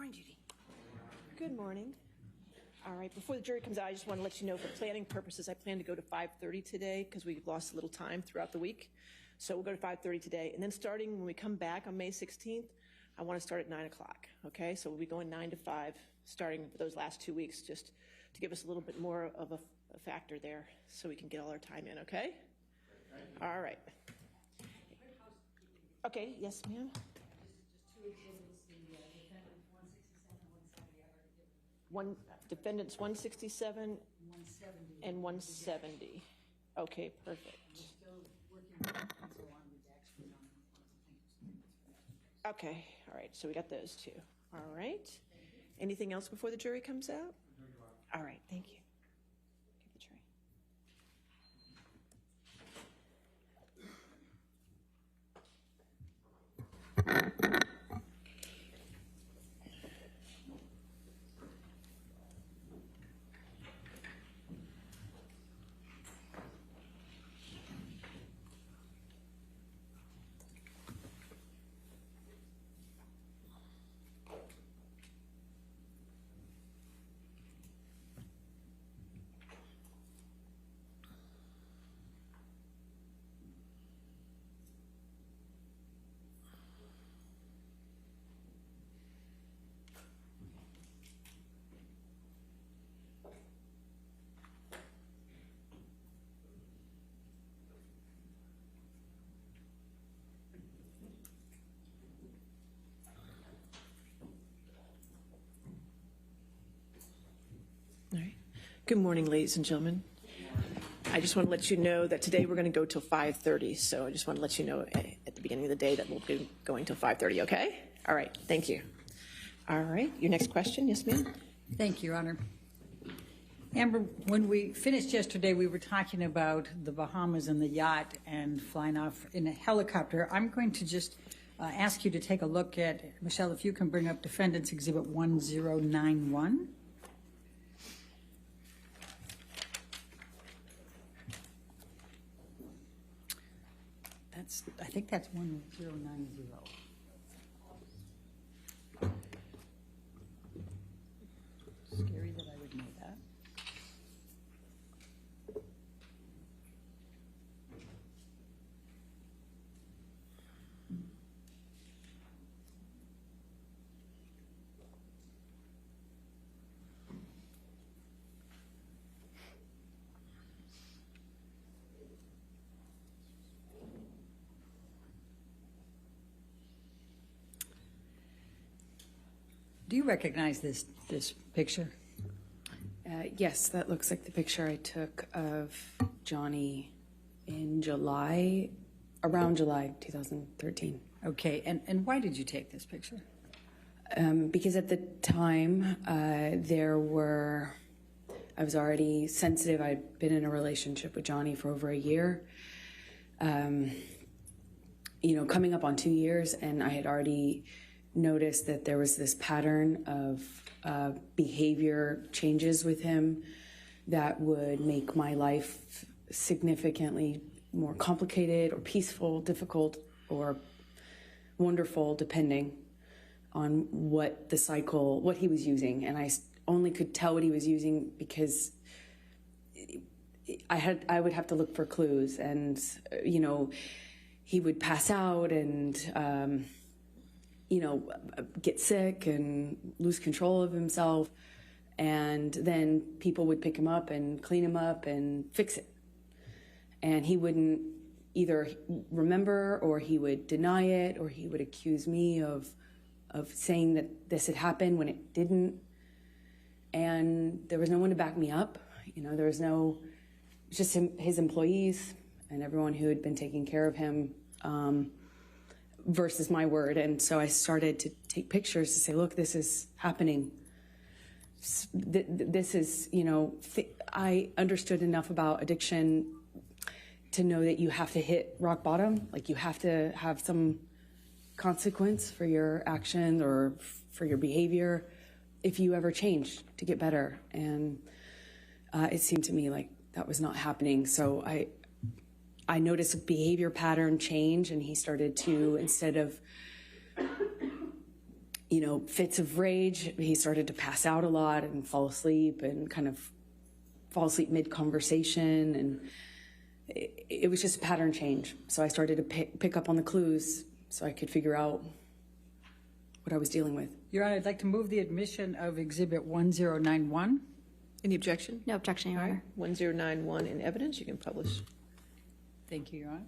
morning, Judy. Good morning. All right, before the jury comes out, I just want to let you know for planning purposes, I plan to go to 5:30 today because we lost a little time throughout the week. So we'll go to 5:30 today. And then starting when we come back on May 16th, I want to start at 9 o'clock, okay? So we'll be going 9 to 5 starting for those last 2 weeks just to give us a little bit more of a factor there so we can get all our time in, okay? All right. Okay, yes, ma'am? Just two exhibits, the Defendants 167, 170. One, Defendants 167 170. and 170. Okay, perfect. We're still working with counsel on redactions on some. Okay, all right, so we got those two. All right. Anything else before the jury comes out? All right, thank you. Give the tray. All right. Good morning, ladies and gentlemen. I just want to let you know that today we're going to go till 5:30. So I just want to let you know at the beginning of the day that we'll be going till 5:30, okay? All right, thank you. All right, your next question, yes, ma'am? Thank you, Your Honor. Amber, when we finished yesterday, we were talking about the Bahamas and the yacht and flying off in a helicopter. I'm going to just ask you to take a look at, Michelle, if you can bring up Defendants Exhibit 1091. I think that's 1090. Scary that I would know that. Do you recognize this picture? Yes, that looks like the picture I took of Johnny in July, around July 2013. Okay, and why did you take this picture? Because at the time, I was already sensitive. I'd been in a relationship with Johnny for over a year, coming up on 2 years, and I had already noticed that there was this pattern of behavior changes with him that would make my life significantly more complicated or peaceful, difficult, or wonderful, depending on what he was using. And I only could tell what he was using because I would have to look for clues, and he would pass out and get sick and lose control of himself, and then people would pick him up and clean him up and fix it, and he wouldn't either remember, or he would deny it, or he would accuse me of saying that this had happened when it didn't, and there was no one to back me up. There was just his employees and everyone who had been taking care of him, versus my word. And so I started to take pictures to say, look, this is happening. This is, I understood enough about addiction to know that you have to hit rock bottom. Like, you have to have some consequence for your action or for your behavior if you ever change to get better. And it seemed to me like that was not happening. So I noticed a behavior pattern change, and he started to, instead of fits of rage. He started to pass out a lot and fall asleep and kind of fall asleep mid-conversation. And it was just a pattern change. So I started to pick up on the clues so I could figure out what I was dealing with. Your Honor, I'd like to move the admission of Exhibit 1091. Any objection? No objection, Your All right, Honor. 1091 in evidence, you can publish. Thank you, Your Honor.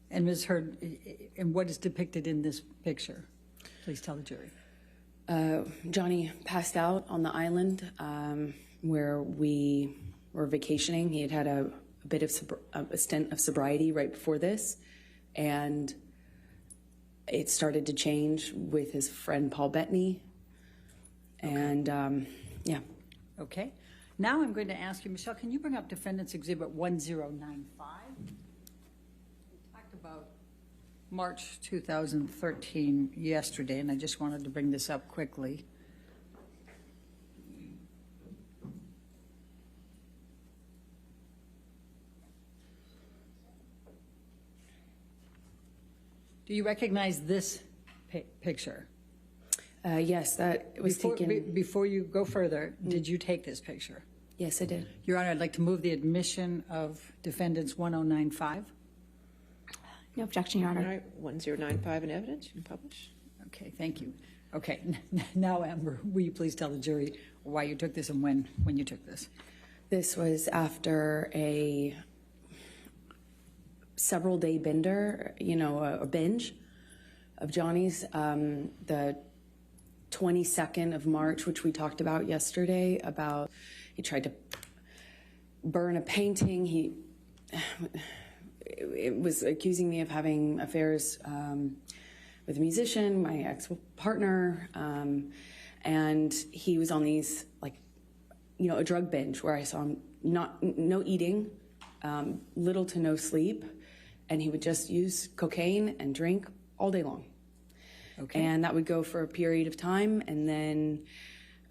And Ms. Heard, and what is depicted in this picture? Please tell the jury. Johnny passed out on the island where we were vacationing. He had a bit of a stint of sobriety right before this, and it started to change with his friend Paul Bettany. And yeah. Okay. Now I'm going to ask you, Michelle, can you bring up Defendants Exhibit 1095? We talked about March 2013 yesterday, and I just wanted to bring this up quickly. Do you recognize this picture? Yes, that was taken. Before you go further, did you take this picture? Yes, I did. Your Honor, I'd like to move the admission of Defendants 1095. No objection, Your All Honor. right, 1095 in evidence, you can publish. Okay, thank you. Okay, now, Amber, will you please tell the jury why you took this and when you took this? This was after a several-day bender, a binge of Johnny's. The 22nd of March, which we talked about yesterday, about he tried to burn a painting. It was accusing me of having affairs with a musician, my ex-partner, and he was on these, a drug binge where I saw him no eating, little to no sleep, and he would just use cocaine and drink all day long. Okay. And that would go for a period of time, and then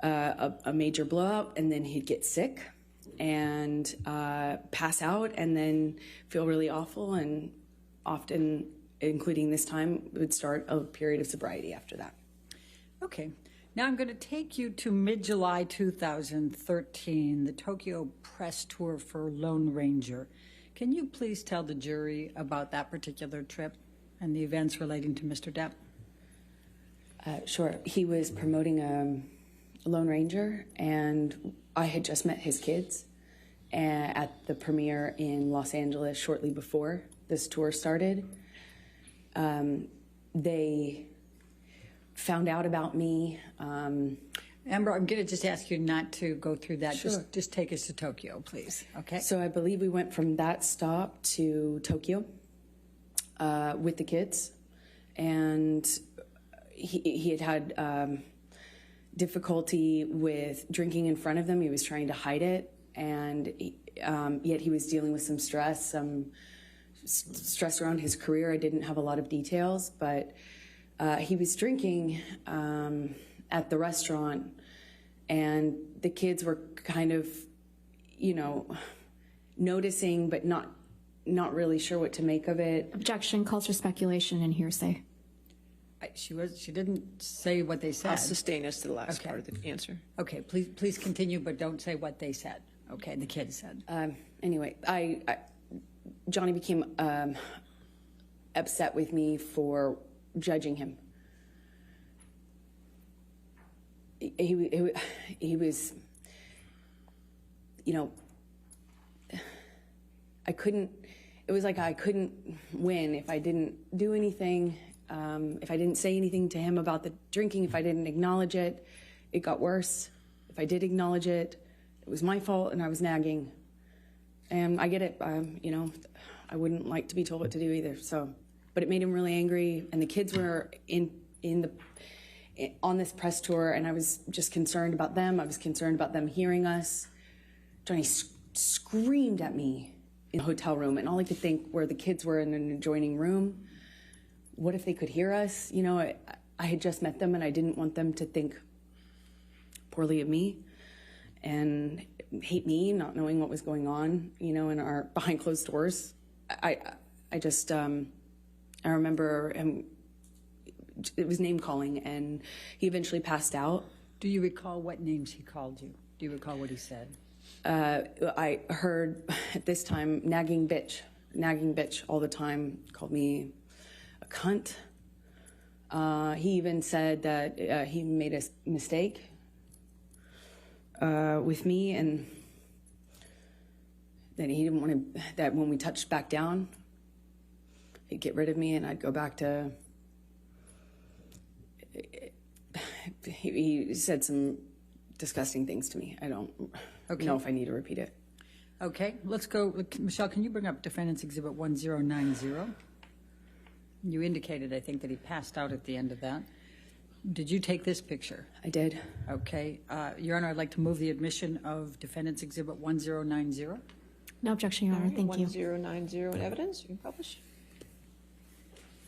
a major blowout, and then he'd get sick and pass out, and then feel really awful, and often, including this time, would start a period of sobriety after that. Okay. Now I'm going to take you to mid-July 2013, the Tokyo press tour for Lone Ranger. Can you please tell the jury about that particular trip and the events relating to Mr. Depp? Sure. He was promoting Lone Ranger, and I had just met his kids at the premiere in Los Angeles shortly before this tour started. They found out about me. Amber, I'm going to just ask you not to go through that. Sure. Just take us to Tokyo, please. Okay. So I believe we went from that stop to Tokyo with the kids, and he had difficulty with drinking in front of them. He was trying to hide it, and yet he was dealing with some stress around his career. I didn't have a lot of details, but he was drinking at the restaurant, and the kids were kind of, noticing, but not really sure what to make of it. Objection calls for speculation and hearsay. She didn't say what they said. I'll sustain us to the last Okay. part of the answer. Okay, please continue, but don't say what they said. Okay, the kids said. Anyway, Johnny became upset with me for judging him. He was, it was like I couldn't win if I didn't do anything, if I didn't say anything to him about the drinking, if I didn't acknowledge it, it got worse. If I did acknowledge it, it was my fault and I was nagging. And I get it, I wouldn't like to be told what to do either, but it made him really angry, and the kids were on this press tour, and I was just concerned about them. I was concerned about them hearing us. Johnny screamed at me in the hotel room, and all I could think were the kids were in an adjoining room. What if they could hear us? I had just met them, and I didn't want them to think poorly of me and hate me, not knowing what was going on, in our behind closed doors. I I remember it was name calling, and he eventually passed out. Do you recall what names he called you? Do you recall what he said? I heard at this time nagging bitch all the time. Called me a cunt. He even said that he made a mistake with me, and that he didn't want to, that when we touched back down, he'd get rid of me and I'd go back to, he said some disgusting things to me. I don't know if I need to repeat it. Okay, let's go. Michelle, can you bring up Defendants Exhibit 1090? You indicated, I think, that he passed out at the end of that. Did you take this picture? I did. Okay. Your Honor, I'd like to move the admission of Defendants Exhibit 1090. No objection, Your Honor. Thank you. 1090 in evidence. You can publish.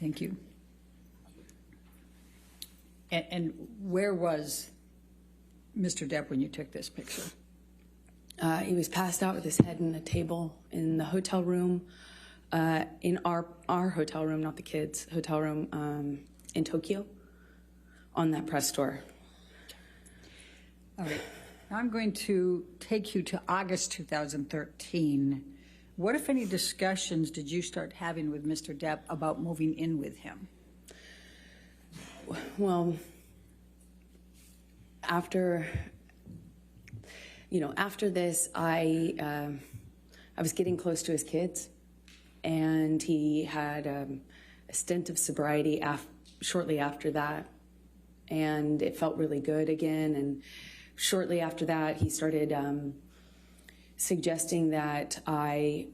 Thank you. And where was Mr. Depp when you took this picture? He was passed out with his head in a table in the hotel room, in our hotel room, not the kids' hotel room, in Tokyo, on that press tour. All right. Now I'm going to take you to August 2013. What, if any, discussions did you start having with Mr. Depp about moving in with him? Well, after this, I was getting close to his kids, and he had a stint of sobriety shortly after that, and it felt really good again. And shortly after that, he started suggesting that I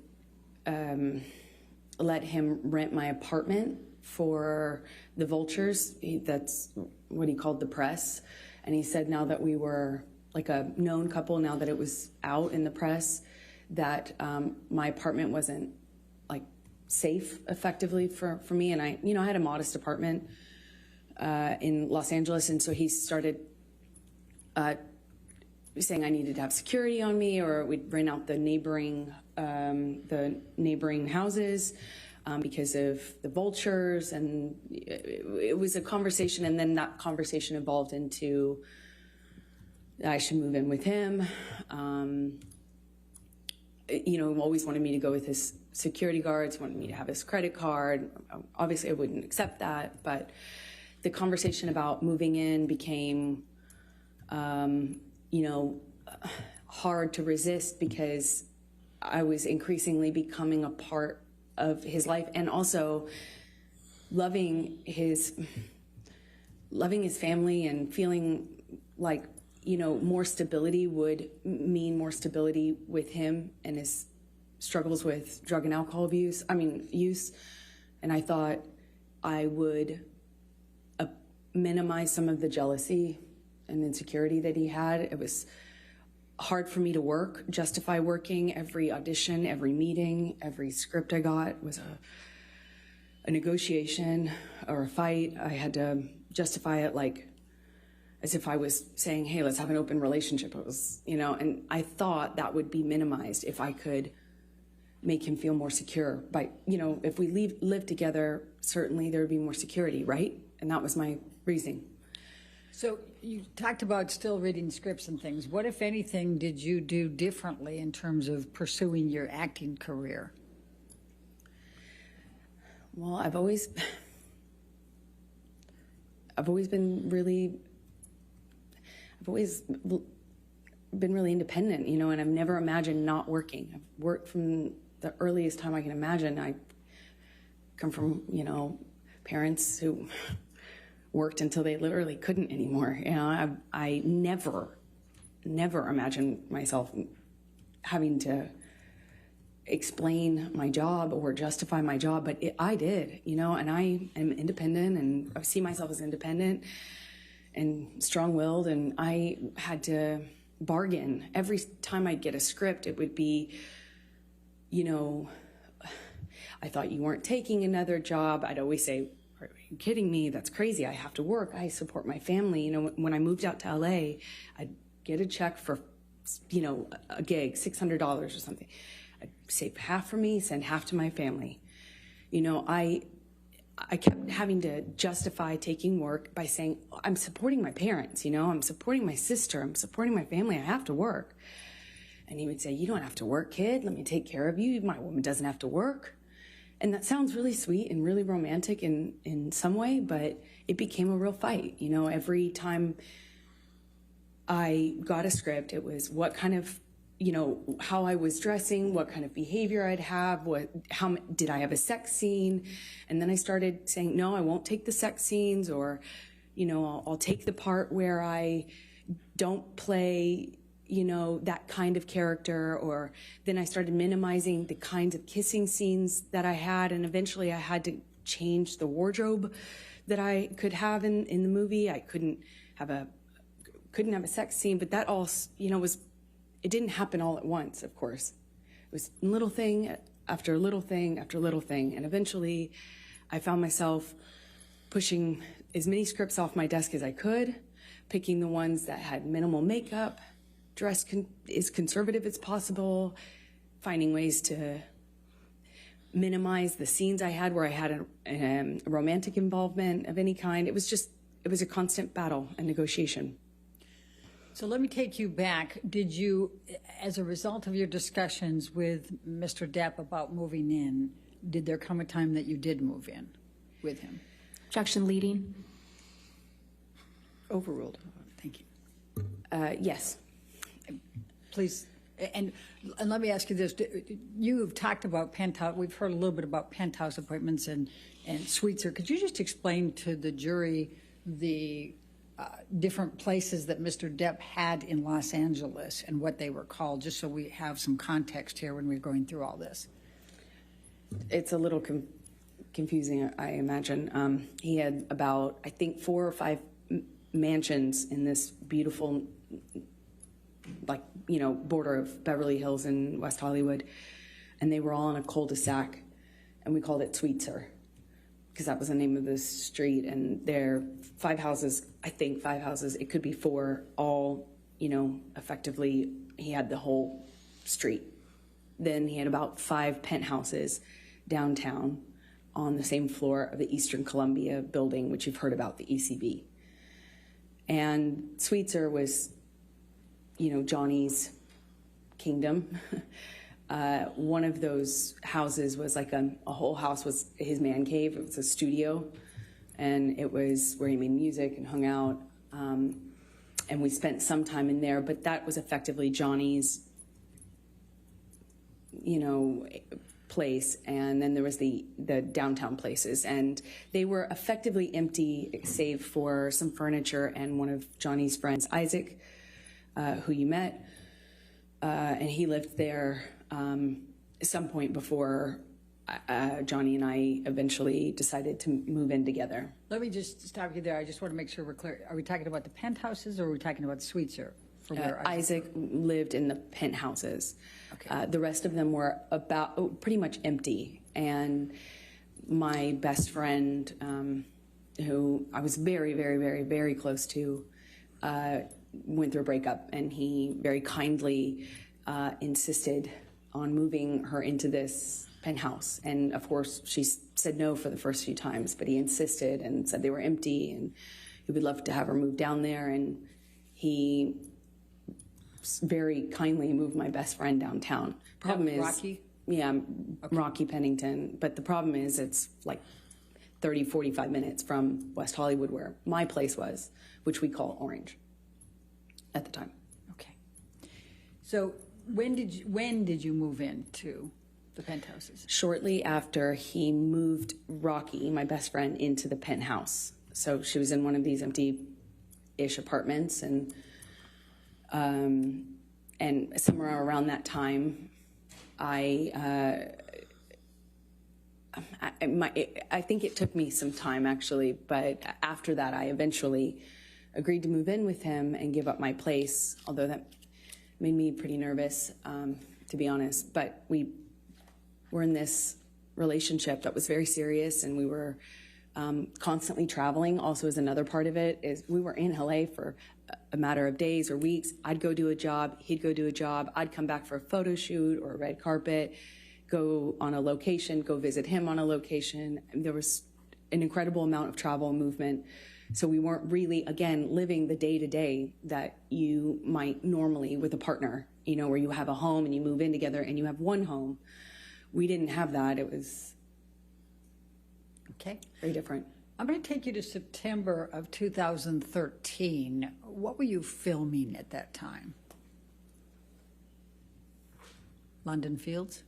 let him rent my apartment for the vultures. That's what he called the press. And he said now that we were like a known couple, now that it was out in the press, that my apartment wasn't like safe effectively for me. And I had a modest apartment in Los Angeles. And so he started saying I needed to have security on me, or we'd rent out the neighboring houses because of the vultures. And it was a conversation, and then that conversation evolved into I should move in with him. Always wanted me to go with his security guards, wanted me to have his credit card. Obviously, I wouldn't accept that, but the conversation about moving in became, hard to resist, because I was increasingly becoming a part of his life, and also loving his family, and feeling like, more stability would mean more stability with him and his struggles with drug and alcohol use. And I thought I would minimize some of the jealousy and insecurity that he had. It was hard for me to justify working. Every audition, every meeting, every script I got was a negotiation or a fight. I had to justify it like as if I was saying, hey, let's have an open relationship. It was, and I thought that would be minimized if I could make him feel more secure. By, if we live together, certainly there would be more security, right? And that was my reasoning. So you talked about still reading scripts and things. What, if anything, did you do differently in terms of pursuing your acting career? Well, I've always been really independent, and I've never imagined not working. I've worked from the earliest time I can imagine. I come from, parents who worked until they literally couldn't anymore. I never imagined myself having to explain my job or justify my job, but I did, and I am independent, and I see myself as independent and strong-willed, and I had to bargain. Every time I'd get a script, it would be, I thought you weren't taking another job. I'd always say, are you kidding me? That's crazy. I have to work. I support my family. When I moved out to LA, I'd get a check for, a gig, $600 or something. I'd save half for me, send half to my family. I kept having to justify taking work by saying, I'm supporting my parents, you know, I'm supporting my sister, I'm supporting my family, I have to work. And he would say, you don't have to work, kid, let me take care of you, my woman doesn't have to work. And that sounds really sweet and really romantic in some way, but it became a real fight. You know, every time I got a script, it was what kind of, you know, how I was dressing, what kind of behavior I'd have, how did I have a sex scene? And then I started saying, no, I won't take the sex scenes, or, you know, I'll take the part where I don't play, you know, that kind of character. Or then I started minimizing the kinds of kissing scenes that I had, and eventually I had to change the wardrobe that I could have in the movie. I couldn't have a sex scene, but that all, you know, it didn't happen all at once, of course. It was little thing after little thing after little thing. And eventually I found myself pushing as many scripts off my desk as I could, picking the ones that had minimal makeup, dressed as conservative as possible, finding ways to minimize the scenes I had where I had a romantic involvement of any kind. It was a constant battle and negotiation. So let me take you back. Did you, as a result of your discussions with Mr. Depp about moving in, did there come a time that you did move in with him? Objection leading. Overruled. Thank you. Yes. Please, and let me ask you this. You've talked about penthouse, we've heard a little bit about penthouse appointments and suites. Could you just explain to the jury the different places that Mr. Depp had in Los Angeles and what they were called, just so we have some context here when we're going through all this? It's a little confusing, I imagine. He had about, I think, 4 or 5 mansions in this beautiful, like, you know, border of Beverly Hills and West Hollywood, and they were all on a cul-de-sac, and we called it Sweetser, because that was the name of the street. And there 5 houses, I think 5 houses, it could be 4, all, you know, effectively, he had the whole street. Then he had about 5 penthouses downtown on the same floor of the Eastern Columbia building, which you've heard about, the ECB. And Sweetser was, you know, Johnny's kingdom. One of those houses was like a whole house was his man cave. It was a studio, and it was where he made music and hung out. And we spent some time in there, but that was effectively Johnny's, you know, place. And then there was the downtown places, and they were effectively empty save for some furniture and one of Johnny's friends, Isaac, who you met, and he lived there at some point before Johnny and I eventually decided to move in together. Let me just stop you there. I just want to make sure we're clear. Are we talking about the penthouses, or are we talking about Sweetser? Isaac lived in the penthouses. Okay. The rest of them were pretty much empty. And my best friend, who I was very, very, very, very close to, went through a breakup, and he very kindly insisted on moving her into this penthouse. And of course, she said no for the first few times, but he insisted and said they were empty, and he would love to have her move down there. And he very kindly moved my best friend downtown. Problem is, Rocky? Yeah, okay. Rocky Pennington. But the problem is it's like 30, 45 minutes from West Hollywood, where my place was, which we call Orange at the time. Okay. So when did you move into the penthouses? Shortly after he moved Rocky, my best friend, into the penthouse. So she was in one of these empty-ish apartments, and somewhere around that time, I think it took me some time, actually, but after that, I eventually agreed to move in with him and give up my place, although that made me pretty nervous, to be honest. But we were in this relationship that was very serious, and we were constantly traveling. Also, as another part of it, is we were in LA for a matter of days or weeks. I'd go do a job, he'd go do a job, I'd come back for a photo shoot or a red carpet, go on a location, go visit him on a location. And there was an incredible amount of travel and movement. So we weren't really, again, living the day-to-day that you might normally with a partner, where you have a home and you move in together and you have one home. We didn't have that. It was very different. I'm going to take you to September of 2013. What were you filming at that time? London Fields?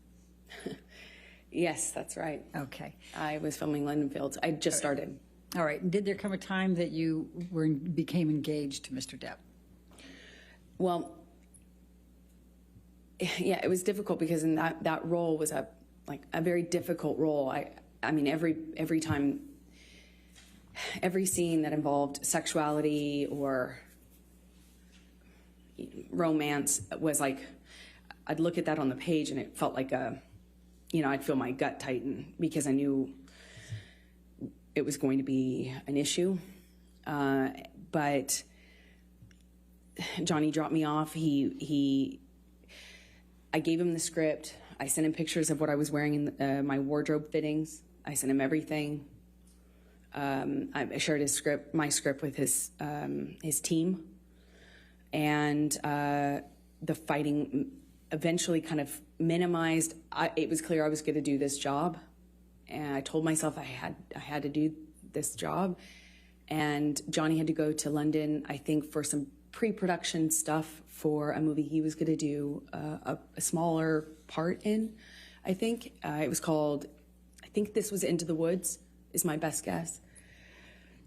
Yes, that's right. Okay. I was filming London Fields. I just started. All right. And did there come a time that you became engaged to Mr. Depp? Well, yeah, it was difficult because in that role was a very difficult role. I mean, every time, every scene that involved sexuality or romance was like, I'd look at that on the page and it felt like I'd feel my gut tighten because I knew it was going to be an issue. But Johnny dropped me off. I gave him the script. I sent him pictures of what I was wearing in my wardrobe fittings. I sent him everything. I shared my script with his team. And the fighting eventually kind of minimized. It was clear I was going to do this job. And I told myself I had to do this job. And Johnny had to go to London, I think, for some pre-production stuff for a movie he was going to do a smaller part in, I think. It was called, I think this was Into the Woods, is my best guess.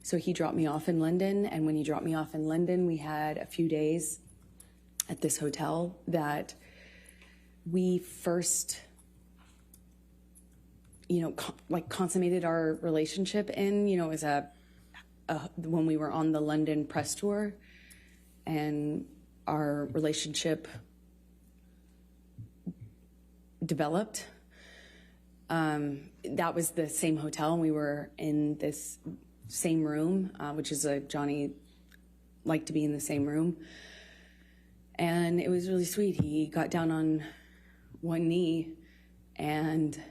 So he dropped me off in London, and when he dropped me off in London, we had a few days at this hotel that we first, consummated our relationship in, as when we were on the London press tour, and our relationship developed. That was the same hotel, and we were in this same room, which is Johnny liked to be in the same room. And it was really sweet. He got down on one knee and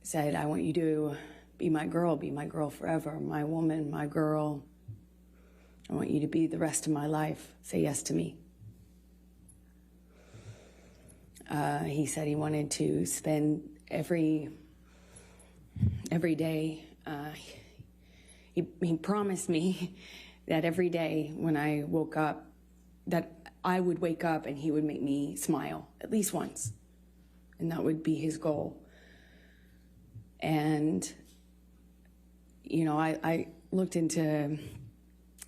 said, I want you to be my girl forever, my woman, my girl. I want you to be the rest of my life. Say yes to me. He said he wanted to spend every day. He promised me that every day when I woke up, that I would wake up and he would make me smile at least once. And that would be his goal. And, I looked into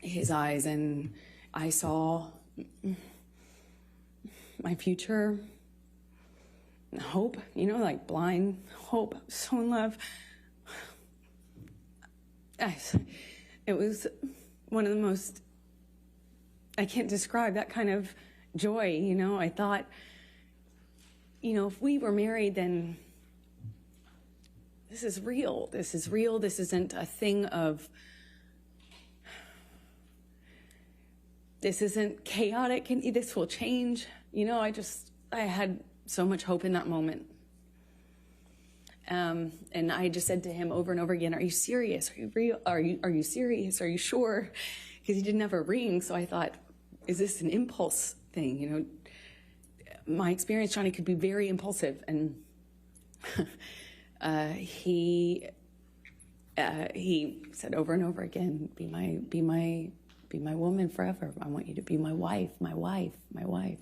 his eyes and I saw my future, hope, like blind hope. I was so in love. It was one of the most, I can't describe that kind of joy, I thought, if we were married, then this is real. This is real. This isn't a thing of, this isn't chaotic and this will change. I had so much hope in that moment. And I just said to him over and over again, are you serious? Are you real? Are you serious? Are you sure? Because he didn't have a ring. So I thought, is this an impulse thing? My experience, Johnny, could be very impulsive. And he said over and over again, be my woman forever. I want you to be my wife, my wife, my wife.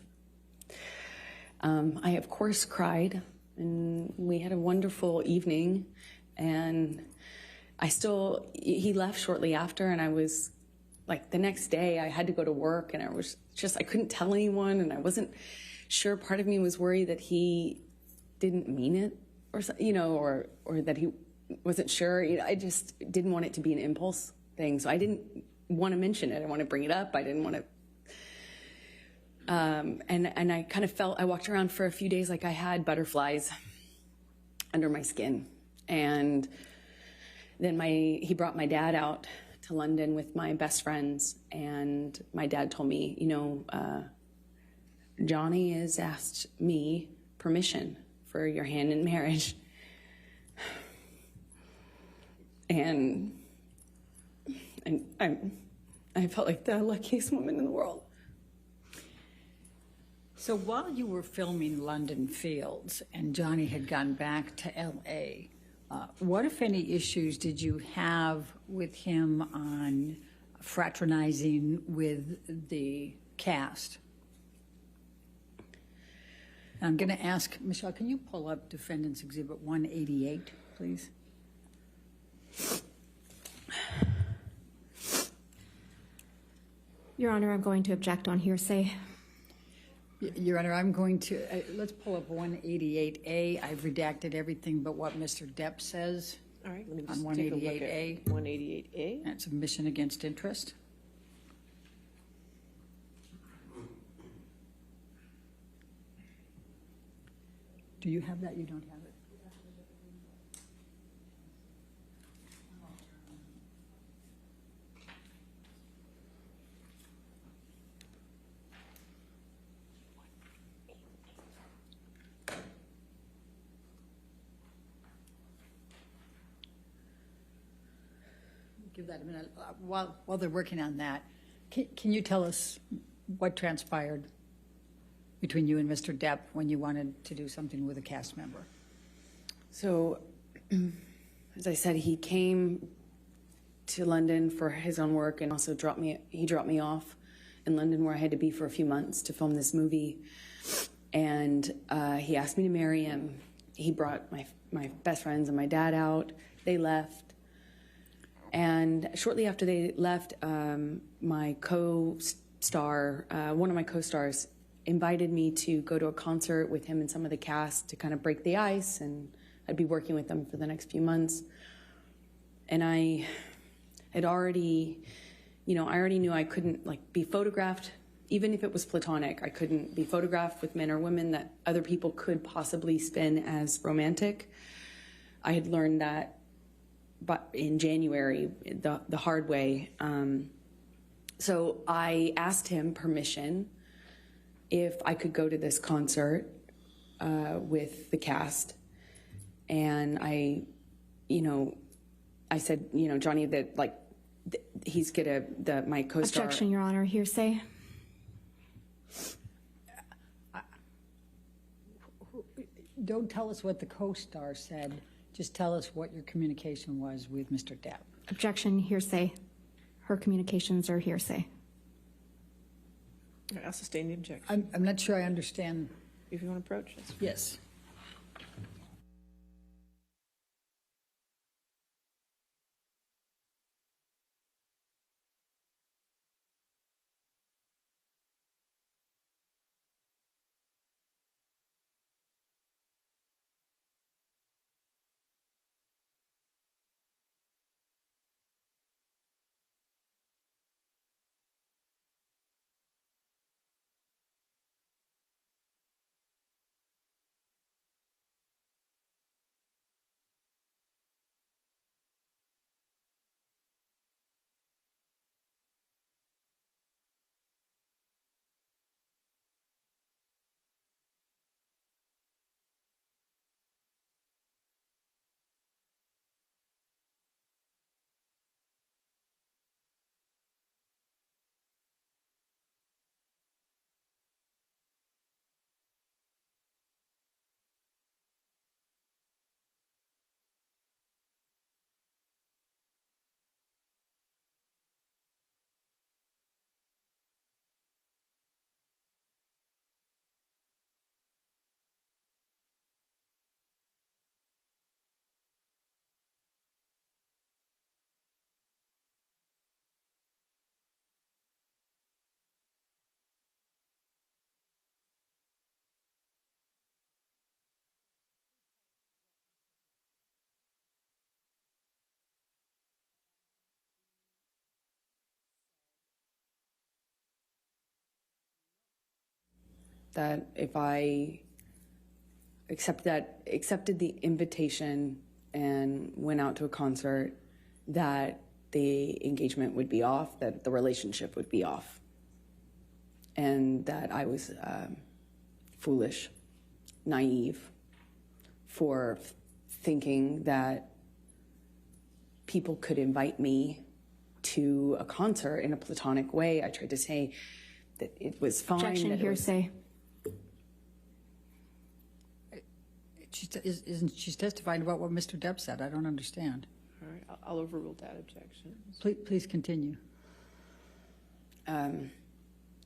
I, of course, cried, and we had a wonderful evening, and he left shortly after, and I was, the next day, I had to go to work, and I couldn't tell anyone, and I wasn't sure. Part of me was worried that he didn't mean it, or that he wasn't sure. I just didn't want it to be an impulse thing, so I didn't want to mention it. I want to bring it up. I didn't want to. And I kind of I walked around for a few days like I had butterflies under my skin. And then he brought my dad out to London with my best friends. And my dad told me, Johnny has asked me permission for your hand in marriage. And I felt like the luckiest woman in the world. So while you were filming London Fields and Johnny had gone back to L.A., what, if any, issues did you have with him on fraternizing with the cast? I'm going to ask, Michelle, can you pull up Defendants Exhibit 188, please? Your Honor, I'm going to object on hearsay. Your Honor, I'm going to, let's pull up 188A. I've redacted everything but what Mr. Depp says. All right, let me On just take a look 188A. at 188A. That's submission against interest. Do you have that? You don't have it? Give that a minute. While they're working on that, can you tell us what transpired between you and Mr. Depp when you wanted to do something with a cast member? So, as I said, he came to London for his own work and also dropped me off in London, where I had to be for a few months to film this movie. And he asked me to marry him. He brought my best friends and my dad out. They left. And shortly after they left, my co-star, one of my co-stars, invited me to go to a concert with him and some of the cast to kind of break the ice, and I'd be working with them for the next few months. And I had already, I already knew I couldn't be photographed, even if it was platonic. I couldn't be photographed with men or women that other people could possibly spin as romantic. I had learned that but in January, the hard way. So I asked him permission if I could go to this concert with the cast. And I said, Johnny, that he's my co-star. Objection, Your Honor. Hearsay. Don't tell us what the co-star said. Just tell us what your communication was with Mr. Depp. Objection, hearsay. Her communications are hearsay. All right, I'll sustain the objection. I'm not sure I understand. If you want to approach, that's fine. Yes. That if I accepted the invitation and went out to a concert, that the engagement would be off, that the relationship would be off, and that I was foolish, naive for thinking that people could invite me to a concert in a platonic way. I tried to say that it was fine. Objection, that hearsay. She's testifying about what Mr. Depp said. I don't understand. All right, I'll overrule that objection. Please continue. Yeah,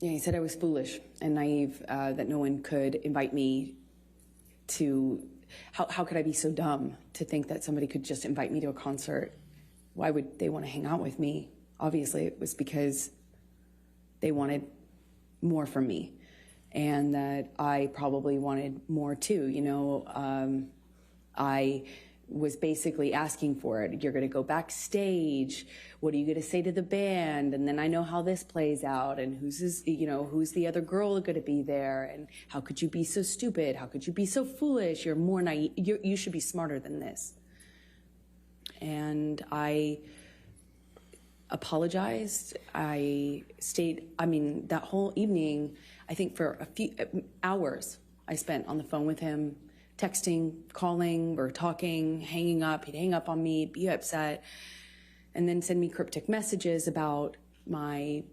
he said I was foolish and naive, that no one could invite me to. How could I be so dumb to think that somebody could just invite me to a concert? Why would they want to hang out with me? Obviously, it was because they wanted more from me, and that I probably wanted more too. You know, I was basically asking for it. You're going to go backstage. What are you going to say to the band? And then I know how this plays out, and who's the other girl going to be there? And how could you be so stupid? How could you be so foolish? You're more naive. You should be smarter than this. And I apologized. I stayed, that whole evening, I think for a few hours I spent on the phone with him, texting, calling, or talking, hanging up. He'd hang up on me, be upset, and then send me cryptic messages about my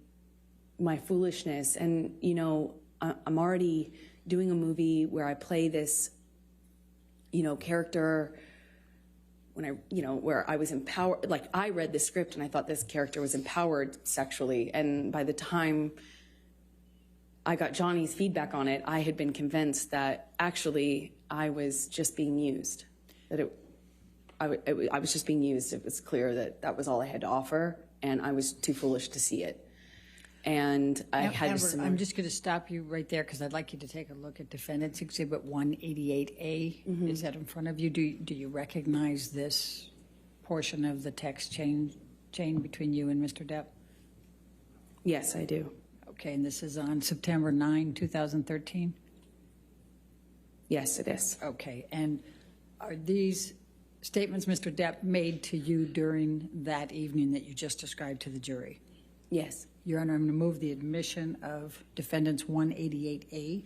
foolishness. And, you know, I'm already doing a movie where I play this, character where I was empowered. Like, I read the script and I thought this character was empowered sexually. And by the time I got Johnny's feedback on it, I had been convinced that actually I was just being used. That I was just being used. It was clear that that was all I had to offer, and I was too foolish to see it. And I had Amber, I'm just going to stop you right there because I'd like you to take a look at Defendants Exhibit 188A. Mm-hmm. Is that in front of you? Do you recognize this portion of the text chain between you and Mr. Depp? Yes, I do. Okay, and this is on September 9, 2013? Yes, it is. Okay, and are these statements Mr. Depp made to you during that evening that you just described to the jury? Yes. Your Honor, I'm going to move the admission of Defendants 188A.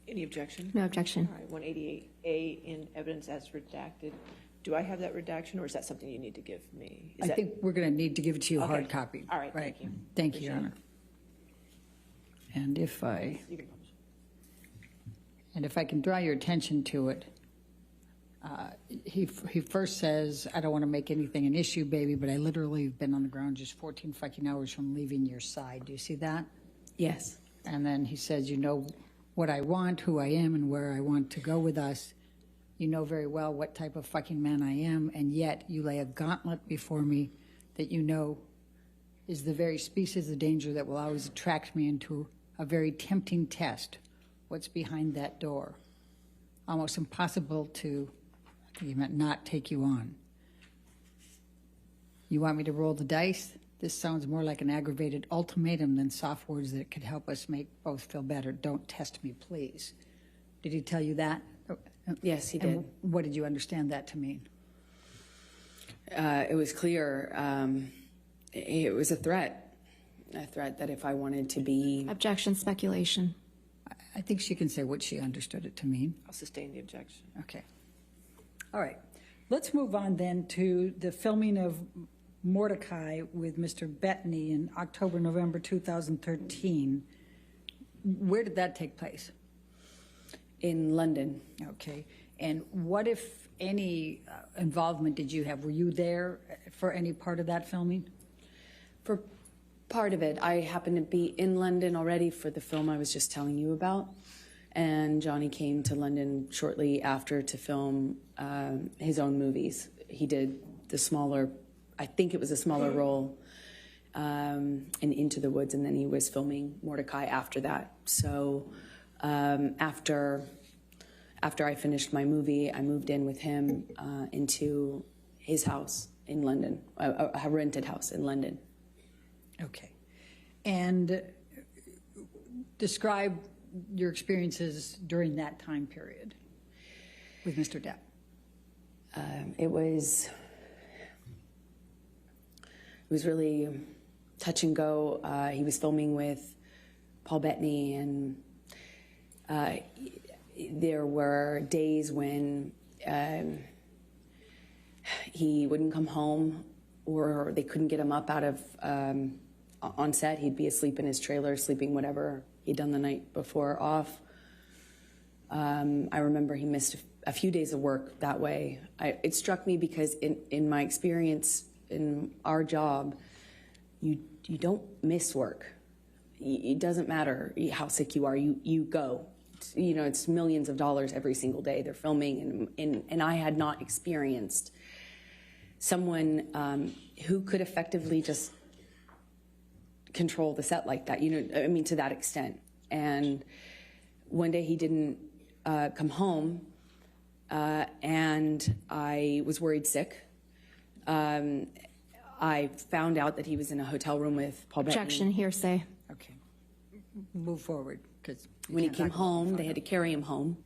Any objection? No objection. All right, 188A in evidence as redacted. Do I have that redaction, or is that something you need to give me? I think we're going to need to give it to you Okay. hard copy. All right, thank you. Thank you, Your Appreciate Honor. And if I You can publish. can draw your attention to it, he first says, I don't want to make anything an issue, baby, but I literally have been on the ground just 14 fucking hours from leaving your side. Do you see that? Yes. And then he says, you know what I want, who I am, and where I want to go with us. You know very well what type of fucking man I am, and yet you lay a gauntlet before me that you know is the very species of danger that will always attract me into a very tempting test. What's behind that door? Almost impossible to, I think he meant not take you on. You want me to roll the dice? This sounds more like an aggravated ultimatum than soft words that could help us make both feel better. Don't test me, please. Did he tell you that? Yes, he And did. what did you understand that to mean? It was clear. It was a threat that if I wanted to be. Objection, speculation. I think she can say what she understood it to mean. I'll sustain the objection. Okay. All right. Let's move on then to the filming of Mordecai with Mr. Bettany in October, November 2013. Where did that take place? In London. Okay. And what, if any, involvement did you have? Were you there for any part of that filming? For part of it, I happened to be in London already for the film I was just telling you about. And Johnny came to London shortly after to film his own movies. He did the smaller, I think it was a smaller role in Into the Woods, and then he was filming Mordecai after that. So after I finished my movie, I moved in with him into his house in London, a rented house in London. Okay. And describe your experiences during that time period with Mr. Depp. It was really touch and go. He was filming with Paul Bettany, and there were days when he wouldn't come home, or they couldn't get him up out of on set. He'd be asleep in his trailer, sleeping whatever he'd done the night before off. I remember he missed a few days of work that way. It struck me because in my experience in our job, you don't miss work. It doesn't matter how sick you are, you go. You know, it's millions of dollars every single day they're filming, and I had not experienced someone who could effectively just control the set like that, you know, I mean, to that extent. And one day he didn't come home, and I was worried sick. I found out that he was in a hotel room with Paul Bettany. Objection, hearsay. Okay. Move forward, because When he came home, they had to carry him home.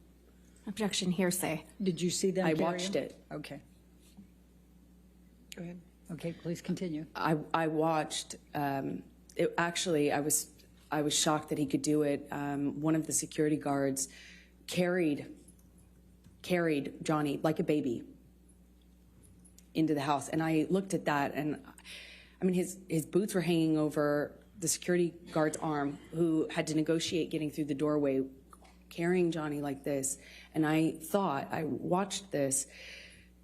Objection, hearsay. Did you see them? I carry watched him? it. Okay. Go ahead. Okay, please continue. I watched. Actually, I was shocked that he could do it. One of the security guards carried Johnny like a baby into the house, and I looked at that, and I mean, his boots were hanging over the security guard's arm, who had to negotiate getting through the doorway, carrying Johnny like this. And I watched this.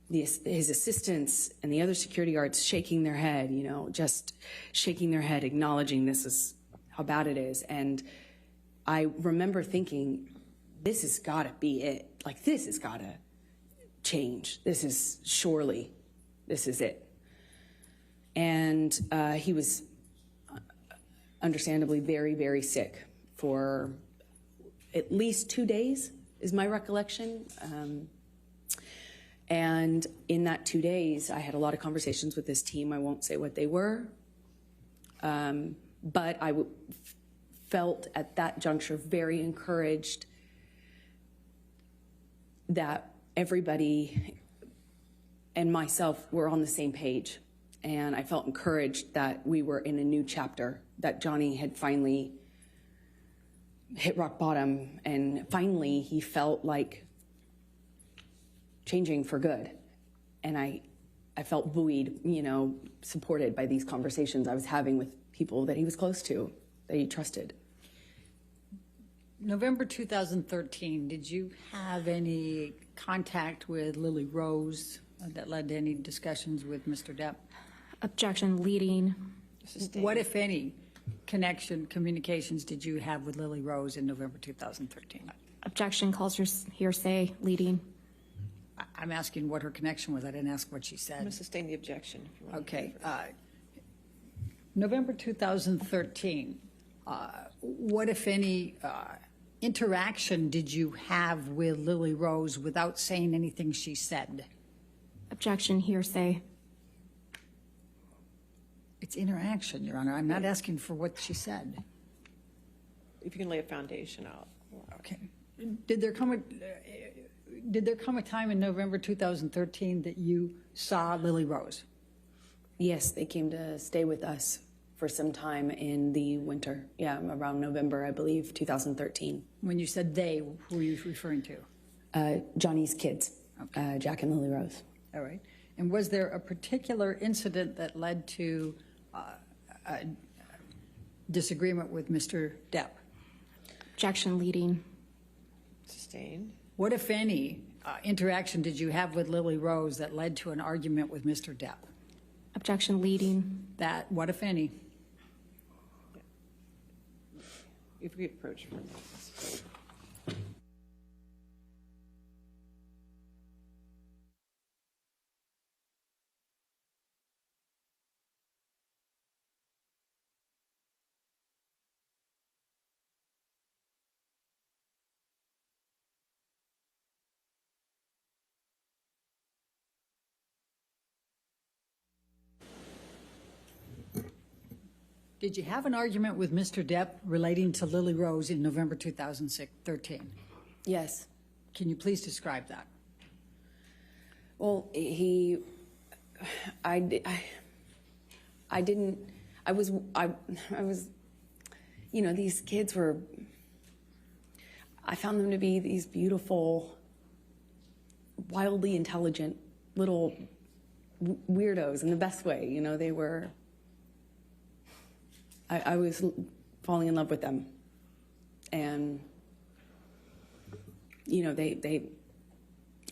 His assistants and the other security guards shaking their head, you know, just shaking their head, acknowledging this is how bad it is. And I remember thinking, this has got to be it. Like, this has got to change. This is it. And he was understandably very, very sick for at least 2 days, is my recollection. And in that 2 days, I had a lot of conversations with this team. I won't say what they were, but I felt at that juncture very encouraged that everybody and myself were on the same page. And I felt encouraged that we were in a new chapter, that Johnny had finally hit rock bottom, and finally he felt like changing for good. And I felt buoyed, you know, supported by these conversations I was having with people that he was close to, that he trusted. November 2013, did you have any contact with Lily Rose that led to any discussions with Mr. Depp? Objection, leading. What, if any, communications did you have with Lily Rose in November 2013? Objection, calls hearsay, leading. I'm asking what her connection was. I didn't ask what she I'm going said. to sustain the objection. If you want. Okay. November 2013, what, if any, interaction did you have with Lily Rose without saying anything she said? Objection, hearsay. It's interaction, Your Honor. I'm not asking for what she said. If you can lay a foundation out. Okay. Did there come a time in November 2013 that you saw Lily Rose? Yes, they came to stay with us for some time in the winter. Yeah, around November, I believe, 2013. When you said they, who were you referring to? Johnny's kids, Jack and Lily Rose. All right. And was there a particular incident that led to a disagreement with Mr. Depp? Objection, leading. Sustained. What, if any, interaction did you have with Lily Rose that led to an argument with Mr. Depp? Objection, leading. That, what, if any? If we approach from this. Did you have an argument with Mr. Depp relating to Lily Rose in November 2013? Yes. Can you please describe that? Well, I was, you know, these kids were, I found them to be these beautiful, wildly intelligent little weirdos in the best way. You know, they were, I was falling in love with them. And, you know, they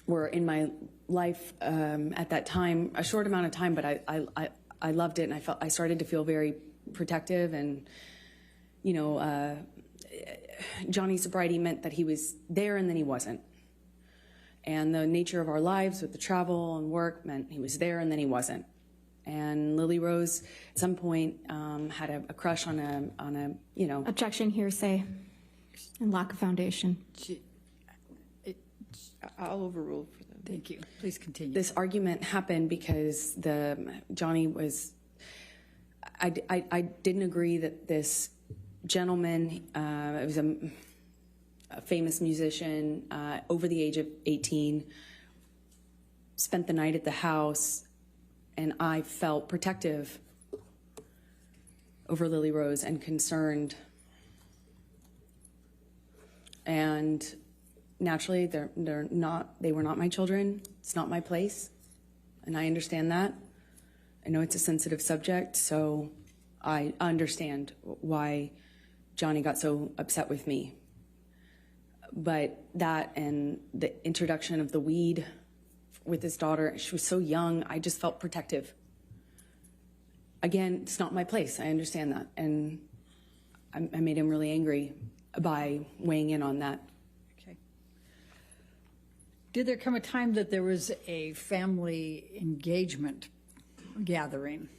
were in my life at that time, a short amount of time, but I loved it, and I started to feel very protective. And, you know, Johnny's sobriety meant that he was there and then he wasn't. And the nature of our lives with the travel and work meant he was there and then he wasn't. And Lily Rose, at some point, had a crush on a, you know. Objection, hearsay, and lack of foundation. I'll overrule for them. Thank you. Please continue. This argument happened because Johnny was, I didn't agree that this gentleman, it was a famous musician, over the age of 18, spent the night at the house, and I felt protective over Lily Rose and concerned. And naturally, they were not my children. It's not my place, and I understand that. I know it's a sensitive subject, so I understand why Johnny got so upset with me. But that and the introduction of the weed with his daughter, she was so young, I just felt protective. Again, it's not my place. I understand that. And I made him really angry by weighing in on that. Okay. Did there come a time that there was a family engagement gathering?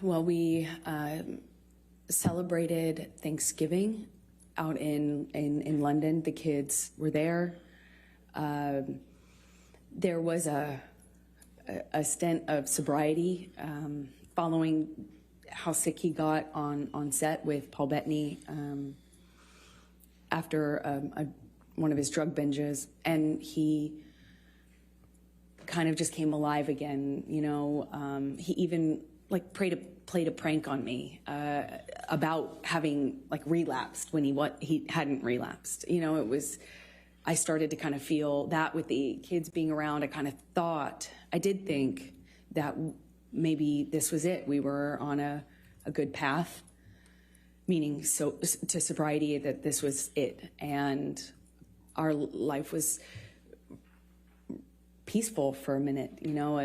Well, we celebrated Thanksgiving out in London. The kids were there. There was a stint of sobriety following how sick he got on set with Paul Bettany after one of his drug binges, and he kind of just came alive again. You know, he even played a prank on me about having relapsed when he hadn't relapsed. You know, I started to kind of feel that with the kids being around. I did think that maybe this was it. We were on a good path, meaning to sobriety, that this was it. And our life was peaceful for a minute. You know,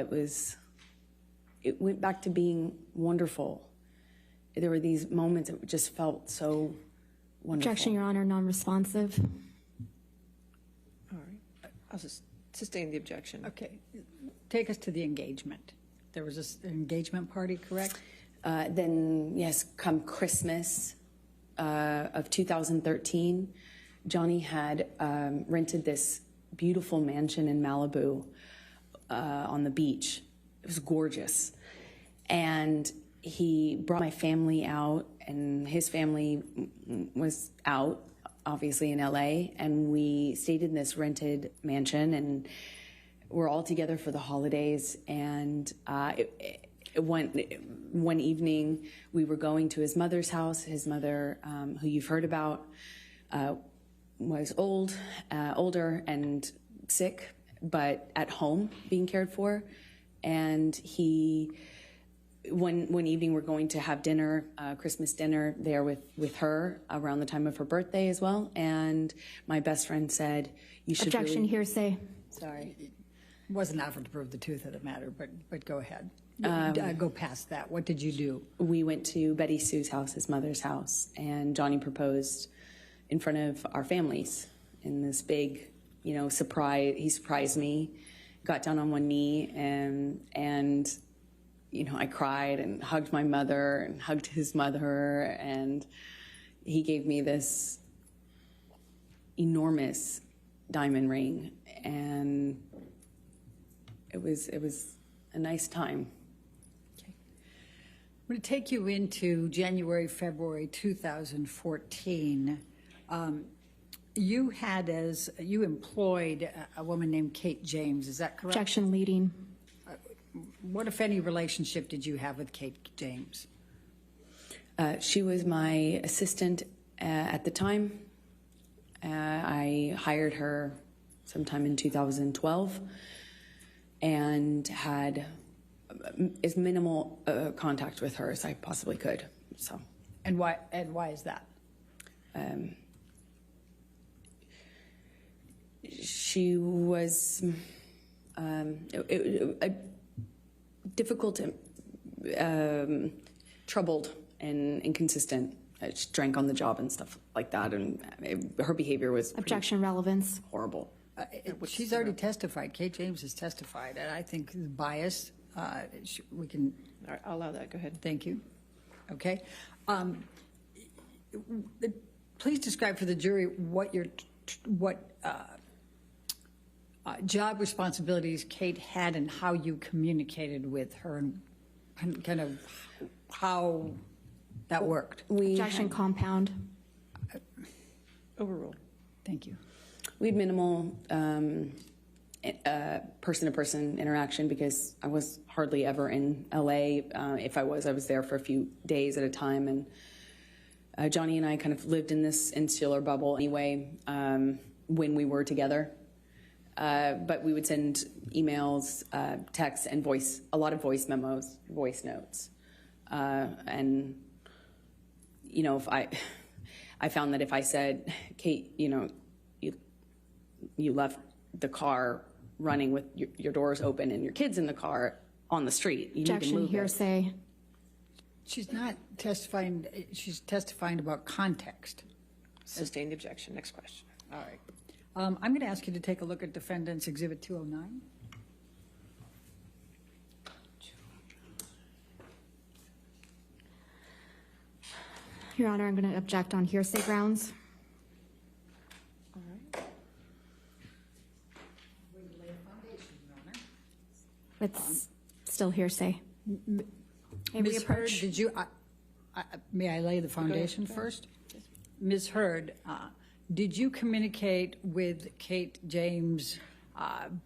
it went back to being wonderful. There were these moments that just felt so wonderful. Objection, Your Honor, non-responsive. All right. I'll just sustain the objection. Okay. Take us to the engagement. There was an engagement party, correct? Then, yes, come Christmas of 2013, Johnny had rented this beautiful mansion in Malibu on the beach. It was gorgeous. And he brought my family out, and his family was out, obviously, in LA. And we stayed in this rented mansion, and we're all together for the holidays. And one evening, we were going to his mother's house. His mother, who you've heard about, was older and sick, but at home being cared for. And one evening we're going to have dinner, Christmas dinner there with her around the time of her birthday as well. And my best friend said, "You should." Objection, hearsay. Sorry. It wasn't offered to prove the truth of the matter, but go ahead. Go past that. What did you do? We went to Betty Sue's house, his mother's house, and Johnny proposed in front of our families in this big, surprise. He surprised me, got down on one knee, and I cried and hugged my mother and hugged his mother, and he gave me this enormous diamond ring, and it was a nice time. Okay. I'm going to take you into January, February 2014. You employed a woman named Kate James, is that correct? Objection, leading. What, if any, relationship did you have with Kate James? She was my assistant at the time. I hired her sometime in 2012, and had as minimal contact with her as I possibly could. So. And why is that? She was difficult, troubled, and inconsistent. She drank on the job and stuff like that, and her behavior was Objection relevance. horrible. She's already testified. Kate James has testified, and I think the bias, we can. All right, I'll allow that. Go ahead. Thank you. Okay. Please describe for the jury what job responsibilities Kate had and how you communicated with her and kind of how that worked. Objection compound. Overruled. Thank you. We had minimal person-to-person interaction because I was hardly ever in LA. If I was there for a few days at a time. And Johnny and I kind of lived in this insular bubble anyway when we were together. But we would send emails, texts, and a lot of voice memos, voice notes. And, you know, if I found that if I said, Kate, you know, you left the car running with your doors open and your kids in the car on the street. You Objection need to move hearsay. She's not testifying. She's testifying about context. Sustained objection. Next question. All right. I'm going to ask you to take a look at Defendants Exhibit 209. Your Honor, I'm going to object on hearsay grounds. All right. It's still hearsay. May we Ms. Heard, approach? did you? May I lay the foundation Go ahead. first? Ms. Heard, did you communicate with Kate James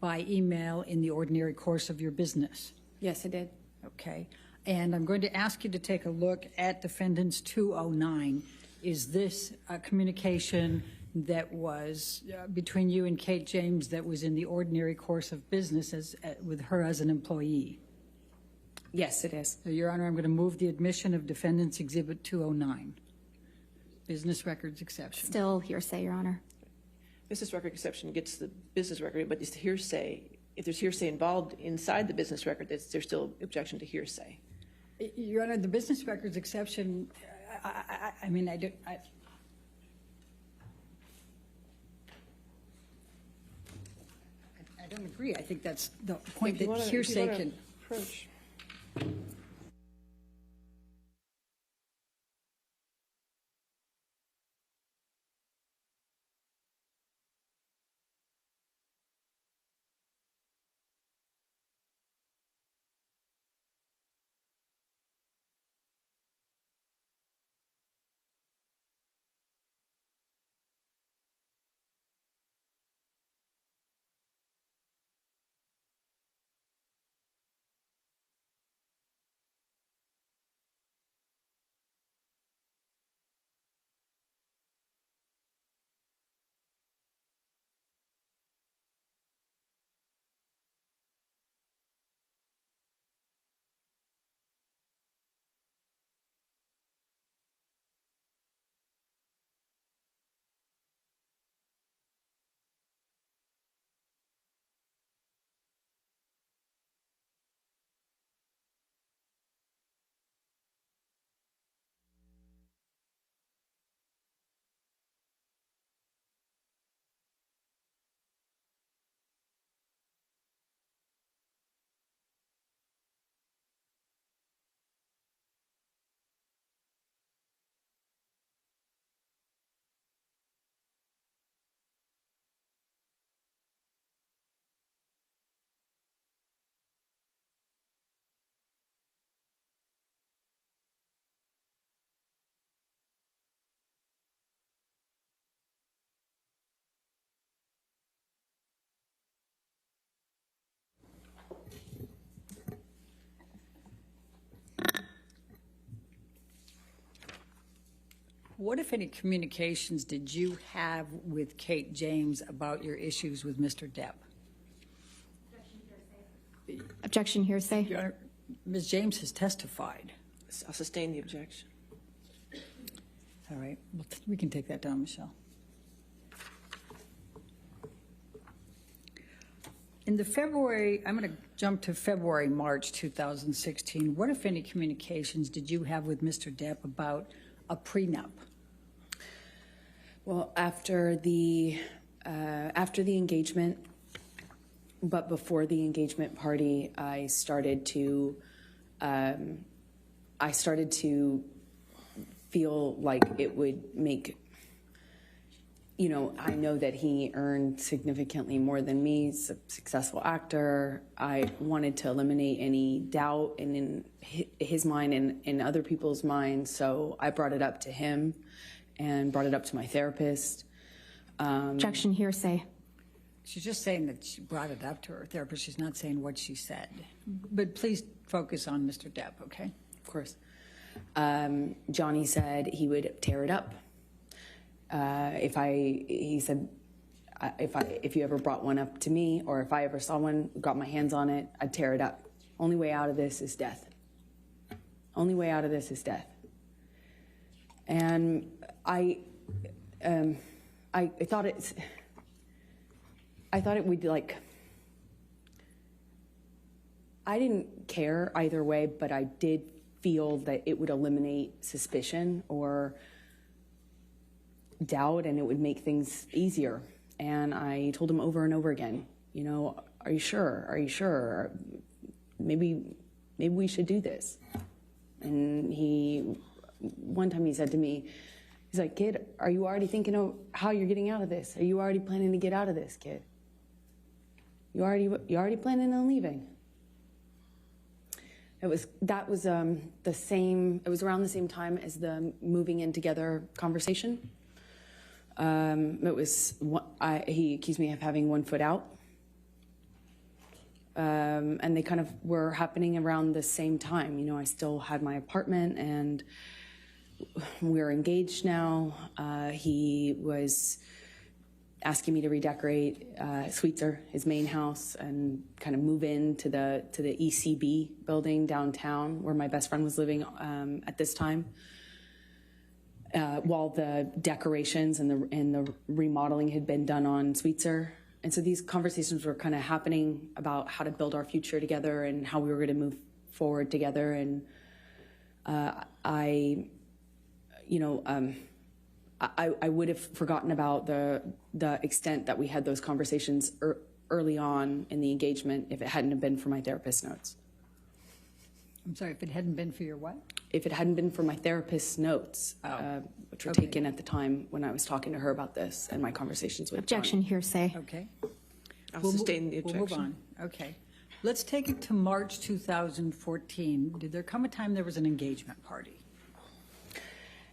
by email in the ordinary course of your business? Yes, I did. Okay. And I'm going to ask you to take a look at Defendants 209. Is this a communication that was between you and Kate James that was in the ordinary course of business with her as an employee? Yes, it is. So, Your Honor, I'm going to move the admission of Defendants Exhibit 209. Business records exception. Still hearsay, Your Honor. Business record exception gets the business record, but it's hearsay. If there's hearsay involved inside the business record, there's still objection to hearsay. Your Honor, the business records exception, I mean, I don't agree. I think that's the point that hearsay can. Approach. What, if any, communications did you have with Kate James about your issues with Mr. Depp? Objection hearsay. Your Honor, Ms. James has testified. I'll sustain the objection. All right, well, we can take that down, Michelle. In the February, I'm going to jump to February, March 2016. What, if any, communications did you have with Mr. Depp about a prenup? Well, after the engagement, but before the engagement party, I started to feel like it would make, you know, I know that he earned significantly more than me. He's a successful actor. I wanted to eliminate any doubt in his mind and in other people's minds, so I brought it up to him and brought it up to my therapist. Objection hearsay. She's just saying that she brought it up to her therapist. She's not saying what she said. But please focus on Mr. Depp, okay? Of course. Johnny said he would tear it up. He said, if you ever brought one up to me, or if I ever saw one, got my hands on it, I'd tear it up. Only way out of this is death. Only way out of this is death. And I thought it would, like, I didn't care either way, but I did feel that it would eliminate suspicion or doubt, and it would make things easier. And I told him over and over again, you know, are you sure? Are you sure? Maybe we should do this. And one time he said to me, he's like, kid, are you already thinking of how you're getting out of this? Are you already planning to get out of this, kid? You already planning on leaving? It was around the same time as the moving in together conversation. He accused me of having 1 foot out. And they kind of were happening around the same time. You know, I still had my apartment and we're engaged now. He was asking me to redecorate Sweetser, his main house, and kind of move into the ECB building downtown where my best friend was living at this time. While the decorations and the remodeling had been done on Sweetser. And so these conversations were kind of happening about how to build our future together and how we were going to move forward together. And I would have forgotten about the extent that we had those conversations early on in the engagement if it hadn't have been for my therapist's notes. I'm sorry, if it hadn't been for your what? If it hadn't been for my therapist's notes, which were taken at the time when I was talking to her about this and my conversations with Objection Johnny. hearsay. Okay. I'll sustain the objection. We'll move on. Okay. Let's take it to March 2014. Did there come a time there was an engagement party?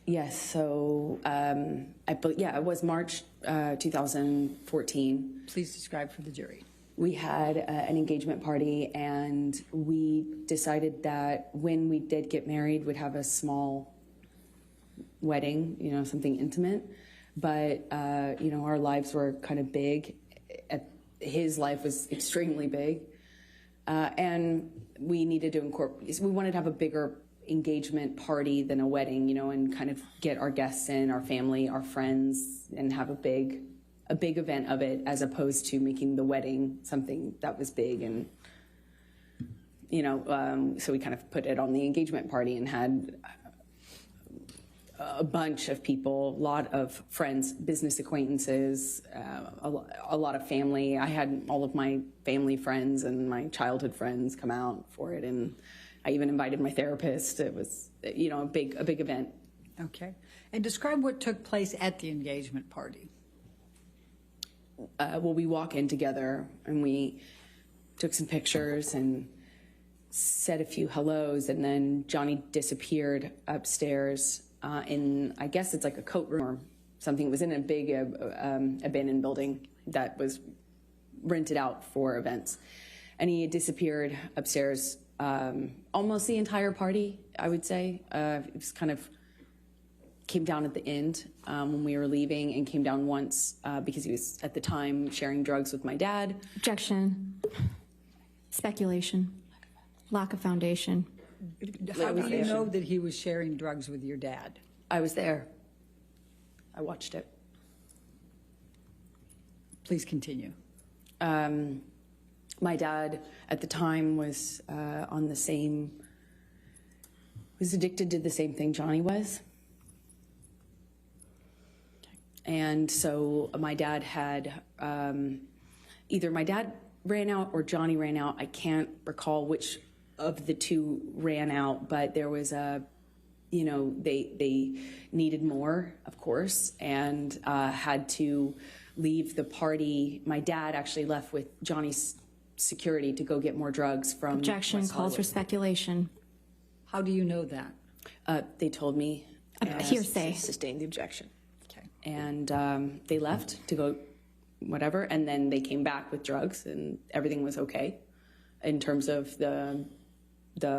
Yes, so it was March 2014. Please describe for the jury. We had an engagement party, and we decided that when we did get married, we'd have a small wedding, you know, something intimate. But, you know, our lives were kind of big. His life was extremely big. And we needed to we wanted to have a bigger engagement party than a wedding, you know, and kind of get our guests in, our family, our friends, and have a big event of it, as opposed to making the wedding something that was big. And, you know, so we kind of put it on the engagement party and had a bunch of people, a lot of friends, business acquaintances, a lot of family. I had all of my family friends and my childhood friends come out for it, and I even invited my therapist. It was, you know, a big event. Okay. And describe what took place at the engagement party. Well, we walk in together and we took some pictures and said a few hellos, and then Johnny disappeared upstairs in, I guess it's like a coat room or something. It was in a big abandoned building that was rented out for events. And he had disappeared upstairs almost the entire party, I would say. It was kind of came down at the end when we were leaving, and came down once because he was at the time sharing drugs with my dad. Objection. Speculation. Lack of foundation. How do you know that he was sharing drugs with your dad? I was there. I watched it. Please continue. My dad at the time was was addicted to the same thing Johnny was. And so my dad had, either my dad ran out or Johnny ran out. I can't recall which of the two ran out, but there was they needed more, of course, and had to leave the party. My dad actually left with Johnny's security to go get more drugs from Objection. West Calls for Hollywood. speculation. How do you know that? They told me. Hearsay. Sustain the objection. Okay. And they left to go whatever, and then they came back with drugs, and everything was okay in terms of the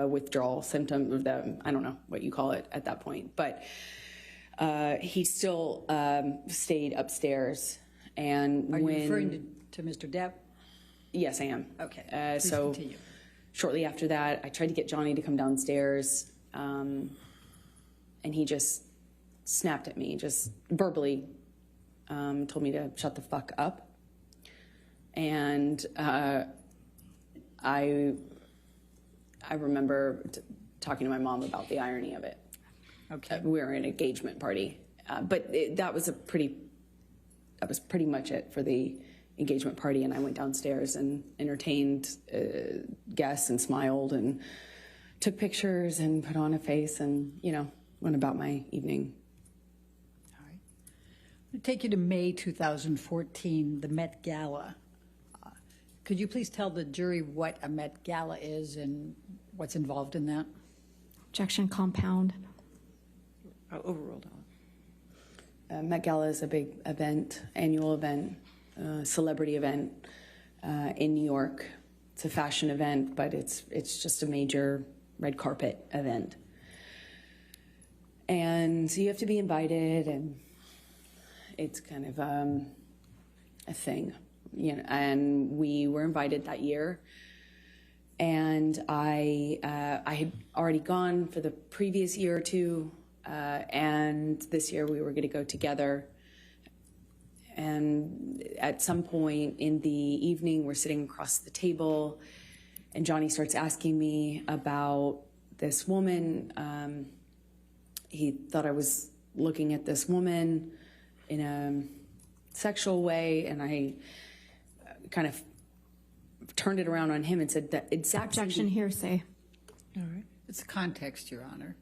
withdrawal symptom, or I don't know what you call it at that point. But he still stayed upstairs. And Are you referring to Mr. Depp? Yes, I am. Okay. Please So continue. shortly after that, I tried to get Johnny to come downstairs, and he just snapped at me, just verbally told me to shut the fuck up. And I remember talking to my mom about the irony of it. Okay. We were in an engagement party, but that was pretty much it for the engagement party. And I went downstairs and entertained guests and smiled and took pictures and put on a face and, went about my evening. All right. I'm going to take you to May 2014, the Met Gala. Could you please tell the jury what a Met Gala is and what's involved in that? Objection. Compound. Overruled. Met Gala is a big event, annual event, celebrity event in New York. It's a fashion event, but it's just a major red carpet event. And so you have to be invited, and it's kind of a thing, and we were invited that year. And I had already gone for the previous year or two, and this year we were going to go together. And at some point in the evening, we're sitting across the table, and Johnny starts asking me about this woman. He thought I was looking at this woman in a sexual way, and I kind of turned it around on him and said that exact Objection. Hearsay. All right. It's context, Your Honor.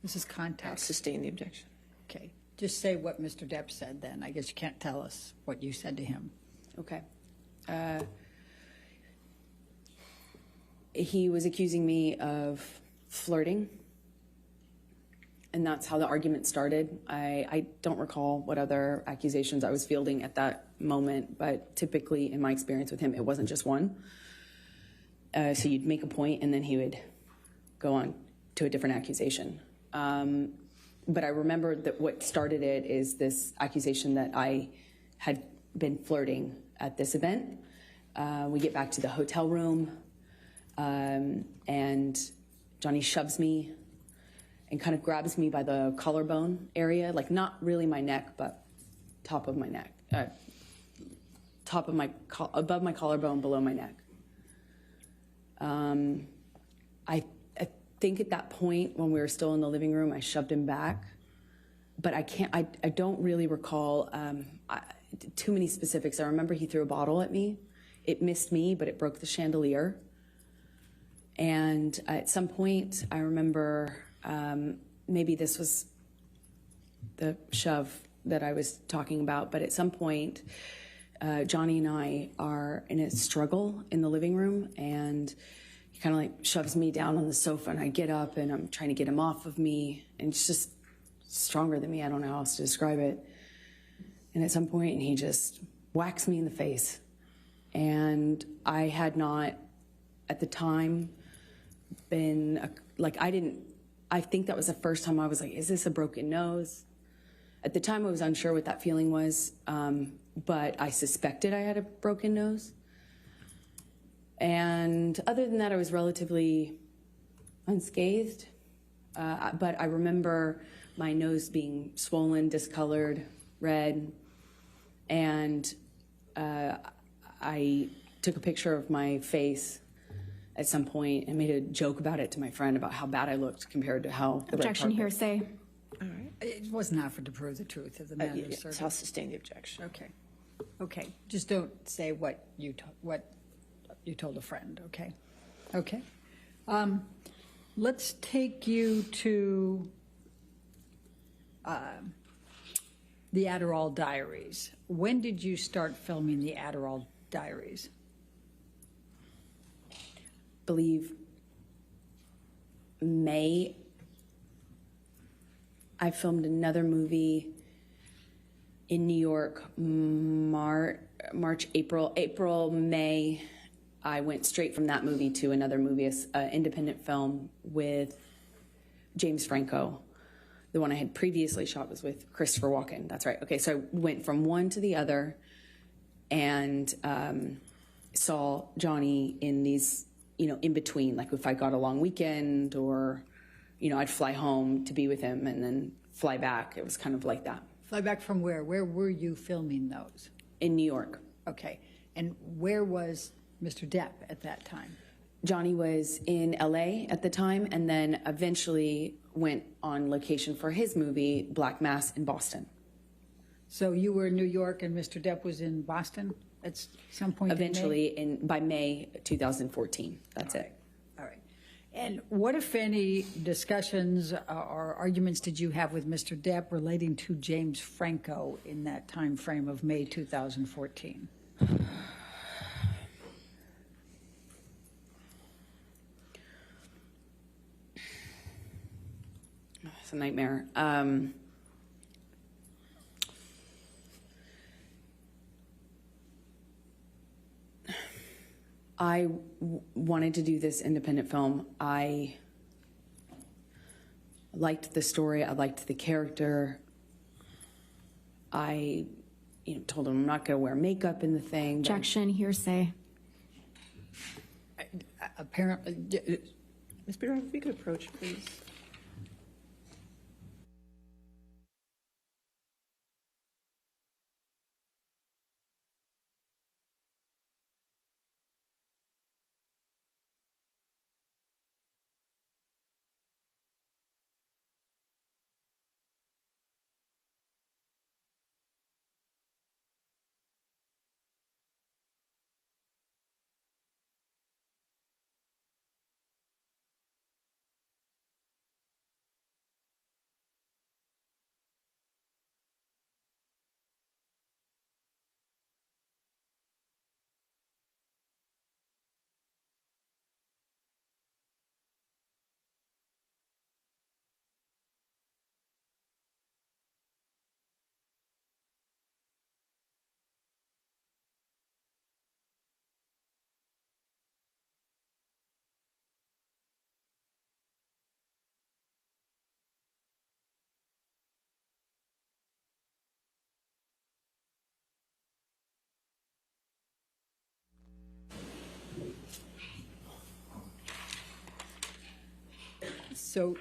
This is I'll context. sustain the objection. Okay. Just say what Mr. Depp said then. I guess you can't tell us what you said to him. Okay. He was accusing me of flirting, and that's how the argument started. I don't recall what other accusations I was fielding at that moment, but typically in my experience with him, it wasn't just one. So you'd make a point, and then he would go on to a different accusation. But I remember that what started it is this accusation that I had been flirting at this event. We get back to the hotel room, and Johnny shoves me and kind of grabs me by the collarbone area, like not really my neck, but top of my neck, above my collarbone, below my neck. I think at that point, when we were still in the living room, I shoved him back, but I don't really recall too many specifics. I remember he threw a bottle at me. It missed me, but it broke the chandelier. And at some point, I remember maybe this was the shove that I was talking about, but at some point, Johnny and I are in a struggle in the living room, and he kind of like shoves me down on the sofa, and I get up, and I'm trying to get him off of me, and it's just stronger than me. I don't know how else to describe it. And at some point, he just whacks me in the face. And I had not, at the time, been, I think that was the first time I was like, is this a broken nose? At the time, I was unsure what that feeling was, but I suspected I had a broken nose. And other than that, I was relatively unscathed. But I remember my nose being swollen, discolored, red, and I took a picture of my face at some point and made a joke about it to my friend about how bad I looked compared to how the red Objection, carpet. hearsay. All right. It wasn't offered to prove the truth of the matter, Yes, sir. I'll sustain the objection. Okay. Okay. Just don't say what you told a friend, okay? Okay. Let's take you to the Adderall Diaries. When did you start filming the Adderall Diaries? Believe May. I filmed another movie in New York, March, April, May. I went straight from that movie to another movie, an independent film with James Franco. The one I had previously shot was with Christopher Walken. That's right. Okay, so I went from one to the other and saw Johnny in these, in between, like if I got a long weekend or, I'd fly home to be with him and then fly back. It was kind of like that. Fly back from where? Where were you filming those? In New York. Okay. And where was Mr. Depp at that time? Johnny was in LA at the time and then eventually went on location for his movie, Black Mass, in Boston. So you were in New York and Mr. Depp was in Boston at some point? Eventually, by May 2014. That's it. All right. And what, if any, discussions or arguments did you have with Mr. Depp relating to James Franco in that time frame of May 2014? It's a nightmare. I wanted to do this independent film. I liked the story. I liked the character. I told him I'm not going to wear makeup in the thing. Objection, hearsay. Apparently, Ms. Beer, if you could approach, please. so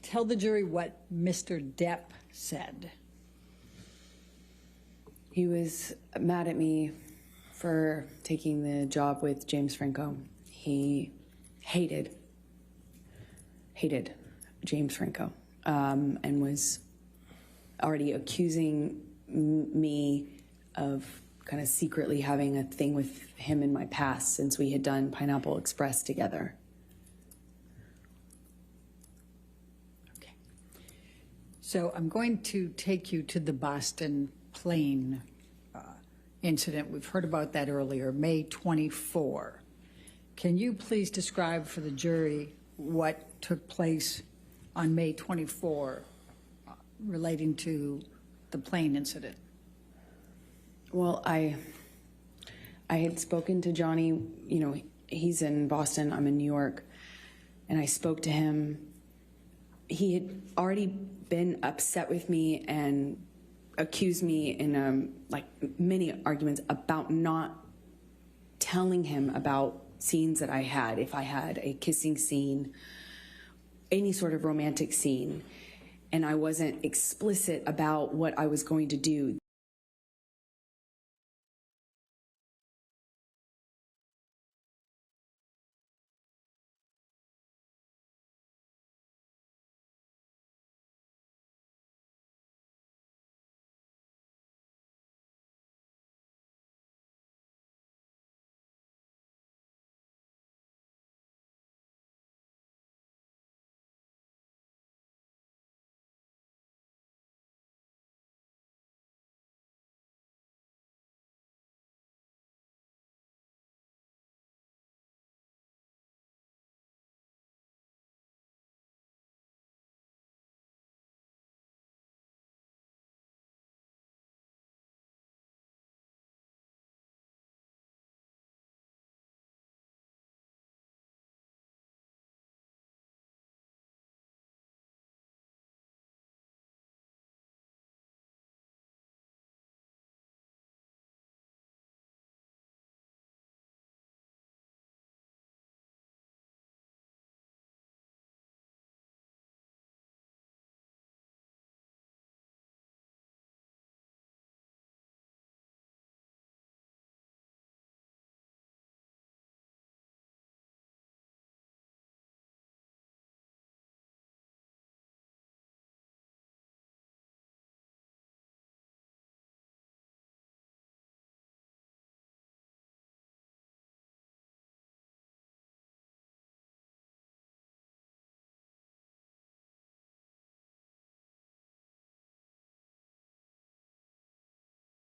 tell the jury what Mr. Depp said. He was mad at me for taking the job with James Franco. He hated James Franco and was already accusing me of kind of secretly having a thing with him in my past since we had done Pineapple Express together. Okay. So I'm going to take you to the Boston plane incident. We've heard about that earlier, May 24. Can you please describe for the jury what took place on May 24 relating to the plane incident? Well, I had spoken to Johnny, he's in Boston, I'm in New York, and I spoke to him. He had already been upset with me and accused me in like many arguments about not telling him about scenes that I had. If I had a kissing scene, any sort of romantic scene, and I wasn't explicit about what I was going to do.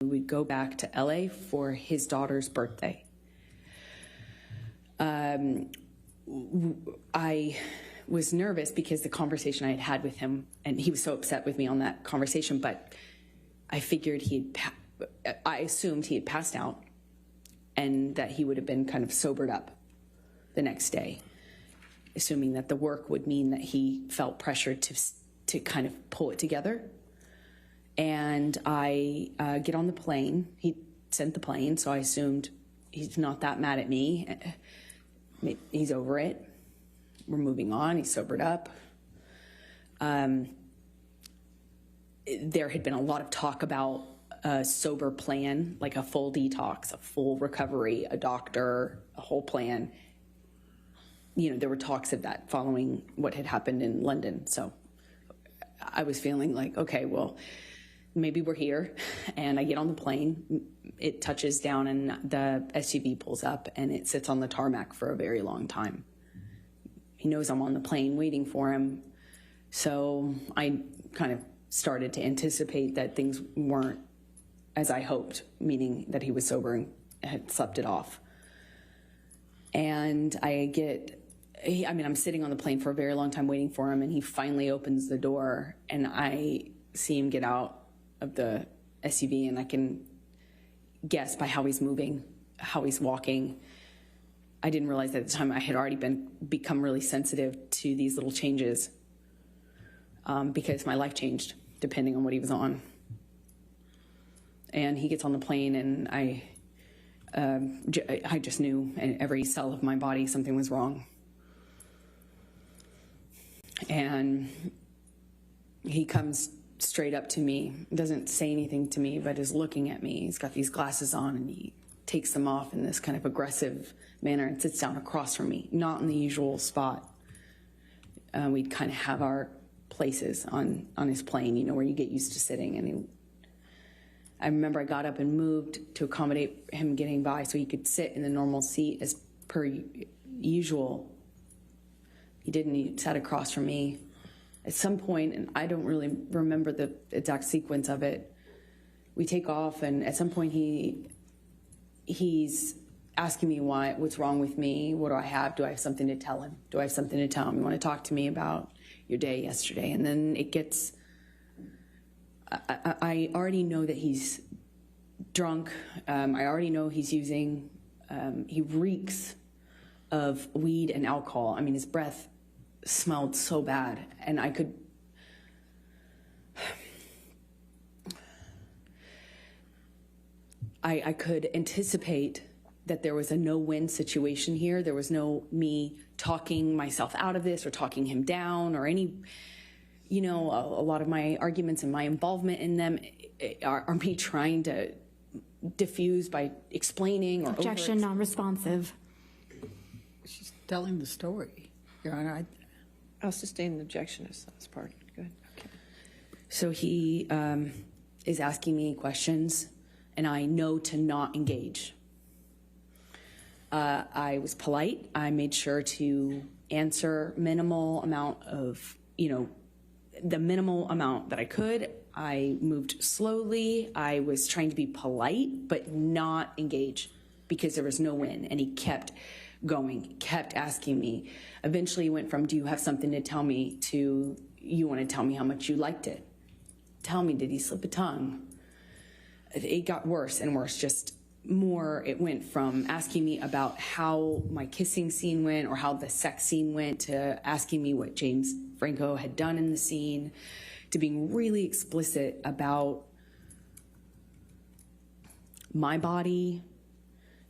We'd go back to LA for his daughter's birthday. I was nervous because the conversation I had had with him, and he was so upset with me on that conversation, but I figured I assumed he had passed out and that he would have been kind of sobered up the next day, assuming that the work would mean that he felt pressured to kind of pull it together. And I get on the plane. He sent the plane, so I assumed he's not that mad at me. He's over it. We're moving on. He's sobered up. There had been a lot of talk about a sober plan, like a full detox, a full recovery, a doctor, a whole plan. You know, there were talks of that following what had happened in London. So I was feeling like, okay, well, maybe we're here. And I get on the plane, it touches down and the SUV pulls up and it sits on the tarmac for a very long time. He knows I'm on the plane waiting for him. So I kind of started to anticipate that things weren't as I hoped, meaning that he was sober and had slept it off. And I'm sitting on the plane for a very long time waiting for him, and he finally opens the door and I see him get out of the SUV, and I can guess by how he's moving, how he's walking. I didn't realize at the time I had already become really sensitive to these little changes because my life changed depending on what he was on. And he gets on the plane, and I just knew in every cell of my body something was wrong. And he comes straight up to me, doesn't say anything to me, but is looking at me. He's got these glasses on and he takes them off in this kind of aggressive manner and sits down across from me, not in the usual spot. We'd kind of have our places on his plane, you know, where you get used to sitting. And I remember I got up and moved to accommodate him getting by so he could sit in the normal seat as per usual. He didn't. He sat across from me. At some point, and I don't really remember the exact sequence of it, we take off, and at some point he's asking me what's wrong with me, what do I have something to tell him? Do I have something to tell him? You want to talk to me about your day yesterday? And then it gets, I already know that he's drunk. I already know he's using, he reeks of weed and alcohol. I mean, his breath smelled so bad, and I could anticipate that there was a no-win situation here. There was no me talking myself out of this or talking him down or any, you know, a lot of my arguments and my involvement in them are me trying to diffuse by explaining or Objection, non-responsive. She's telling the story, Your Honor. I'll sustain an objection as part. Good. Okay. So he is asking me questions, and I know to not engage. I was polite. I made sure to answer minimal amount of, you know, the minimal amount that I could. I moved slowly. I was trying to be polite, but not engage because there was no win. And he kept going, kept asking me. Eventually he went from, do you have something to tell me, to, you want to tell me how much you liked it? Tell me, did he slip a tongue? It got worse and worse, just more. It went from asking me about how my kissing scene went or how the sex scene went to asking me what James Franco had done in the scene, to being really explicit about my body.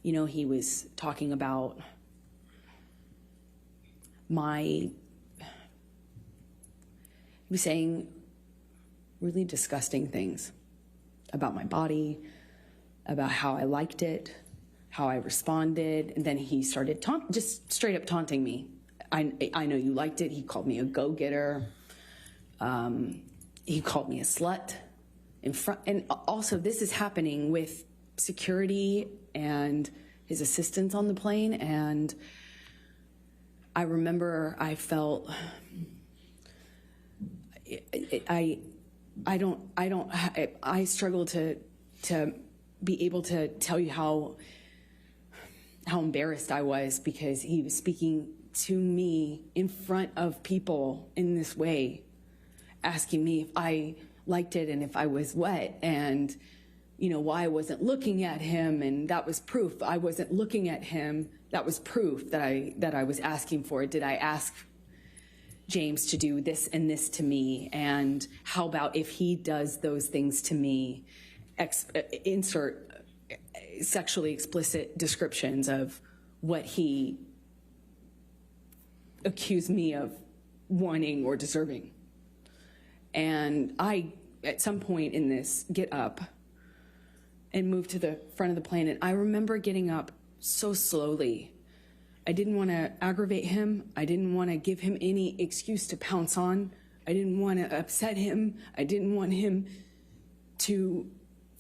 You know, he was talking about he was saying really disgusting things about my body, about how I liked it, how I responded, and then he started just straight up taunting me. I know you liked it. He called me a go-getter. He called me a slut in front, and also this is happening with security and his assistants on the plane. And I remember I felt I struggle to be able to tell you how embarrassed I was, because he was speaking to me in front of people in this way, asking me if I liked it and if I was wet, and you know, why I wasn't looking at him, and that was proof I wasn't looking at him. That was proof that I was asking for it. Did I ask James to do this and this to me? And how about if he does those things to me? Insert sexually explicit descriptions of what he accused me of wanting or deserving. And I, at some point in this, get up and move to the front of the plane. And I remember getting up so slowly. I didn't want to aggravate him. I didn't want to give him any excuse to pounce on. I didn't want to upset him. I didn't want him to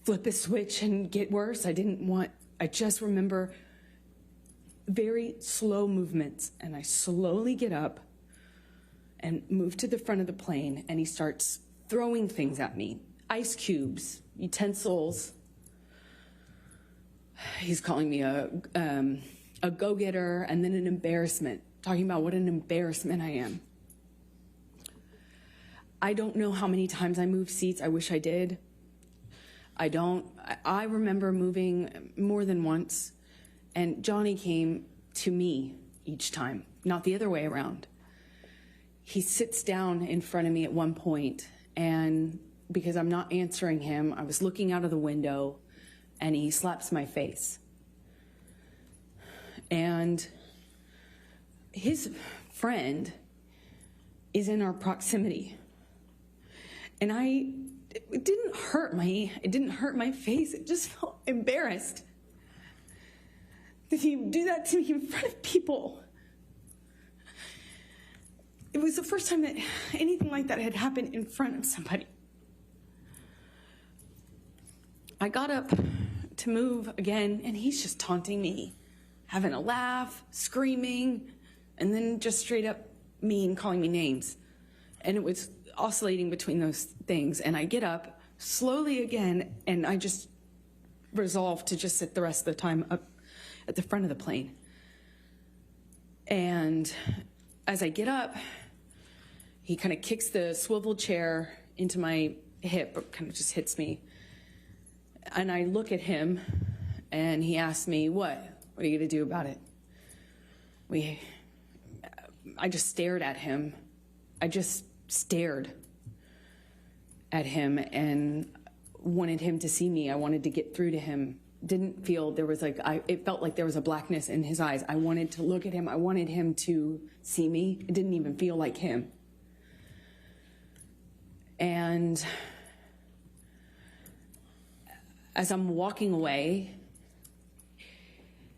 flip a switch and get worse. I just remember very slow movements, and I slowly get up and move to the front of the plane, and he starts throwing things at me. Ice cubes, utensils. He's calling me a go-getter, and then an embarrassment, talking about what an embarrassment I am. I don't know how many times I moved seats. I wish I did. I don't. I remember moving more than once, and Johnny came to me each time, not the other way around. He sits down in front of me at one point, and because I'm not answering him, I was looking out of the window, and he slaps my face. And his friend is in our proximity. And it didn't hurt my face. It just felt embarrassed that he would do that to me in front of people. It was the first time that anything like that had happened in front of somebody. I got up to move again, and he's just taunting me, having a laugh, screaming, and then just straight up mean, calling me names. And it was oscillating between those things. And I get up slowly again, and I just resolve to just sit the rest of the time up at the front of the plane. And as I get up, he kind of kicks the swivel chair into my hip, kind of just hits me. And I look at him, and he asks me, what are you going to do about it? I just stared at him. I just stared at him and wanted him to see me. I wanted to get through to him didn't feel there was it felt like there was a blackness in his eyes. I wanted to look at him. I wanted him to see me. It didn't even feel like him. And as I'm walking away,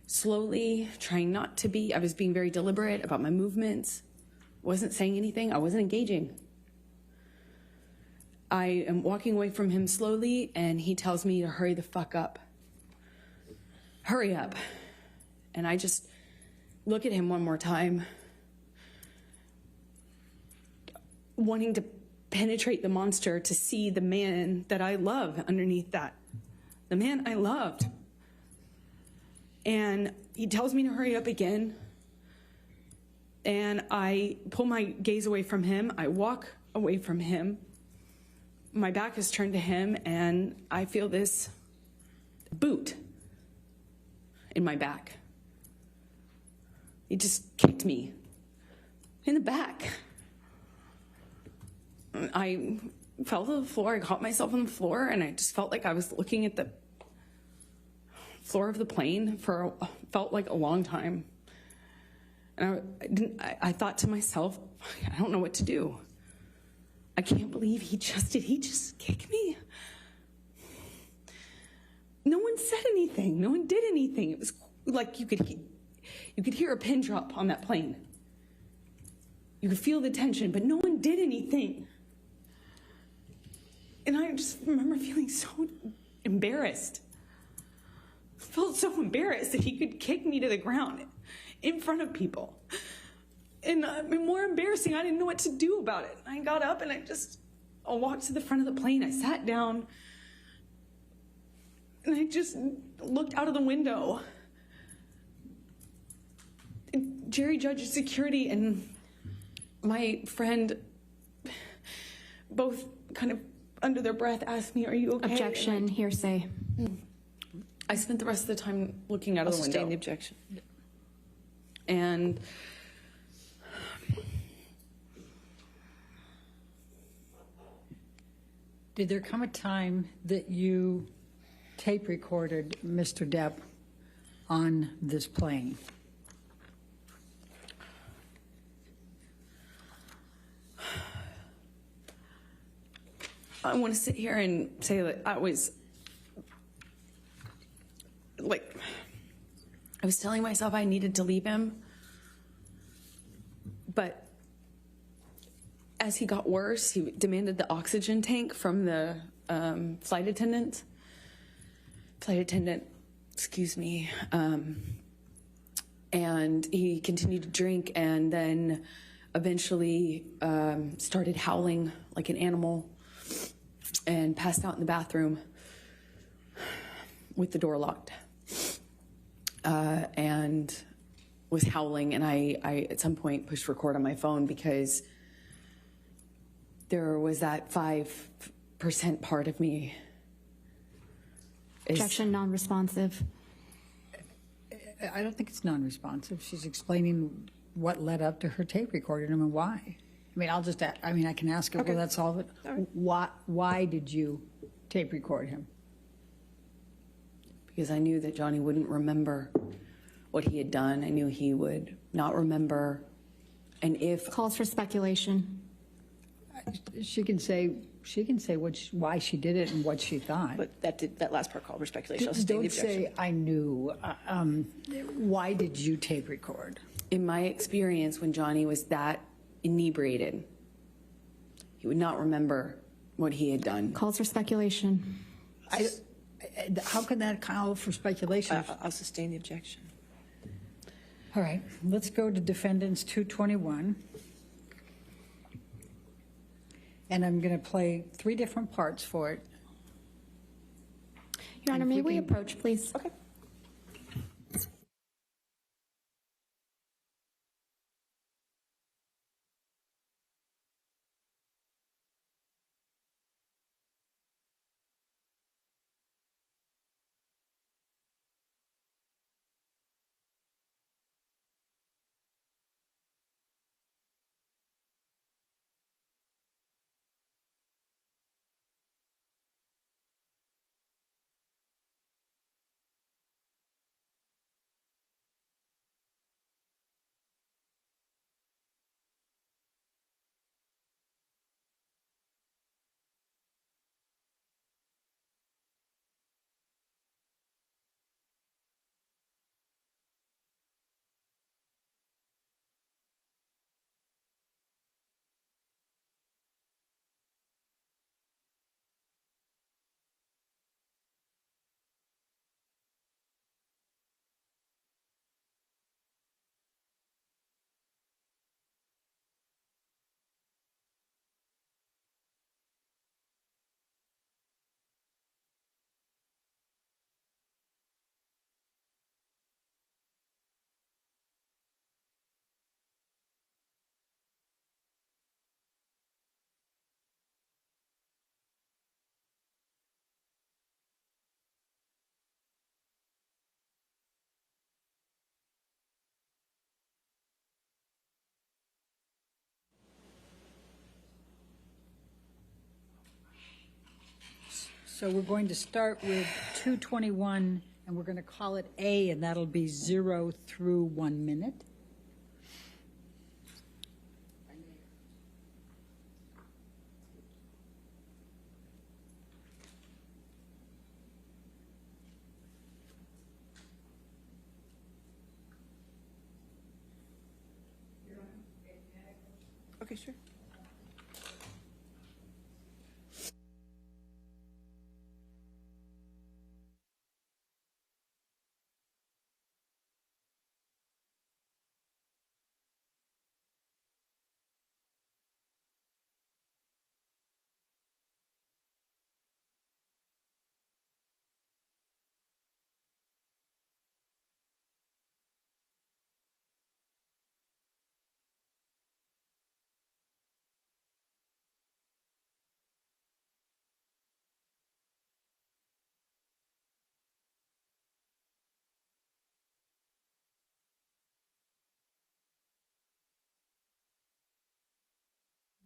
slowly, trying not to be, I was being very deliberate about my movements, wasn't saying anything, I wasn't engaging. I am walking away from him slowly, and he tells me to hurry the fuck up. Hurry up. And I just look at him one more time, wanting to penetrate the monster to see the man that I love underneath that. The man I loved. And he tells me to hurry up again. And I pull my gaze away from him. I walk away from him. My back is turned to him, and I feel this boot in my back. He just kicked me in the back. I fell to the floor. I caught myself on the floor, and I just felt like I was looking at the floor of the plane felt like a long time. And I thought to myself, I don't know what to do. I can't believe he just kicked me. No one said anything. No one did anything. It was like you could hear a pin drop on that plane. You could feel the tension, but no one did anything. And I just remember feeling so embarrassed. I felt so embarrassed that he could kick me to the ground in front of people. And more embarrassing, I didn't know what to do about it. I got up and I walked to the front of the plane. I sat down and I just looked out of the window. And Jerry, Judge, Security, and my friend both kind of under their breath asked me, "Are you okay?" Objection, hearsay. I spent the rest of the time looking out of the window. Sustain the objection. And Did there come a time that you tape recorded Mr. Depp on this plane? I want to sit here and say that I was telling myself I needed to leave him, but as he got worse, he demanded the oxygen tank from the flight attendant, excuse me, and he continued to drink, and then eventually started howling like an animal and passed out in the bathroom with the door locked, and was howling. And I at some point pushed record on my phone because there was that 5% part of me. Objection, non-responsive. I don't think it's non-responsive. She's explaining what led up to her tape recording him and why. I mean, I can ask her, Okay. will that solve it? All right. Why did you tape record him? Because I knew that Johnny wouldn't remember what he had done. I knew he would not remember. And if Calls for speculation. She can say why she did it and what she thought. But that last part called for speculation. I'll sustain the Don't objection. say I knew. Why did you tape record? in my experience, when Johnny was that inebriated, he would not remember what he had done. Calls for speculation. How can that call for speculation? I'll sustain the objection. All right, let's go to Defendants 221. And I'm going to play 3 different parts for it. Your Honor, And may we we can- approach, please? Okay. So we're going to start with 221, and we're going to call it A, and that'll be 0 through 1 minute. Okay, sure.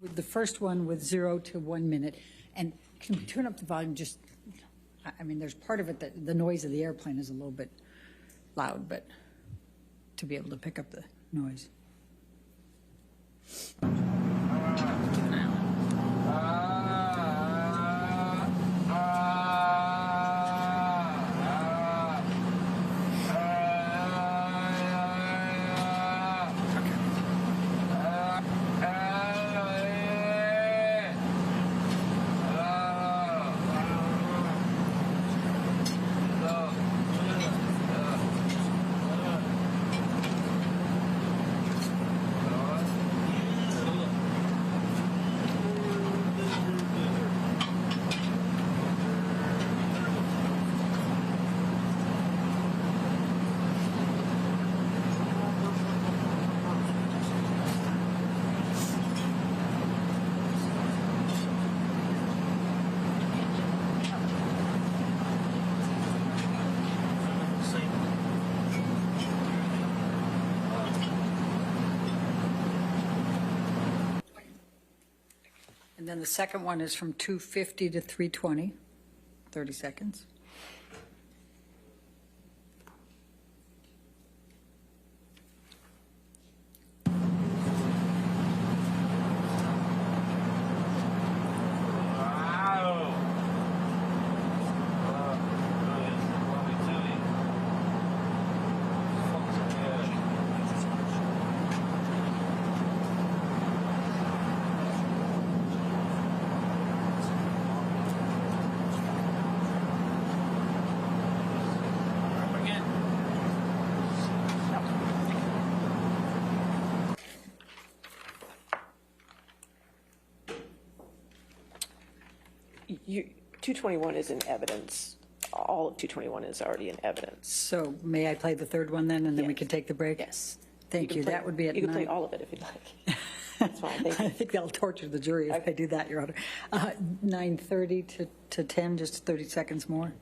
With the first one with 0 to 1 minute. And can we turn up the volume just, I mean, there's part of it that the noise of the airplane is a little bit loud, but to be able to pick up the noise. And then the second one is from 2:50 to 3:20, 30 seconds. You, 221 is in evidence. All of 221 is already in evidence. So may I play the third one then, and then we Yes. can take the break? Yes. Thank you. Play- That would be at You can play 9. all of it if you'd like. That's fine. Thank I you. think that'll torture the jury if I do that, Your Honor. 9:30 to 10, just 30 seconds more.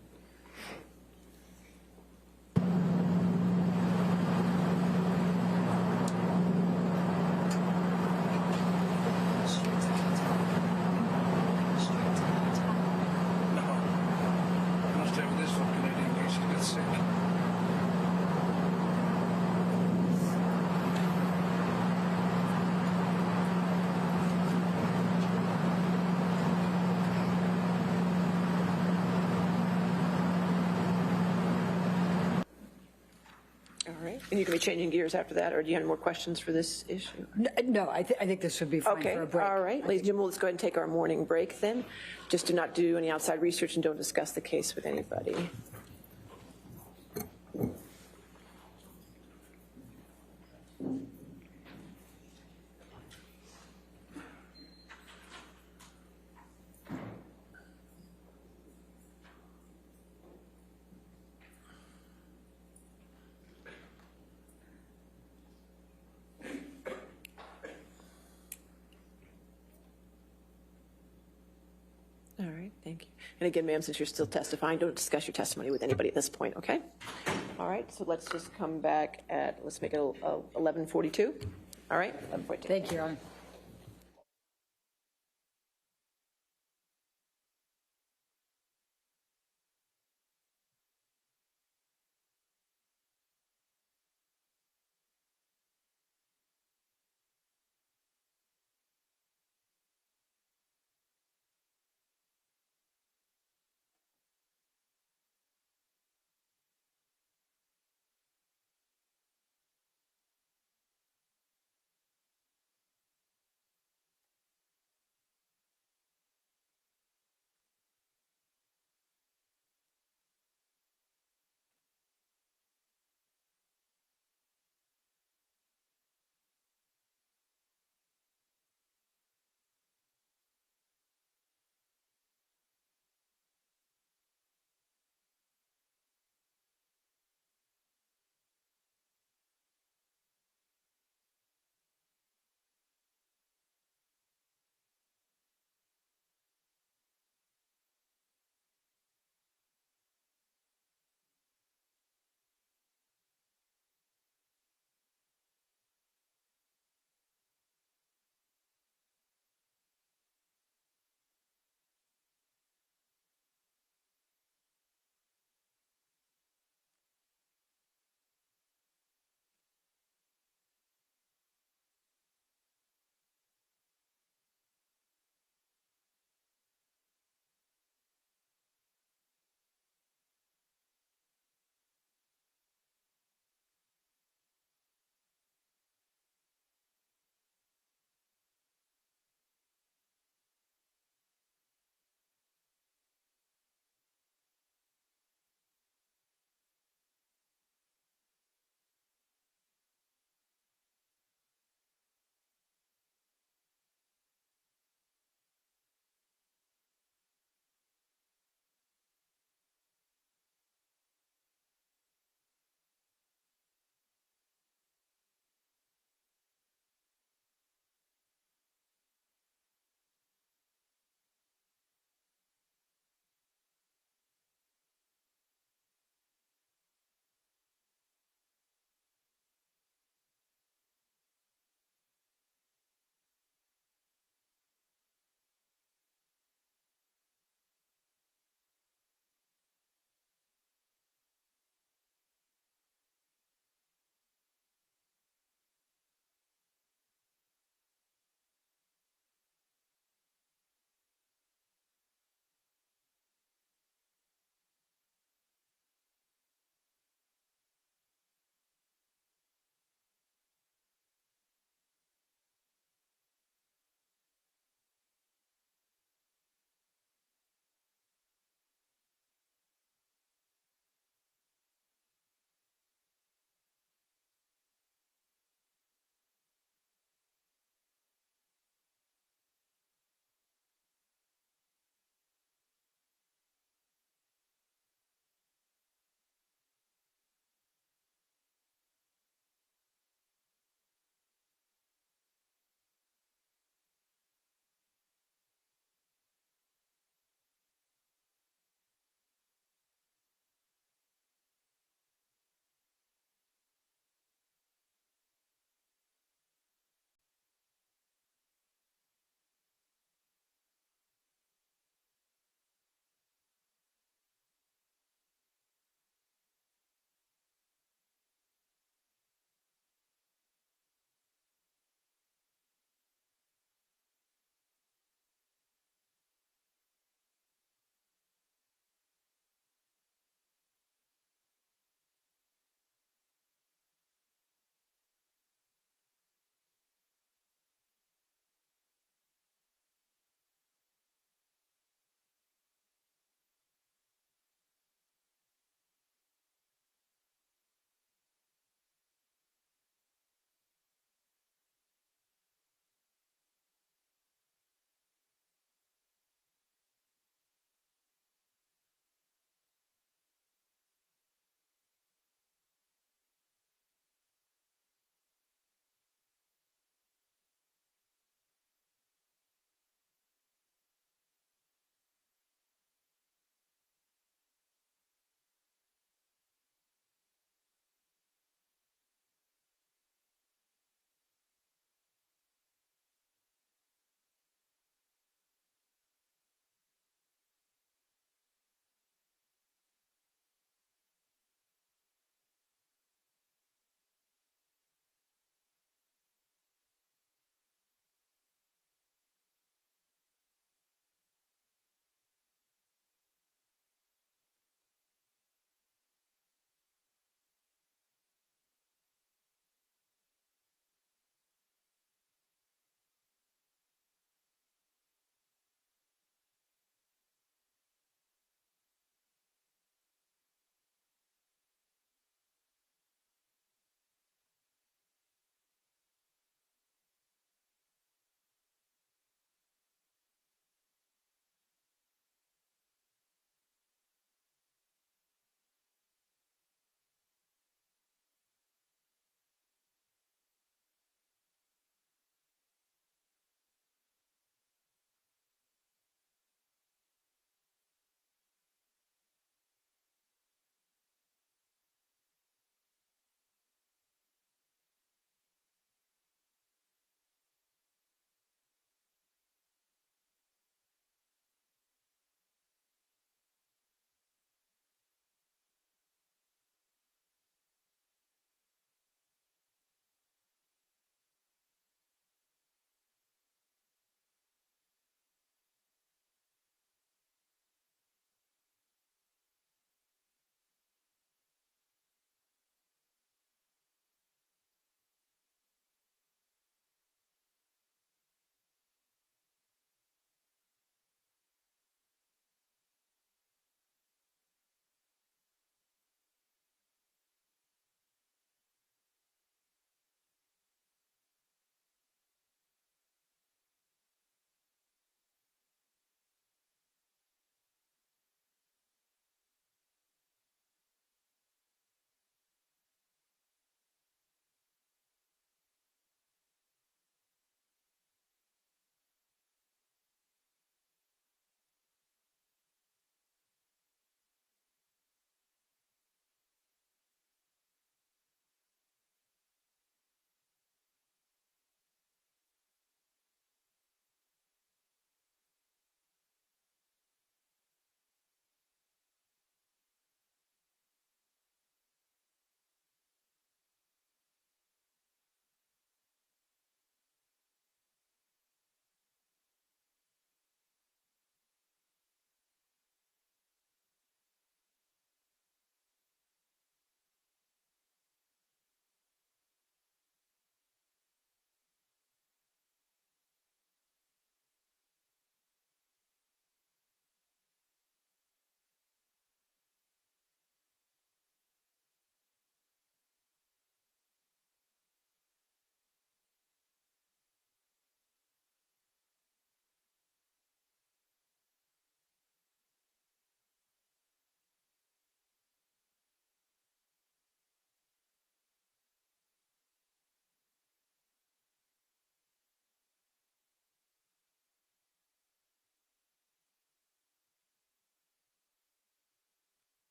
I must have this fucking lady in case she gets sick. All right. And you can be changing gears after that, or do you have any more questions for this issue? No, I think this would be fine Okay, for a break. all right. Ladies and gentlemen, let's go ahead and take our morning break then. Just do not do any outside research and don't discuss the case with anybody. All right, thank you. And again, ma'am, since you're still testifying, don't discuss your testimony with anybody at this point, okay? All right, so let's just come back at, let's make it 11:42. All right, 11:42. Thank you, Your Honor.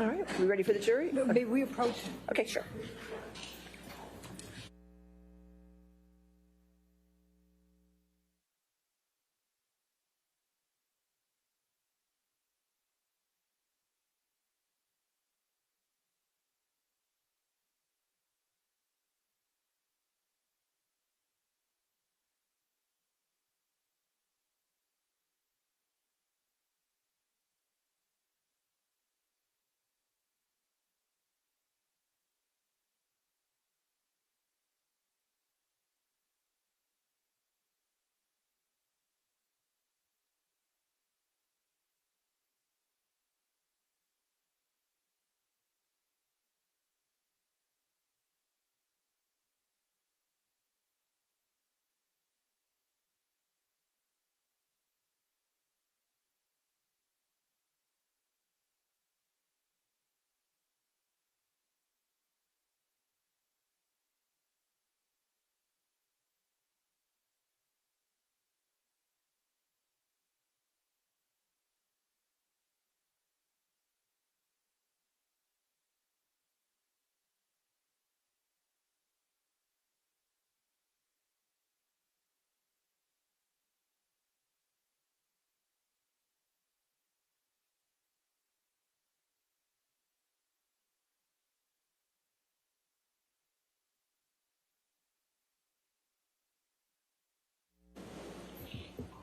All right, we ready for the jury? May we approach? Okay, sure.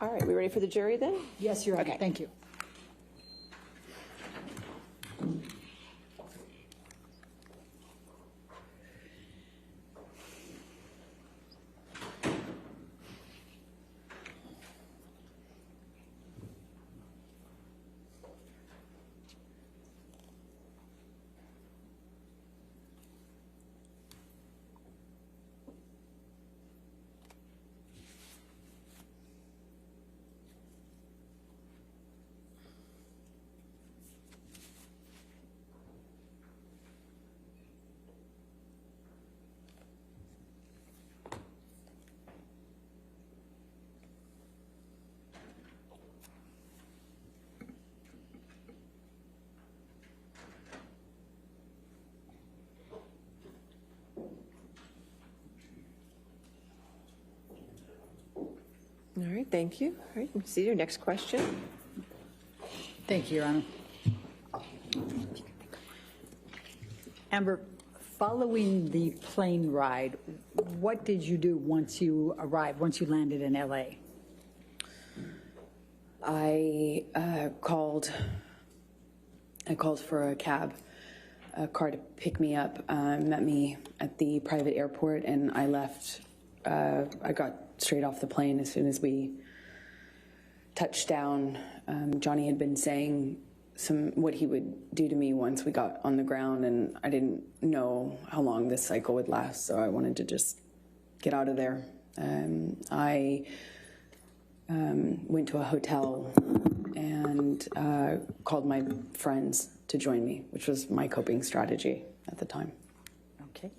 All right, we ready for the jury then? Yes, Your Honor. Okay. Thank you. All right, thank you. All right, see your next question. Thank you, Your Honor. Amber, following the plane ride, what did you do once you arrived, once you landed in L.A.? I called for a cab, a car to pick me up, met me at the private airport, and I left. I got straight off the plane as soon as we touched down. Johnny had been saying what he would do to me once we got on the ground, and I didn't know how long this cycle would last, so I wanted to just get out of there. I went to a hotel and called my friends to join me, which was my coping strategy at the time. Okay.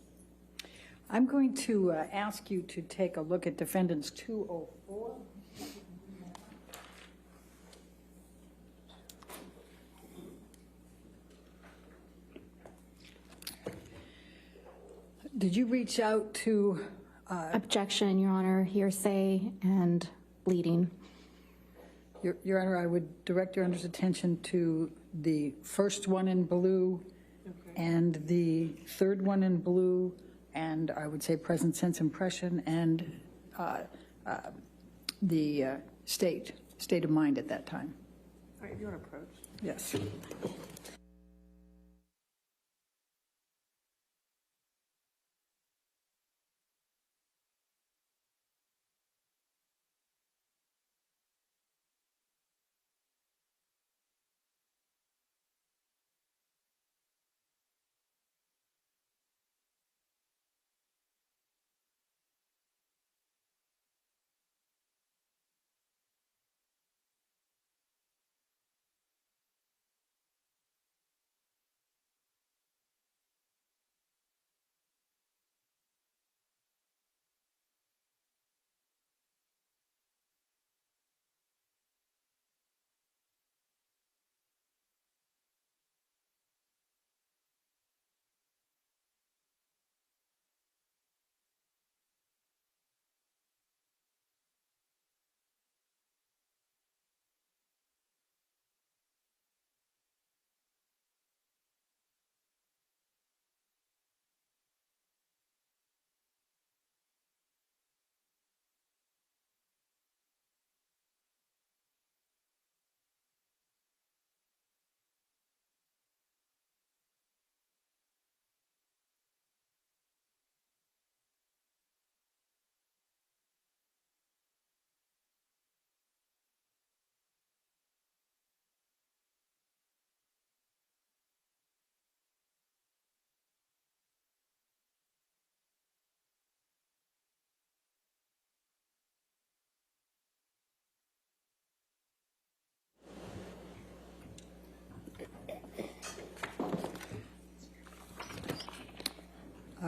I'm going to ask you to take a look at Defendants 204. Did you reach out to... Objection, Your Honor, hearsay and bleeding. Your Honor, I would direct Your Honor's attention to the first one in blue and the third one in blue, and I would say present sense impression and the state of mind at that time. All right, if you want to approach. Yes.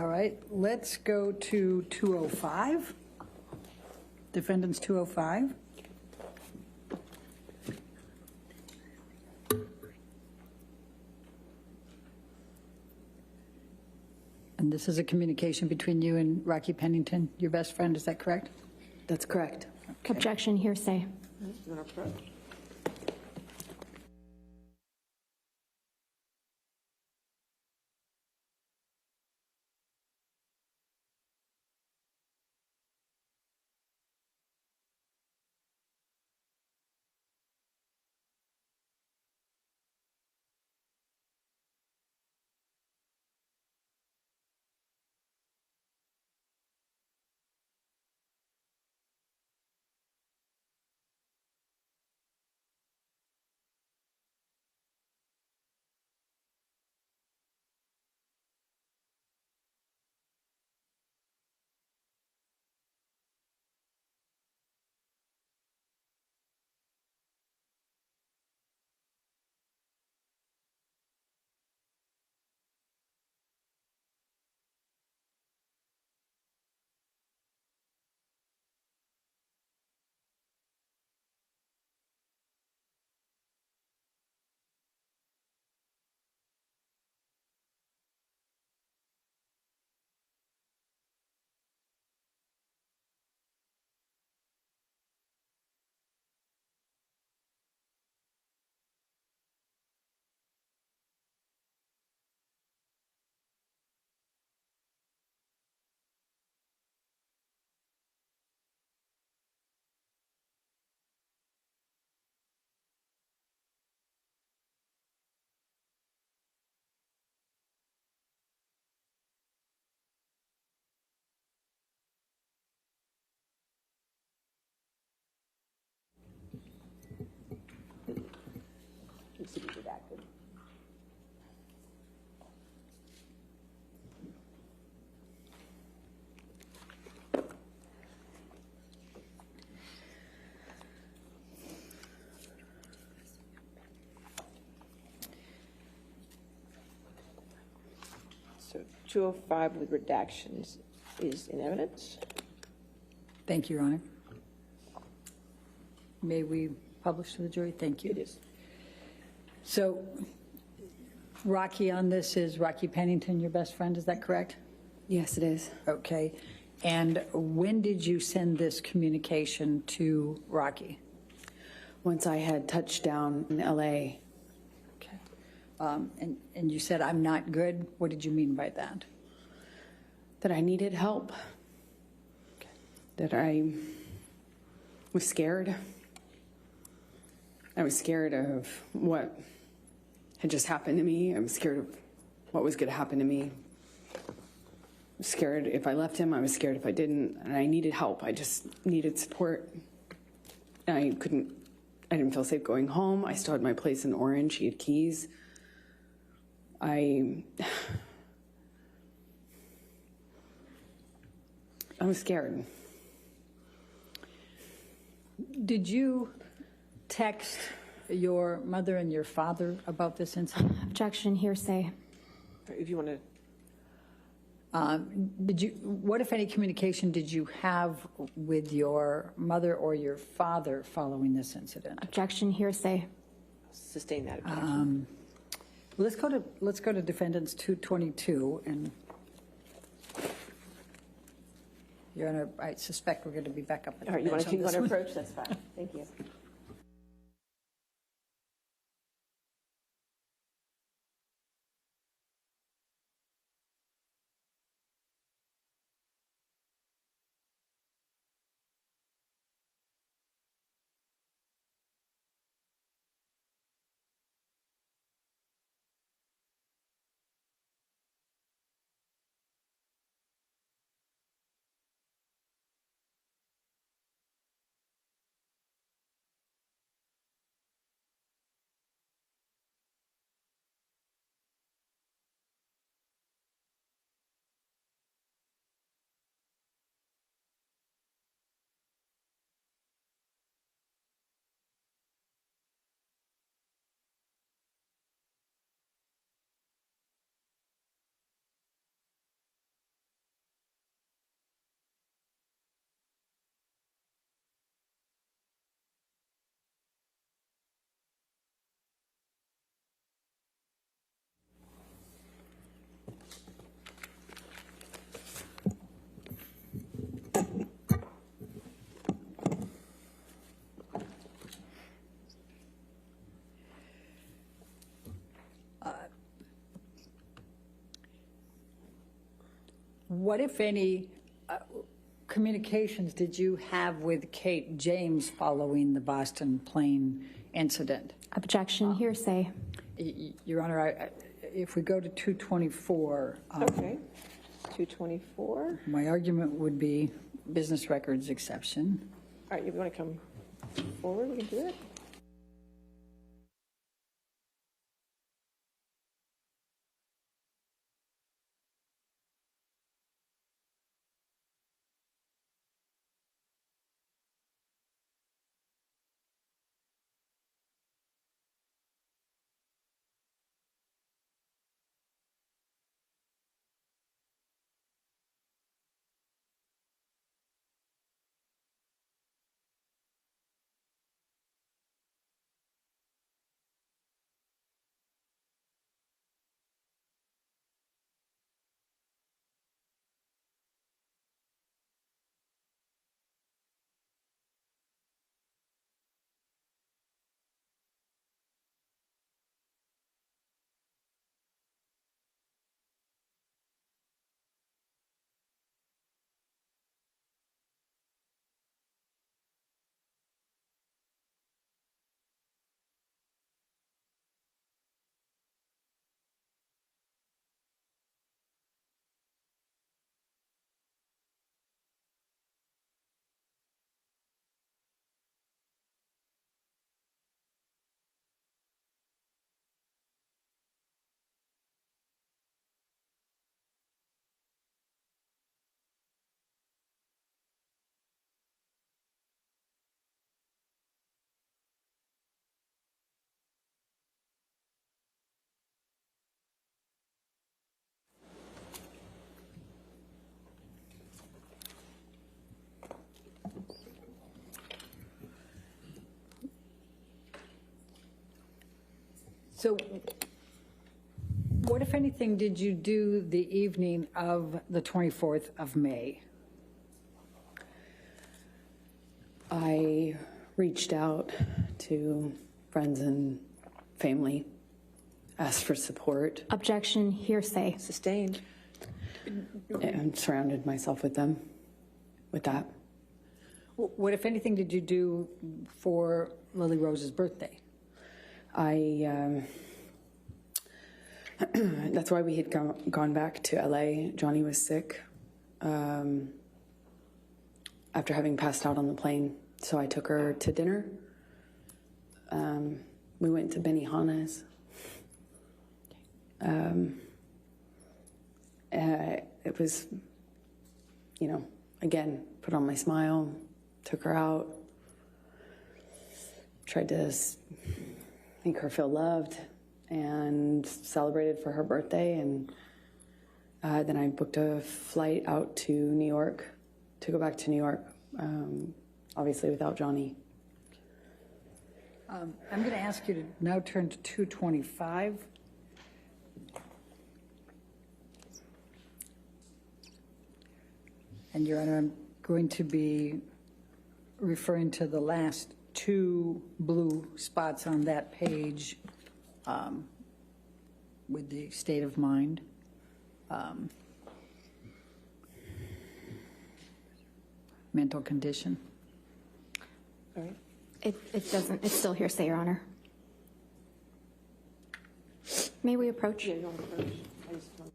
All right, let's go to 205. Defendants 205. And this is a communication between you and Rocky Pennington, your best friend, is that correct? That's correct. Objection, hearsay. Needs to be redacted. So 205 with redactions is in evidence. Thank you, Your Honor. May we publish to the jury? Thank you. It is. So, Rocky, on this is Rocky Pennington, your best friend, is that correct? Yes, it is. Okay. And when did you send this communication to Rocky? Once I had touched down in LA, Okay. And you said, I'm not good. What did you mean by that? that I needed help, that I was scared. I was scared of what had just happened to me. I was scared of what was going to happen to me. I was scared if I left him. I was scared if I didn't. And I needed help. I just needed support. And I didn't feel safe going home. I still had my place in Orange. He had keys. I was scared. Did you text your mother and your father about this incident? Objection, hearsay. If you want to. What, if any, communication did you have with your mother or your father following this incident? Objection, hearsay. Sustain that objection. Let's go to Defendants 222, and Your Honor, I suspect we're going to be back up at the All right, you want bench on this to one. approach? That's fine. Thank you. What, if any, communications did you have with Kate James following the Boston plane incident? Objection, hearsay. Your Honor, if we go to 224, Okay. 224. my argument would be business records exception. All right, you want to come forward? We can do it. So what, if anything, did you do the evening of the 24th of May? I reached out to friends and family, asked for support, Objection, hearsay. Sustained. and surrounded myself with them with that. What, if anything, did you do for Lily Rose's birthday? That's why we had gone back to LA. Johnny was sick after having passed out on the plane. So I took her to dinner. We went to Benihana's. It was, again, put on my smile, took her out, tried to make her feel loved, and celebrated for her birthday. And then I booked a flight out to New York to go back to New York, obviously without Johnny. I'm going to ask you to now turn to 225. And Your Honor, I'm going to be referring to the last two blue spots on that page with the state of mind. Mental condition. All right. It doesn't, it's still hearsay, Your Honor. May we approach? Yeah, you want to approach? I just want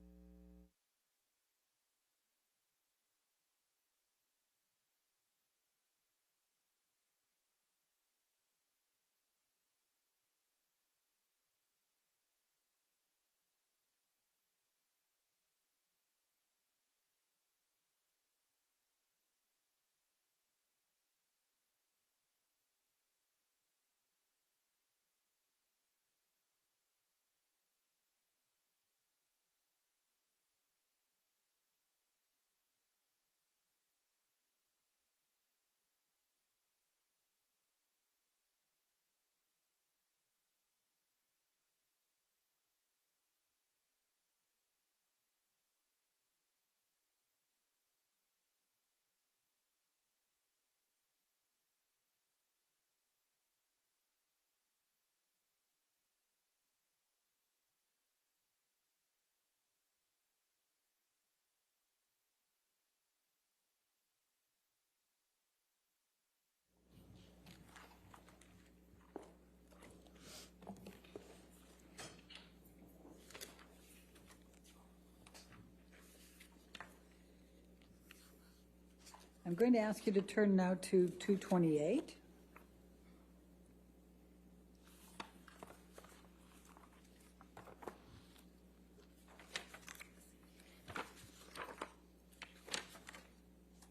I'm going to ask you to turn now to 228.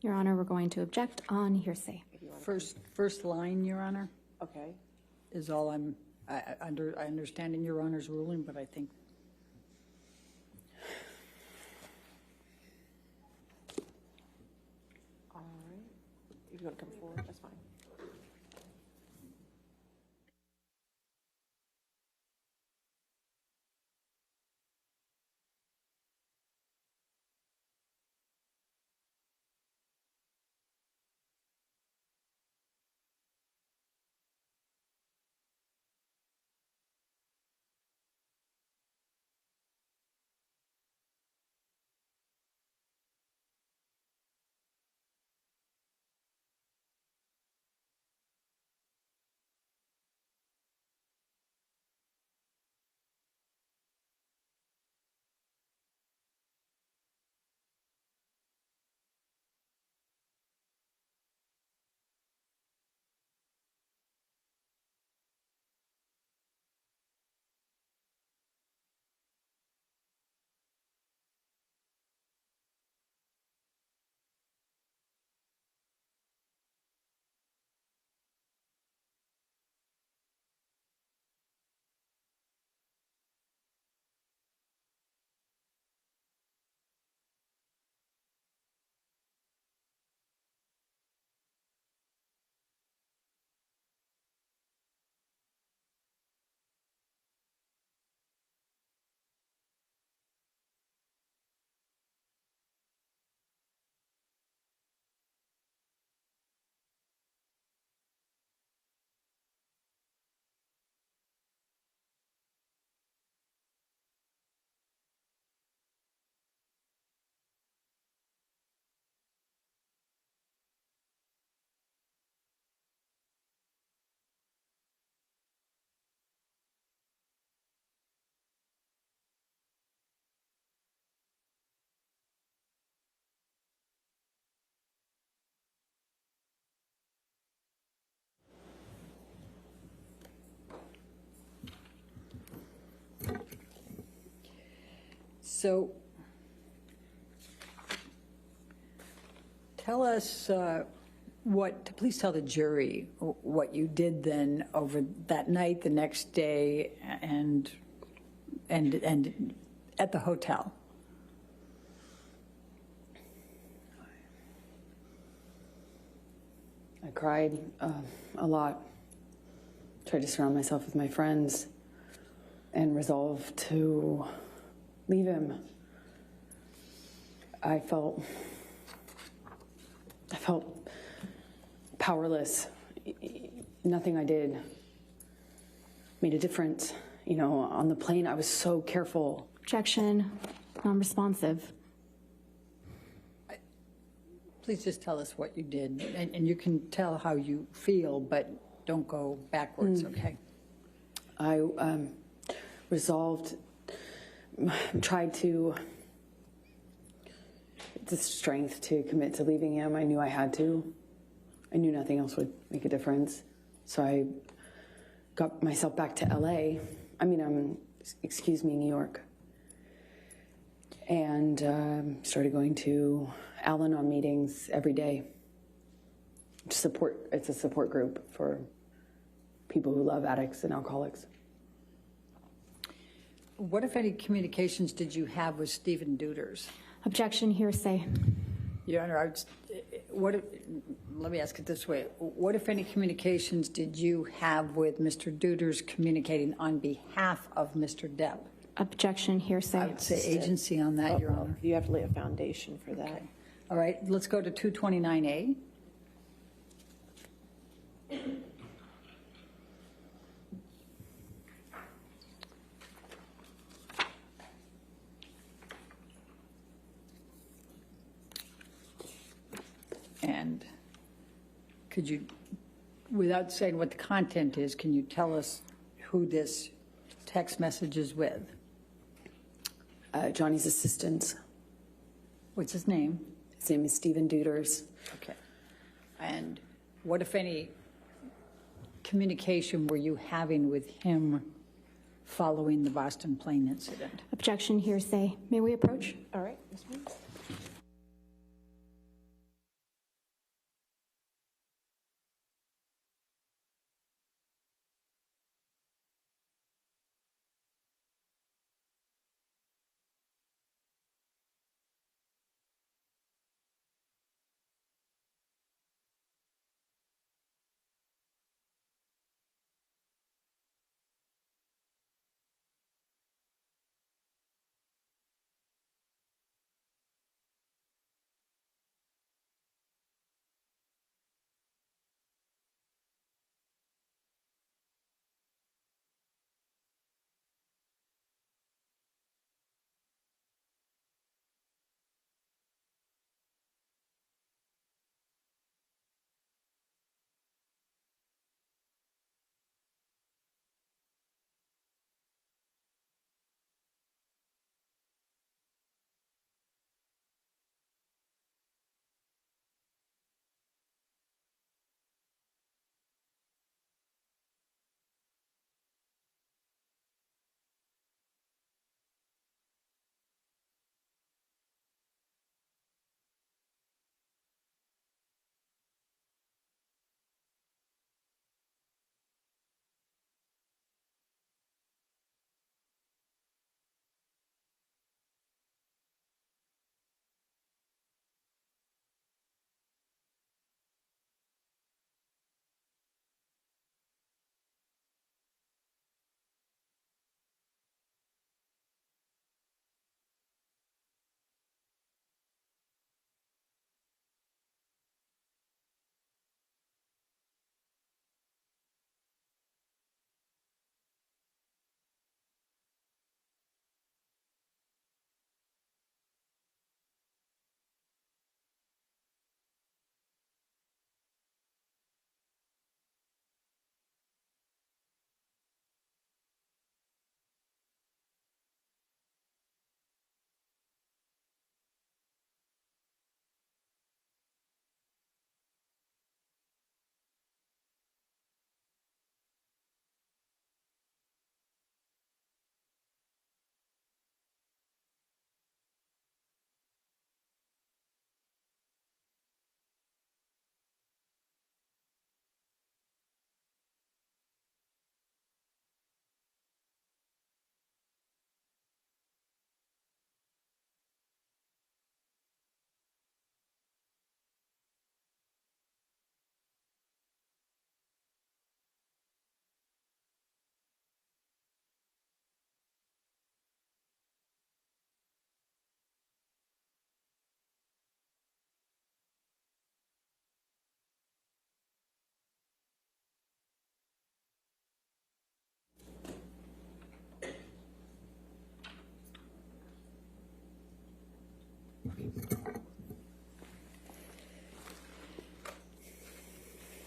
Your Honor, we're going to object on hearsay. First line, Your Honor, Okay. is all I understand in Your Honor's ruling, but I think. All right. If you want to come forward, that's fine. So tell us please tell the jury what you did then over that night, the next day, and at the hotel. I cried a lot, tried to surround myself with my friends, and resolved to leave him. I felt powerless. Nothing I did made a difference. You know, on the plane, I was so careful. Objection, non-responsive. Please just tell us what you did, and you can tell how you feel, but don't go backwards, okay? I resolved, tried to, the strength to commit to leaving him. I knew I had to. I knew nothing else would make a difference. So I got myself back to LA. New York. And started going to Al-Anon meetings every day. It's a support group for people who love addicts and alcoholics. What, if any, communications did you have with Stephen Deuters? Objection, hearsay. Your Honor, let me ask it this way. What, if any, communications did you have with Mr. Deuters communicating on behalf of Mr. Depp? Objection, hearsay. I would say agency on that, Your Honor. You have to lay a foundation for that. Okay. All right, let's go to 229A. And could you, without saying what the content is, can you tell us who this text message is with? Johnny's assistant. What's his name? His name is Stephen Deuters. Okay. And what, if any, communication were you having with him following the Boston plane incident? Objection, hearsay. May we approach? All right, Ms. Williams.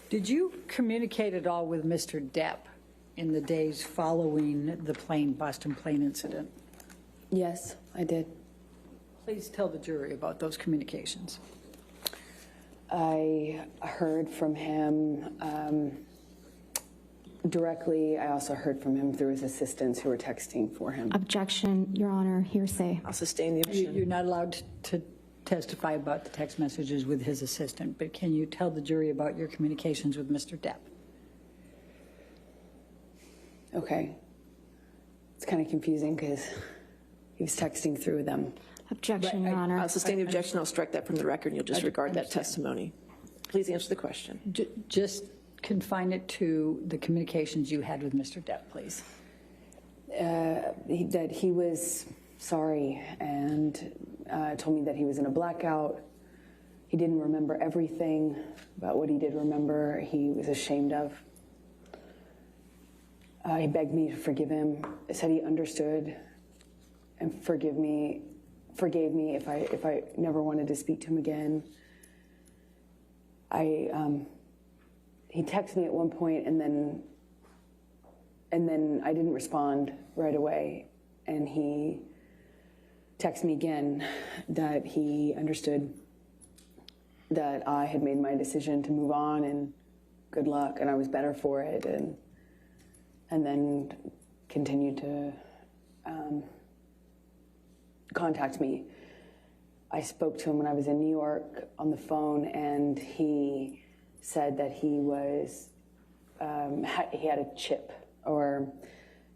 Did you communicate at all with Mr. Depp in the days following the Boston plane incident? Yes, I did. Please tell the jury about those communications. I heard from him directly. I also heard from him through his assistants who were texting for him. Objection, Your Honor, hearsay. I'll sustain the objection. You're not allowed to testify about the text messages with his assistant, but can you tell the jury about your communications with Mr. Depp? Okay. It's kind of confusing because he was texting through them. Objection, Your Honor. I'll sustain the objection. I'll strike that from the record, and you'll disregard that understand. testimony. Please answer the question. Just confine it to the communications you had with Mr. Depp, please. That he was sorry and told me that he was in a blackout. He didn't remember everything, but what he did remember, he was ashamed of. He begged me to forgive him. Said he understood and forgave me if I never wanted to speak to him again. He texted me at one point, and then I didn't respond right away, and he texted me again that he understood that I had made my decision to move on and good luck, and I was better for it, and then continued to contact me. I spoke to him when I was in New York on the phone, and he said that he was he had a chip, or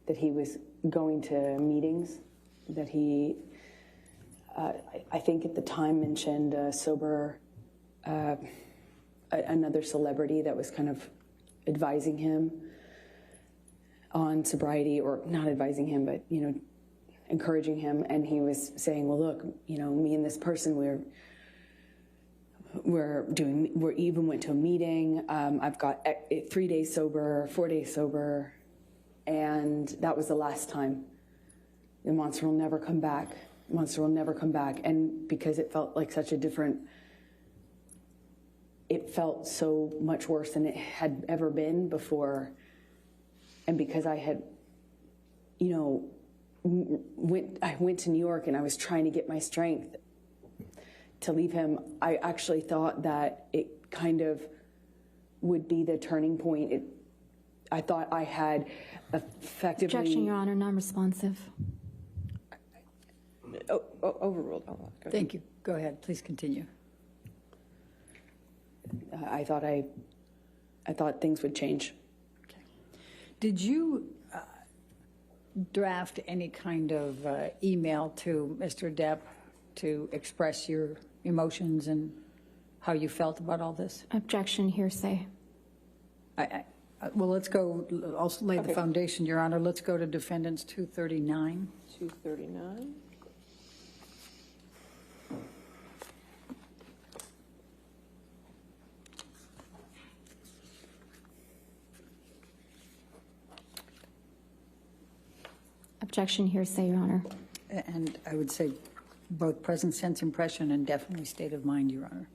that he was going to meetings, that he I think at the time mentioned another celebrity that was kind of advising him on sobriety, or not advising him, but, you know, encouraging him. And he was saying, well, look, you know, me and this person, we even went to a meeting. I've got 3 days sober, 4 days sober. And that was the last time. The monster will never come back. Monster will never come back. And because it felt like such a different, it felt so much worse than it had ever been before. And because I had, you know, I went to New York and I was trying to get my strength to leave him, I actually thought that it kind of would be the turning point. I thought I had effectively... Objection, Your Honor, non-responsive. Overruled. Oh, go ahead. Thank you. Go ahead. Please continue. I thought things would change. Okay. Did you draft any kind of email to Mr. Depp to express your emotions and how you felt about all this? Objection, hearsay. Well, let's go. I'll lay the foundation, Your Honor. Let's go to Defendants 239. 239. Objection, hearsay, Your Honor. And I would say both present sense impression and definitely state of mind, Your Honor.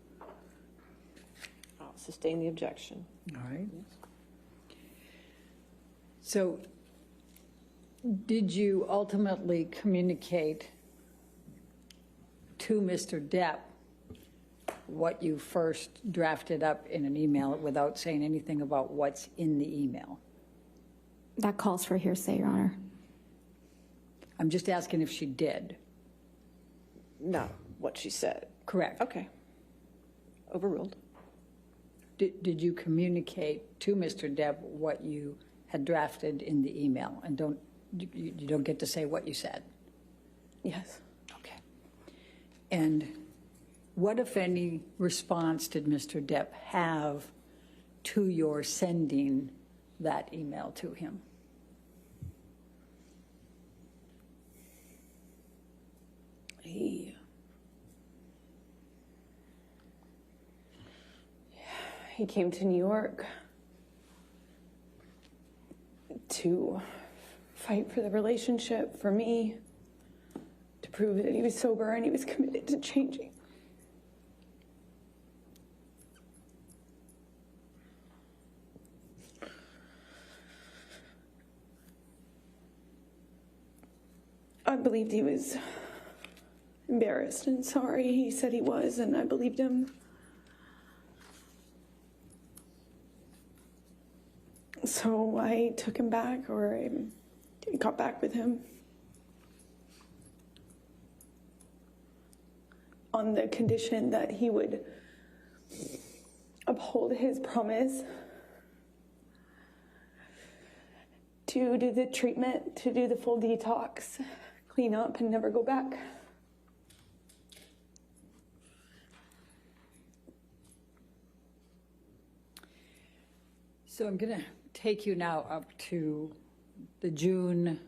I'll sustain the objection. All right. So did you ultimately communicate to Mr. Depp what you first drafted up in an email without saying anything about what's in the email? That calls for hearsay, Your Honor. I'm just asking if she did. Not what she said. Correct. Okay. Overruled. Did you communicate to Mr. Depp what you had drafted in the email? And you don't get to say what you said. Yes. Okay. And what, if any, response did Mr. Depp have to your sending that email to him? He came to New York to fight for the relationship, for me, to prove that he was sober and he was committed to changing. I believed he was embarrassed and sorry. He said he was, and I believed him. So I took him back, or I got back with him on the condition that he would uphold his promise to do the treatment, to do the full detox, clean up, and never go back. So I'm going to take you now up to the June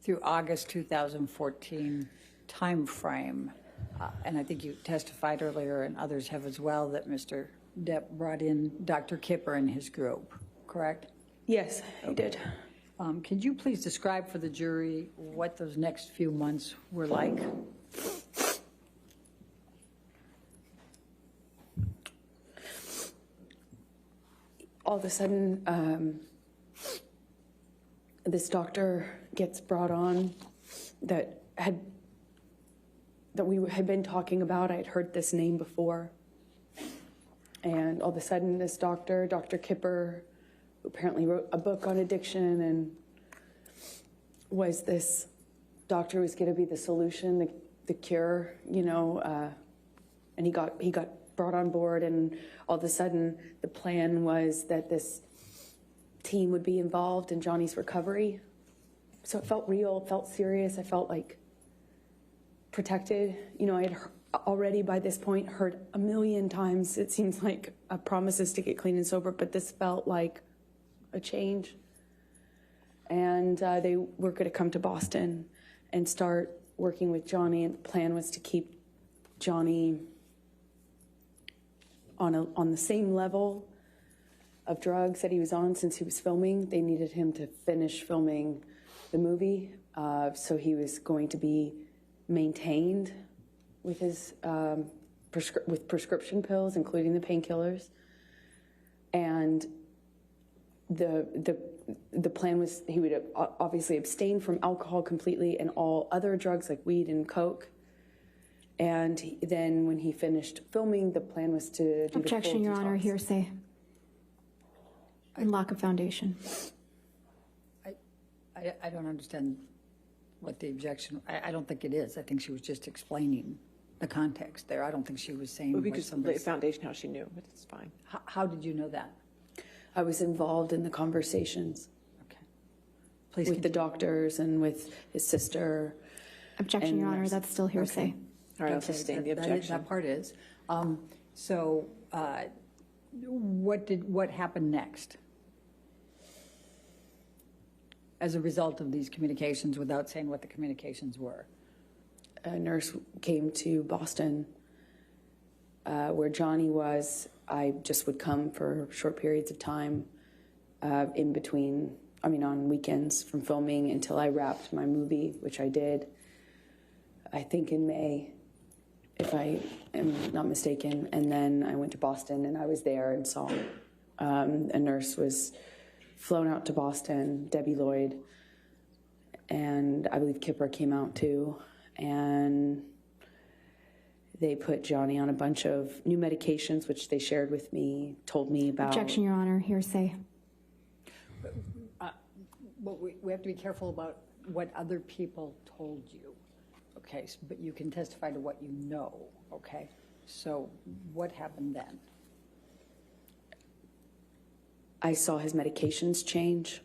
through August 2014 time frame. And I think you testified earlier, and others have as well, that Mr. Depp brought in Dr. Kipper and his group, correct? Yes, he did. Could you please describe for the jury what those next few months were like? All of a sudden, this doctor gets brought on that we had been talking about. I'd heard this name before. And all of a sudden, this doctor, Dr. Kipper, who apparently wrote a book on addiction and was this doctor who was going to be the solution, the cure, you know, and he got brought on board, and all of a sudden the plan was that this team would be involved in Johnny's recovery. So it felt real, it felt serious, I felt like protected. You know, I had already by this point heard a million times, it seems like, promises to get clean and sober, but this felt like a change. And they were going to come to Boston and start working with Johnny, and the plan was to keep Johnny on the same level of drugs that he was on since he was filming. They needed him to finish filming the movie, so he was going to be maintained with his with prescription pills, including the painkillers. And the plan was he would obviously abstain from alcohol completely and all other drugs like weed and coke. And then when he finished filming, the plan was to do Objection, the full Your Honor, detox. hearsay. And lack of foundation. I don't understand what the objection, I don't think it is. I think she was just explaining the context there. I don't think she was saying Well, we what could somebody lay a foundation how she knew, but it's fine. How did you know that? I was involved in the conversations Okay. Please with the continue. doctors and with his sister. Objection, And Your Honor, nurse. that's still hearsay. All right, I'll Okay, sustain the that objection. part is. So what happened next? As a result of these communications, without saying what the communications were? A nurse came to Boston where Johnny was. I just would come for short periods of time in between, on weekends from filming until I wrapped my movie, which I did, I think in May, if I am not mistaken. And then I went to Boston and I was there and saw a nurse was flown out to Boston, Debbie Lloyd, and I believe Kipper came out too. And they put Johnny on a bunch of new medications, which they shared with me, told me about. Objection, Your Honor, hearsay. Well, we have to be careful about what other people told you, okay? But you can testify to what you know, okay? So what happened then? I saw his medications change.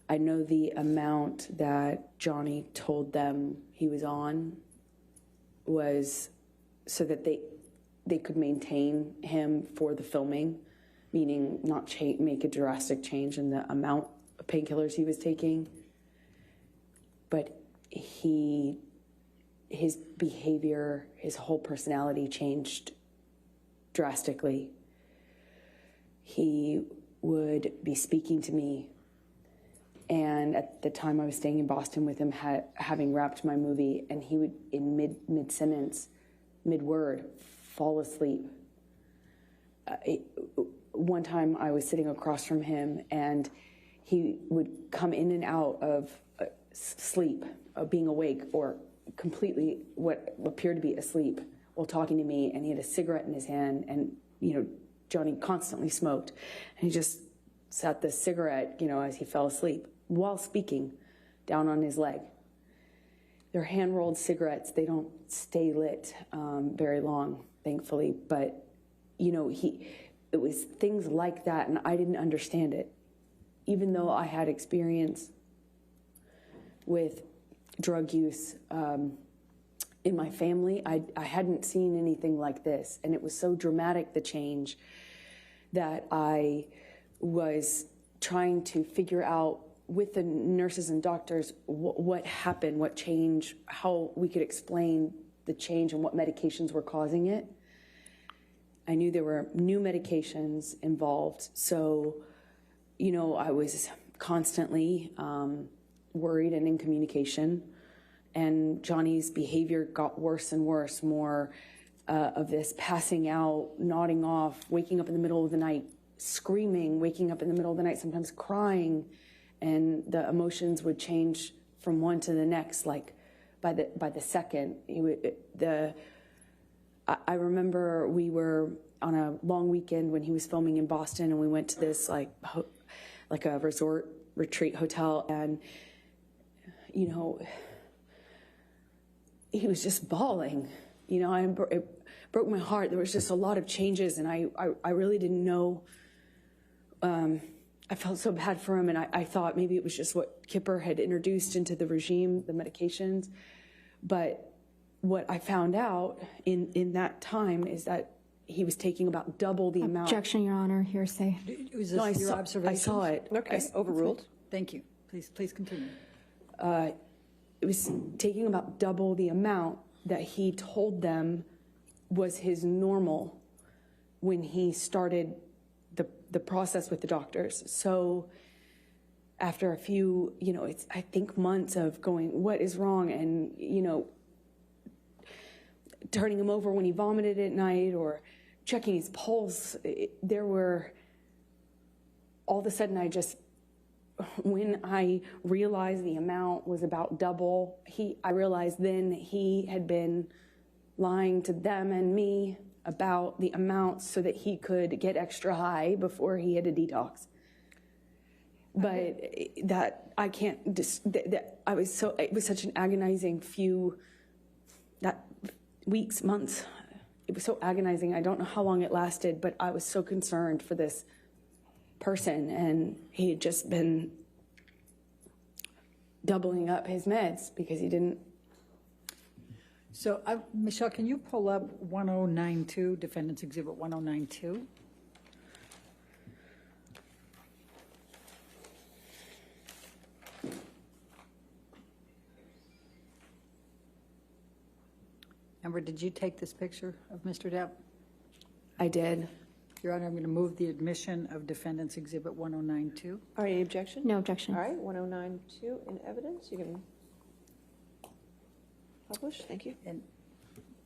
I know the amount that Johnny told them he was on was so that they could maintain him for the filming, meaning not make a drastic change in the amount of painkillers he was taking. But his behavior, his whole personality changed drastically. He would be speaking to me, and at the time I was staying in Boston with him, having wrapped my movie, and he would, in mid-sentence, mid-word, fall asleep. One time I was sitting across from him, and he would come in and out of sleep, of being awake, or completely what appeared to be asleep while talking to me, and he had a cigarette in his hand, and, Johnny constantly smoked, and he just sat the cigarette, as he fell asleep, while speaking, down on his leg. They're hand-rolled cigarettes. They don't stay lit very long, thankfully, but, it was things like that, and I didn't understand it. Even though I had experience with drug use in my family, I hadn't seen anything like this, and it was so dramatic, the change, that I was trying to figure out with the nurses and doctors what happened, what changed, how we could explain the change and what medications were causing it. I knew there were new medications involved, so, I was constantly worried and in communication. And Johnny's behavior got worse and worse, more of this passing out, nodding off, waking up in the middle of the night, screaming, waking up in the middle of the night, sometimes crying. And the emotions would change from one to the next, like by the second. I remember we were on a long weekend when he was filming in Boston, and we went to this like a resort retreat hotel, and you know, he was just bawling. You know, it broke my heart. There was just a lot of changes, and I really didn't know. I felt so bad for him, and I thought maybe it was just what Kipper had introduced into the regime, the medications. But what I found out in that time is that he was taking about double the amount. Objection, Your Honor, hearsay. Was this your observation? I saw it. Okay, overruled. Thank you. Please continue. It was taking about double the amount that he told them was his normal when he started the process with the doctors. So after a few, you know, it's, I think, months of going, what is wrong? And, you know, turning him over when he vomited at night or checking his pulse, there were, all of a sudden when I realized the amount was about double, I realized then he had been lying to them and me about the amount so that he could get extra high before he had a detox. But that I can't it was such an agonizing weeks, months. It was so agonizing. I don't know how long it lasted, but I was so concerned for this person, and he had just been doubling up his meds because he didn't. So, Michelle, can you pull up 1092, Defendants Exhibit 1092? Amber, did you take this picture of Mr. Depp? I did. Your Honor, I'm going to move the admission of Defendants Exhibit 1092. All right, any objection? No objection. All right, 1092 in evidence. You can publish. Thank you. And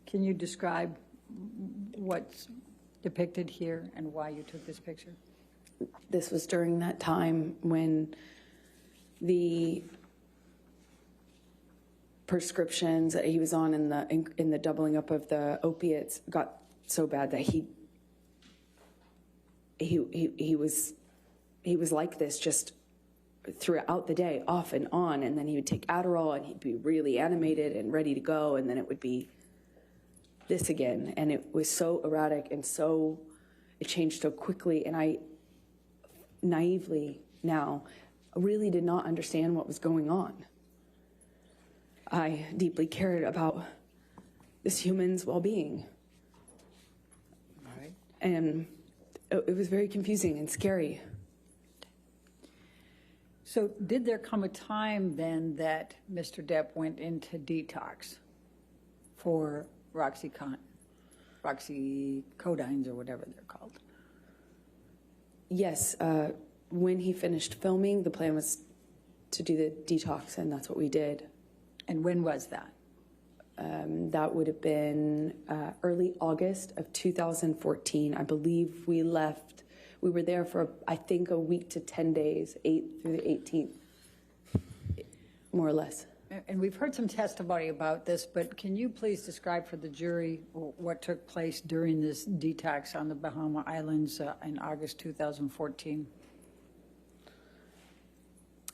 can you describe what's depicted here and why you took this picture? This was during that time when the prescriptions that he was on in the doubling up of the opiates got so bad that he was like this just throughout the day, off and on, and then he would take Adderall and he'd be really animated and ready to go, and then it would be this again, and it was so erratic and it changed so quickly, and I naively now really did not understand what was going on. I deeply cared about this human's well-being. All right. And it was very confusing and scary. So did there come a time then that Mr. Depp went into detox for Roxycodines or whatever they're called? Yes, when he finished filming, the plan was to do the detox, and that's what we did. And when was that? That would have been early August of 2014. I believe we left. We were there for, I think, a week to 10 days, 8th through the 18th, more or less. And we've heard some testimony about this, but can you please describe for the jury what took place during this detox on the Bahama Islands in August 2014?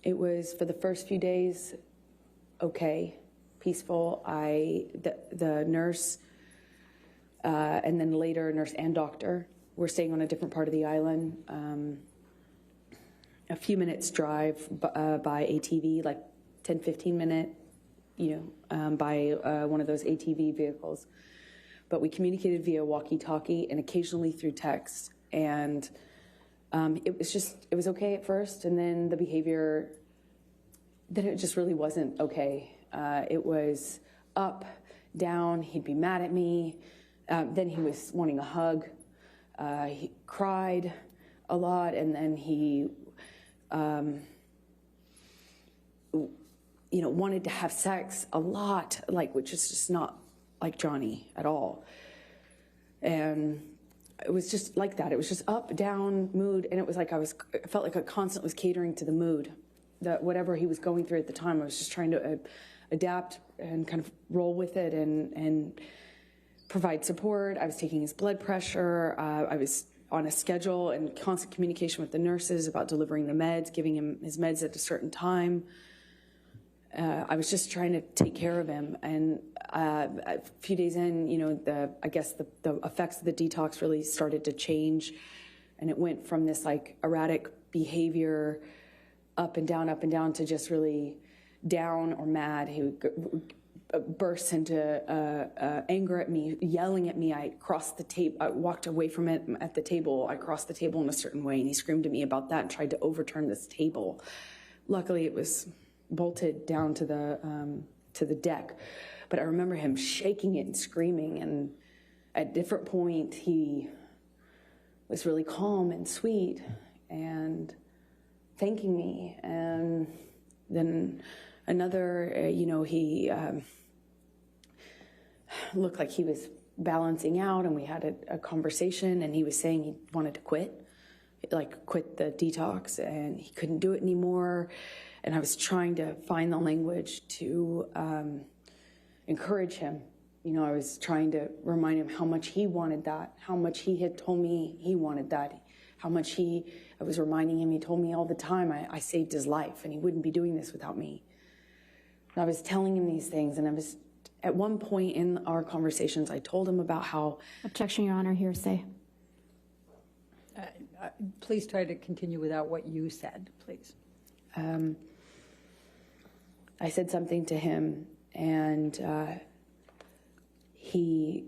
It was, for the first few days, okay, peaceful. The nurse, and then later nurse and doctor were staying on a different part of the island. A few minutes drive by ATV, like 10, 15 minute, by one of those ATV vehicles. But we communicated via walkie-talkie and occasionally through text. And it was okay at first, and then the behavior, then it just really wasn't okay. It was up, down, he'd be mad at me. Then he was wanting a hug. He cried a lot, and then he, wanted to have sex a lot, which is just not like Johnny at all. And it was just like that. It was just up, down, mood, and it was like I felt like I constantly was catering to the mood, that whatever he was going through at the time, I was just trying to adapt and kind of roll with it and provide support. I was taking his blood pressure. I was on a schedule and constant communication with the nurses about delivering the meds, giving him his meds at a certain time. I was just trying to take care of him. And a few days in, you know, I guess the effects of the detox really started to change. And it went from this like erratic behavior up and down to just really down or mad. He would burst into anger at me, yelling at me. I crossed the table. I walked away from it at the table. I crossed the table in a certain way, and he screamed at me about that and tried to overturn this table. Luckily, it was bolted down to the deck, but I remember him shaking it and screaming. And at a different point, he was really calm and sweet and thanking me. And then another, you know, he looked like he was balancing out, and we had a conversation, and he was saying he wanted to quit the detox, and he couldn't do it anymore. And I was trying to find the language to encourage him. You know, I was trying to remind him how much he wanted that, how much he had told me he wanted that, how much I was reminding him, he told me all the time, I saved his life, and he wouldn't be doing this without me. And I was telling him these things, and at one point in our conversations, I told him about how... Objection, Your Honor, hearsay. Please try to continue without what you said, please. I said something to him, and he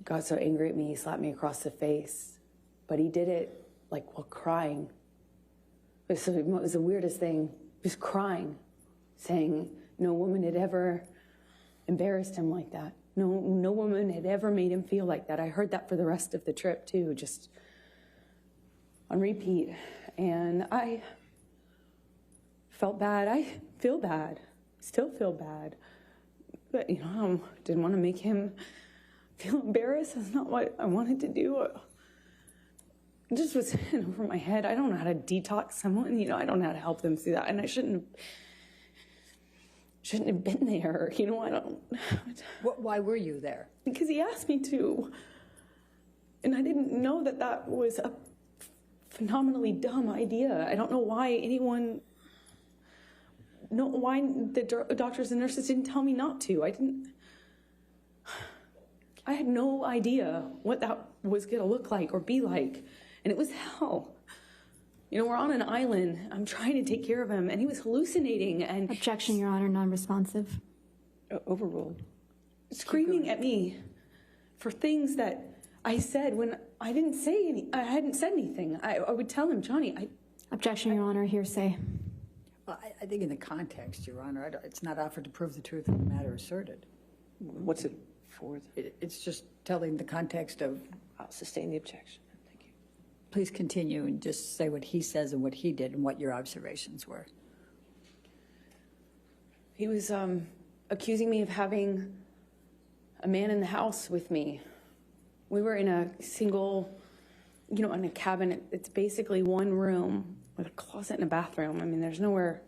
got so angry at me, he slapped me across the face. But he did it, like, while crying. It was the weirdest thing. He was crying, saying no woman had ever embarrassed him like that. No woman had ever made him feel like that. I heard that for the rest of the trip, too, just on repeat. And I felt bad. I feel bad. Still feel bad. But, you know, I didn't want to make him feel embarrassed. That's not what I wanted to do. It just was in over my head. I don't know how to detox someone. You know, I don't know how to help them through that. And I shouldn't have been there. You know, I don't. Why were you there? Because he asked me to. And I didn't know that was a phenomenally dumb idea. I don't know why why the doctors and nurses didn't tell me not to. I had no idea what that was going to look like or be like. And it was hell. You know, we're on an island. I'm trying to take care of him, and he was hallucinating and... Objection, Your Honor, non-responsive. Overruled. Screaming at me for things that I said when I didn't say any. I hadn't said anything. I would tell him, Johnny, Objection, Your Honor, hearsay. Well, I think in the context, Your Honor, it's not offered to prove the truth of the matter asserted. What's it for? It's just telling the context of... I'll sustain the objection. Thank you. Please continue and just say what he says and what he did and what your observations were. He was accusing me of having a man in the house with me. We were in a single, you know, in a cabin. It's basically one room with a closet and a bathroom. I mean, there's nowhere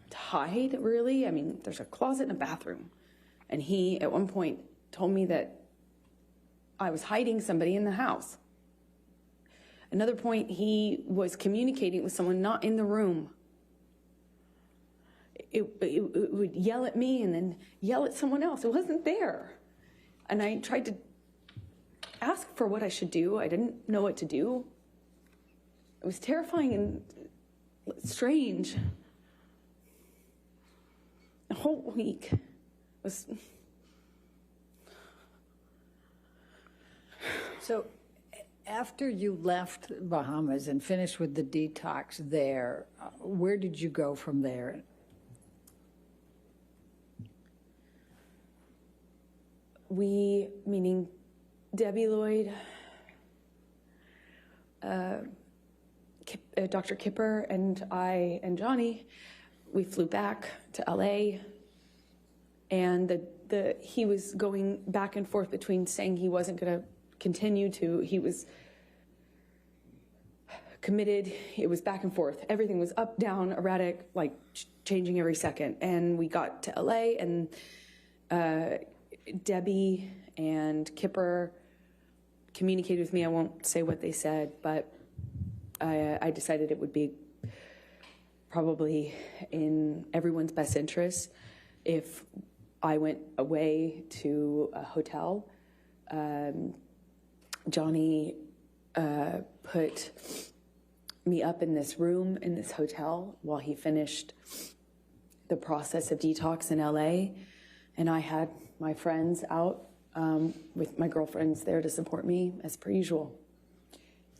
to hide, really. I mean, there's a closet and a bathroom. And he, at one point, told me that I was hiding somebody in the house. Another point, he was communicating with someone not in the room. It would yell at me and then yell at someone else. It wasn't there. And I tried to ask for what I should do. I didn't know what to do. It was terrifying and strange. The whole week was... So after you left Bahamas and finished with the detox there, where did you go from there? We, meaning Debbie Lloyd, Dr. Kipper, and I and Johnny, we flew back to LA, and he was going back and forth between saying he wasn't going to continue to, he was committed, it was back and forth. Everything was up, down, erratic, like changing every second. And we got to LA, and Debbie and Kipper communicated with me. I won't say what they said, but I decided it would be probably in everyone's best interest if I went away to a hotel. Johnny put me up in this room in this hotel while he finished the process of detox in LA, and I had my friends out with my girlfriends there to support me as per usual.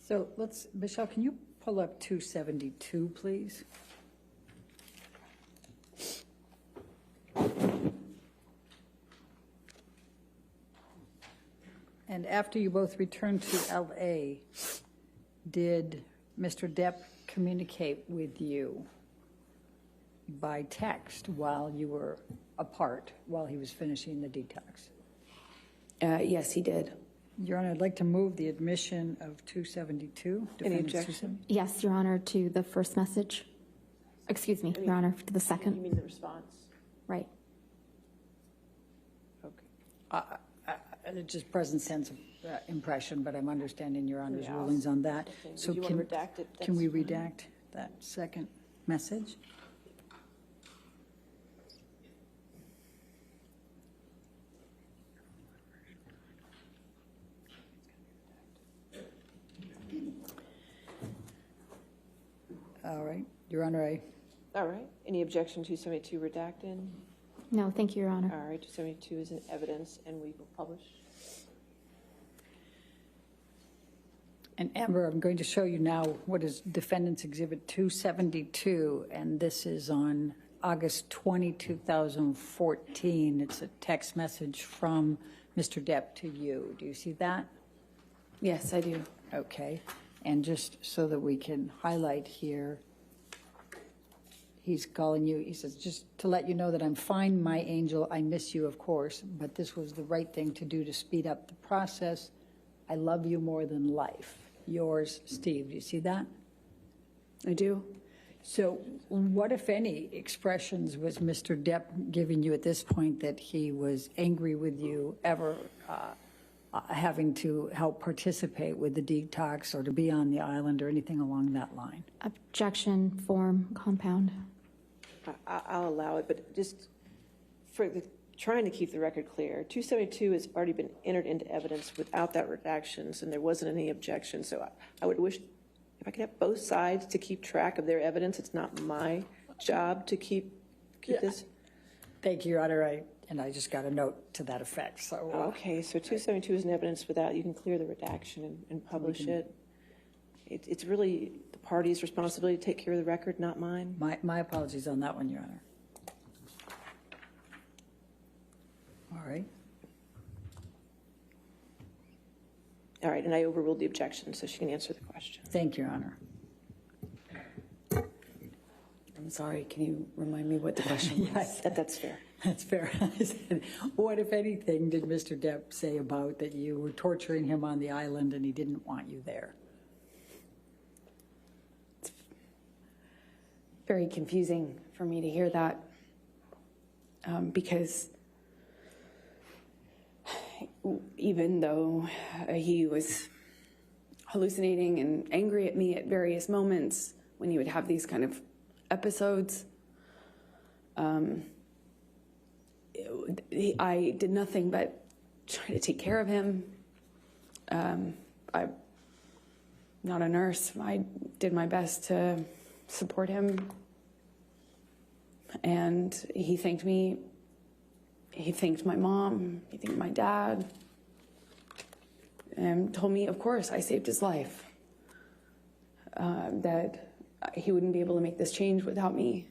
So Michelle, can you pull up 272, please? And after you both returned to LA, did Mr. Depp communicate with you by text while you were apart, while he was finishing the detox? Yes, he did. Your Honor, I'd like to move the admission of 272. Any Defendants objection? Yes, Your Honor, to the first message. Excuse me, Your Honor, to the You second. mean the response? Right. Okay. Just present sense of impression, but I'm understanding Your Honor's Yeah. rulings on that. Okay. So If you want to redact it, can we that's fine. redact that second message? All right, Your Honor, All right. Any objection to 272 redacted? No, thank you, Your Honor. All right, 272 is in evidence, and we will publish. and Amber, I'm going to show you now what is Defendants Exhibit 272, and this is on August 20, 2014. It's a text message from Mr. Depp to you. Do you see that? Yes, I do. Okay. And just so that we can highlight here, he's calling you, he says, just to let you know that I'm fine, my angel. I miss you, of course, but this was the right thing to do to speed up the process. I love you more than life. Yours, Steve. Do you see that? I do. So what, if any, expressions was Mr. Depp giving you at this point that he was angry with you, ever having to help participate with the detox or to be on the island or anything along that line? Objection, form, compound. I'll allow it, but just for trying to keep the record clear, 272 has already been entered into evidence without that redactions, and there wasn't any objection. So I would wish if I could have both sides to keep track of their evidence. It's not my job to keep this. Thank you, Your Honor. I just got a note to that effect. So Okay, so 272 is in evidence without, you can clear the redaction and publish it. It's really the party's responsibility to take care of the record, not mine. my apologies on that one, Your Honor. All right. All right, and I overruled the objection, so she can answer the question. Thank you, Your Honor. I'm sorry, can you remind me what the question was? Yes, That's fair. that's fair. I said, what, if anything, did Mr. Depp say about that you were torturing him on the island and he didn't want you there? Very confusing for me to hear that because even though he was hallucinating and angry at me at various moments when he would have these kind of episodes, I did nothing but try to take care of him. I'm not a nurse. I did my best to support him. And he thanked me. He thanked my mom. He thanked my dad. And told me, of course, I saved his life. That he wouldn't be able to make this change without me.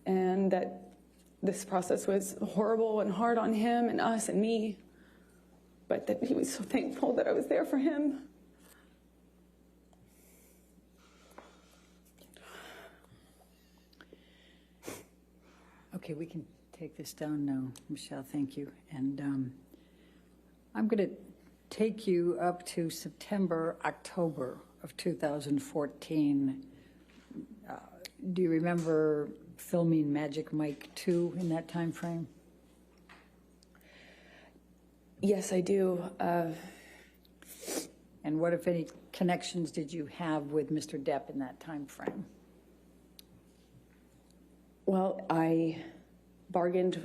And that this process was horrible and hard on him and us and me. But that he was so thankful that I was there for him. Okay, we can take this down now, Michelle. Thank you. And I'm going to take you up to September, October of 2014. Do you remember filming Magic Mike 2 in that time frame? Yes, I do. And what, if any, connections did you have with Mr. Depp in that time frame? Well, I bargained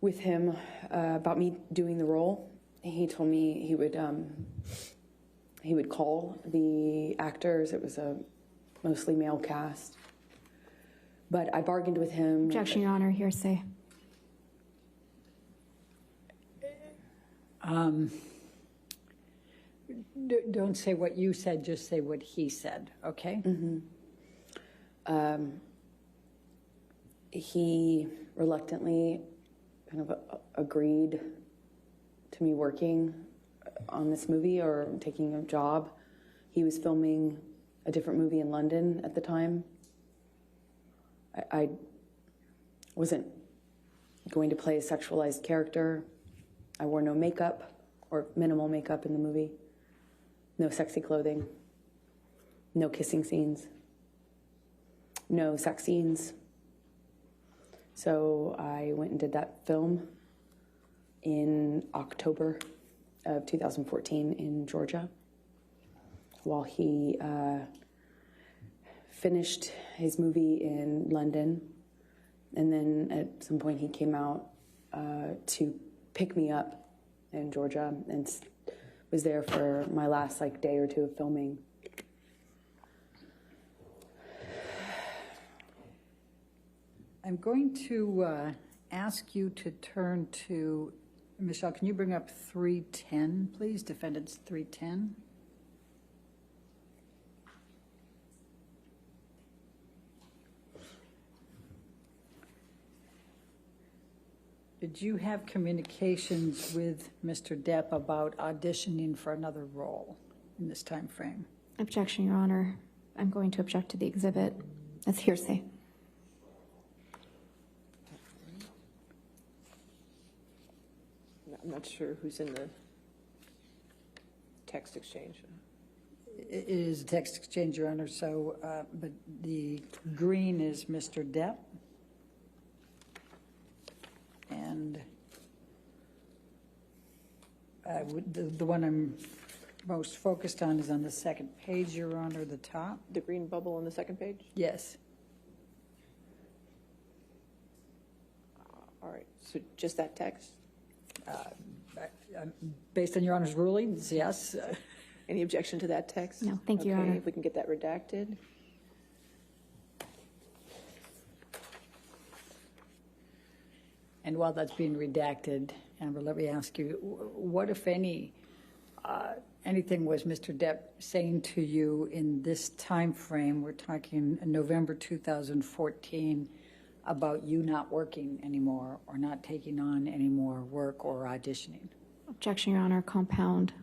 with him about me doing the role. He told me he would call the actors. It was a mostly male cast. But I bargained with him. Objection, Your Honor, hearsay. Don't say what you said, just say what he said, okay? He reluctantly kind of agreed to me working on this movie or taking a job. He was filming a different movie in London at the time. I wasn't going to play a sexualized character. I wore no makeup or minimal makeup in the movie. No sexy clothing. No kissing scenes. No sex scenes. So I went and did that film in October of 2014 in Georgia while he finished his movie in London. And then at some point he came out to pick me up in Georgia and was there for my last day or two of filming. I'm going to ask you to turn to, Michelle, can you bring up 310, please? Defendants 310. Did you have communications with Mr. Depp about auditioning for another role in this time frame? Objection, Your Honor. I'm going to object to the exhibit. That's hearsay. I'm not sure who's in the text exchange. It is a text exchange, Your Honor, so, but the green is Mr. Depp. And the one I'm most focused on is on the second page, Your Honor, the top. The green bubble on the second page? Yes. All right, so just that text? Based on Your Honor's rulings, yes. Any objection to that text? No, thank you, Your Okay, Honor. if we can get that redacted. And while that's being redacted, Amber, let me ask you, what, if any, anything was Mr. Depp saying to you in this time frame, we're talking November 2014, about you not working anymore or not taking on any more work or auditioning? Objection, Your Honor. Compound.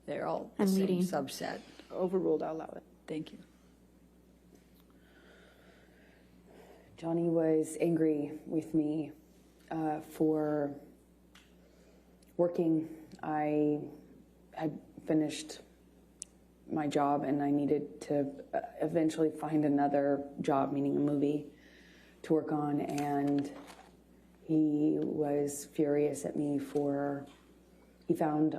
They're all the And same leading. subset. Overruled, I'll allow it. Thank you. Johnny was angry with me for working. I had finished my job and I needed to eventually find another job, meaning a movie, to work on, and he was furious at me for, he found,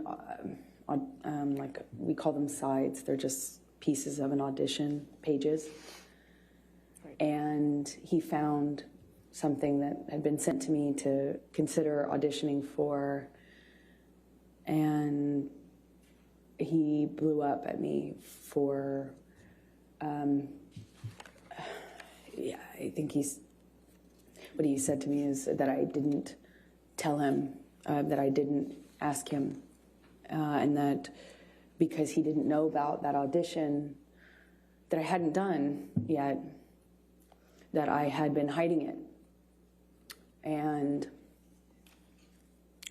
we call them sides, they're just pieces of an audition, pages, and he found something that had been sent to me to consider auditioning for, and he blew up at me for, yeah, I think what he said to me is that I didn't tell him, that I didn't ask him, and that because he didn't know about that audition that I hadn't done yet, that I had been hiding it, and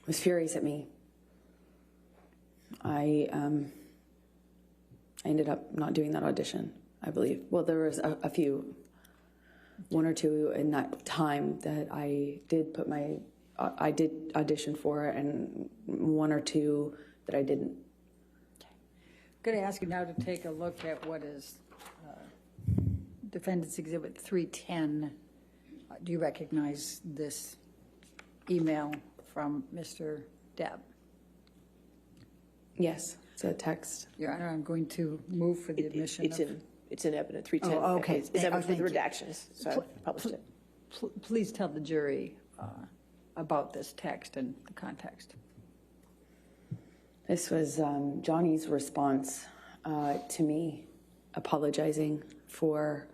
was furious at me. I ended up not doing that audition, I believe. Well, there was a few, one or two in that time that I did I did audition for, and one or two that I didn't. I'm going to ask you now to take a look at what is Defendants Exhibit 310. Do you recognize this email from Mr. Depp? Yes, it's a text. Your Honor, I'm going to move for the admission It's of... it's in evidence, 310. Oh, okay. It's evidence with Thank you. redactions, so I published it. Please tell the jury about this text and the context. This was Johnny's response to me apologizing for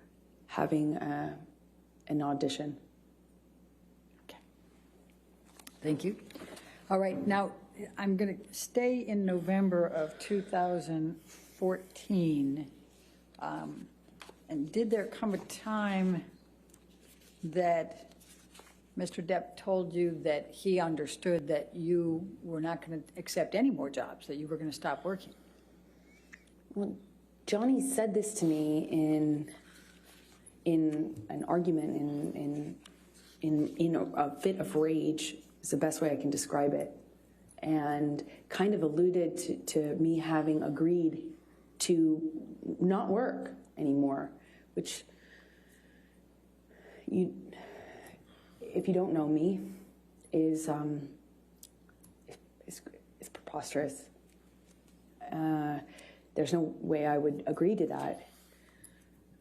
having an audition. Okay. Thank you. All right, now I'm going to stay in November of 2014. And did there come a time that Mr. Depp told you that he understood that you were not going to accept any more jobs, that you were going to stop working? Well, Johnny said this to me in an argument, in a fit of rage, is the best way I can describe it, and kind of alluded to me having agreed to not work anymore, which if you don't know me, is preposterous. There's no way I would agree to that.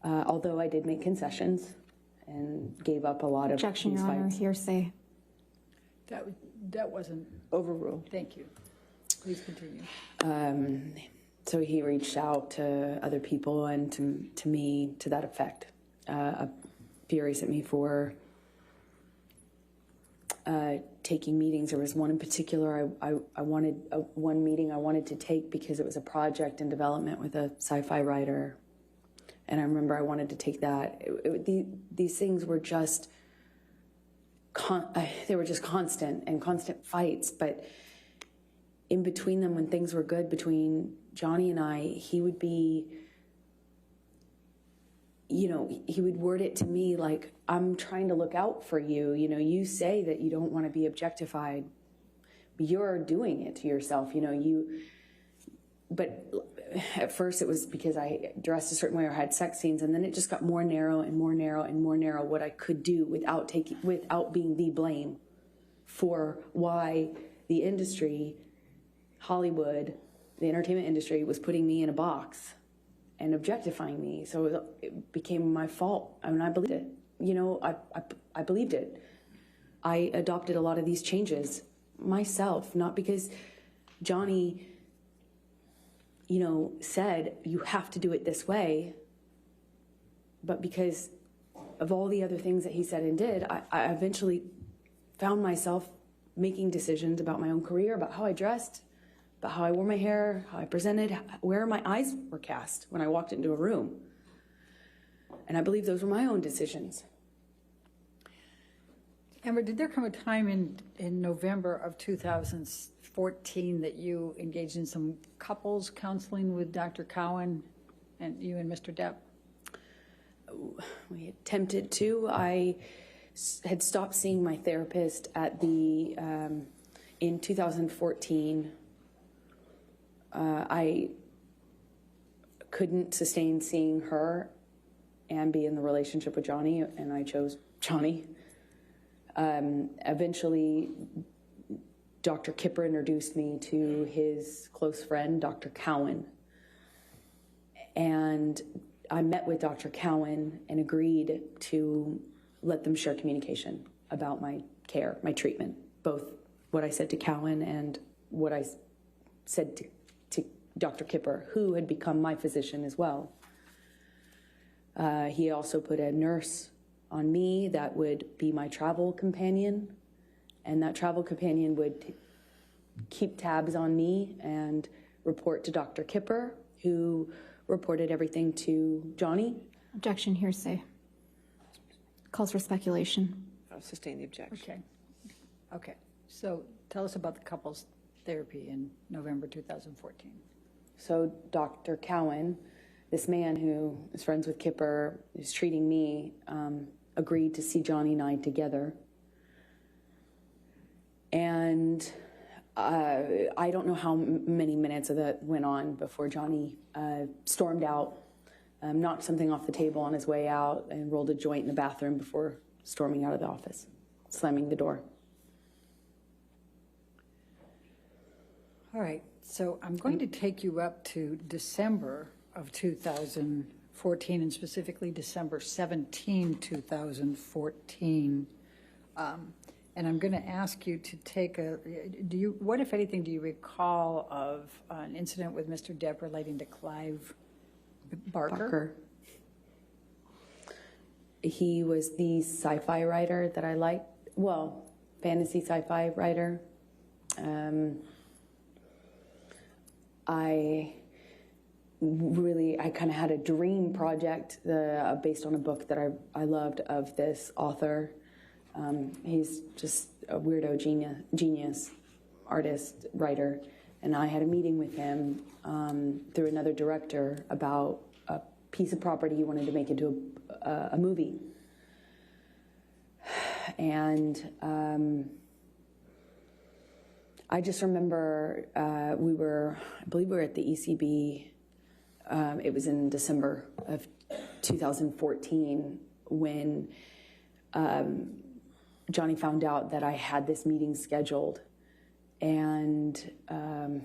Although I did make concessions and gave up a lot of Objection, these Your Honor. fights. Hearsay. That wasn't... Overruled. Thank you. Please continue. So he reached out to other people and to me to that effect, furious at me for taking meetings. There was one in particular I wanted, one meeting I wanted to take because it was a project in development with a sci-fi writer. And I remember I wanted to take that. These things were just, they were just constant fights. But in between them, when things were good between Johnny and I, he would be, he would word it to me like, I'm trying to look out for you. You say that you don't want to be objectified. You're doing it to yourself, But at first it was because I dressed a certain way or had sex scenes, and then it just got more narrow and more narrow and more narrow what I could do without being the blame for why the industry, Hollywood, the entertainment industry, was putting me in a box and objectifying me. So it became my fault. I mean, I believed it. I believed it. I adopted a lot of these changes myself, not because Johnny, said you have to do it this way, but because of all the other things that he said and did, I eventually found myself making decisions about my own career, about how I dressed, about how I wore my hair, how I presented, where my eyes were cast when I walked into a room. And I believe those were my own decisions. Amber, did there come a time in November of 2014 that you engaged in some couples counseling with Dr. Cowan and you and Mr. Depp? We attempted to. I had stopped seeing my therapist at in 2014. I couldn't sustain seeing her and be in the relationship with Johnny, and I chose Johnny. Eventually, Dr. Kipper introduced me to his close friend, Dr. Cowan. And I met with Dr. Cowan and agreed to let them share communication about my care, my treatment, both what I said to Cowan and what I said to Dr. Kipper, who had become my physician as well. He also put a nurse on me that would be my travel companion, and that travel companion would keep tabs on me and report to Dr. Kipper, who reported everything to Johnny. Objection, hearsay. Calls for speculation. I'll sustain the objection. Okay. So tell us about the couples therapy in November 2014. So Dr. Cowan, this man who is friends with Kipper, who's treating me, agreed to see Johnny and I together. And I don't know how many minutes of that went on before Johnny stormed out, knocked something off the table on his way out, and rolled a joint in the bathroom before storming out of the office, slamming the door. All right. So I'm going to take you up to December of 2014, and specifically December 17, 2014. And I'm going to ask you to take what, if anything, do you recall of an incident with Mr. Depp relating to Clive Barker? He was the sci-fi writer that I liked. Well, fantasy sci-fi writer. I kind of had a dream project based on a book that I loved of this author. He's just a weirdo genius, artist, writer. And I had a meeting with him through another director about a piece of property he wanted to make into a movie. And I just remember I believe we were at the ECB. It was in December of 2014 when Johnny found out that I had this meeting scheduled, and was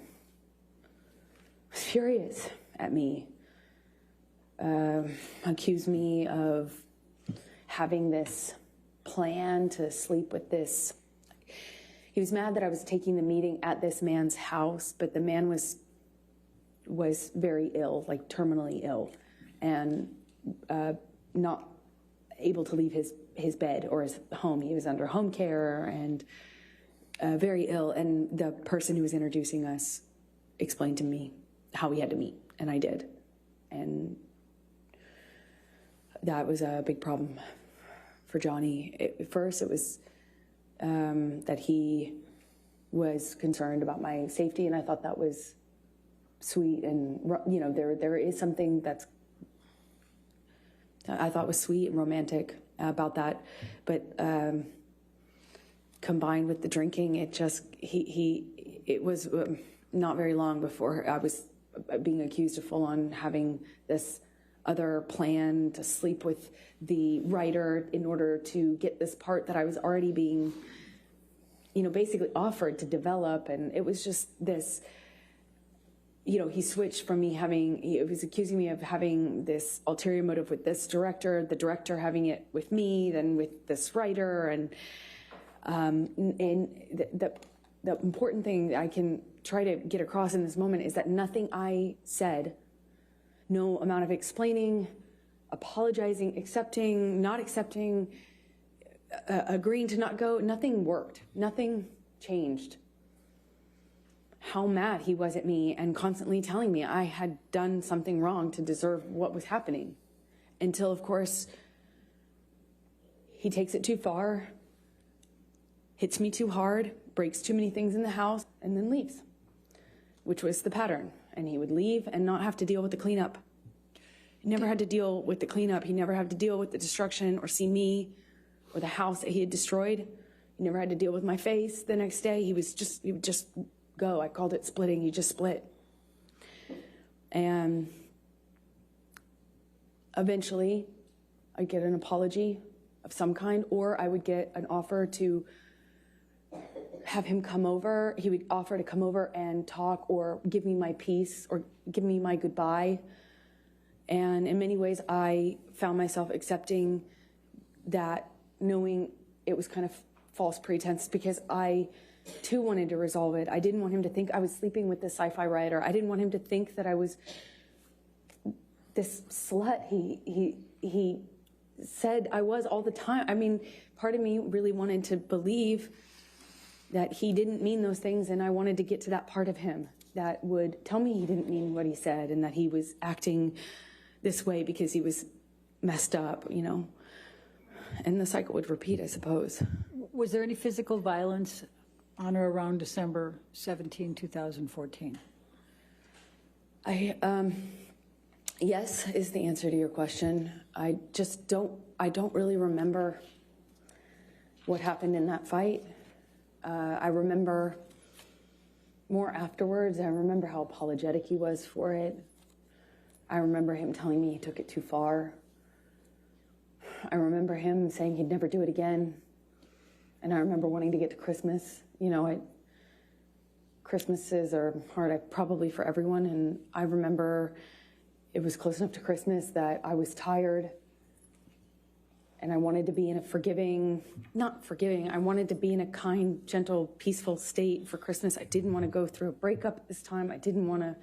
furious at me. Accused me of having this plan to sleep with this. He was mad that I was taking the meeting at this man's house, but the man was very ill, like terminally ill, and not able to leave his bed or his home. He was under home care and very ill. And the person who was introducing us explained to me how we had to meet, and I did. And that was a big problem for Johnny. At first, it was that he was concerned about my safety, and I thought that was sweet. And, you know, there is something that I thought was sweet and romantic about that. But combined with the drinking, it was not very long before I was being accused of full-on having this other plan to sleep with the writer in order to get this part that I was already being, you know, basically offered to develop. And it was just this, you know, he switched from he was accusing me of having this ulterior motive with this director, the director having it with me, then with this writer. And the important thing I can try to get across in this moment is that nothing I said, no amount of explaining, apologizing, accepting, not accepting, agreeing to not go, nothing worked. Nothing changed. How mad he was at me and constantly telling me I had done something wrong to deserve what was happening. Until, of course, he takes it too far, hits me too hard, breaks too many things in the house, and then leaves, which was the pattern. And he would leave and not have to deal with the cleanup. He never had to deal with the cleanup. He never had to deal with the destruction or see me or the house that he had destroyed. He never had to deal with my face the next day. He would just go. I called it splitting. He just split. And eventually I'd get an apology of some kind, or I would get an offer to have him come over. He would offer to come over and talk or give me my peace or give me my goodbye. And in many ways, I found myself accepting that, knowing it was kind of false pretense, because I too wanted to resolve it. I didn't want him to think I was sleeping with this sci-fi writer. I didn't want him to think that I was this slut he said I was all the time. I mean, part of me really wanted to believe that he didn't mean those things, and I wanted to get to that part of him that would tell me he didn't mean what he said and that he was acting this way because he was messed up, you know. And the cycle would repeat, I suppose. Was there any physical violence on or around December 17, 2014? Yes is the answer to your question. I don't really remember what happened in that fight. I remember more afterwards. I remember how apologetic he was for it. I remember him telling me he took it too far. I remember him saying he'd never do it again. And I remember wanting to get to Christmas. You know, Christmases are hard, probably for everyone. And I remember it was close enough to Christmas that I was tired and I wanted to be in a not forgiving, I wanted to be in a kind, gentle, peaceful state for Christmas. I didn't want to go through a breakup at this time. I didn't want to,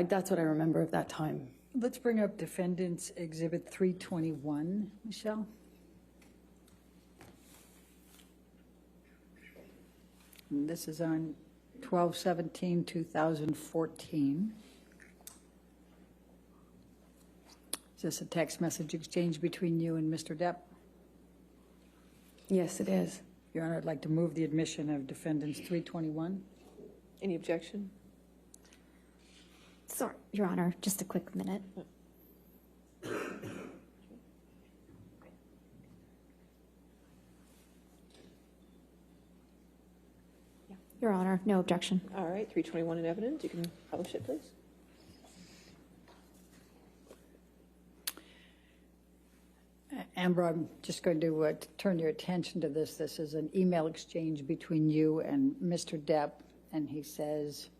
that's what I remember of that time. Let's bring up Defendants Exhibit 321, Michelle. And this is on 12/17/2014. Is this a text message exchange between you and Mr. Depp? Yes, it is. Your Honor, I'd like to move the admission of Defendants 321. Any objection? Sorry, Your Honor, just a quick minute. Your Honor, no objection. All right, 321 in evidence. You can publish it, please. Amber, I'm just going to turn your attention to this. This is an email exchange between you and Mr. Depp, and he says,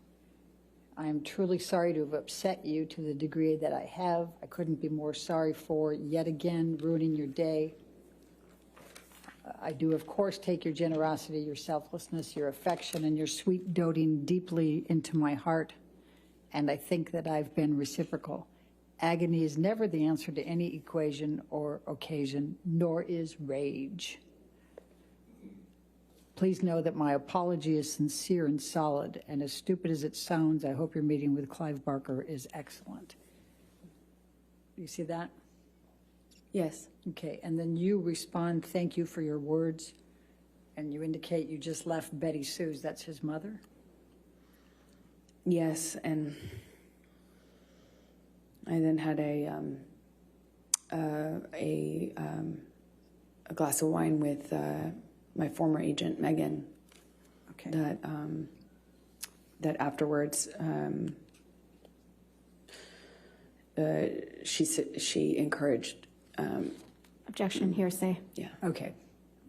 I am truly sorry to have upset you to the degree that I have. I couldn't be more sorry for yet again ruining your day. I do, of course, take your generosity, your selflessness, your affection, and your sweet doting deeply into my heart, and I think that I've been reciprocal. Agony is never the answer to any equation or occasion, nor is rage. Please know that my apology is sincere and solid, and as stupid as it sounds, I hope your meeting with Clive Barker is excellent. Do you see that? Yes. Okay, and then you respond, thank you for your words, and you indicate you just left Betty Sue's, that's his mother? Yes, and I then had a glass of wine with my former agent, Megan. Okay. That afterwards, she encouraged. Objection, hearsay. Yeah. Okay,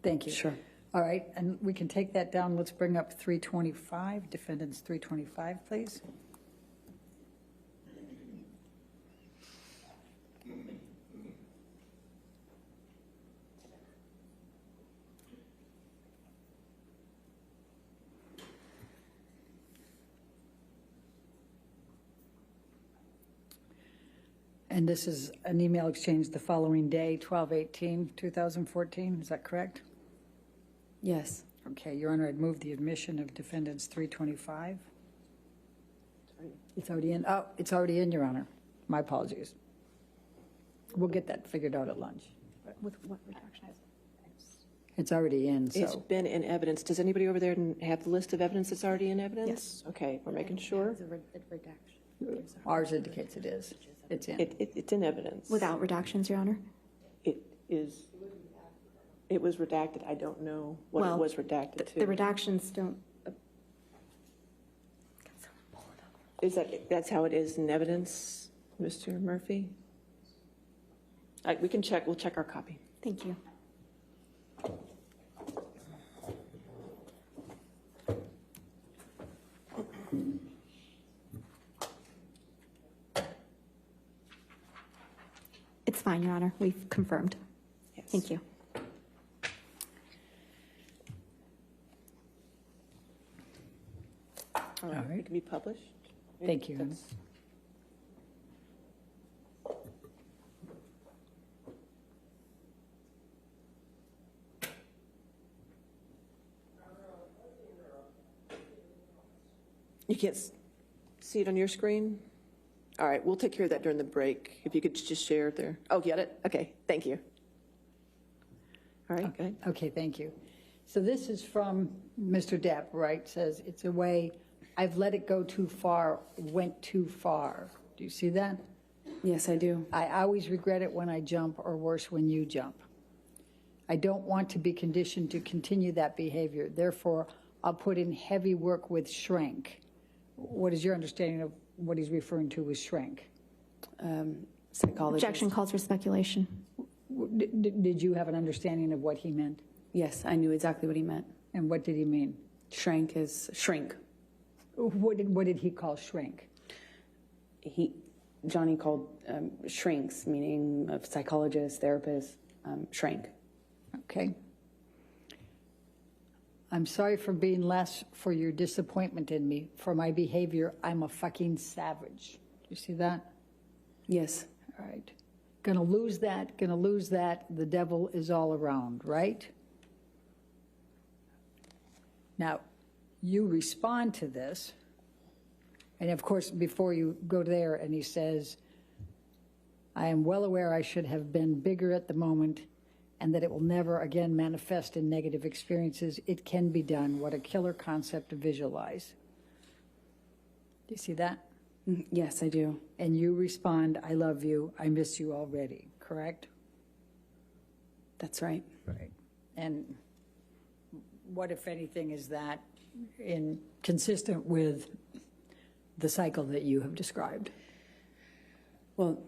thank you. Sure. All right, and we can take that down. Let's bring up 325, Defendants 325, please. And this is an email exchange the following day, 12/18/2014, is that correct? Yes. Okay, Your Honor, I'd move the admission of Defendants 325. It's already in. Oh, it's already in, Your Honor. My apologies. We'll get that figured out at lunch. With what redaction? It's already in, It's so. been in evidence. Does anybody over there have the list of evidence that's already in evidence? Yes. Okay, we're making sure. Ours indicates it is. It's in. It's in evidence. Without redactions, Your Honor? It was redacted. I don't know what it was redacted to. The redactions don't. That's how it is in evidence, Mr. Murphy? We can check. We'll check our copy. Thank you. It's fine, Your Honor. We've confirmed. Yes. Thank you. All right. It can be published. Thank you. That's- You can't see it on your screen? All right, we'll take care of that during the break. If you could just share it there. Oh, get it? Okay, thank you. All right, go ahead. Okay, thank you. So this is from Mr. Depp, right? Says, it's a way, I've let it go too far, went too far. Do you see that? Yes, I do. I always regret it when I jump, or worse, when you jump. I don't want to be conditioned to continue that behavior. Therefore, I'll put in heavy work with shrink. What is your understanding of what he's referring to with shrink? Psychologist. Objection calls for speculation. Did you have an understanding of what he meant? Yes, I knew exactly what he meant. And what did he mean? Shrank is shrink. What did he call shrink? Johnny called shrinks, meaning of psychologists, therapists, shrank. Okay. I'm sorry for being less, for your disappointment in me, for my behavior. I'm a fucking savage. You see that? Yes. All right. Gonna lose that, gonna lose that. The devil is all around, right? Now, you respond to this. And of course, before you go there, and he says, I am well aware I should have been bigger at the moment and that it will never again manifest in negative experiences. It can be done. What a killer concept to visualize. Do you see that? Yes, I do. And you respond, I love you, I miss you already, correct? That's right. Right. And what, if anything, is that consistent with the cycle that you have described? Well,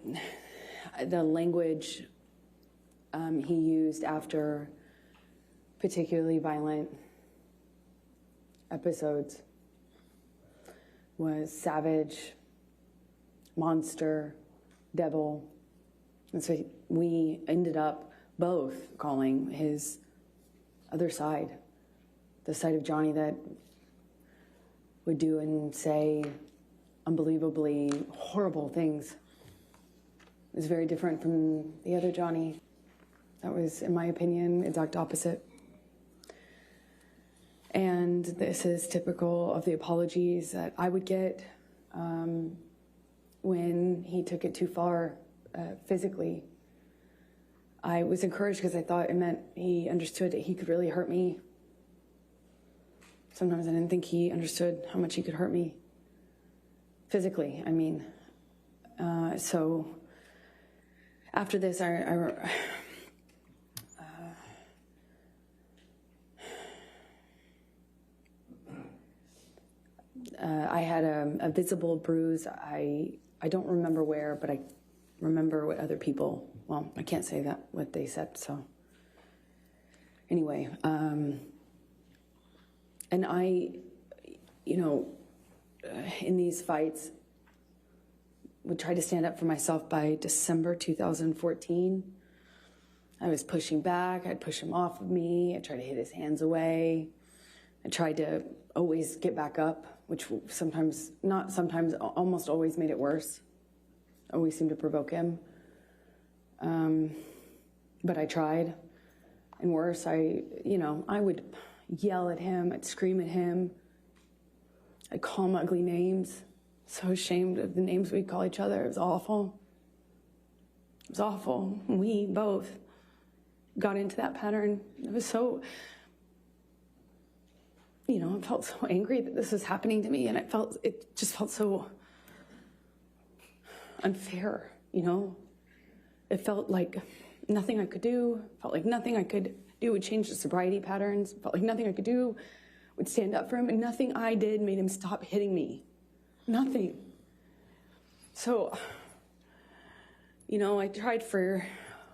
the language he used after particularly violent episodes was savage, monster, devil. And so we ended up both calling his other side, the side of Johnny that would do and say unbelievably horrible things. It was very different from the other Johnny. That was, in my opinion, exact opposite. And this is typical of the apologies that I would get when he took it too far physically. I was encouraged because I thought it meant he understood that he could really hurt me. Sometimes I didn't think he understood how much he could hurt me physically. I mean, so after this, I had a visible bruise. I don't remember where, but I remember what other people, well, I can't say that, what they said, so. Anyway, and I, in these fights, would try to stand up for myself. By December 2014. I was pushing back. I'd push him off of me. I'd try to hit his hands away. I tried to always get back up, which sometimes, not sometimes, almost always made it worse. Always seemed to provoke him. But I tried. And worse, I would yell at him. I'd scream at him. I'd call him ugly names. So ashamed of the names we'd call each other. It was awful. It was awful. We both got into that pattern. It was so, I felt so angry that this was happening to me, and it just felt so unfair, It felt like nothing I could do. Felt like nothing I could do would change the sobriety patterns. Felt like nothing I could do would stand up for him, and nothing I did made him stop hitting me. Nothing. So, I tried for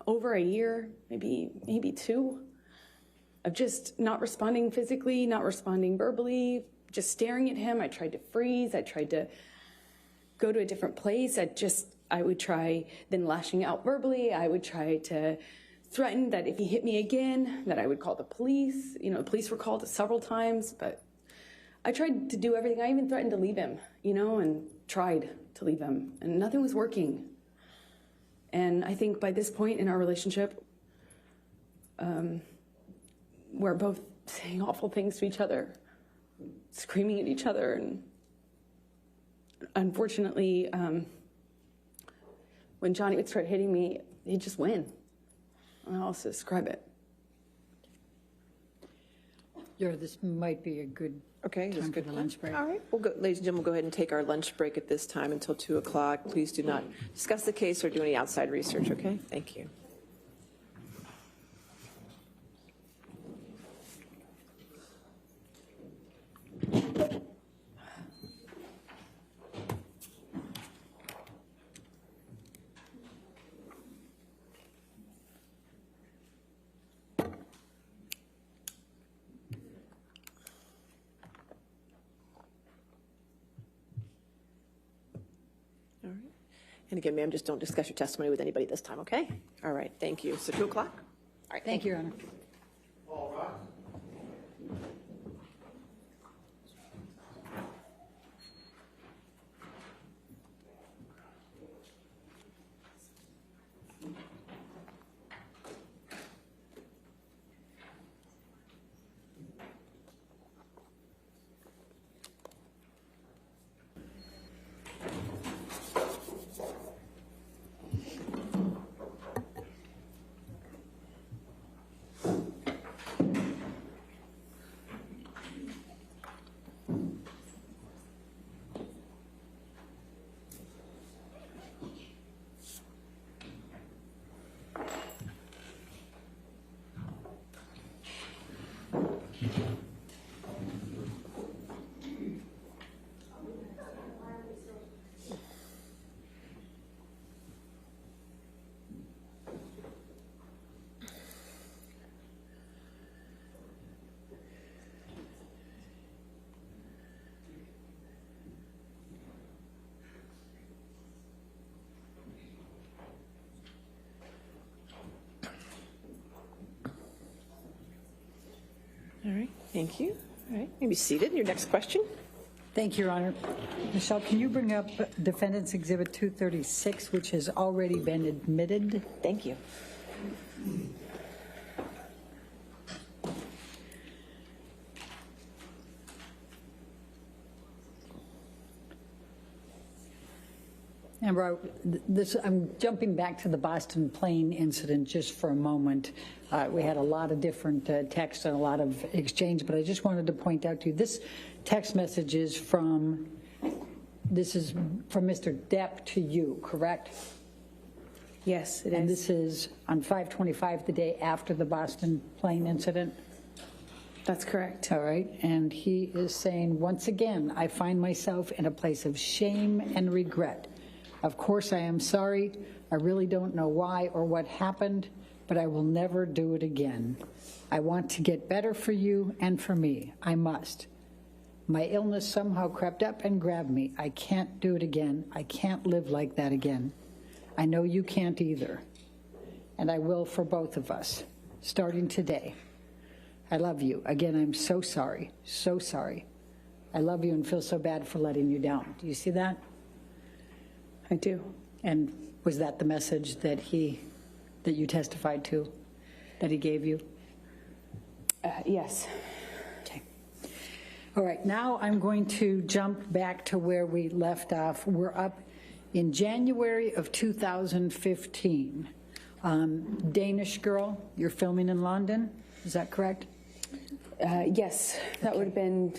over a year, maybe two, of just not responding physically, not responding verbally, just staring at him. I tried to freeze. I tried to go to a different place. I would try then lashing out verbally. I would try to threaten that if he hit me again, that I would call the police. The police were called several times, but I tried to do everything. I even threatened to leave him, and tried to leave him, and nothing was working. And I think by this point in our relationship, we're both saying awful things to each other, screaming at each other, and unfortunately, when Johnny would start hitting me, he'd just win. I don't know how else to describe it. This might be a good Okay, that's time for good. the lunch break. All right, ladies and gentlemen, we'll go ahead and take our lunch break at this time until 2 o'clock. Please do not discuss the case or do any outside research, okay? Thank you. All right. And again, ma'am, just don't discuss your testimony with anybody this time, okay? All right, thank you. So 2 o'clock? All right, Thank you, Your Honor. All right. All right, thank you. All right, you may be seated. Your next question? Thank you, Your Honor. Michelle, can you bring up Defendants Exhibit 236, which has already been admitted? Thank you. Amber, I'm jumping back to the Boston plane incident just for a moment. We had a lot of different texts and a lot of exchange, but I just wanted to point out to you, this text message is from Mr. Depp to you, correct? Yes, it is. And this is on 5/25, the day after the Boston plane incident? That's correct. All right, and he is saying, once again, I find myself in a place of shame and regret. Of course, I am sorry. I really don't know why or what happened, but I will never do it again. I want to get better for you and for me. I must. My illness somehow crept up and grabbed me. I can't do it again. I can't live like that again. I know you can't either. And I will for both of us, starting today. I love you. Again, I'm so sorry. So sorry. I love you and feel so bad for letting you down. Do you see that? I do. And was that the message that you testified to, that he gave you? Yes. Okay. All right, now I'm going to jump back to where we left off. We're up in January of 2015. Danish girl, you're filming in London, is that correct? Yes, that would have been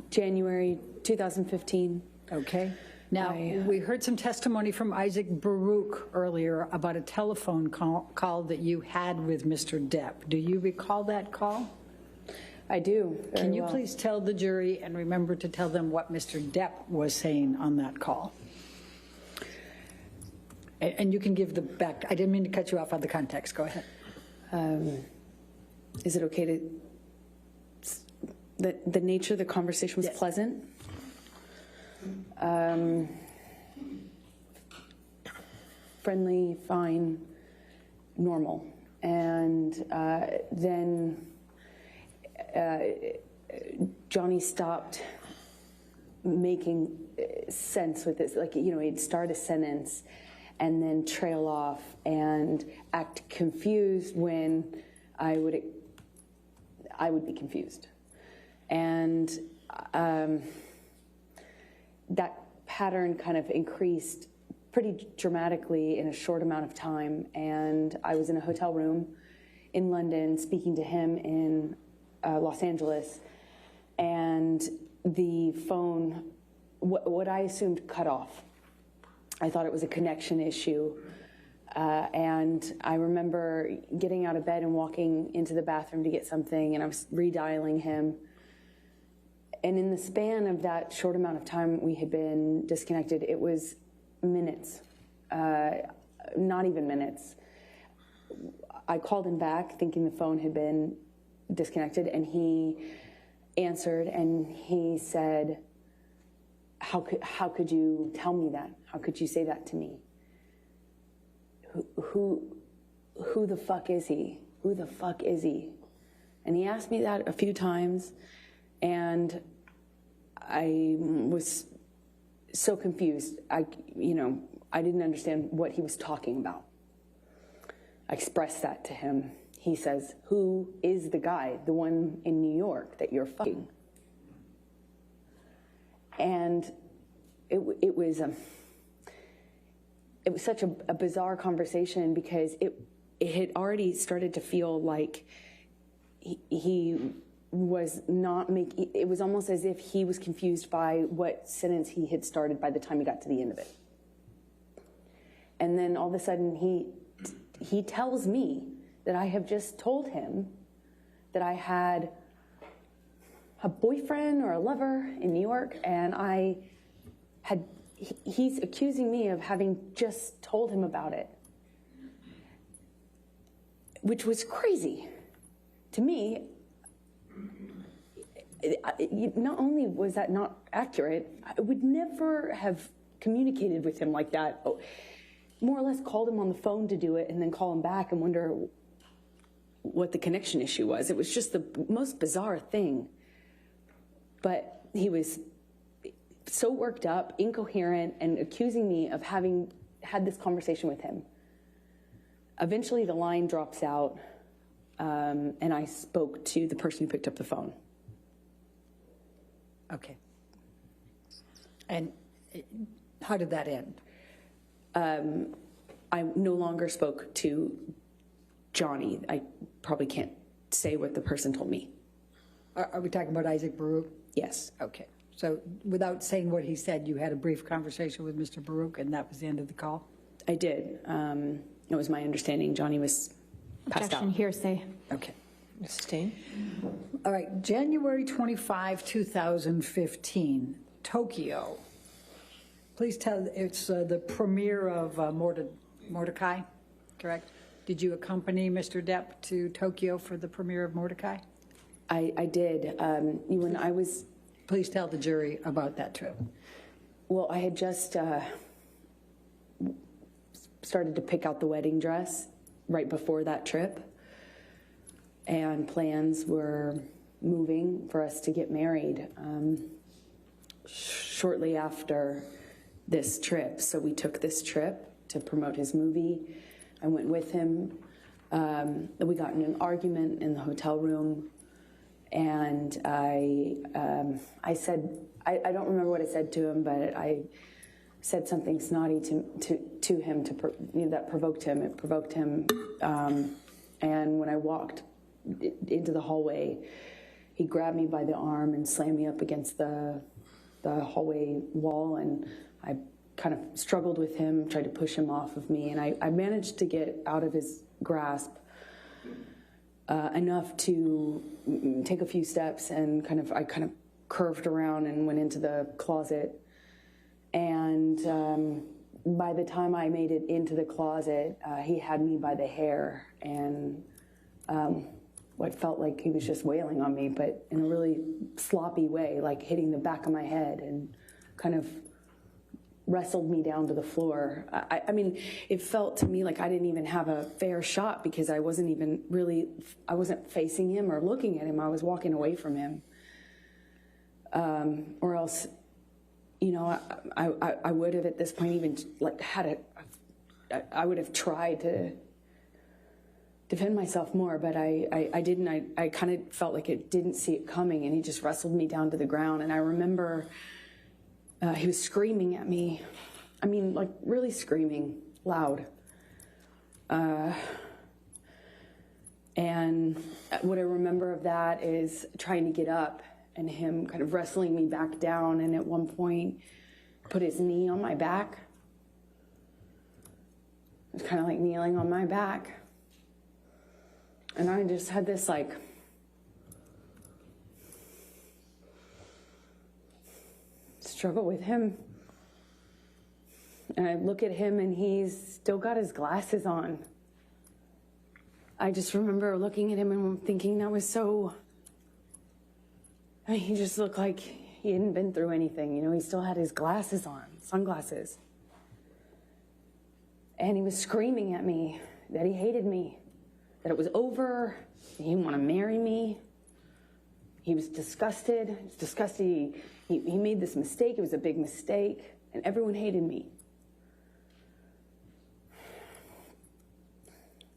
January 2015. Okay. Now, we heard some testimony from Isaac Baruch earlier about a telephone call that you had with Mr. Depp. Do you recall that call? I do. Can you please tell the jury and remember to tell them what Mr. Depp was saying on that call? And you can give the back. I didn't mean to cut you off on the context. Go ahead. Is it okay to... The nature of the conversation was pleasant. Friendly, fine, normal. And then Johnny stopped making sense with this. Like, you know, he'd start a sentence and then trail off and act confused when I would be confused. And that pattern kind of increased pretty dramatically in a short amount of time. And I was in a hotel room in London speaking to him in Los Angeles. And the phone, what I assumed, cut off. I thought it was a connection issue. And I remember getting out of bed and walking into the bathroom to get something, and I was redialing him. And in the span of that short amount of time we had been disconnected, it was minutes, not even minutes. I called him back thinking the phone had been disconnected, and he answered and he said, how could you tell me that? How could you say that to me? Who the fuck is he? Who the fuck is he? And he asked me that a few times, and I was so confused. I didn't understand what he was talking about. I expressed that to him. He says, who is the guy, the one in New York that you're fucking? And it was such a bizarre conversation, because it had already started to feel like he was not making, it was almost as if he was confused by what sentence he had started by the time he got to the end of it. And then all of a sudden he tells me that I have just told him that I had a boyfriend or a lover in New York, and he's accusing me of having just told him about it, which was crazy to me. Not only was that not accurate, I would never have communicated with him like that. More or less called him on the phone to do it and then call him back and wonder what the connection issue was. It was just the most bizarre thing. But he was so worked up, incoherent, and accusing me of having had this conversation with him. Eventually the line drops out, and I spoke to the person who picked up the phone. Okay. And how did that end? I no longer spoke to Johnny. I probably can't say what the person told me. Are we talking about Isaac Baruch? Yes. Okay. So without saying what he said, you had a brief conversation with Mr. Baruch, and that was the end of the call? I did. It was my understanding Johnny was passed Objection, out. hearsay. Okay. Sustain. All right. January 25, 2015, Tokyo. Please tell, it's the premiere of Mordecai, correct? Did you accompany Mr. Depp to Tokyo for the premiere of Mordecai? I did. When I was... Please tell the jury about that trip. Well, I had just started to pick out the wedding dress right before that trip, and plans were moving for us to get married shortly after this trip. So we took this trip to promote his movie. I went with him. We got in an argument in the hotel room, and I said, I don't remember what I said to him, but I said something snotty to him that provoked him. It provoked him, and when I walked into the hallway, he grabbed me by the arm and slammed me up against the hallway wall, and I kind of struggled with him, tried to push him off of me, and I managed to get out of his grasp enough to take a few steps, and I kind of curved around and went into the closet. And by the time I made it into the closet, he had me by the hair, and what felt like he was just wailing on me, but in a really sloppy way, like hitting the back of my head, and kind of wrestled me down to the floor. I mean, it felt to me like I didn't even have a fair shot, because I wasn't facing him or looking at him. I was walking away from him. Or else, I would have at this point even I would have tried to defend myself more, but I didn't. I kind of felt like it didn't see it coming, and he just wrestled me down to the ground. And I remember he was screaming at me. I mean, like really screaming loud. And what I remember of that is trying to get up and him kind of wrestling me back down, and at one point put his knee on my back. It was kind of like kneeling on my back. And I just had this struggle with him. And I look at him, and he's still got his glasses on. I just remember looking at him and thinking that was so... I mean, he just looked like he hadn't been through anything. You know, he still had his glasses on, sunglasses. And he was screaming at me that he hated me, that it was over, he didn't want to marry me. He was disgusted. He was disgusted. He made this mistake. It was a big mistake. And everyone hated me.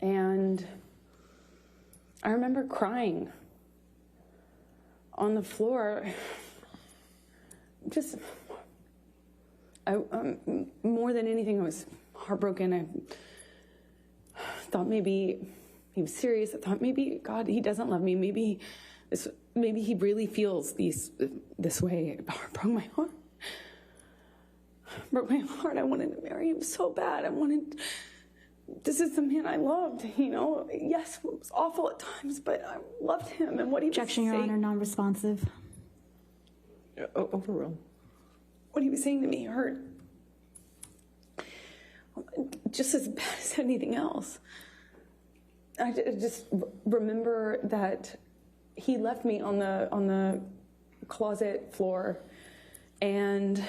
And I remember crying on the floor. Just, more than anything, I was heartbroken. I thought maybe he was serious. I thought maybe, God, he doesn't love me. Maybe he really feels this way. It broke my heart. Broke my heart. I wanted to marry him so bad. This is the man I loved, you know. Yes, it was awful at times, but I loved him and what he was saying. Objection, Your Honor, non-responsive. Overruled. What he was saying to me hurt just as bad as anything else. I just remember that he left me on the closet floor, and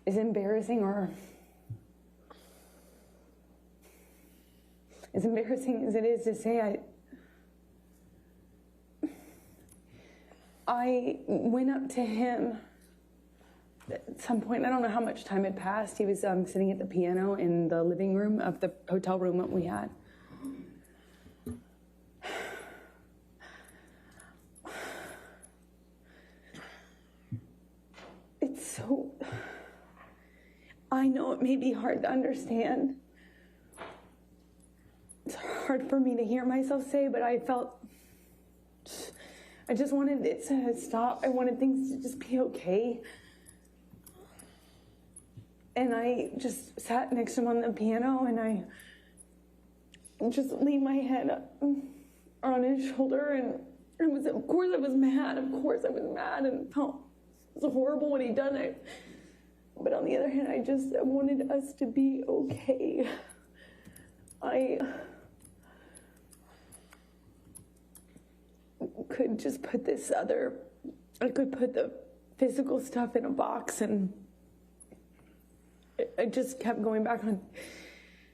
as embarrassing as it is to say, I went up to him at some point. I don't know how much time had passed. He was sitting at the piano in the living room of the hotel room that we had. I know it may be hard to understand. It's hard for me to hear myself say, but I just wanted it to stop. I wanted things to just be okay. And I just sat next to him on the piano, and I just leaned my head on his shoulder, and of course I was mad. Of course I was mad and felt it was horrible what he'd done. But on the other hand, I wanted us to be okay. I could just put I could put the physical stuff in a box, and I just kept going back on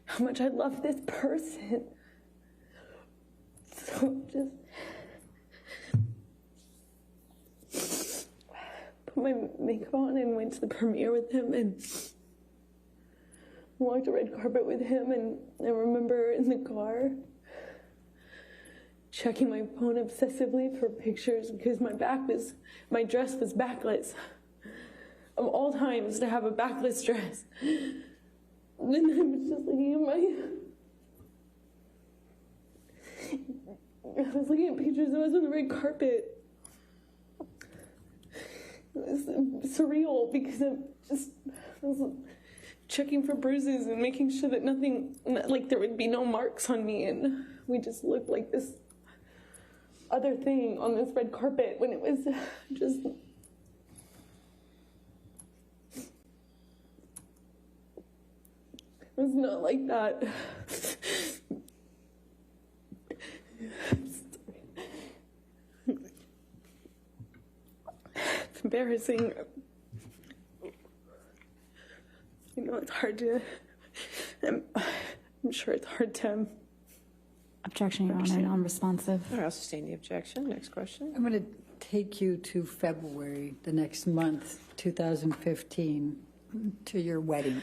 how much I love this person. So just put my makeup on and went to the premiere with him and walked the red carpet with him. And I remember in the car checking my phone obsessively for pictures because my dress was backless. Of all times to have a backless dress. And then I was just looking at pictures. I was on the red carpet. It was surreal because I was checking for bruises and making sure that there would be no marks on me, and we just looked like this other thing on this red carpet when it was just... It was not like that. It's embarrassing. You know, it's hard to... I'm sure it's hard to... Objection, Your Honor, non-responsive. I'll sustain the objection. Next question. I'm going to take you to February, the next month, 2015, to your wedding.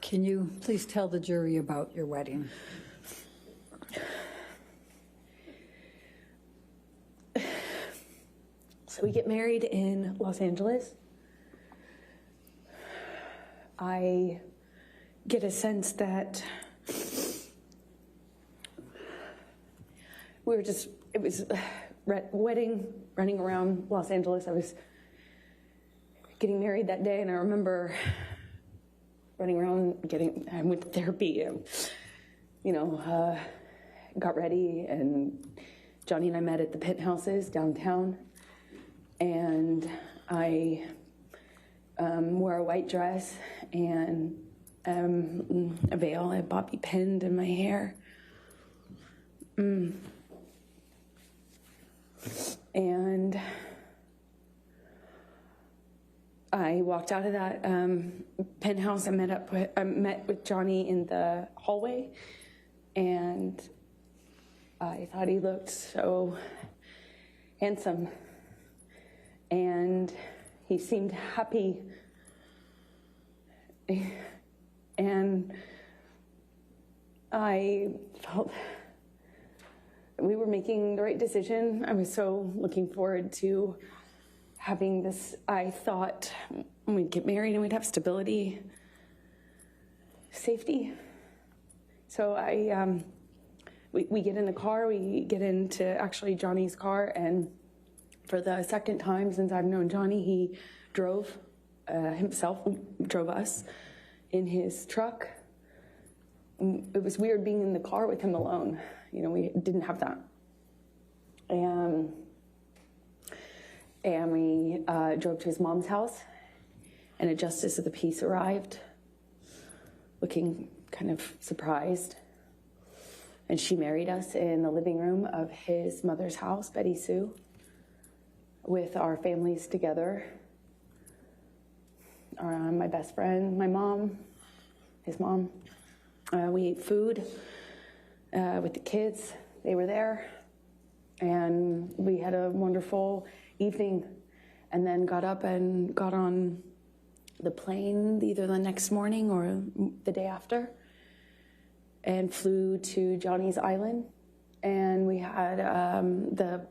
Can you please tell the jury about your wedding? So we get married in Los Angeles. I get a sense that it was a wedding, running around Los Angeles. I was getting married that day, and I remember running around, I went to therapy, and, got ready, and Johnny and I met at the Penthouses downtown, and I wore a white dress and a veil, a bobby pinned in my hair. And I walked out of that penthouse. I met with Johnny in the hallway, and I thought he looked so handsome, and he seemed happy, and I felt we were making the right decision. I was so looking forward to having this. I thought we'd get married and we'd have stability, safety. So we get in the car, we get into actually Johnny's car, and for the second time since I've known Johnny, he drove drove us in his truck. It was weird being in the car with him alone. You know, we didn't have that. And we drove to his mom's house, and a justice of the peace arrived, looking kind of surprised. And she married us in the living room of his mother's house, Betty Sue, with our families together. My best friend, my mom, his mom. We ate food with the kids. They were there. And we had a wonderful evening, and then got up and got on the plane either the next morning or the day after, and flew to Johnny's Island. And we had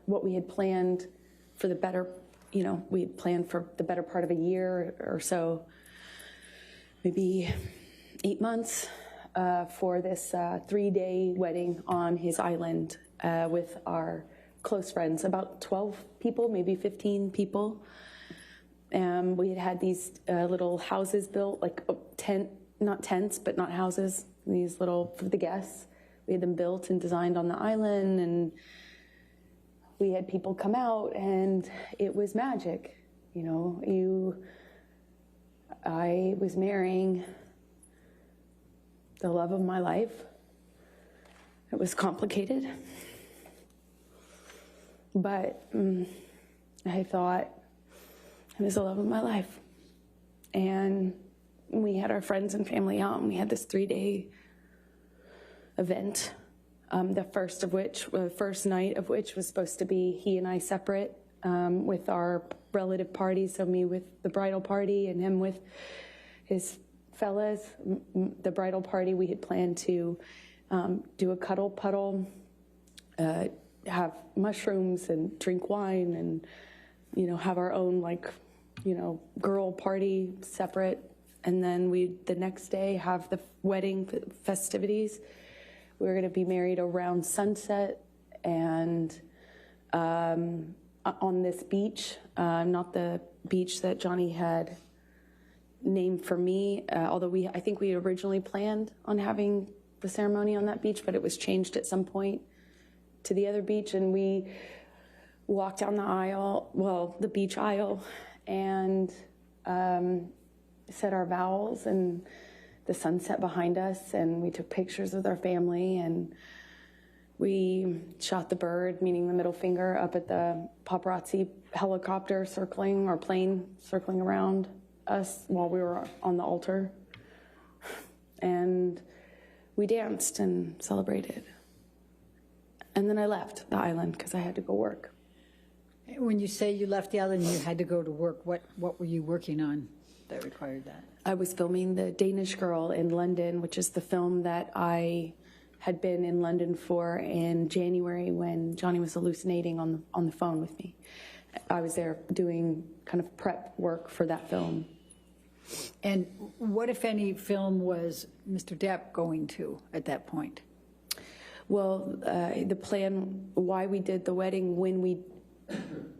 what we had planned for the better, we had planned for the better part of a year or so, maybe 8 months, for this 3-day wedding on his island with our close friends, about 12 people, maybe 15 people. We had these little houses built, like not tents, but not houses, these little, for the guests. We had them built and designed on the island, and we had people come out, and it was magic. I was marrying the love of my life. It was complicated, but I thought it was the love of my life. And we had our friends and family out, and we had this 3-day event. The first night of which was supposed to be he and I separate, with our relative party. So me with the bridal party and him with his fellas. The bridal party, we had planned to do a cuddle puddle, have mushrooms and drink wine, and have our own girl party separate. And then the next day have the wedding festivities. We were going to be married around sunset, and on this beach, not the beach that Johnny had named for me, although I think we originally planned on having the ceremony on that beach, but it was changed at some point to the other beach. And we walked down the beach aisle, and said our vows, and the sunset behind us, and we took pictures with our family, and we shot the bird, meaning the middle finger, up at the paparazzi helicopter plane circling around us while we were on the altar. And we danced and celebrated. And then I left the island because I had to go work. When you say you left the island and you had to go to work, what were you working on that required that? I was filming The Danish Girl in London, which is the film that I had been in London for in January when Johnny was hallucinating on the phone with me. I was there doing kind of prep work for that film. And what, if any, film was Mr. Depp going to at that point? Well, the plan, why we did the wedding when we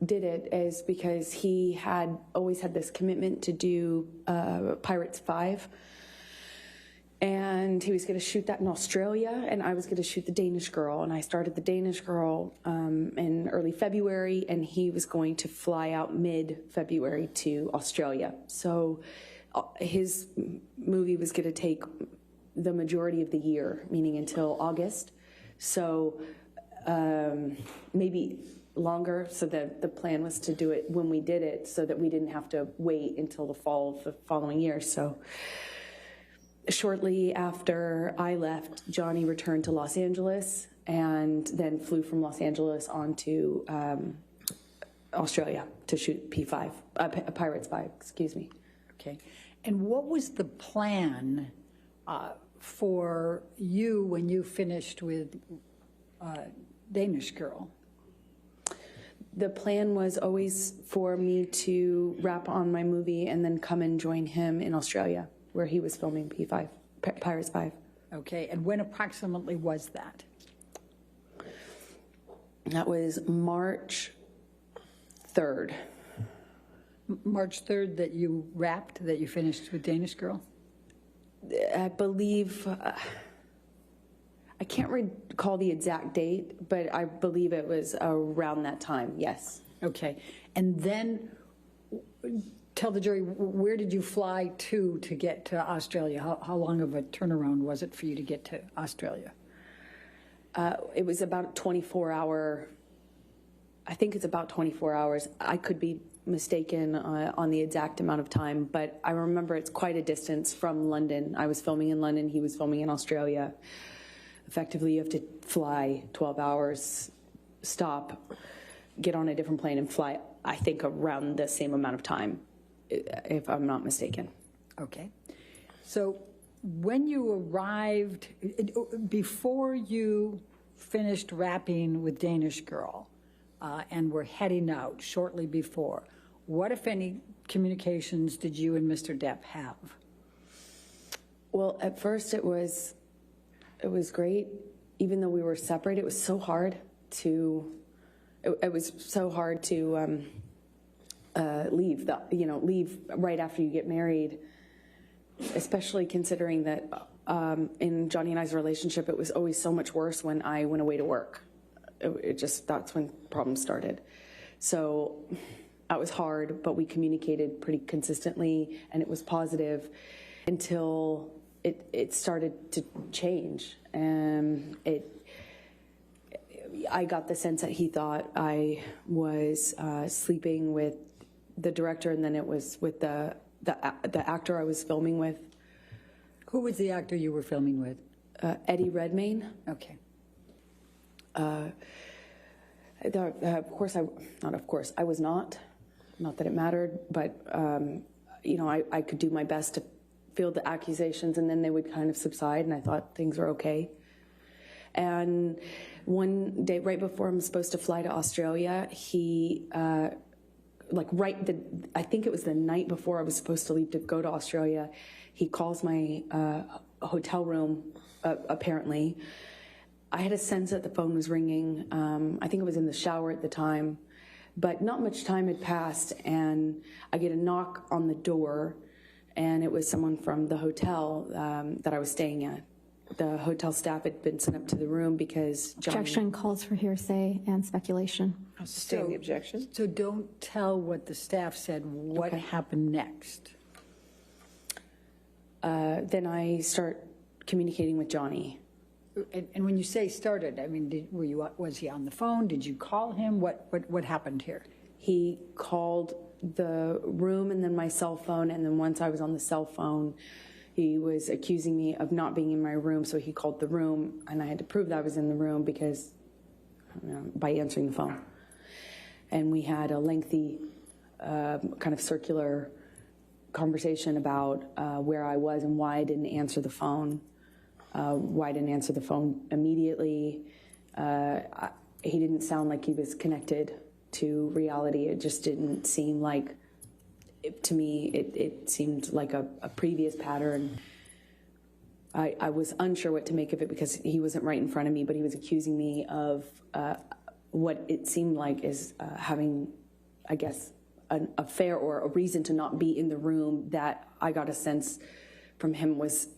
did it, is because he had always had this commitment to do Pirates 5. And he was going to shoot that in Australia, and I was going to shoot The Danish Girl. And I started The Danish Girl in early February, and he was going to fly out mid-February to Australia. So his movie was going to take the majority of the year, meaning until August. So maybe longer, so that the plan was to do it when we did it so that we didn't have to wait until the fall of the following year. So shortly after I left, Johnny returned to Los Angeles and then flew from Los Angeles on to Australia to shoot Pirates 5, excuse me. Okay. And what was the plan for you when you finished with Danish Girl? The plan was always for me to wrap on my movie and then come and join him in Australia, where he was filming Pirates 5. Okay, and when approximately was that? That was March 3rd. March 3rd that you wrapped, that you finished with Danish Girl? I believe, I can't recall the exact date, but I believe it was around that time, yes. Okay, and then tell the jury, where did you fly to get to Australia? How long of a turnaround was it for you to get to Australia? It was about 24-hour, I think it's about 24 hours. I could be mistaken on the exact amount of time, but I remember it's quite a distance from London. I was filming in London, he was filming in Australia. Effectively, you have to fly 12 hours, stop, get on a different plane and fly, I think, around the same amount of time, if I'm not mistaken. Okay. So when you arrived, before you finished wrapping with Danish Girl and were heading out shortly before, what, if any, communications did you and Mr. Depp have? Well, at first it was great. Even though we were separated, it was so hard to leave leave right after you get married, especially considering that in Johnny and I's relationship, it was always so much worse when I went away to work. That's when problems started. So that was hard, but we communicated pretty consistently, and it was positive until it started to change. I got the sense that he thought I was sleeping with the director, and then it was with the actor I was filming with. Who was the actor you were filming with? Eddie Redmayne. Okay. I was not that it mattered, but I could do my best to field the accusations, and then they would kind of subside, and I thought things were okay. And one day, right before I'm supposed to fly to Australia, he, I think it was the night before I was supposed to leave to go to Australia, he calls my hotel room, apparently. I had a sense that the phone was ringing. I think I was in the shower at the time, but not much time had passed, and I get a knock on the door, and it was someone from the hotel that I was staying at. The hotel staff had been sent up to the room because Johnny... Objection calls for hearsay and speculation. I'll sustain the objection. So don't tell what the staff said. What happened next? Then I start communicating with Johnny. And when you say started, I mean, was he on the phone? Did you call him? What happened here? He called the room and then my cell phone, and then once I was on the cell phone, he was accusing me of not being in my room, so he called the room, and I had to prove that I was in the room because, by answering the phone. And we had a lengthy kind of circular conversation about where I was and why I didn't answer the phone. Why I didn't answer the phone immediately. He didn't sound like he was connected to reality. It just didn't seem like, to me, it seemed like a previous pattern. I was unsure what to make of it because he wasn't right in front of me, but he was accusing me of what it seemed like is having, I guess, an affair or a reason to not be in the room that I got a sense from him was,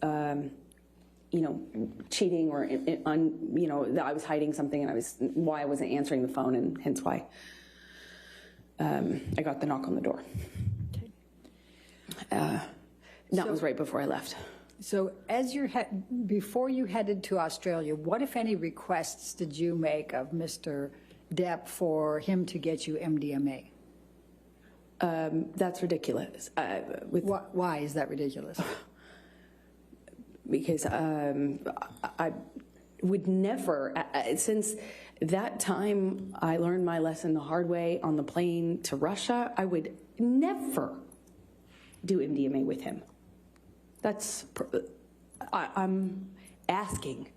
cheating or, that I was hiding something and why I wasn't answering the phone, and hence why I got the knock on the door. That was right before I left. So before you headed to Australia, what, if any, requests did you make of Mr. Depp for him to get you MDMA? That's ridiculous. Why is that ridiculous? Because I would never, since that time I learned my lesson the hard way on the plane to Russia, I would never do MDMA with him. I'm asking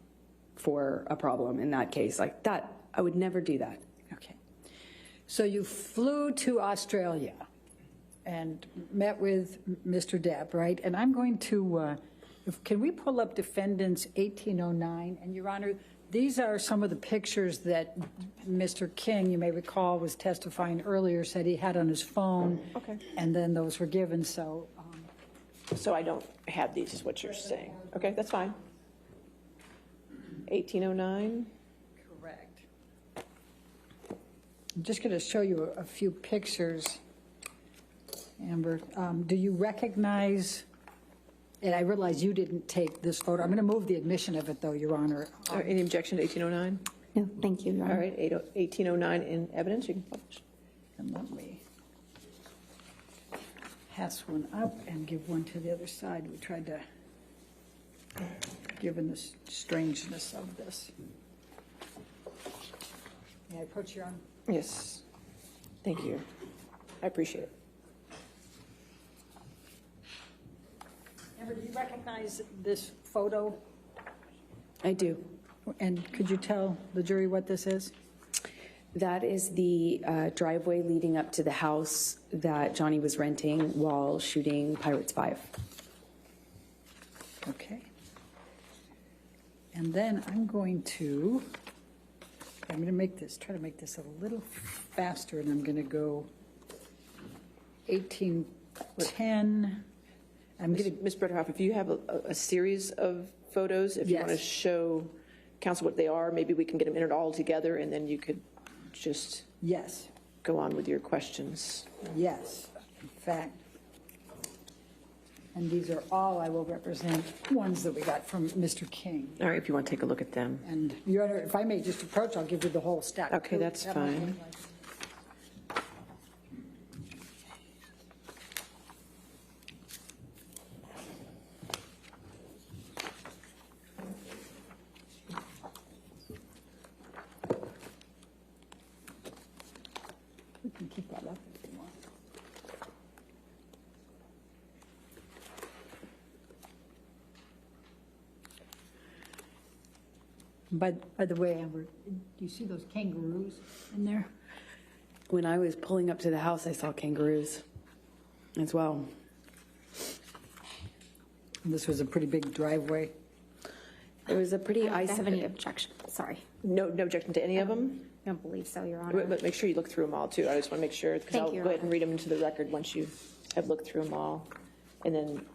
for a problem in that case. Like that, I would never do that. Okay. So you flew to Australia and met with Mr. Depp, right? And I'm going to, can we pull up Defendants 1809? And Your Honor, these are some of the pictures that Mr. King, you may recall, was testifying earlier, said he had on his phone. Okay. And then those were given, so. So I don't have these, is what you're saying. Okay, that's fine. 1809. Correct. I'm just going to show you a few pictures, Amber. Do you recognize, and I realize you didn't take this photo. I'm going to move the admission of it, though, Your Honor. Any objection to 1809? No, thank you, Your Honor. All right, 1809 in evidence, you can publish. And let me pass one up and give one to the other side. We tried to, given the strangeness of this. May I approach, Your Honor? Yes. Thank you. I appreciate it. Amber, do you recognize this photo? I do. And could you tell the jury what this is? That is the driveway leading up to the house that Johnny was renting while shooting Pirates 5. Okay. And then I'm going to make this, try to make this a little faster, and I'm going to go 1810. Ms. Bretterhoff, if you have a series of photos, if you want to Yes. show council what they are, maybe we can get them entered all together, and then you could just Yes, go on with your questions. yes, in fact. And these are all, I will represent, ones that we got from Mr. King. All right, if you want to take a look at them. And, Your Honor, if I may just approach, I'll give you the whole stack. Okay, that's That might fine. look like- We can keep that up if you want. By the way, Amber, do you see those kangaroos in there? When I was pulling up to the house, I saw kangaroos as well. This was a pretty big driveway. It was a pretty I don't have any icy. objection, sorry. No objection to any of them? I don't believe so, Your Honor. But make sure you look through them all, too. I just want to make sure, because Thank I'll you, go Your ahead and read them into the record once you have looked through them all. And then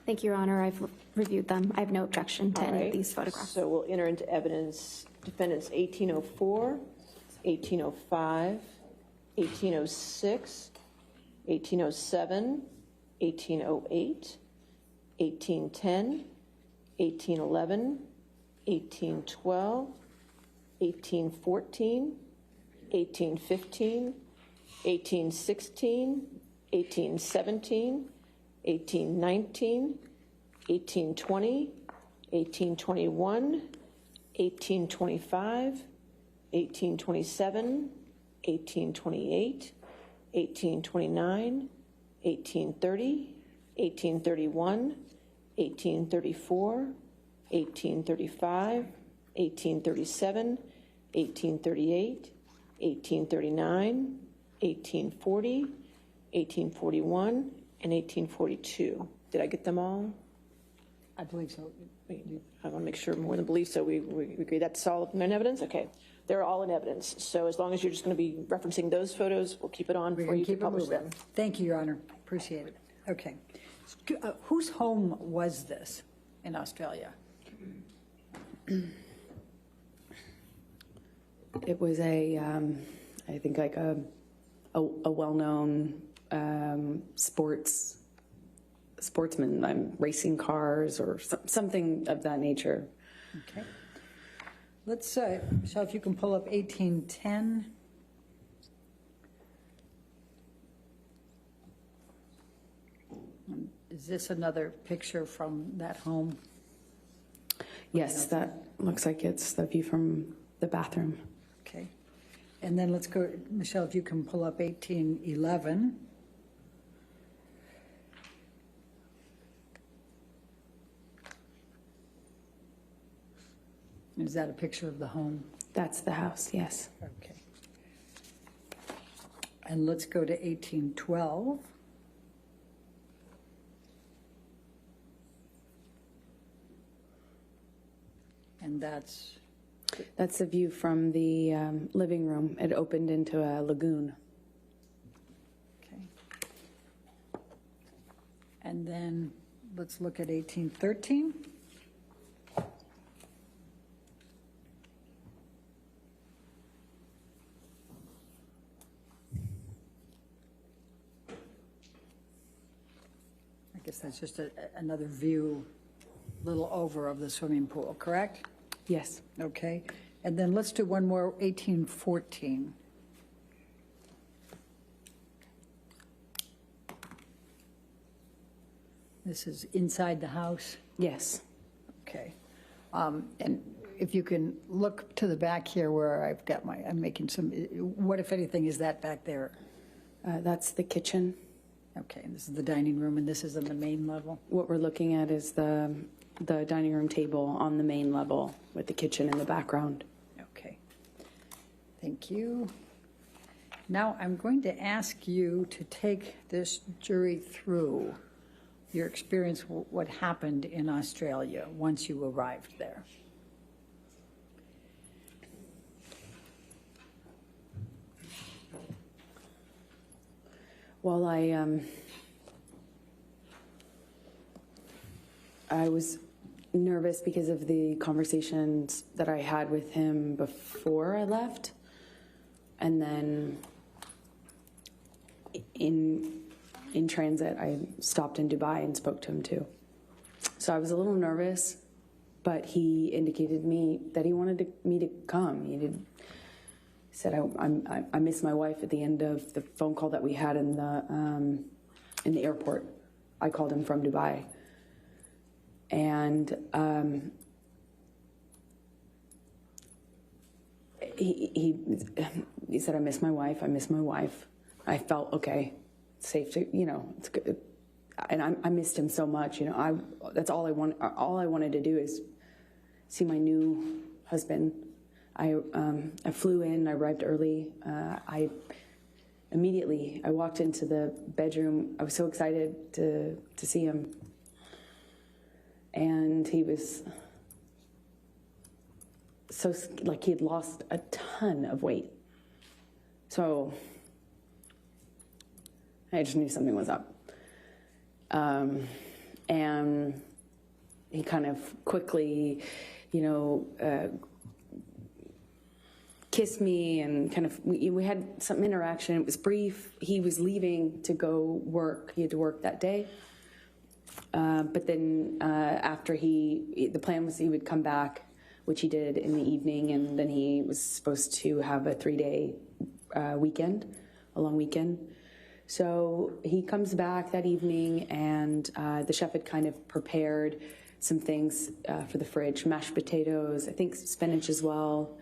Thank you, Your Honor. I've reviewed them. I have no objection to All any right. of these photographs. So we'll enter into evidence defendants 1804, 1805, 1806, 1807, 1808, 1810, 1811, 1812, 1814, 1815, 1816, 1817, 1819, 1820, 1821, 1825, 1827, 1828, 1829, 1830, 1831, 1834, 1835, 1837, 1838, 1839, 1840, 1841, and 1842. Did I get them all? I believe so. I want to make sure more than believe, so we agree that's all in evidence? Okay. They're all in evidence. So as long as you're just going to be referencing those photos, we'll keep it on We're before going you to keep it publish moving. them. Thank you, Your Honor. Appreciate it. Okay. Whose home was this in Australia? It was I think like a well-known sportsman, racing cars or something of that nature. Okay. Let's, Michelle, if you can pull up 1810. Is this another picture from that home? Yes, that looks like it's the view from the bathroom. Okay. And then let's go, Michelle, if you can pull up 1811. Is that a picture of the home? That's the house, yes. Okay. And let's go to 1812. And that's the view from the living room. It opened into a lagoon. okay. And then let's look at 1813. I guess that's just another view, little over of the swimming pool, correct? Yes. Okay, and then let's do one more, 1814. This is inside the house? Yes. Okay. And if you can look to the back here where I've got I'm making some, what if anything is that back there? That's the kitchen. Okay, and this is the dining room, and this is on the main level? What we're looking at is the dining room table on the main level with the kitchen in the background. Okay. Thank you. Now I'm going to ask you to take this jury through your experience, what happened in Australia once you arrived there. Well, I was nervous because of the conversations that I had with him before I left, and then in transit I stopped in Dubai and spoke to him too. So I was a little nervous, but he indicated me that he wanted me to come. He said I miss my wife at the end of the phone call that we had in the airport. I called him from Dubai. And he said, I miss my wife. I felt, okay, safe to, it's good. And I missed him so much, that's all I wanted to do is see my new husband. I flew in, I arrived early. I walked into the bedroom. I was so excited to see him. And he was so, like, he had lost a ton of weight. So I just knew something was up. And he kind of quickly, kissed me and kind of, we had some interaction. It was brief. He was leaving to go work. He had to work that day. But then after the plan was he would come back, which he did in the evening, and then he was supposed to have a 3-day weekend, a long weekend. So he comes back that evening, and the chef had kind of prepared some things for the fridge, mashed potatoes, I think spinach as well.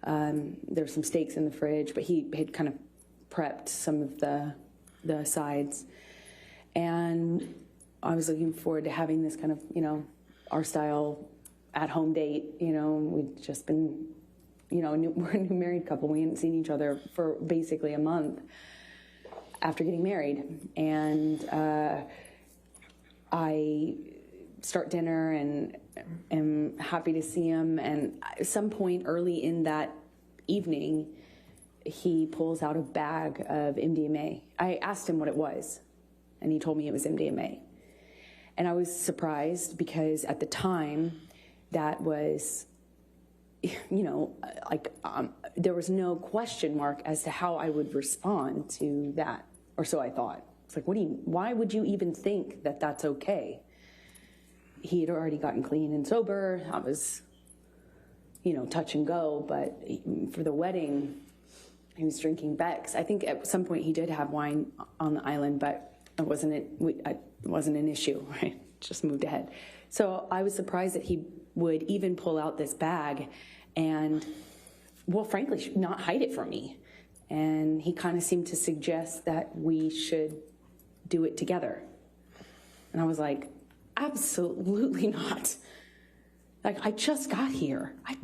There's some steaks in the fridge, but he had kind of prepped some of the sides. And I was looking forward to having this kind of, our style at-home date. We'd just been, we're a new married couple. We hadn't seen each other for basically a month after getting married. And I start dinner and am happy to see him. And at some point early in that evening, he pulls out a bag of MDMA. I asked him what it was. and he told me it was MDMA. And I was surprised because at the time, that was, there was no question mark as to how I would respond to that, or so I thought. It's like, why would you even think that that's okay? He had already gotten clean and sober. I was, touch and go, but for the wedding, he was drinking Beck's. I think at some point he did have wine on the island, but it wasn't an issue, right? Just moved ahead. So I was surprised that he would even pull out this bag and, well, frankly, not hide it from me. And he kind of seemed to suggest that we should do it together. And I was like, absolutely not. Like, I just got here. I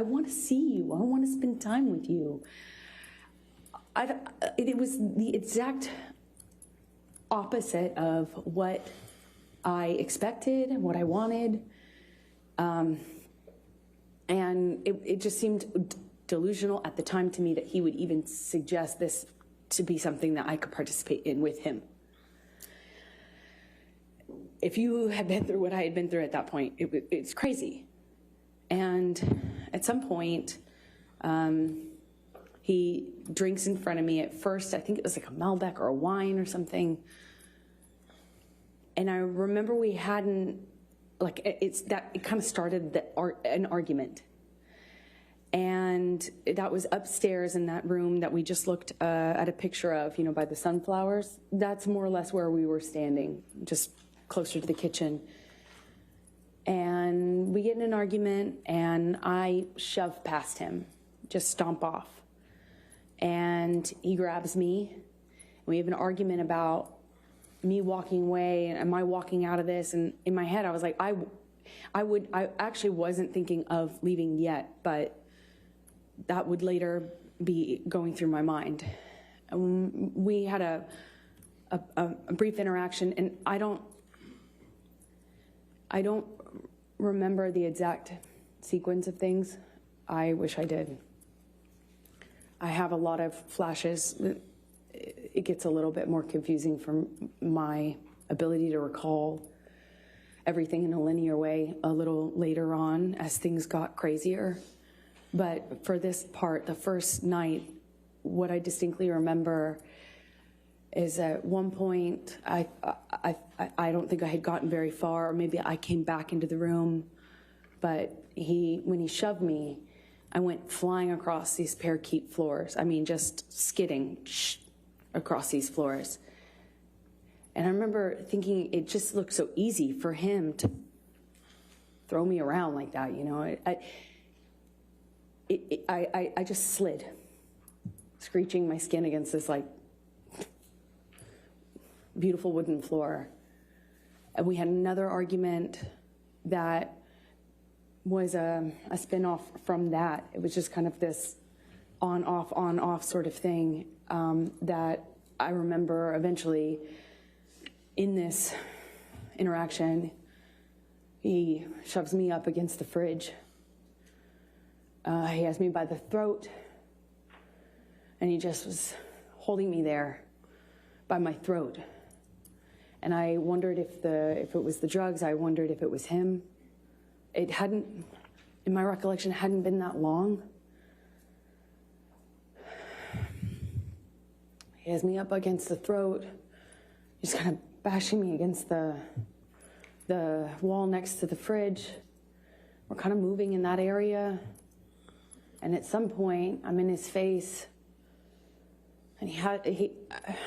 want to see you. I want to spend time with you. It was the exact opposite of what I expected, what I wanted. And it just seemed delusional at the time to me that he would even suggest this to be something that I could participate in with him. If you had been through what I had been through at that point, it's crazy. And at some point, he drinks in front of me. At first, I think it was like a Malbec or a wine or something. And I remember we hadn't, it kind of started an argument. And that was upstairs in that room that we just looked at a picture of, by the sunflowers. That's more or less where we were standing, just closer to the kitchen. And we get in an argument, and I shove past him, just stomp off. And he grabs me. We have an argument about me walking away, and am I walking out of this? And in my head, I was like, I actually wasn't thinking of leaving yet, but that would later be going through my mind. We had a brief interaction, and I don't remember the exact sequence of things. I wish I did. I have a lot of flashes. It gets a little bit more confusing from my ability to recall everything in a linear way a little later on as things got crazier. But for this part, the first night, what I distinctly remember is at one point, I don't think I had gotten very far, or maybe I came back into the room, but when he shoved me, I went flying across these parakeet floors. I mean, just skidding across these floors. And I remember thinking it just looked so easy for him to throw me around like that, I just slid, screeching my skin against this beautiful wooden floor. And we had another argument that was a spin-off from that. It was just kind of this on-off sort of thing that I remember eventually in this interaction, he shoves me up against the fridge. He has me by the throat, and he just was holding me there by my throat. And I wondered if it was the drugs. I wondered if it was him. It hadn't, in my recollection, it hadn't been that long. He has me up against the throat. He's kind of bashing me against the wall next to the fridge. We're kind of moving in that area. And at some point, I'm in his face. And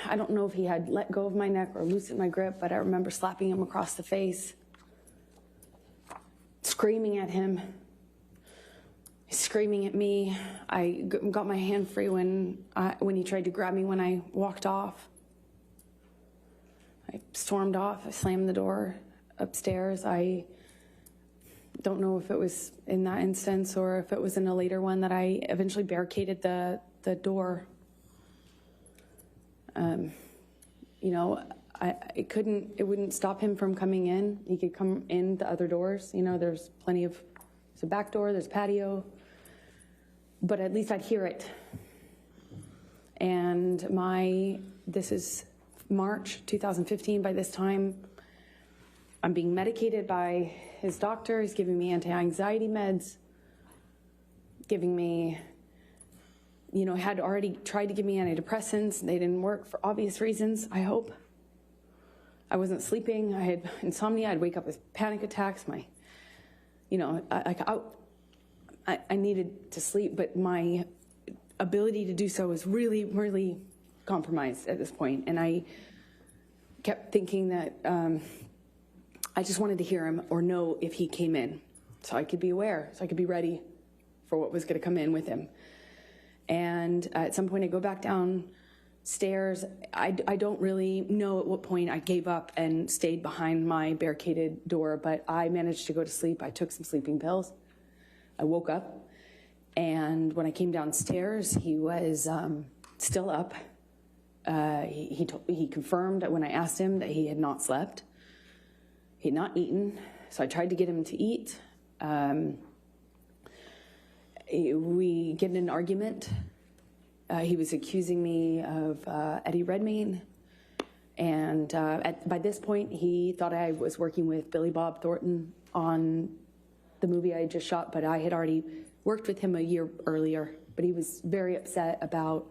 I don't know if he had let go of my neck or loosened my grip, but I remember slapping him across the face, screaming at him. He's screaming at me. I got my hand free when he tried to grab me when I walked off. I stormed off. I slammed the door upstairs. I don't know if it was in that instance or if it was in a later one that I eventually barricaded the door. It wouldn't stop him from coming in. He could come in the other doors. There's there's a back door, there's patio, but at least I'd hear it. And this is March 2015 by this time. I'm being medicated by his doctor. He's giving me anti-anxiety meds, giving me, had already tried to give me antidepressants. They didn't work for obvious reasons, I hope. I wasn't sleeping. I had insomnia. I'd wake up with panic attacks. I needed to sleep, but my ability to do so was really, really compromised at this point. And I kept thinking that I just wanted to hear him or know if he came in so I could be aware, so I could be ready for what was going to come in with him. And at some point I go back downstairs. I don't really know at what point I gave up and stayed behind my barricaded door, but I managed to go to sleep. I took some sleeping pills. I woke up, and when I came downstairs, he was still up. He confirmed that when I asked him that he had not slept. He had not eaten, so I tried to get him to eat. We get in an argument. He was accusing me of Eddie Redmayne, and by this point, he thought I was working with Billy Bob Thornton on the movie I had just shot, but I had already worked with him a year earlier. But he was very upset about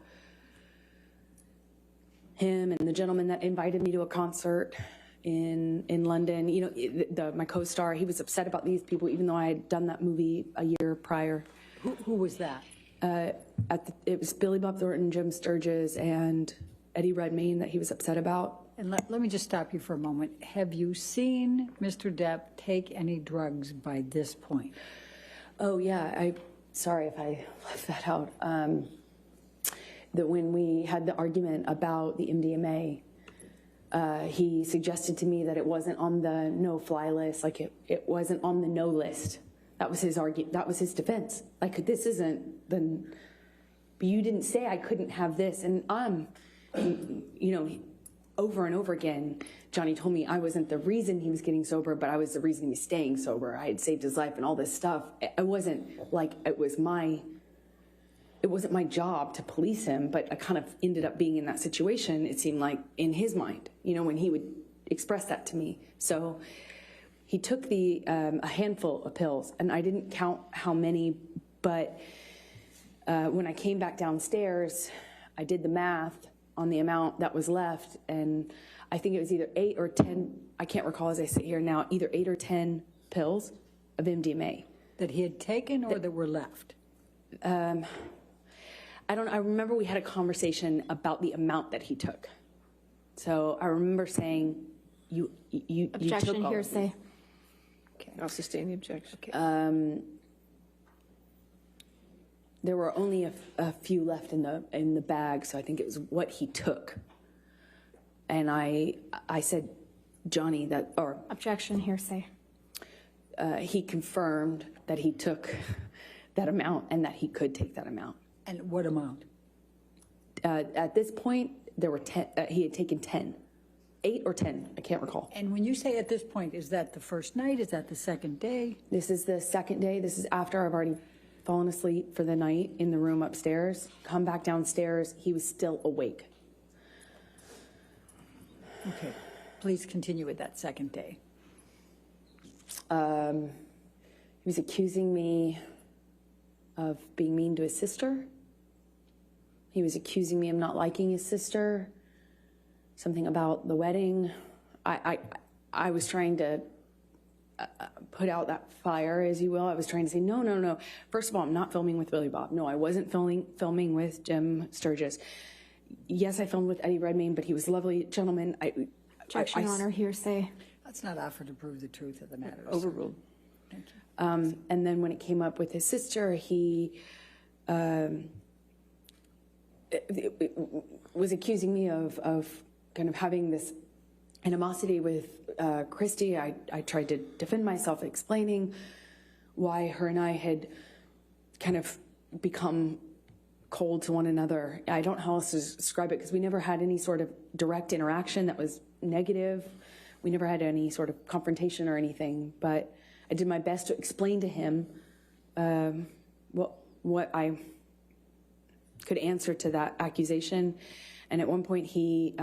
him and the gentleman that invited me to a concert in London. My co-star, he was upset about these people, even though I had done that movie a year prior. Who was that? It was Billy Bob Thornton, Jim Sturgis, and Eddie Redmayne that he was upset about. And Let me just stop you for a moment. Have you seen Mr. Depp take any drugs by this point? Oh, yeah. Sorry if I left that out. That when we had the argument about the MDMA, he suggested to me that it wasn't on the no-fly list, like it wasn't on the no list. That was his argument. That was his defense. Like, this isn't the. You didn't say I couldn't have this, and over and over again, Johnny told me I wasn't the reason he was getting sober, but I was the reason he was staying sober. I had saved his life and all this stuff. It wasn't like it wasn't my job to police him, but I kind of ended up being in that situation, it seemed like, in his mind, when he would express that to me. So he took a handful of pills, and I didn't count how many, but when I came back downstairs, I did the math on the amount that was left, and I think it was either 8 or 10, I can't recall as I sit here now, either 8 or 10 pills of MDMA. That he had taken or that were left? I remember we had a conversation about the amount that he took. So I remember saying, you Objection, took all hearsay. Okay, I'll sustain the objection. Okay. There were only a few left in the bag, so I think it was what he took. And I said, Johnny, Objection, hearsay. He confirmed that he took that amount and that he could take that amount. And what amount? At this point, there were 10. He had taken 10, 8 or 10. I can't recall. And when you say at this point, is that the first night? Is that the second day? This is the second day. This is after I've already fallen asleep for the night in the room upstairs. Come back downstairs. He was still awake. Okay. Please continue with that second day. He was accusing me of being mean to his sister. He was accusing me of not liking his sister. Something about the wedding. I was trying to put out that fire, as you will. I was trying to say, no. First of all, I'm not filming with Billy Bob. No, I wasn't filming with Jim Sturgis. Yes, I filmed with Eddie Redmayne, but he was a lovely gentleman. Objection, Your Honor, hearsay. Let's not offer to prove the truth of the matter. Overruled. Thank you. And then when it came up with his sister, he was accusing me of kind of having this animosity with Christy. I tried to defend myself, explaining why her and I had kind of become cold to one another. I don't know how else to describe it, because we never had any sort of direct interaction that was negative. We never had any sort of confrontation or anything, but I did my best to explain to him what I could answer to that accusation. And at one point he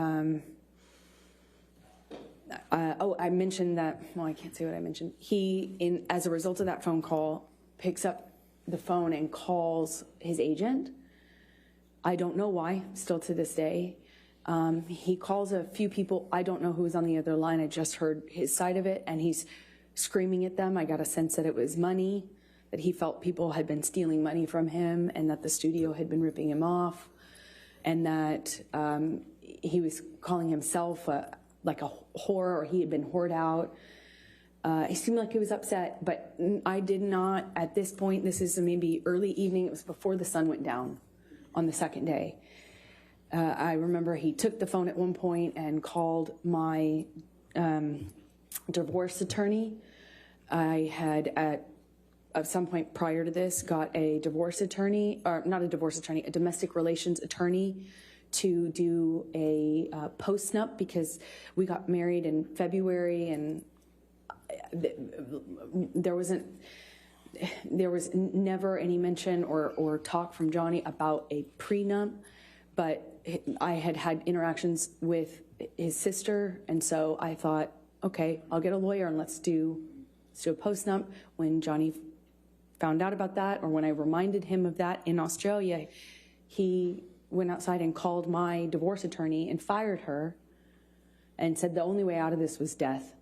I mentioned that, well, I can't say what I mentioned. He, as a result of that phone call, picks up the phone and calls his agent. I don't know why, still to this day. He calls a few people. I don't know who was on the other line. I just heard his side of it, and he's screaming at them. I got a sense that it was money, that he felt people had been stealing money from him, and that the studio had been ripping him off, and that he was calling himself like a whore, or he had been whored out. He seemed like he was upset, but I did not, at this point, this is maybe early evening, it was before the sun went down on the second day. I remember he took the phone at one point and called my divorce attorney. I had, at some point prior to this, got a divorce attorney, or not a divorce attorney, a domestic relations attorney, to do a post-nup, because we got married in February, and there was never any mention or talk from Johnny about a prenup, but I had had interactions with his sister, and so I thought, okay, I'll get a lawyer and let's do a post-nup. When Johnny found out about that, or when I reminded him of that in Australia, he went outside and called my divorce attorney and fired her and said the only way out of this was death.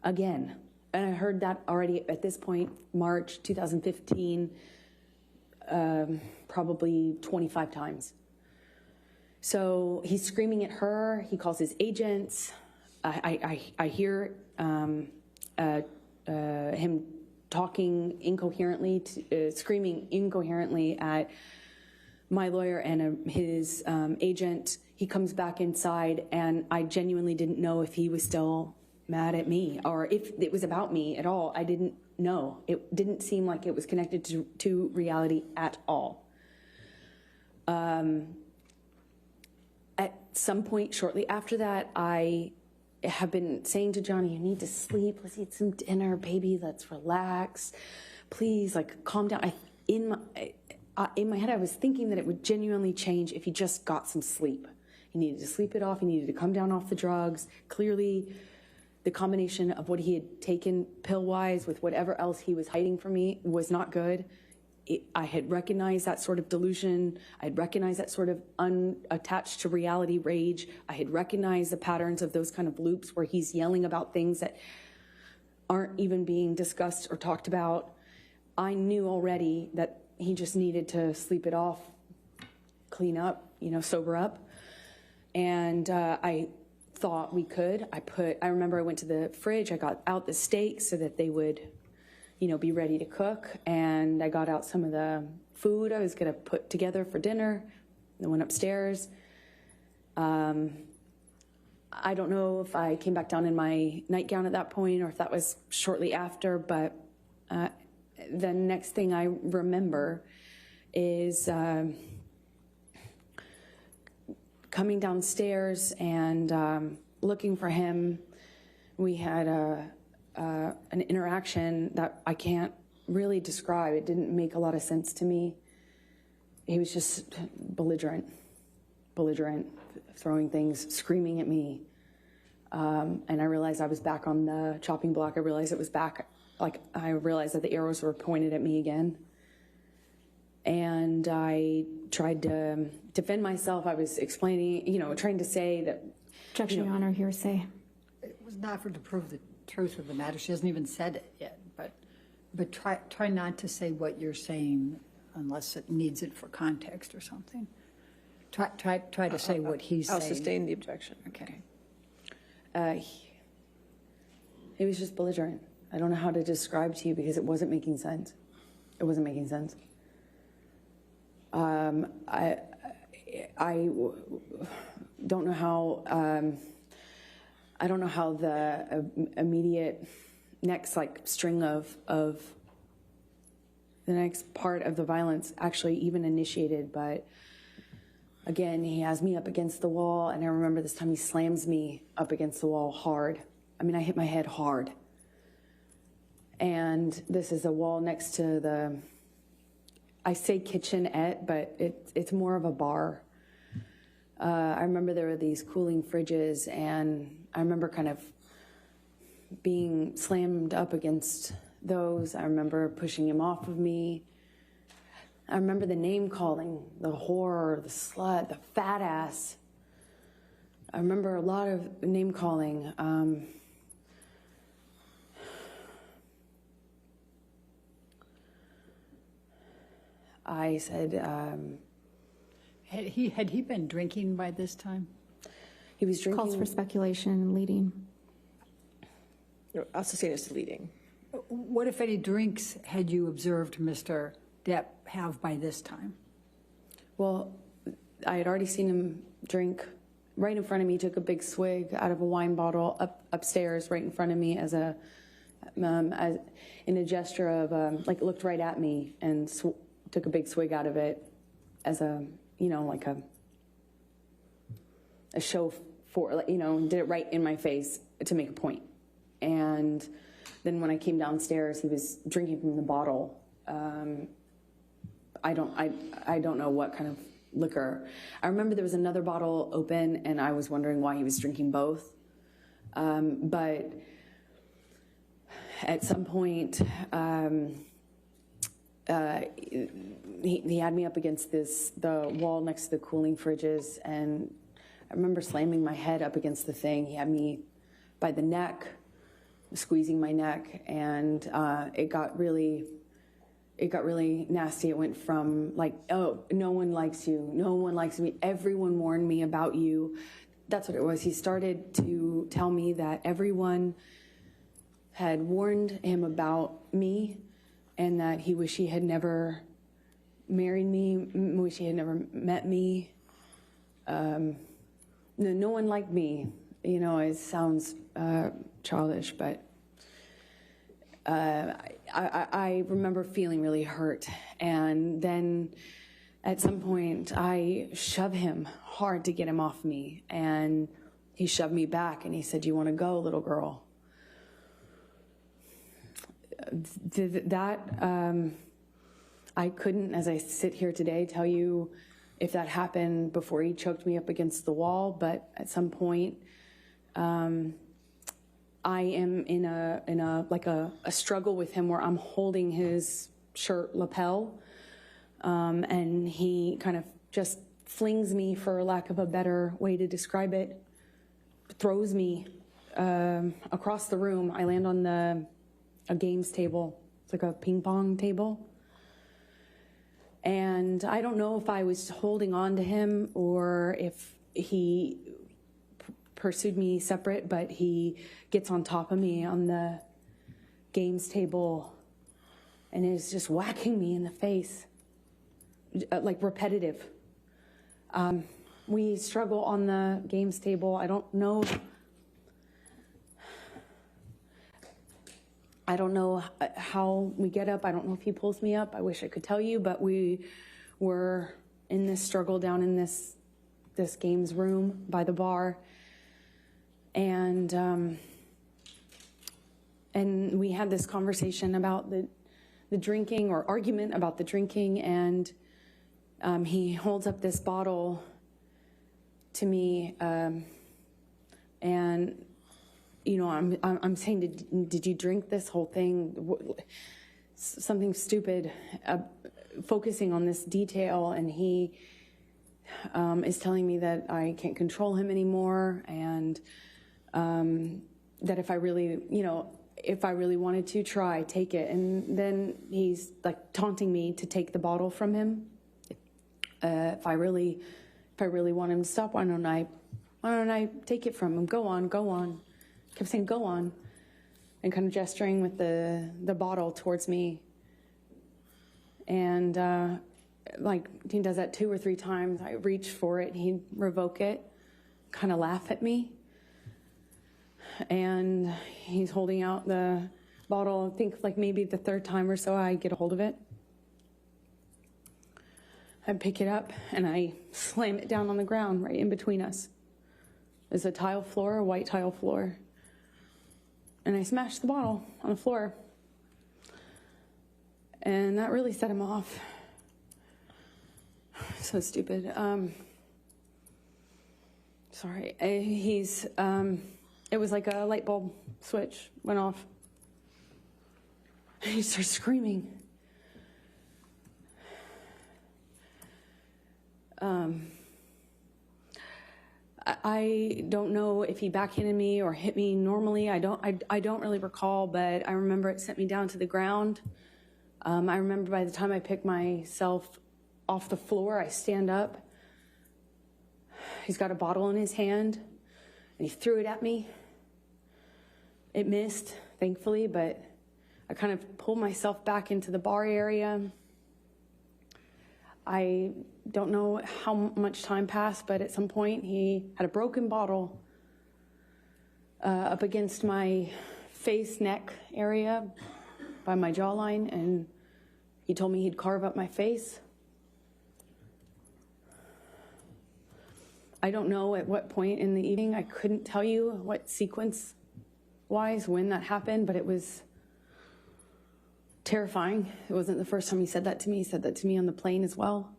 Again. And I heard that already at this point, March 2015, probably 25 times. So he's screaming at her. He calls his agents. I hear him talking incoherently, screaming incoherently at my lawyer and his agent. He comes back inside, and I genuinely didn't know if he was still mad at me or if it was about me at all. I didn't know. It didn't seem like it was connected to reality at all. At some point shortly after that, I have been saying to Johnny, you need to sleep. Let's eat some dinner, baby. Let's relax. Please, like, calm down. In my head, I was thinking that it would genuinely change if he just got some sleep. He needed to sleep it off. He needed to come down off the drugs. Clearly, the combination of what he had taken pill-wise with whatever else he was hiding from me was not good. I had recognized that sort of delusion. I had recognized that sort of unattached to reality rage. I had recognized the patterns of those kind of loops where he's yelling about things that aren't even being discussed or talked about. I knew already that he just needed to sleep it off, clean up, sober up. And I thought we could. I remember I went to the fridge. I got out the steaks so that they would, be ready to cook. And I got out some of the food I was going to put together for dinner. I went upstairs. I don't know if I came back down in my nightgown at that point or if that was shortly after, but the next thing I remember is coming downstairs and looking for him. We had an interaction that I can't really describe. It didn't make a lot of sense to me. He was just belligerent, throwing things, screaming at me. And I realized I was back on the chopping block. I realized it was back. I realized that the arrows were pointed at me again. And I tried to defend myself. I was explaining, trying to say that. Objection, Your Honor, hearsay. It was not for to prove the truth of the matter. She hasn't even said it yet. But try not to say what you're saying unless it needs it for context or something. Try to say what he's saying. I'll sustain the objection. Okay. He was just belligerent. I don't know how to describe to you because it wasn't making sense. It wasn't making sense. I don't know how. I don't know how the immediate next string of the next part of the violence actually even initiated, but again, he has me up against the wall, and I remember this time he slams me up against the wall hard. I mean, I hit my head hard. And this is a wall next to the, I say kitchenette, but it's more of a bar. I remember there were these cooling fridges, and I remember kind of being slammed up against those. I remember pushing him off of me. I remember the name calling, the whore, the slut, the fat ass. I remember a lot of name calling. I said, Had he been drinking by this time? he was drinking. Calls for speculation and leading. I'll sustain as to leading. What, if any, drinks had you observed Mr. Depp have by this time? Well, I had already seen him drink right in front of me. He took a big swig out of a wine bottle upstairs right in front of me as in a gesture of like looked right at me and took a big swig out of it as a, you know, like a show for, like, you know, did it right in my face to make a point. And then when I came downstairs, he was drinking from the bottle. I don't know what kind of liquor. I remember there was another bottle open, and I was wondering why he was drinking both. But at some point, he had me up against the wall next to the cooling fridges, and I remember slamming my head up against the thing. He had me by the neck, squeezing my neck, and it got really nasty. It went from like, oh, no one likes you, no one likes me, everyone warned me about you. That's what it was. He started to tell me that everyone had warned him about me, and that he wished he had never married me, wish he had never met me. No one liked me. You know, it sounds childish, but I remember feeling really hurt. And then at some point, I shoved him hard to get him off me. And he shoved me back, and he said, "You want to go, little girl?" I couldn't, as I sit here today, tell you if that happened before he choked me up against the wall, but at some point, I am in a struggle with him where I'm holding his shirt lapel, and he kind of just flings me, for lack of a better way to describe it, throws me across the room. I land on a games table. It's like a ping pong table. And I don't know if I was holding on to him or if he pursued me separate, but he gets on top of me on the games table and is just whacking me in the face, like repetitive. We struggle on the games table. I don't know how we get up. I don't know if he pulls me up. I wish I could tell you, but we were in this struggle down in this games room by the bar. And we had this conversation about the drinking, or argument about the drinking, and he holds up this bottle to me, and you know, I'm saying, did you drink this whole thing? Something stupid, focusing on this detail, and he is telling me that I can't control him anymore, and that if I really wanted to try, take it. And then he's like taunting me to take the bottle from him. If I really want him to stop, why don't I take it from him? Go on. Kept saying, go on, and kind of gesturing with the bottle towards me. And like he does that 2 or 3 times. I reach for it, he'd revoke it, kind of laugh at me. And he's holding out the bottle. I think like maybe the 3rd time or so I get a hold of it. I pick it up and I slam it down on the ground right in between us. There's a tile floor, a white tile floor. And I smashed the bottle on the floor. And that really set him off. So stupid. Sorry. He's It was like a light bulb switch went off. And he started screaming. I don't know if he backhanded me or hit me normally. I don't really recall, but I remember it sent me down to the ground. I remember by the time I picked myself off the floor, I stand up. He's got a bottle in his hand, and he threw it at me. It missed, thankfully, but I kind of pulled myself back into the bar area. I don't know how much time passed, but at some point he had a broken bottle up against my face, neck area by my jawline, and he told me he'd carve up my face. I don't know at what point in the evening. I couldn't tell you what sequence-wise when that happened, but it was terrifying. It wasn't the first time he said that to me. He said that to me on the plane as well.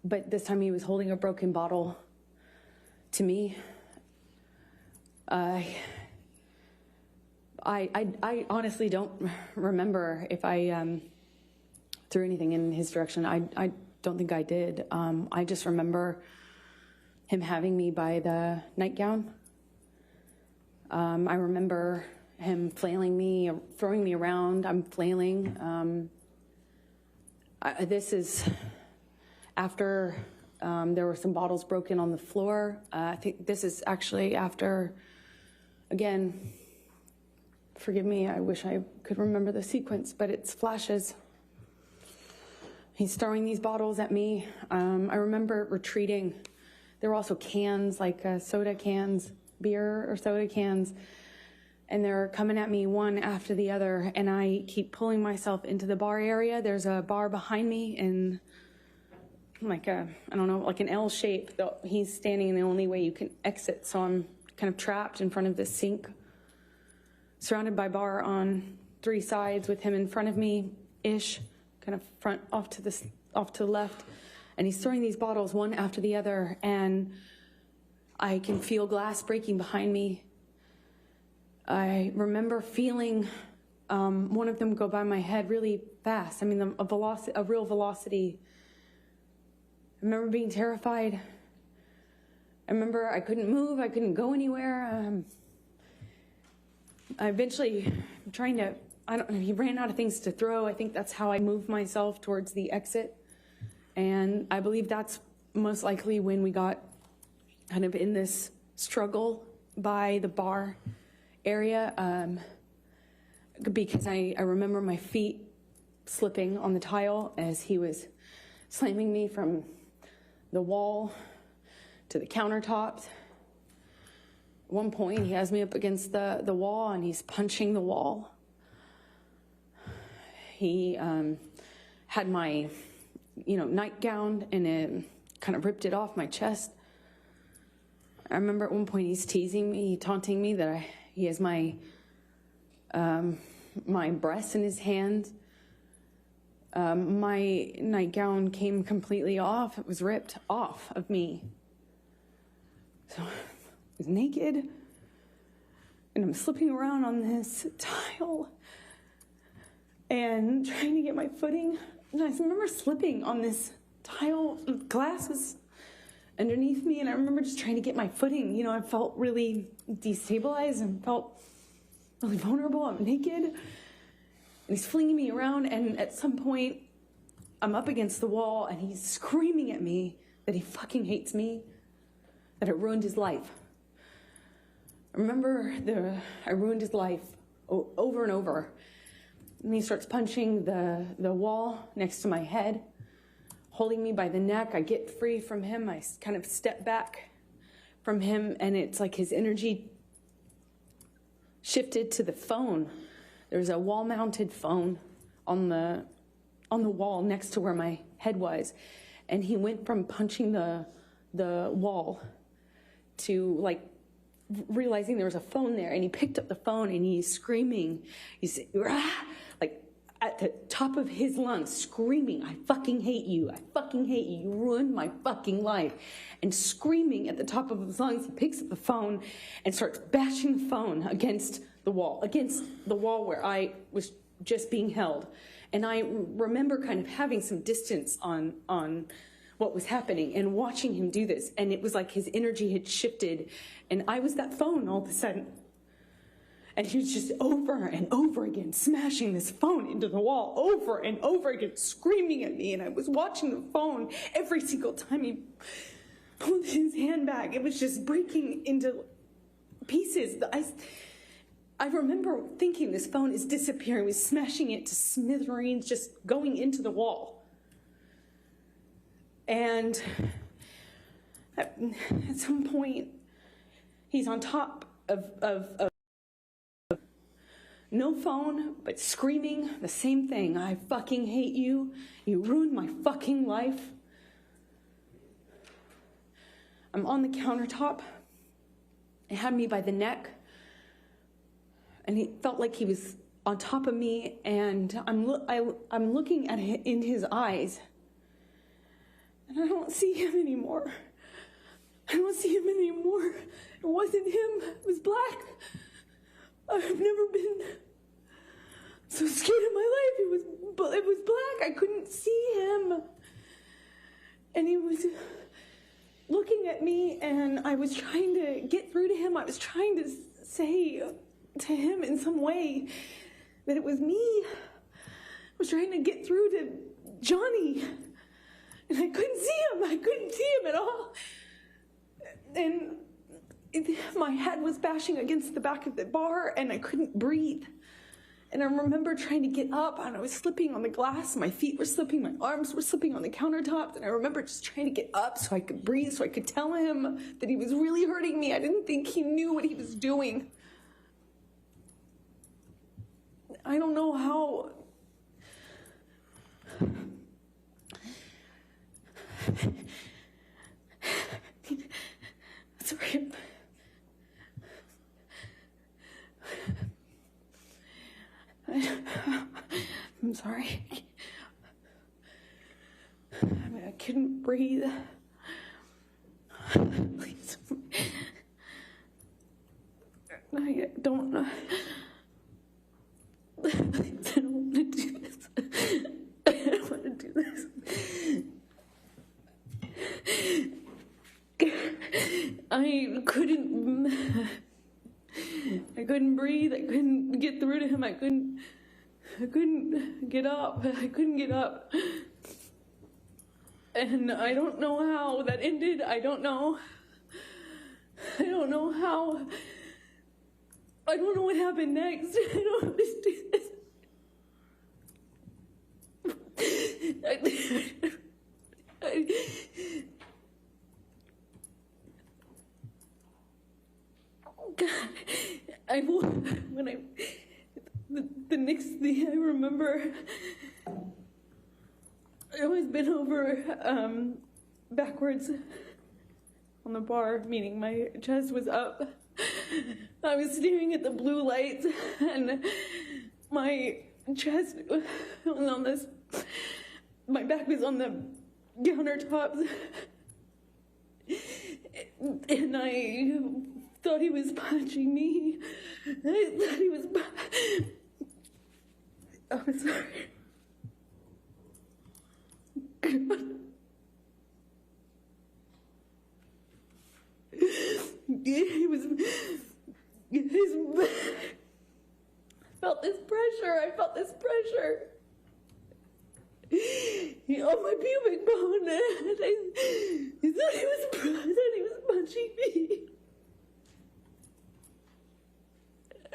But this time he was holding a broken bottle to me. I honestly don't remember if I threw anything in his direction. I don't think I did. I just remember him having me by the nightgown. I remember him flailing me, throwing me around. I'm flailing. This is after there were some bottles broken on the floor. I think this is actually after, again, forgive me, I wish I could remember the sequence, but it's flashes. He's throwing these bottles at me. I remember retreating. There were also cans, like soda cans, beer or soda cans, and they're coming at me one after the other, and I keep pulling myself into the bar area. There's a bar behind me in like a, I don't know, like an L shape. He's standing in the only way you can exit, so I'm kind of trapped in front of this sink, surrounded by bar on three sides with him in front of me-ish, kind of front off to the left, and he's throwing these bottles one after the other, and I can feel glass breaking behind me. I remember feeling one of them go by my head really fast. I mean, a real velocity. I remember being terrified. I remember I couldn't move. I couldn't go anywhere. I eventually, trying to, he ran out of things to throw. I think that's how I moved myself towards the exit. And I believe that's most likely when we got kind of in this struggle by the bar area, because I remember my feet slipping on the tile as he was slamming me from the wall to the countertops. At one point, he has me up against the wall, and he's punching the wall. He had my, nightgown, and it kind of ripped it off my chest. I remember at one point he's teasing me, taunting me that he has my breasts in his hand. My nightgown came completely off. It was ripped off of me. So I was naked, and I'm slipping around on this tile and trying to get my footing. And I remember slipping on this tile. Glass was underneath me, and I remember just trying to get my footing. I felt really destabilized and felt really vulnerable. I'm naked, and he's flinging me around, and at some point, I'm up against the wall, and he's screaming at me that he fucking hates me, that I ruined his life. I remember I ruined his life over and over. And he starts punching the wall next to my head, holding me by the neck. I get free from him. I kind of step back from him, and it's like his energy shifted to the phone. There's a wall-mounted phone on the wall next to where my head was, and he went from punching the wall to like realizing there was a phone there, and he picked up the phone and he's screaming. He's like, at the top of his lungs, screaming, I fucking hate you. I fucking hate you. You ruined my fucking life. And screaming at the top of his lungs, he picks up the phone and starts bashing the phone against the wall where I was just being held. And I remember kind of having some distance on what was happening and watching him do this. And it was like his energy had shifted, and I was that phone all of a sudden. And he was just over and over again smashing this phone into the wall, over and over again, screaming at me. And I was watching the phone every single time he pulled his hand back. It was just breaking into pieces. I remember thinking this phone is disappearing. He was smashing it to smithereens, just going into the wall. And at some point, he's on top of no phone, but screaming the same thing. I fucking hate you. You ruined my fucking life. I'm on the countertop. It had me by the neck. And he felt like he was on top of me. And I'm looking at it in his eyes. And I don't see him anymore. I don't see him anymore. It wasn't him. It was black. I've never been so scared in my life. It was black. I couldn't see him. And he was looking at me, and I was trying to get through to him. I was trying to say to him in some way that it was me. I was trying to get through to Johnny, and I couldn't see him. I couldn't see him at all. And my head was bashing against the back of the bar, and I couldn't breathe. And I remember trying to get up, and I was slipping on the glass. My feet were slipping. My arms were slipping on the countertop. And I remember just trying to get up so I could breathe, so I could tell him that he was really hurting me. I didn't think he knew what he was doing. I don't know how. Sorry. I'm sorry. I couldn't breathe. Please. I don't know. Please, I don't want to do this. I don't want to do this. I couldn't breathe. I couldn't get through to him. I couldn't get up. I couldn't get up. And I don't know how that ended. I don't know how. I don't know what happened next. I don't understand this. The next thing I remember, I was bent over backwards on the bar, meaning my chest was up. I was staring at the blue lights, and my chest was on this, my back was on the countertops, and I thought he was punching me. I thought he was I'm sorry. I felt this pressure. On my pubic bone, and he thought he was punching me.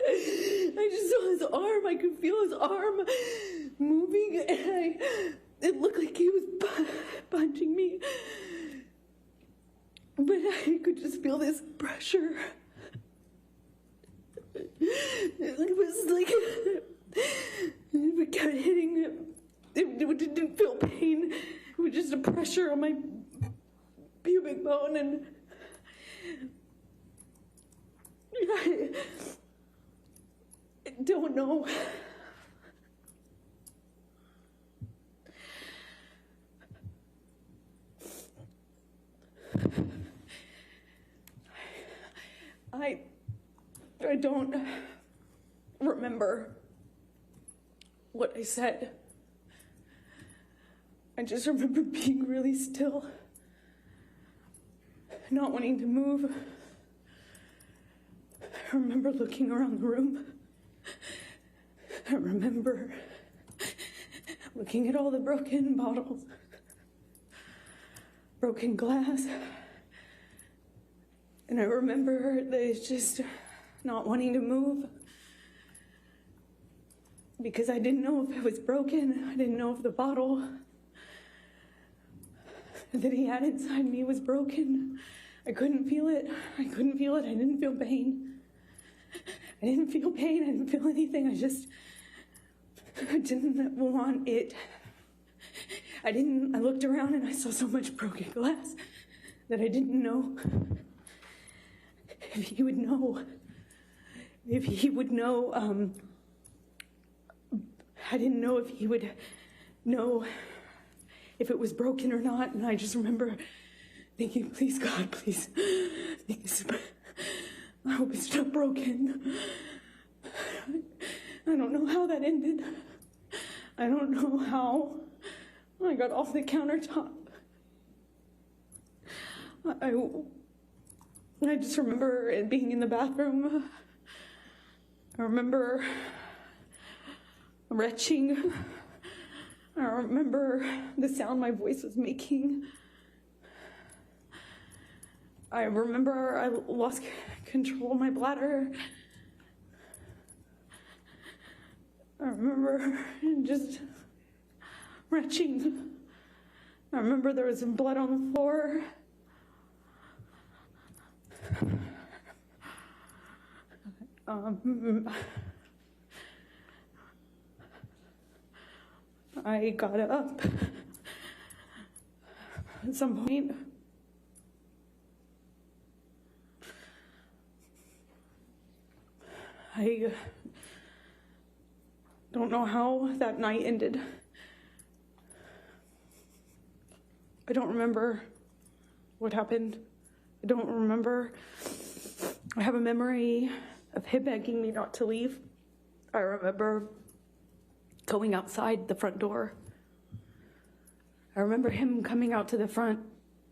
I just saw his arm. I could feel his arm moving, and it looked like he was punching me. But I could just feel this pressure. It was like it kept hitting him. It didn't feel pain. It was just a pressure on my pubic bone, and I don't know. don't remember what I said. I just remember being really still, not wanting to move. I remember looking around the room. I remember looking at all the broken bottles, broken glass. And I remember that it's just not wanting to move because I didn't know if it was broken. I didn't know if the bottle that he had inside me was broken. I couldn't feel it. I couldn't feel it. I didn't feel pain. I didn't feel pain. I didn't feel anything. I didn't want it. I looked around and I saw so much broken glass that I didn't know if he would know. If he would know, I didn't know if he would know if it was broken or not. And I just remember thinking, please, God, please, I hope it's not broken. I don't know how that ended. I don't know how I got off the countertop. I just remember it being in the bathroom. I remember retching. I remember the sound my voice was making. I remember I lost control of my bladder. I remember just retching. I remember there was some blood on the floor. I got up at some point. I don't know how that night ended. I don't remember what happened. I don't remember. I have a memory of him begging me not to leave. I remember going outside the front door. I remember him coming out to the front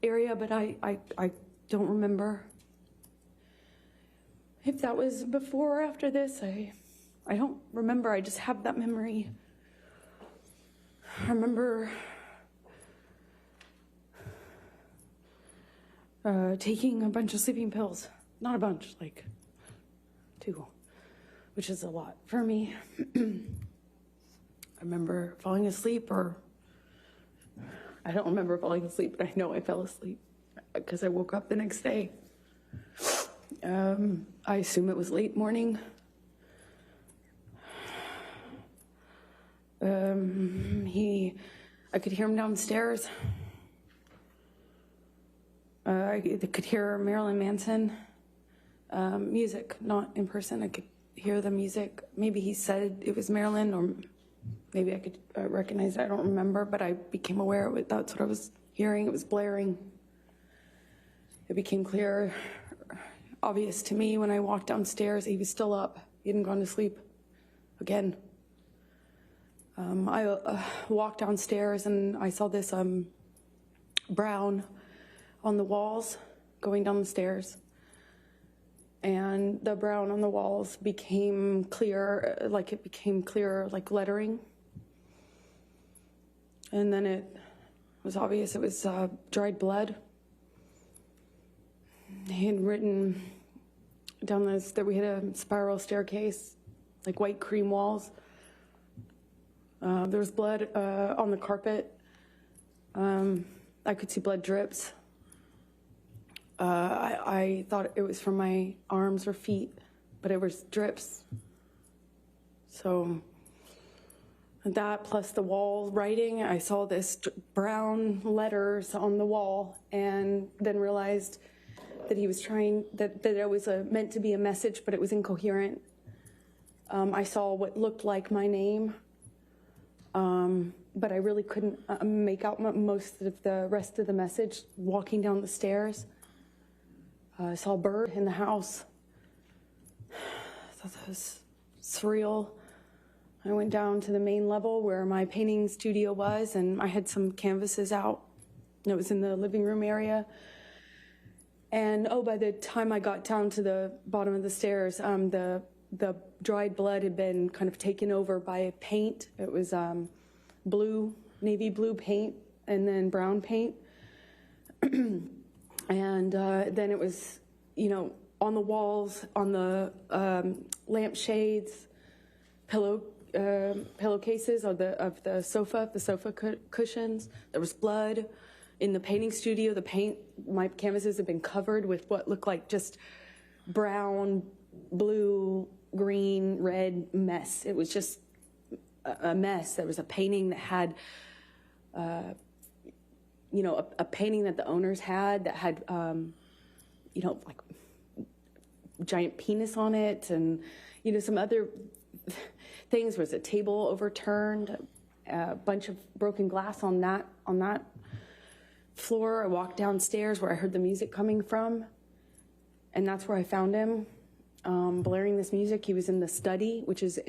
area, but I don't remember. If that was before or after this, I don't remember. I just have that memory. I remember taking a bunch of sleeping pills. Not a bunch, like 2, which is a lot for me. I remember falling asleep, or I don't remember falling asleep, but I know I fell asleep because I woke up the next day. I assume it was late morning. I could hear him downstairs. I could hear Marilyn Manson music, not in person. I could hear the music. Maybe he said it was Marilyn, or maybe I could recognize it. I don't remember, but I became aware of it. That's what I was hearing. It was blaring. It became clear, obvious to me when I walked downstairs. He was still up. He hadn't gone to sleep again. I walked downstairs and I saw this brown on the walls going down the stairs. And the brown on the walls became clear, like lettering. And then it was obvious it was dried blood. He had written down this that we had a spiral staircase, like white cream walls. There was blood on the carpet. I could see blood drips. I thought it was from my arms or feet, but it was drips. So that plus the wall writing, I saw this brown letters on the wall, and then realized that he was trying, that it was meant to be a message, but it was incoherent. I saw what looked like my name, but I really couldn't make out most of the rest of the message walking down the stairs. I saw a bird in the house. that was surreal. I went down to the main level where my painting studio was, and I had some canvases out. It was in the living room area. And by the time I got down to the bottom of the stairs, the dried blood had been kind of taken over by paint. It was blue, navy blue paint, and then brown paint. And then it was, on the walls, on the lampshades, pillowcases of the sofa cushions. There was blood in the painting studio. My canvases had been covered with what looked like just brown, blue, green, red mess. It was just a mess. There was a painting that had, a painting that the owners had that had, like giant penis on it, and some other things. There was a table overturned, a bunch of broken glass on that floor. I walked downstairs where I heard the music coming from, and that's where I found him, blaring this music. He was in the study, which is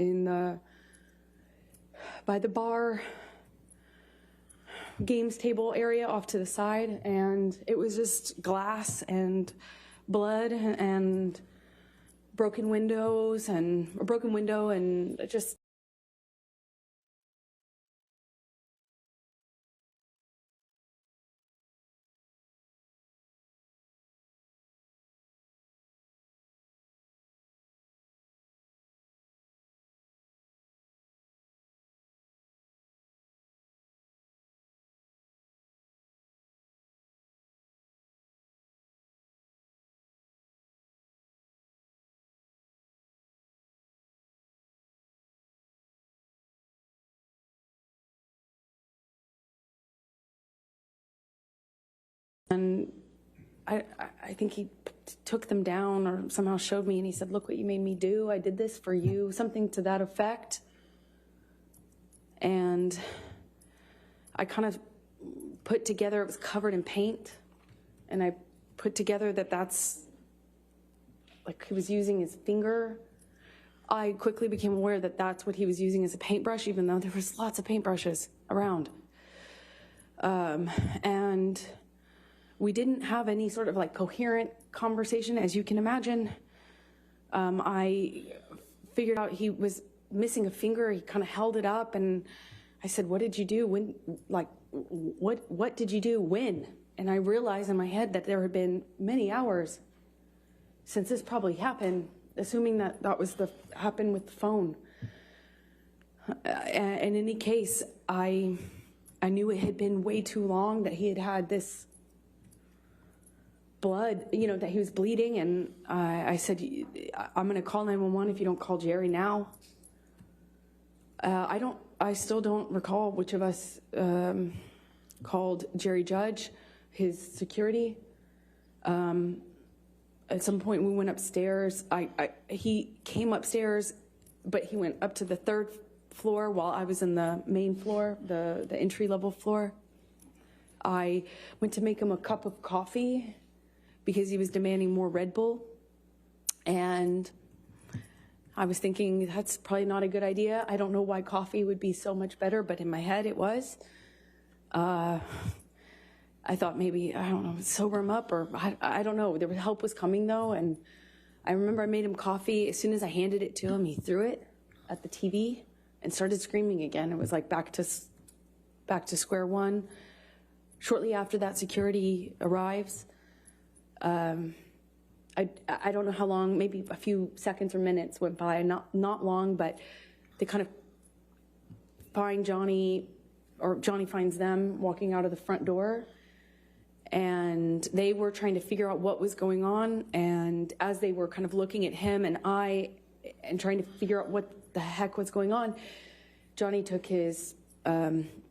by the bar games table area off to the side, and it was just glass and blood and a broken window and just and I think he took them down or somehow showed me, and he said, "Look what you made me do. I did this for you," something to that effect. And I kind of put together, it was covered in paint, and I put together that's like he was using his finger. I quickly became aware that that's what he was using as a paintbrush, even though there was lots of paintbrushes around. And we didn't have any sort of like coherent conversation, as you can imagine. I figured out he was missing a finger. He kind of held it up, and I said, "What did you do? When? Like, what did you do? When?" And I realized in my head that there had been many hours since this probably happened, assuming that was happened with the phone. In any case, I knew it had been way too long, that he had had this blood, that he was bleeding, and I said, "I'm going to call 911 if you don't call Jerry now." I still don't recall which of us called Jerry Judge, his security. At some point we went upstairs. He came upstairs, but he went up to the third floor while I was in the main floor, the entry-level floor. I went to make him a cup of coffee because he was demanding more Red Bull. And I was thinking, that's probably not a good idea. I don't know why coffee would be so much better, but in my head it was. I thought maybe, I don't know, sober him up, or I don't know. Help was coming though, and I remember I made him coffee. As soon as I handed it to him, he threw it at the TV and started screaming again. It was like back to square one. Shortly after that, security arrives. I don't know how long, maybe a few seconds or minutes went by, not long, but they kind of find Johnny, or Johnny finds them walking out of the front door, and they were trying to figure out what was going on. And as they were kind of looking at him and trying to figure out what the heck was going on, Johnny took his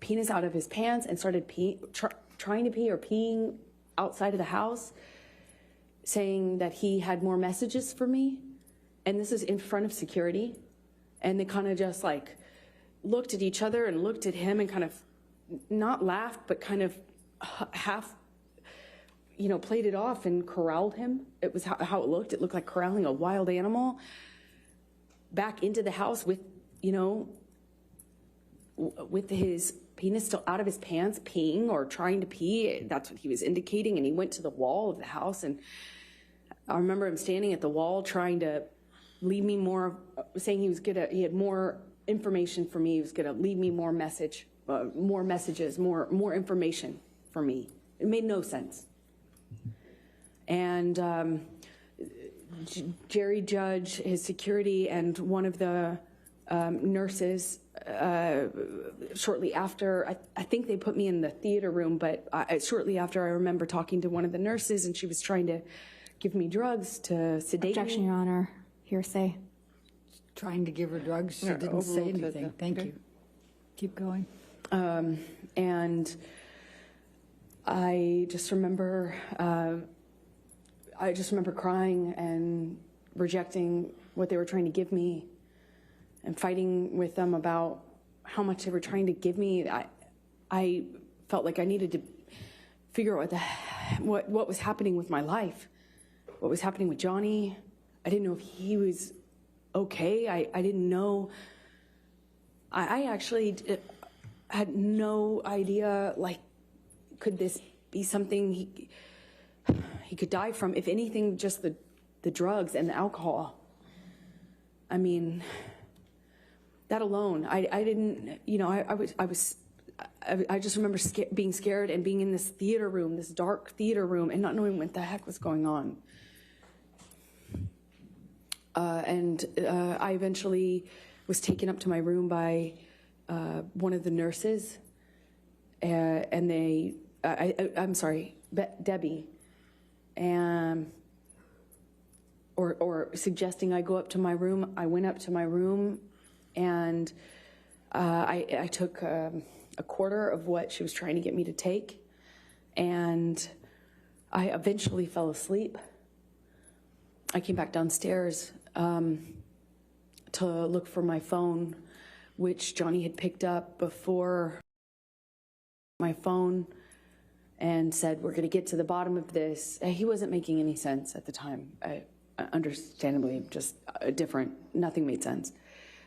penis out of his pants and started trying to pee or peeing outside of the house, saying that he had more messages for me. And this is in front of security. And they kind of just like looked at each other and looked at him and kind of not laughed, but kind of half, played it off and corralled him. It was how it looked. It looked like corralling a wild animal. back into the house with, you know, with his penis still out of his pants, peeing or trying to pee. That's what he was indicating. And he went to the wall of the house. And I remember him standing at the wall trying to leave me more, saying he had more information for me. He was going to leave me more messages, more information for me. It made no sense. And Jerry Judge, his security, and one of the nurses, shortly after, I think they put me in the theater room, but shortly after, I remember talking to one of the nurses, and she was trying to give me drugs to sedate Objection, me. Your Honor. Hearsay. Trying to give her drugs, she didn't say anything. Thank you. Keep going. And I just remember crying and rejecting what they were trying to give me and fighting with them about how much they were trying to give me. I felt like I needed to figure out what was happening with my life, what was happening with Johnny. I didn't know if he was okay. I didn't know. I actually had no idea, like, could this be something he could die from? If anything, just the drugs and the alcohol. I mean, that alone, I didn't, you know, I just remember being scared and being in this theater room, this dark theater room, and not knowing what the heck was going on. I eventually was taken up to my room by one of the nurses, and I'm sorry, Debbie, and or suggesting I go up to my room. I went up to my room, and I took a quarter of what she was trying to get me to take, and I eventually fell asleep. I came back downstairs to look for my phone, which Johnny had picked up before my phone, and said, we're going to get to the bottom of this. He wasn't making any sense at the time. Understandably, just different. Nothing made sense.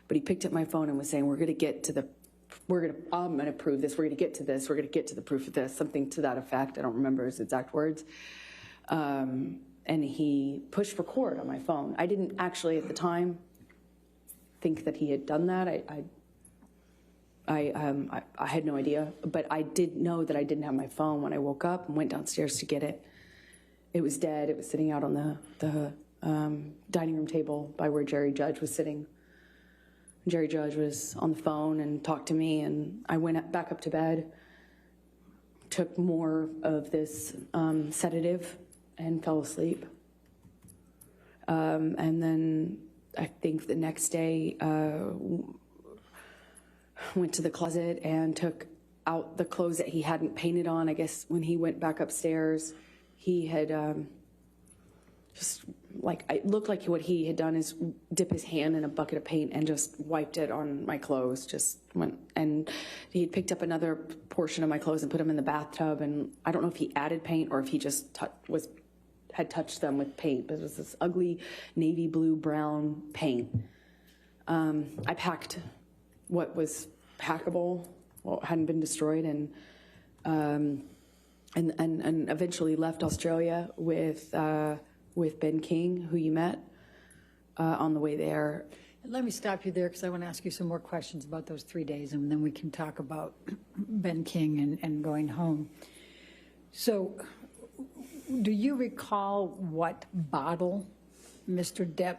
But he picked up my phone and was saying, I'm going to prove this. We're going to get to this. We're going to get to the proof of this. Something to that effect. I don't remember his exact words. And he pushed record on my phone. I didn't actually at the time think that he had done that. I had no idea, but I did know that I didn't have my phone when I woke up and went downstairs to get it. It was dead. It was sitting out on the dining room table by where Jerry Judge was sitting. Jerry Judge was on the phone and talked to me, and I went back up to bed, took more of this sedative, and fell asleep. And then I think the next day, went to the closet and took out the clothes that he hadn't painted on. I guess when he went back upstairs, he had just, like, it looked like what he had done is dip his hand in a bucket of paint and just wiped it on my clothes. Just went, and he had picked up another portion of my clothes and put them in the bathtub. And I don't know if he added paint or if he just had touched them with paint, but it was this ugly navy blue brown paint. I packed what was packable, what hadn't been destroyed, and eventually left Australia with Ben King, who you met on the way there. Let me stop you there because I want to ask you some more questions about those 3 days, and then we can talk about Ben King and going home. So, do you recall what bottle Mr. Depp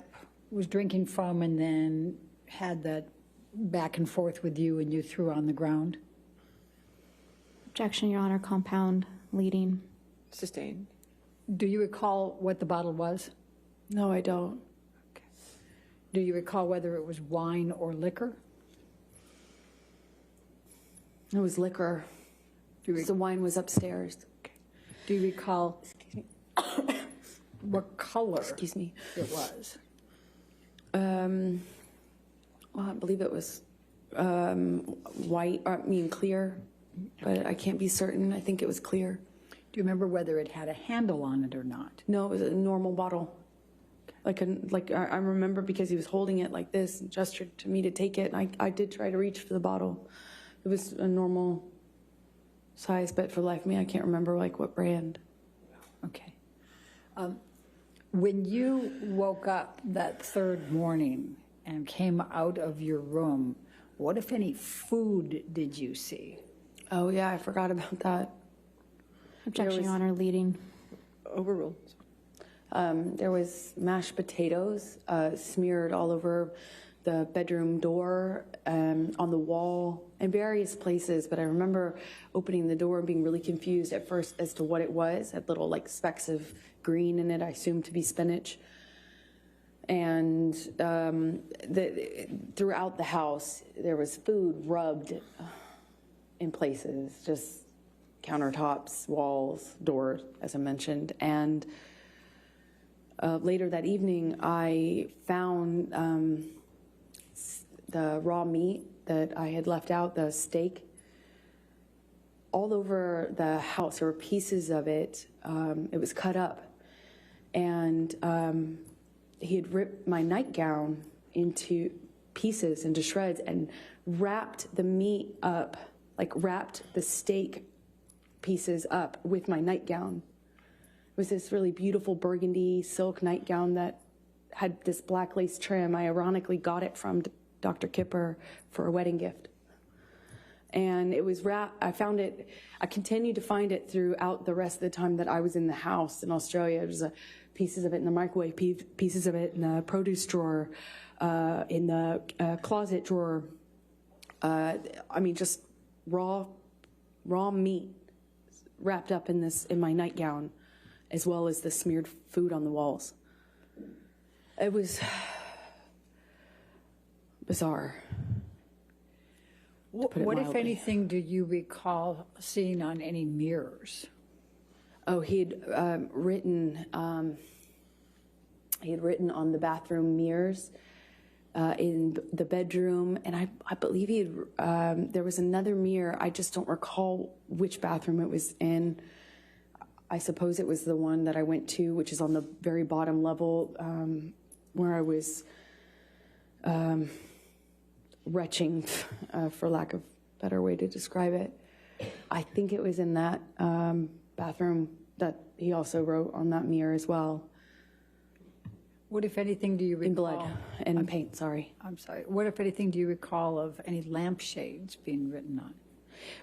was drinking from and then had that back and forth with you and you threw on the ground? Objection, Your Honor. Compound leading. Sustained. Do you recall what the bottle was? No, I don't. Okay. Do you recall whether it was wine or liquor? It was liquor. The wine was upstairs. Okay. Do you recall what color it was? Well, I believe it was white, clear, but I can't be certain. I think it was clear. Do you remember whether it had a handle on it or not? No, it was a normal bottle. Okay. I remember because he was holding it like this and gestured to me to take it. And I did try to reach for the bottle. It was a normal size, but for life of me, I can't remember like what brand. Okay. When you woke up that third morning and came out of your room, what, if any, food did you see? Oh, yeah, I forgot about that. Objection, Your Honor, leading. Overruled. There was mashed potatoes smeared all over the bedroom door, on the wall, in various places. But I remember opening the door and being really confused at first as to what it was. It had little like specks of green in it, I assumed to be spinach. And throughout the house, there was food rubbed in places, just countertops, walls, doors, as I mentioned. And later that evening, I found the raw meat that I had left out, the steak, all over the house. There were pieces of it. It was cut up. And he had ripped my nightgown into pieces, into shreds, and wrapped the meat up, like wrapped the steak pieces up with my nightgown. It was this really beautiful burgundy silk nightgown that had this black lace trim. I ironically got it from Dr. Kipper for a wedding gift. And it was wrapped, I found it, I continued to find it throughout the rest of the time that I was in the house in Australia. There's pieces of it in the microwave, pieces of it in the produce drawer, in the closet drawer. I mean, just raw meat wrapped up in my nightgown, as well as the smeared food on the walls. It was bizarre. What, if anything, do you recall seeing on any mirrors? Oh, he had written on the bathroom mirrors in the bedroom, and I believe he had, there was another mirror. I just don't recall which bathroom it was in. I suppose it was the one that I went to, which is on the very bottom level, where I was retching, for lack of a better way to describe it. I think it was in that bathroom that he also wrote on that mirror as well. What, if anything, do you recall? In blood and paint, sorry. I'm sorry. What, if anything, do you recall of any lampshades being written on?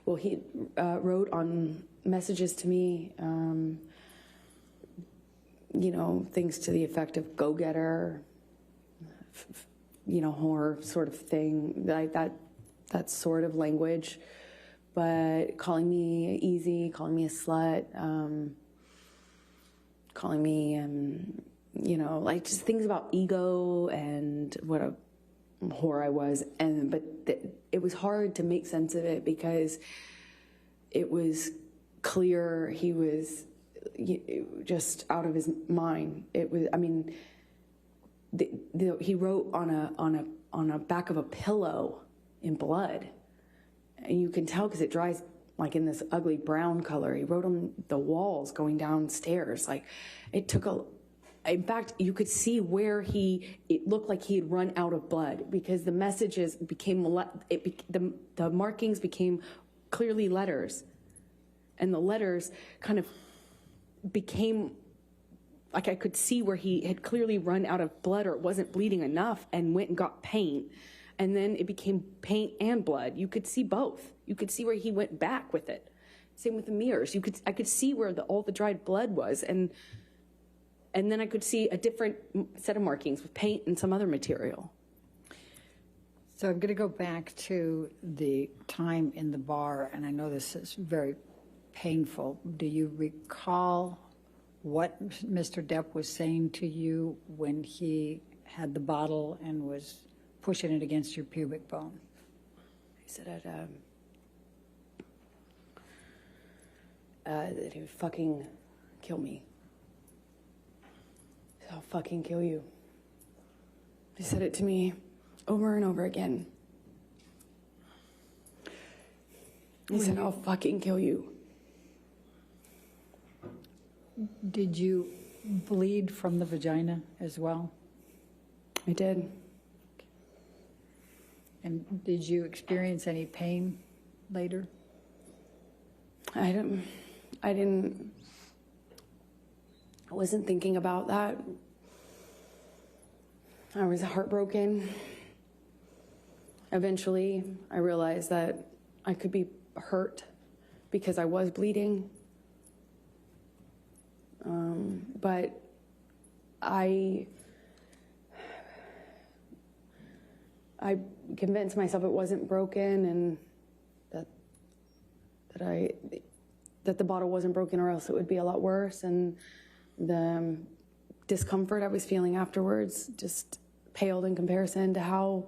Well, he wrote on messages to me, things to the effect of go-getter, horror sort of thing, like that sort of language. But calling me easy, calling me a slut, calling me, like just things about ego and what a whore I was. But it was hard to make sense of it because it was clear he was just out of his mind. It was, he wrote on a back of a pillow in blood, and you can tell because it dries like in this ugly brown color. He wrote on the walls going downstairs. Like it took in fact, you could see where it looked like he had run out of blood because the messages became, the markings became clearly letters, and the letters kind of became, like I could see where he had clearly run out of blood or it wasn't bleeding enough and went and got paint. And then it became paint and blood. You could see both. You could see where he went back with it. Same with the mirrors. I could see where all the dried blood was. And then I could see a different set of markings with paint and some other material. So I'm going to go back to the time in the bar, and I know this is very painful. Do you recall what Mr. Depp was saying to you when he had the bottle and was pushing it against your pubic bone? He said that he would fucking kill me. He said, I'll fucking kill you. He said it to me over and over again. He said, I'll fucking kill you. Did you bleed from the vagina as well? I did. And did you experience any pain later? I wasn't thinking about that. I was heartbroken. Eventually, I realized that I could be hurt because I was bleeding. But I convinced myself it wasn't broken and that the bottle wasn't broken, or else it would be a lot worse. And the discomfort I was feeling afterwards just paled in comparison to how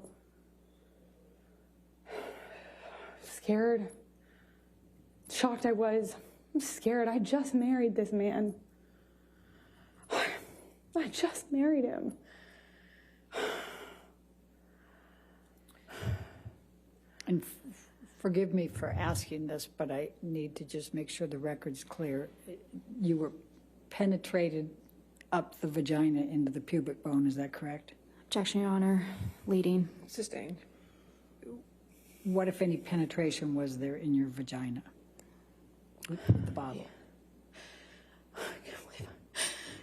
scared, shocked I was. I'm scared. I just married this man. I just married him. And forgive me for asking this, but I need to just make sure the record's clear. You were penetrated up the vagina into the pubic bone, is that correct? Objection, Your Honor. Leading. Sustained. What, if any, penetration was there in your vagina with the bottle? I can't believe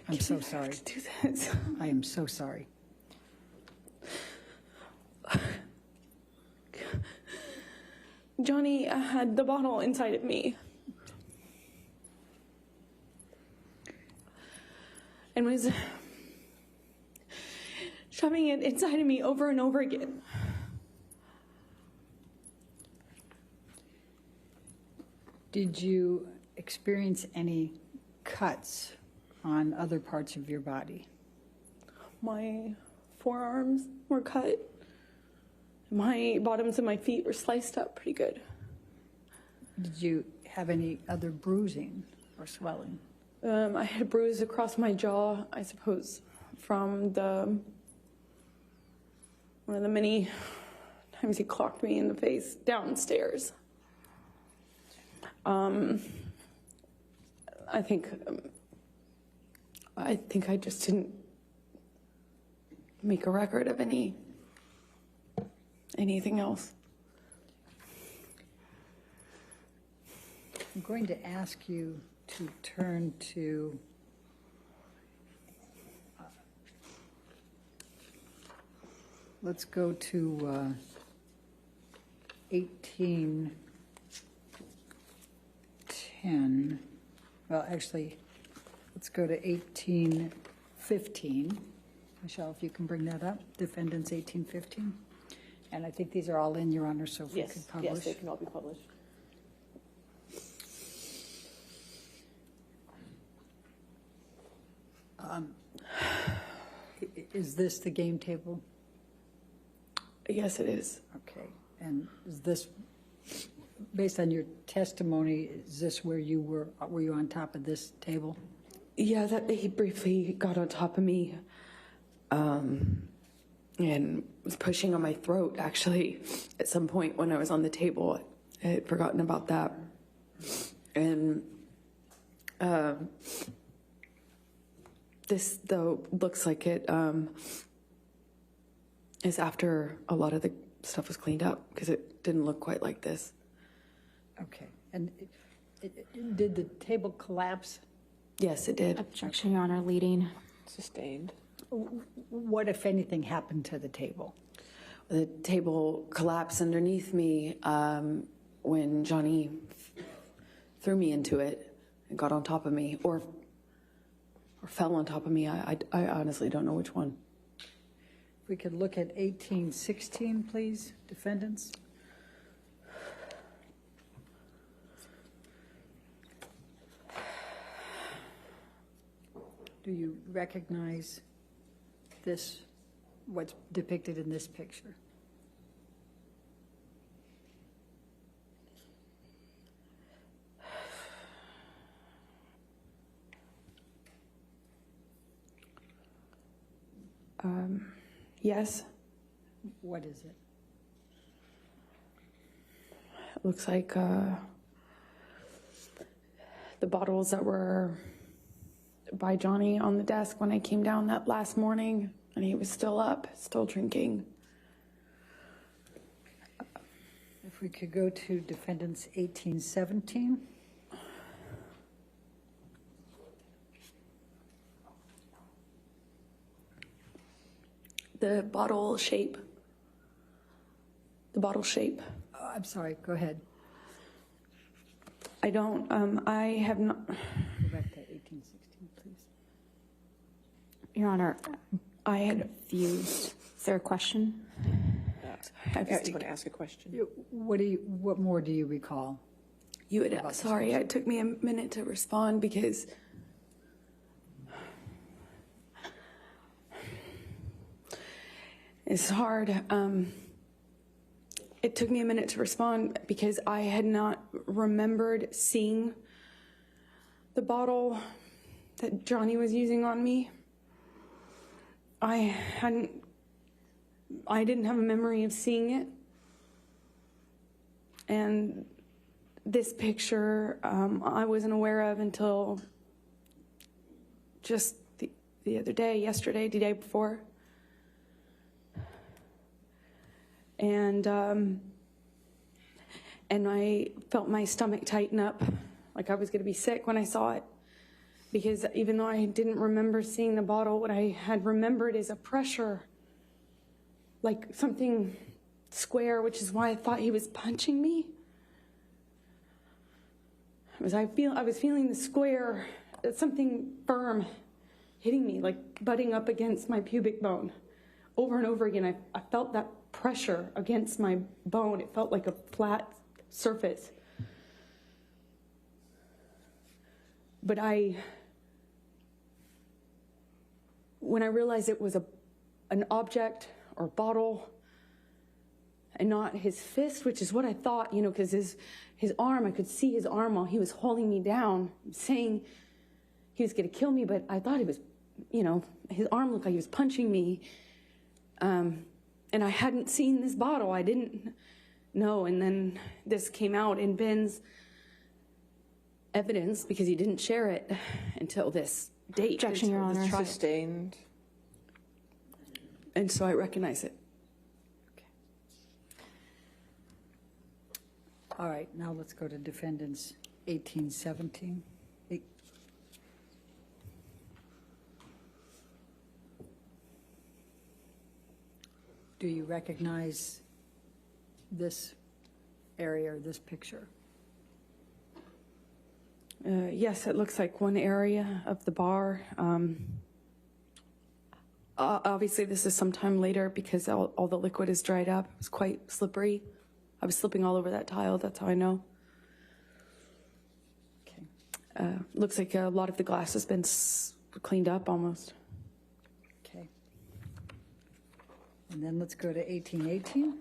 I'm so sorry. to do this. I am so sorry. Johnny had the bottle inside of me and was shoving it inside of me over and over again. Did you experience any cuts on other parts of your body? My forearms were cut. My bottoms of my feet were sliced up pretty good. Did you have any other bruising or swelling? I had a bruise across my jaw, I suppose, from one of the many times he clocked me in the face downstairs. I think I just didn't make a record of anything else. I'm going to ask you to turn to let's go to 1810. Well, actually, let's go to 1815. Michelle, if you can bring that up. Defendants 1815. And I think these are all in, Your Honor, so if we could publish. Yes, they can all be published. Is this the game table? Yes, it is. Okay. And is this, based on your testimony, is this where you were you on top of this table? Yeah, that he briefly got on top of me and was pushing on my throat, actually, at some point when I was on the table. I had forgotten about that. And this, though, looks like it is after a lot of the stuff was cleaned up, because it didn't look quite like this. Okay. And did the table collapse? Yes, it did. Objection, Your Honor. Leading. Sustained. What, if anything, happened to the table? The table collapsed underneath me when Johnny threw me into it and got on top of me, or fell on top of me. I honestly don't know which one. If we could look at 1816, please, defendants. Do you recognize this, what's depicted in this picture? Yes, What is it? it looks like the bottles that were by Johnny on the desk when I came down that last morning, and he was still up, still drinking. If we could go to Defendants 1817. The bottle shape. The bottle shape. Oh, I'm sorry, go ahead. I don't, I have not. Go back to 1816, please. Your Honor, I had. confused. Is there a question? I just want to ask a question. What more do you recall? You had, sorry, it took me a minute to respond because it's hard. It took me a minute to respond because I had not remembered seeing the bottle that Johnny was using on me. I didn't have a memory of seeing it. And this picture, I wasn't aware of until just the other day, yesterday, the day before. And I felt my stomach tighten up, like I was going to be sick when I saw it. Because even though I didn't remember seeing the bottle, what I had remembered is a pressure, like something square, which is why I thought he was punching me. I was feeling the square, something firm hitting me, like butting up against my pubic bone. Over and over again, I felt that pressure against my bone. It felt like a flat surface. But when I realized it was an object or bottle and not his fist, which is what I thought, because his arm, I could see his arm while he was holding me down, saying he was going to kill me, but I thought he was, his arm looked like he was punching me. And I hadn't seen this bottle. I didn't know. And then this came out in Ben's evidence because he didn't share it until this date. Objection, Your Honor. Sustained. And so I recognize it. All right, now let's go to Defendants 1817. Do you recognize this area or this picture? Yes, it looks like one area of the bar. Obviously, this is sometime later because all the liquid is dried up. It was quite slippery. I was slipping all over that tile. That's how I know. Okay. Looks like a lot of the glass has been cleaned up almost. Okay. And then let's go to 1818.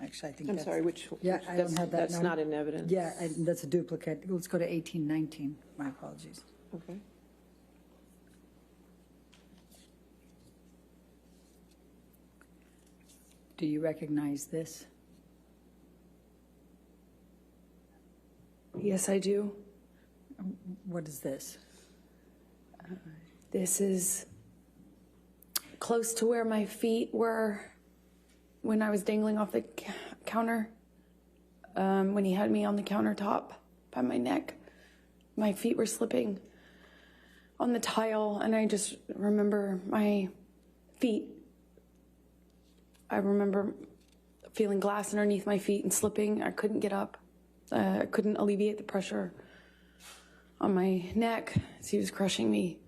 Actually, I think I'm sorry, which? Yeah, I don't have that. That's not in evidence. Yeah, that's a duplicate. Let's go to 1819. My apologies. Okay. Do you recognize this? Yes, I do. What is this? This is close to where my feet were when I was dangling off the counter, when he had me on the countertop by my neck. My feet were slipping on the tile, and I just remember my feet. I remember feeling glass underneath my feet and slipping. I couldn't get up. I couldn't alleviate the pressure on my neck as he was crushing me.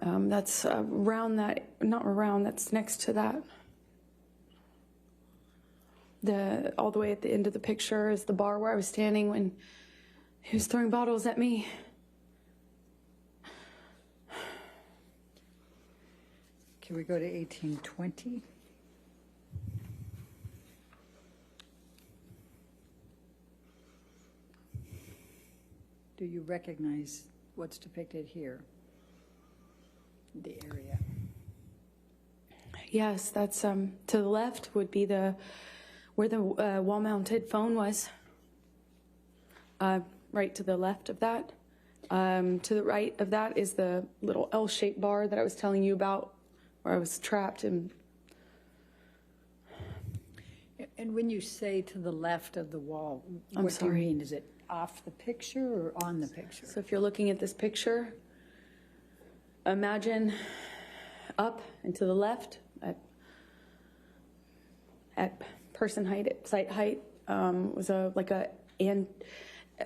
That's around that, not around, that's next to that. All the way at the end of the picture is the bar where I was standing when he was throwing bottles at me. Can we go to 1820? Do you recognize what's depicted here? The area. Yes, that's to the left would be where the wall-mounted phone was. right to the left of that. To the right of that is the little L-shaped bar that I was telling you about, where I was trapped. And when you say to the left of the wall, I'm what do you sorry. mean? Is it off the picture or on the picture? so if you're looking at this picture, imagine up and to the left at person height, at site height, was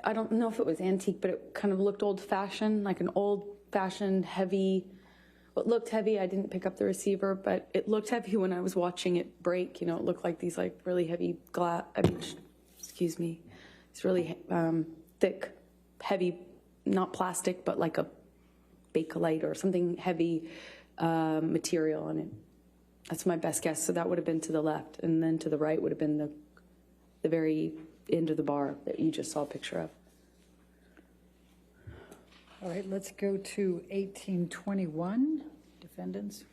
I don't know if it was antique, but it kind of looked old-fashioned, like an old-fashioned heavy. It looked heavy. I didn't pick up the receiver, but it looked heavy when I was watching it break. You know, it looked like these like really heavy excuse me, it's really thick, heavy, not plastic, but like a Bakelite or something heavy material on it. That's my best guess. So that would have been to the left, and then to the right would have been the very end of the bar that you just saw a picture of. All right, let's go to 1821, defendants.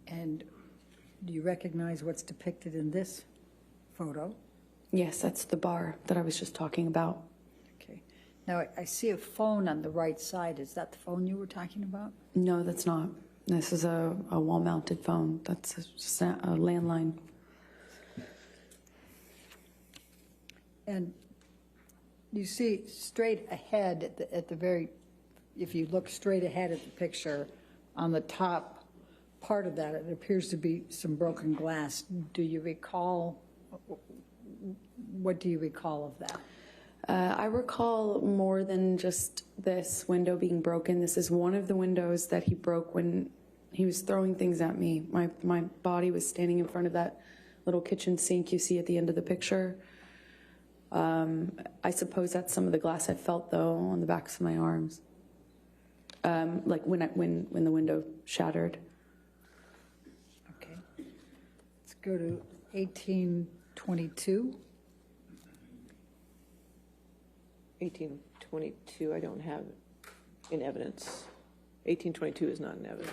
And do you recognize what's depicted in this photo? Yes, that's the bar that I was just talking about. Okay. Now, I see a phone on the right side. Is that the phone you were talking about? No, that's not. This is a wall-mounted phone. That's just a landline. And you see straight ahead at the very, if you look straight ahead at the picture, on the top part of that, it appears to be some broken glass. Do you recall, what do you recall of that? I recall more than just this window being broken. This is one of the windows that he broke when he was throwing things at me. My body was standing in front of that little kitchen sink you see at the end of the picture. I suppose that's some of the glass I felt, though, on the backs of my arms, like when the window shattered. Okay. Let's go to 1822. 1822, I don't have in evidence. 1822 is not in evidence.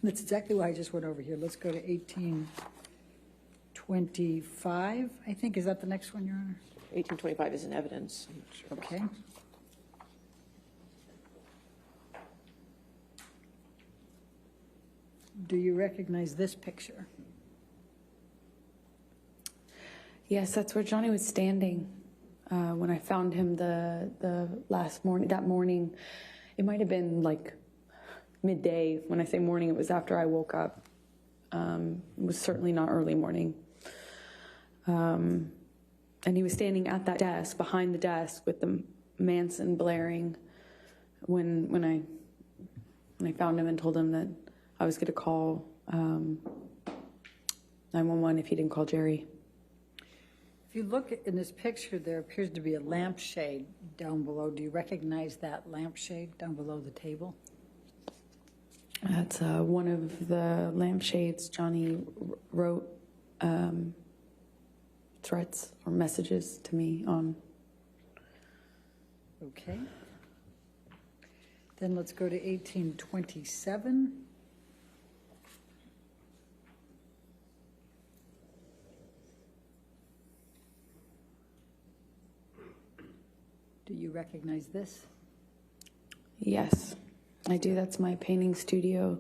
That's exactly why I just went over here. Let's go to 1825, I think. Is that the next one, Your Honor? 1825 is in evidence. I'm not sure. Okay. Do you recognize this picture? Yes, that's where Johnny was standing when I found him the last morning. That morning, it might have been like midday. When I say morning, it was after I woke up. It was certainly not early morning. And he was standing at that desk, behind the desk, with the Manson blaring. When I found him and told him that I was going to call 911 if he didn't call Jerry. If you look in this picture, there appears to be a lampshade down below. Do you recognize that lampshade down below the table? That's one of the lampshades Johnny wrote threats or messages to me on. Okay. Then let's go to 1827. Do you recognize this? Yes, I do. That's my painting studio.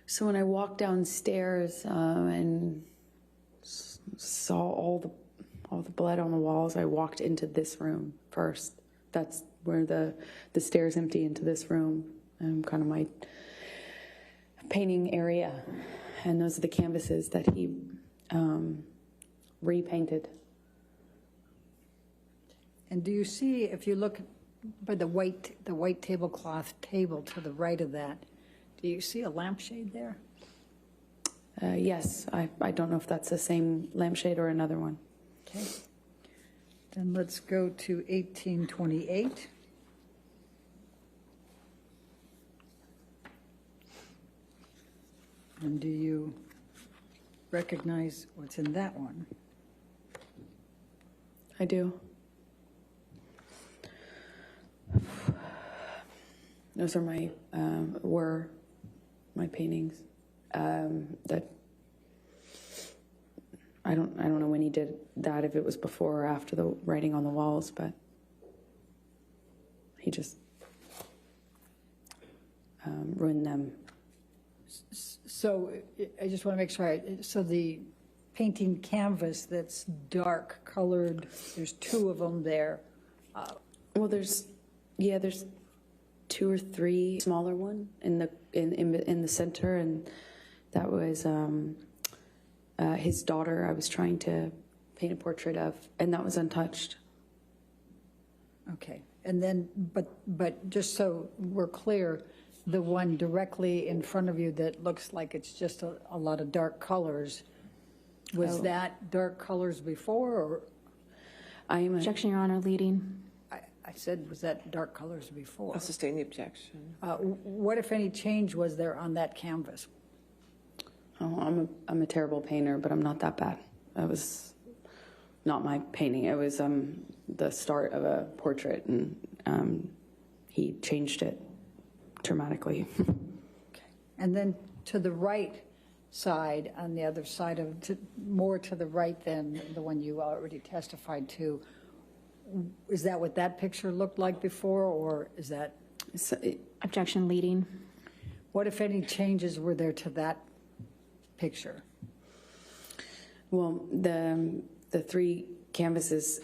So when I walked downstairs and saw all the blood on the walls, I walked into this room first. That's where the stairs empty into this room, kind of my painting area. And those are the canvases that he repainted. And do you see, if you look by the white tablecloth table to the right of that, do you see a lampshade there? Yes, I don't know if that's the same lampshade or another one. Okay. Then let's go to 1828. And do you recognize what's in that one? I do. Those are were my paintings that I don't know when he did that, if it was before or after the writing on the walls, but he just ruined them. So I just want to make sure, so the painting canvas that's dark colored, there's two of them there. Well, there's 2 or 3 smaller one in the center, and that was his daughter. I was trying to paint a portrait of, and that was untouched. Okay, and then, but just so we're clear, the one directly in front of you that looks like it's just a lot of dark colors, was that dark colors before, or? Objection, Your Honor, leading. I said, was that dark colors before? I'll sustain the objection. What, if any, change was there on that canvas? Oh, I'm a terrible painter, but I'm not that bad. That was not my painting. It was the start of a portrait, and he changed it dramatically. Okay. And then to the right side, on the other side of, more to the right than the one you already testified to, is that what that picture looked like before, or is that? Objection, leading. What, if any, changes were there to that picture? Well, the 3 canvases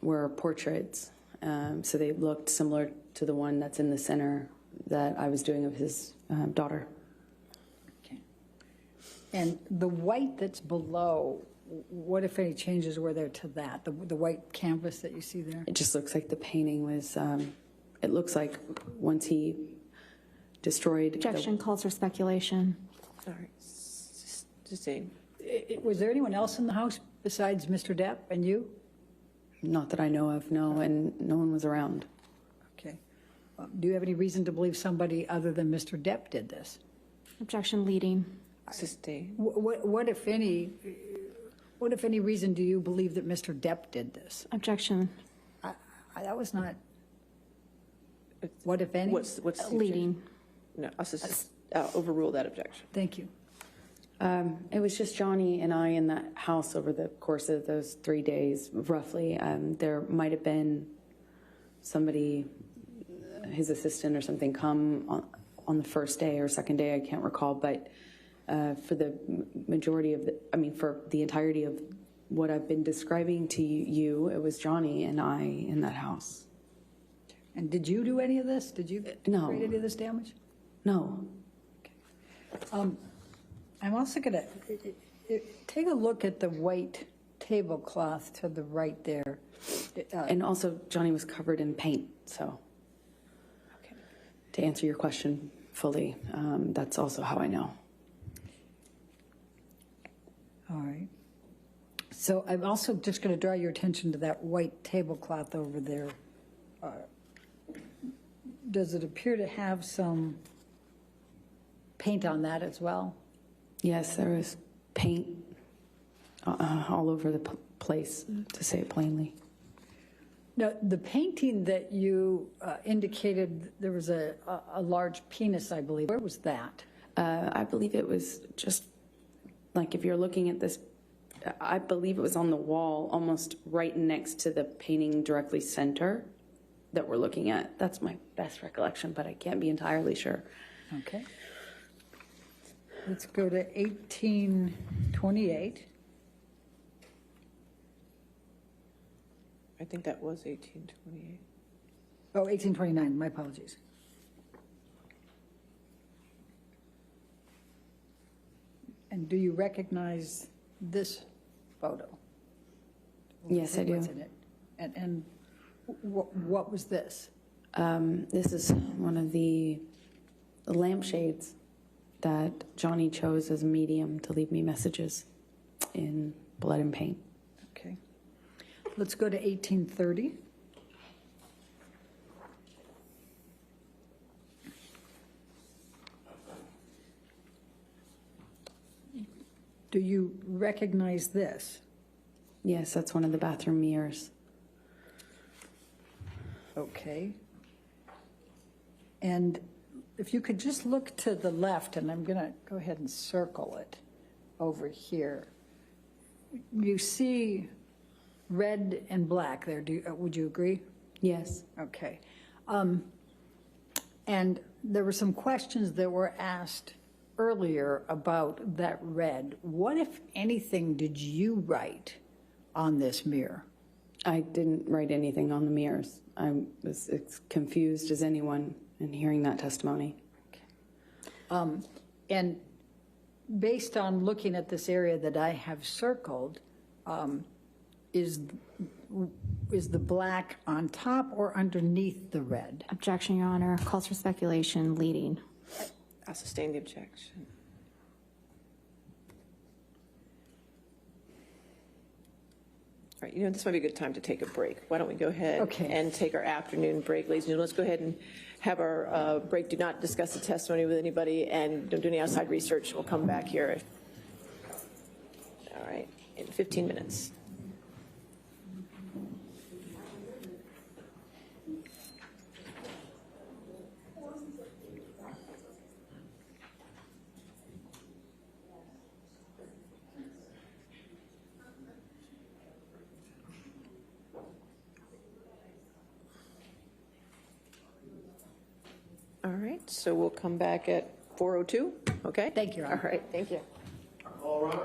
were portraits, so they looked similar to the one that's in the center that I was doing of his daughter. Okay. And the white that's below, what, if any, changes were there to that, the white canvas that you see there? It just looks like the painting was, it looks like once he destroyed. Objection calls for speculation. All right, sustain. Was there anyone else in the house besides Mr. Depp and you? Not that I know of, no, and no one was around. Okay. Do you have any reason to believe somebody other than Mr. Depp did this? Objection, leading. Sustain. What, if any reason do you believe that Mr. Depp did this? Objection, That was not, what, if any? What's the leading. No, I'll overrule that objection. Thank you. It was just Johnny and I in that house over the course of those 3 days, roughly. There might have been somebody, his assistant or something, come on the first day or second day, I can't recall, but for the majority of for the entirety of what I've been describing to you, it was Johnny and I in that house. And did you do any of this? Did you No. create any of this damage? No. I'm also going to take a look at the white tablecloth to the right there. And also, Johnny was covered in paint, so Okay. to answer your question fully, that's also how I know. All right. So I'm also just going to draw your attention to that white tablecloth over there. Does it appear to have some paint on that as well? Yes, there was paint all over the place, to say it plainly. Now, the painting that you indicated, there was a large penis, I believe. Where was that? I believe it was just, like, if you're looking at this, I believe it was on the wall almost right next to the painting directly center that we're looking at. That's my best recollection, but I can't be entirely sure. Okay. Let's go to 1828. I think that was 1828. Oh, 1829, my apologies. And do you recognize this photo? Yes, I do. What's in it? And what was this? This is one of the lampshades that Johnny chose as a medium to leave me messages in blood and paint. Okay. Let's go to 1830. Do you recognize this? Yes, that's one of the bathroom mirrors. Okay. And if you could just look to the left, and I'm going to go ahead and circle it over here. you see red and black there. Would you agree? Yes. Okay. And there were some questions that were asked earlier about that red. What, if anything, did you write on this mirror? I didn't write anything on the mirrors. I was as confused as anyone in hearing that testimony. And based on looking at this area that I have circled, is the black on top or underneath the red? Objection, Your Honor. Calls for speculation, leading. I'll sustain the objection. All right, this might be a good time to take a break. Why don't we go ahead and take our afternoon break, ladies and gentlemen. Let's go ahead and have our break. Do not discuss the testimony with anybody, and don't do any outside research. We'll come back here. All right, in 15 minutes. All right, so we'll come back at 4:02, okay? Thank you, Your Honor. All right, thank you. All right.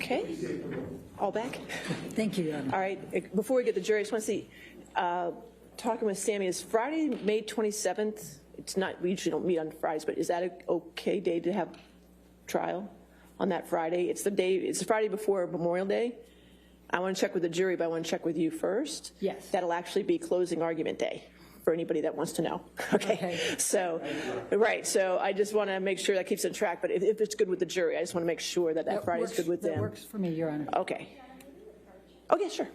Okay. All back? Thank you, Your Honor. All right. Before we get to the jury, I just want to see, talking with Sammy, is Friday, May 27th? It's not, we usually don't meet on Fridays, but is that an okay day to have trial on that Friday? It's the Friday before Memorial Day. I want to check with the jury, but I want to check with you first. Yes. That'll actually be closing argument day for anybody that wants to know. Okay. So, right. So I just want to make sure that keeps on track. But if it's good with the jury, I just want to make sure that Friday's good with them. That works for me, Your Honor. Okay. Okay, sure.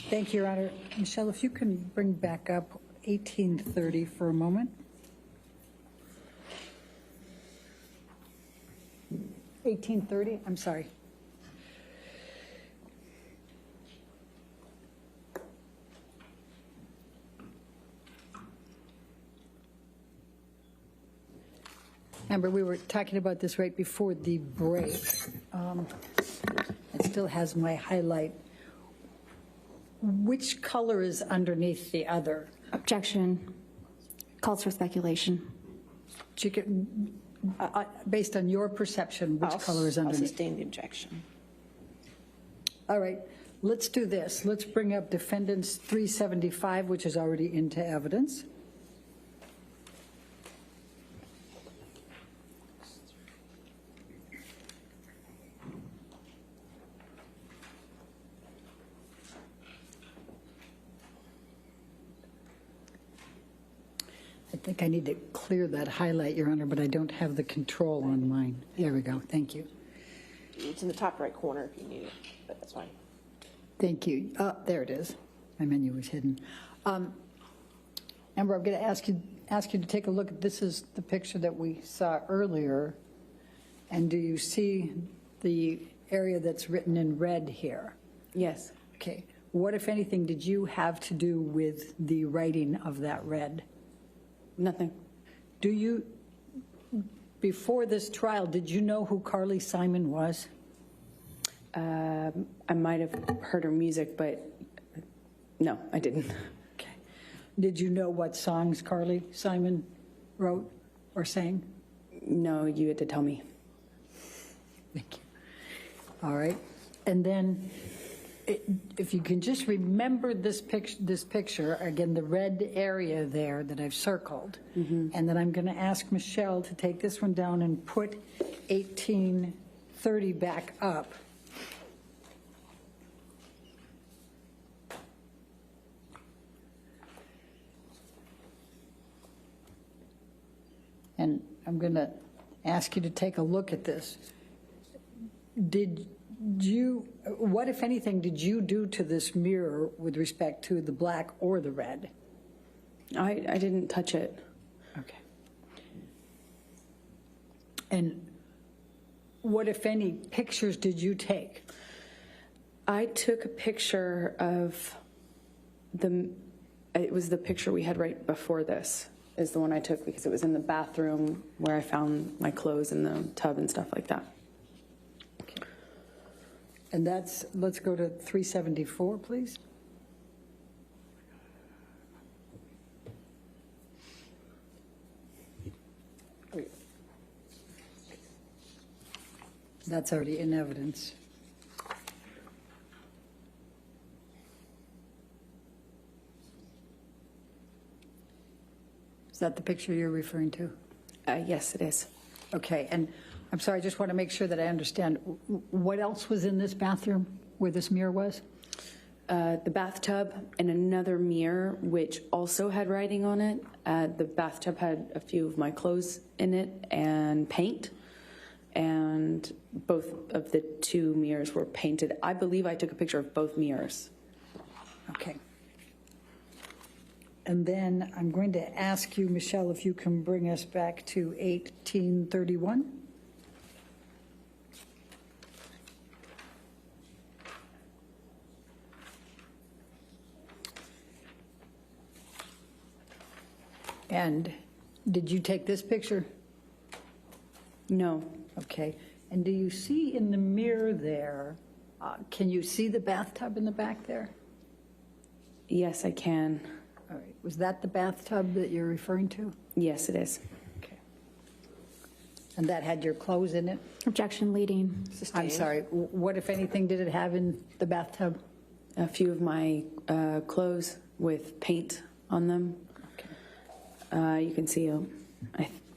Thank you, Your Honor. Michelle, if you can bring back up 1830 for a moment. 1830, I'm sorry. Amber, we were talking about this right before the break. It still has my highlight. Which color is underneath the other? Objection. Calls for speculation. Based on your perception, which color is I'll underneath? sustain the objection. All right, let's do this. Let's bring up Defendants 375, which is already into evidence. I think I need to clear that highlight, Your Honor, but I don't have the control on mine. There we go. Thank you. It's in the top right corner if you need it, but that's fine. Thank you. There it is. My menu was hidden. Amber, I'm going to ask you to take a look. This is the picture that we saw earlier. And do you see the area that's written in red here? Yes. Okay. What, if anything, did you have to do with the writing of that red? Nothing. Do you, before this trial, did you know who Carly Simon was? I might have heard her music, but no, I didn't. Okay. Did you know what songs Carly Simon wrote or sang? No, you had to tell me. Thank you. All right. And then if you can just remember this picture, again, the red area there that I've circled, and then I'm going to ask Michelle to take this one down and put 1830 back up. And I'm going to ask you to take a look at this. What, if anything, did you do to this mirror with respect to the black or the red? I didn't touch it. Okay. And what, if any, pictures did you take? I took a picture of it was the picture we had right before this, is the one I took because it was in the bathroom where I found my clothes in the tub and stuff like that. Okay. And let's go to 374, please. That's already in evidence. Is that the picture you're referring to? Yes, it is. Okay, and I'm sorry, I just want to make sure that I understand. What else was in this bathroom where this mirror was? The bathtub and another mirror, which also had writing on it. The bathtub had a few of my clothes in it and paint. And both of the two mirrors were painted. I believe I took a picture of both mirrors. Okay. And then I'm going to ask you, Michelle, if you can bring us back to 1831. And did you take this picture? No. Okay. And do you see in the mirror there, can you see the bathtub in the back there? Yes, I can. All right. Was that the bathtub that you're referring to? Yes, it is. Okay. And that had your clothes in it? Objection leading. I'm sorry. What, if anything, did it have in the bathtub? A few of my clothes with paint on them. Okay. You can see,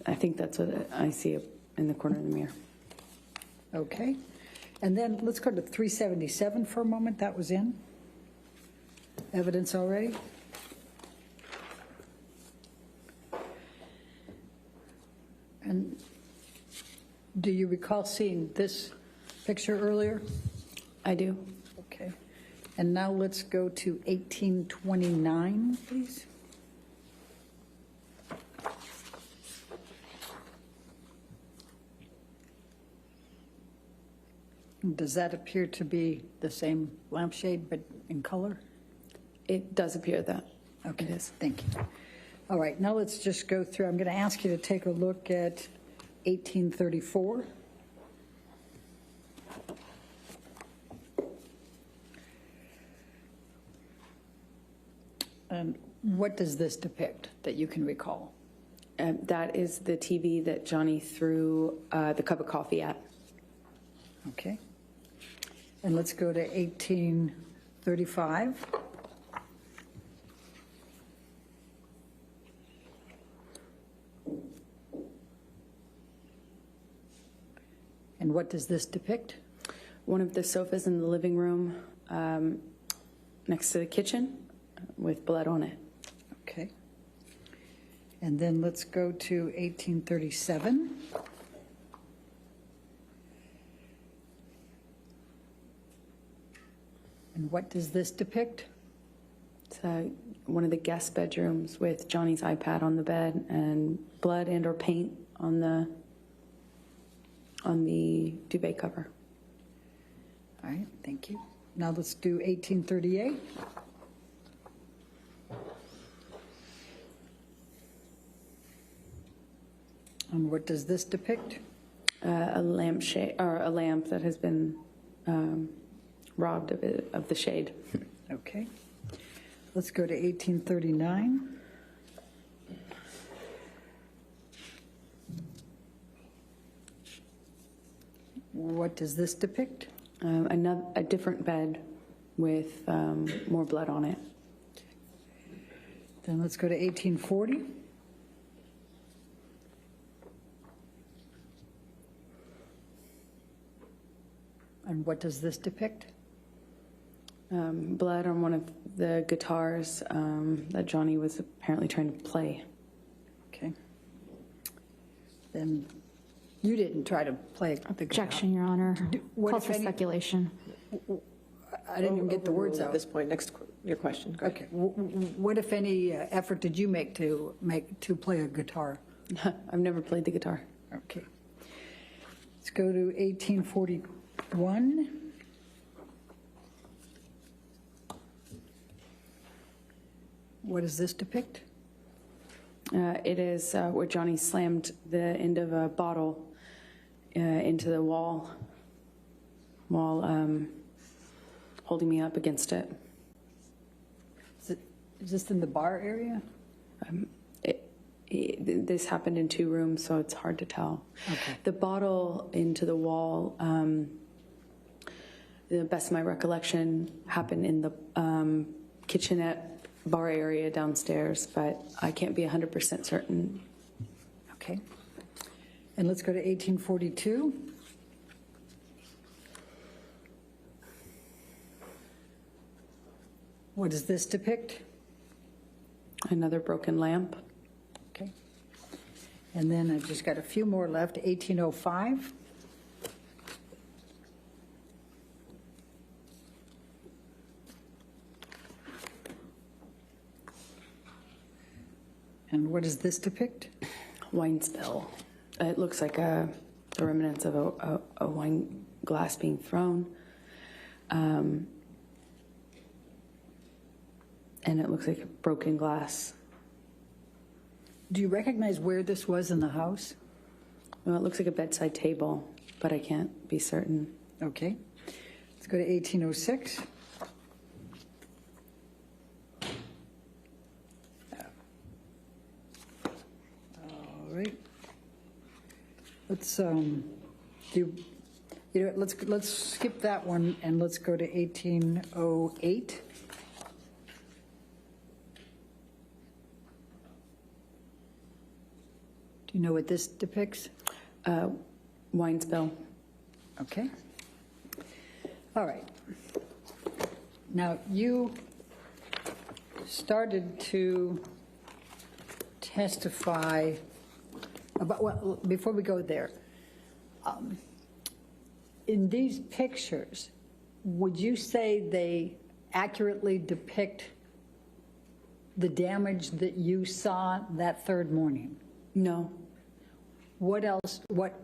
I think that's what I see in the corner of the mirror. Okay. And then let's go to 377 for a moment. That was in evidence already. And do you recall seeing this picture earlier? I do. Okay. And now let's go to 1829, please. Does that appear to be the same lampshade but in color? It does appear that. Okay, It is. thank you. All right, now let's just go through. I'm going to ask you to take a look at 1834. And what does this depict that you can recall? That is the TV that Johnny threw the cup of coffee at. Okay. And let's go to 1835. And what does this depict? One of the sofas in the living room next to the kitchen with blood on it. Okay. And then let's go to 1837. And what does this depict? It's one of the guest bedrooms with Johnny's iPad on the bed and blood and or paint on the duvet cover. All right, thank you. Now let's do 1838. And what does this depict? A lampshade or a lamp that has been robbed of the shade. Okay. Let's go to 1839. What does this depict? A different bed with more blood on it. Then let's go to 1840. And what does this depict? Blood on one of the guitars that Johnny was apparently trying to play. Okay. Then you didn't try to play the guitar. Objection, Your Honor. what Call if for any- speculation. I didn't even get the words At out. this point, your question. Go ahead. Okay. What, if any, effort did you make to play a guitar? I've never played the guitar. Okay. Let's go to 1841. What does this depict? It is where Johnny slammed the end of a bottle into the wall while holding me up against it. Is this in the bar area? This happened in 2 rooms, so it's hard to tell. Okay. The bottle into the wall, the best of my recollection, happened in the kitchenette bar area downstairs, but I can't be 100% certain. Okay. And let's go to 1842. What does this depict? Another broken lamp. Okay. And then I've just got a few more left. 1805. And what does this depict? Wine spill. It looks like the remnants of a wine glass being thrown. And it looks like broken glass. Do you recognize where this was in the house? Well, it looks like a bedside table, but I can't be certain. Okay. Let's go to 1806. All right. Let's let's skip that one and let's go to 1808. Do you know what this depicts? Wine spill. Okay. All right. Now, you started to testify about, well, before we go there, in these pictures, would you say they accurately depict the damage that you saw that third morning? No. What else, what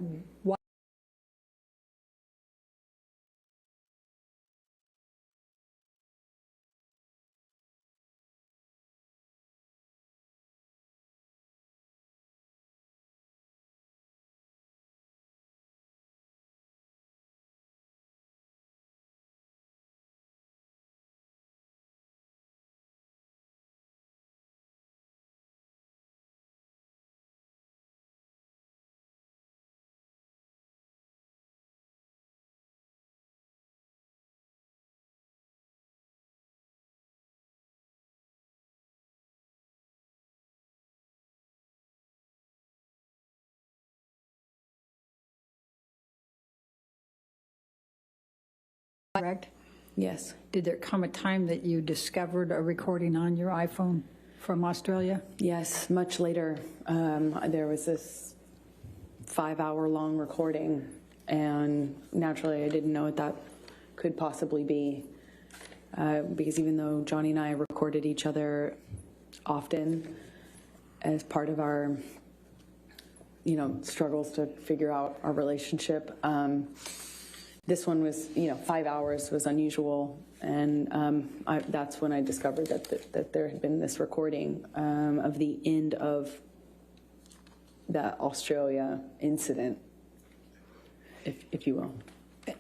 correct? Yes. Did there come a time that you discovered a recording on your iPhone from Australia? Yes, much later. There was this 5-hour-long recording, and naturally I didn't know what that could possibly be, because even though Johnny and I recorded each other often as part of our, struggles to figure out our relationship, this one was, 5 hours was unusual, and that's when I discovered that there had been this recording of the end of the Australia incident, if you will.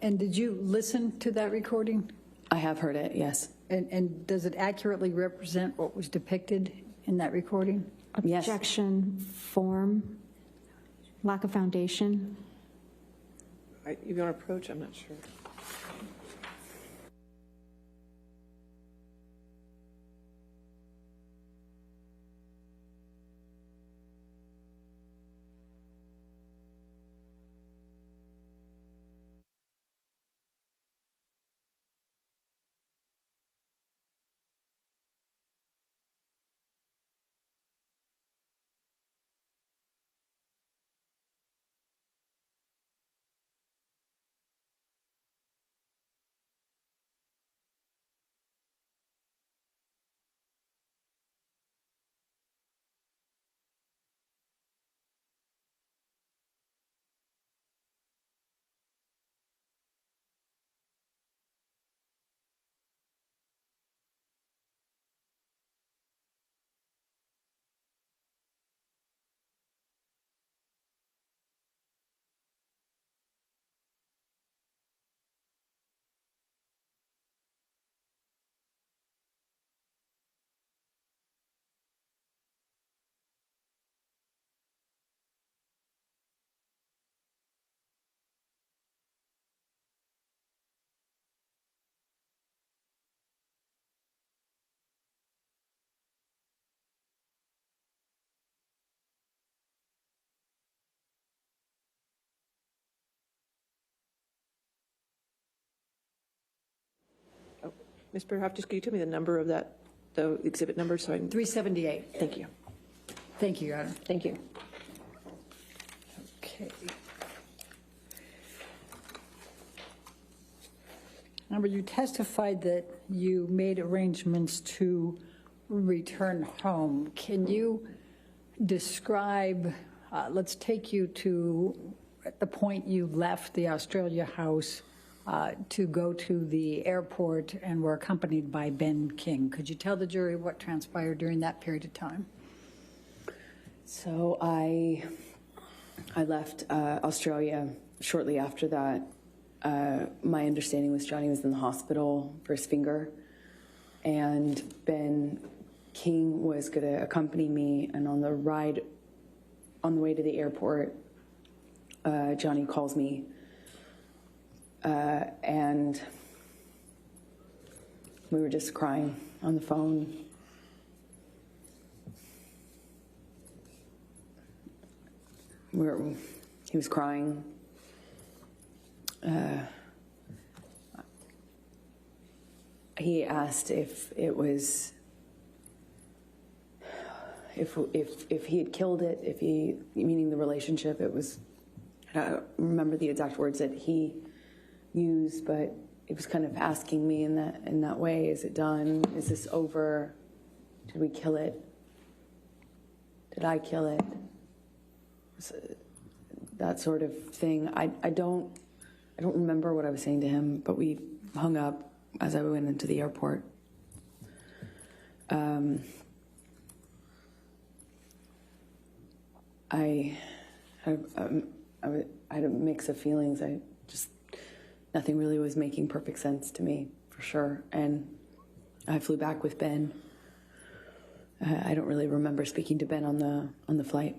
And did you listen to that recording? I have heard it, yes. And does it accurately represent what was depicted in that recording? Yes. Objection, form, lack of foundation. You want to approach? I'm not sure. Ms. Perhoff, just could you tell me the number of that, the exhibit number, so I can... 378. Thank you. Thank you, Your Honor. Thank you. Okay. Amber, you testified that you made arrangements to return home. Can you describe, let's take you to at the point you left the Australia house to go to the airport and were accompanied by Ben King. Could you tell the jury what transpired during that period of time? So I left Australia shortly after that. My understanding was Johnny was in the hospital for his finger, and Ben King was going to accompany me. And on the way to the airport, Johnny calls me, and we were just crying on the phone. He was crying. He asked if it was, if he had killed it, meaning the relationship, it was, I don't remember the exact words that he used, but it was kind of asking me in that way, is it done? Is this over? Did we kill it? Did I kill it? That sort of thing. I don't remember what I was saying to him, but we hung up as I went into the airport. I had a mix of feelings. Nothing really was making perfect sense to me, for sure. And I flew back with Ben. I don't really remember speaking to Ben on the flight.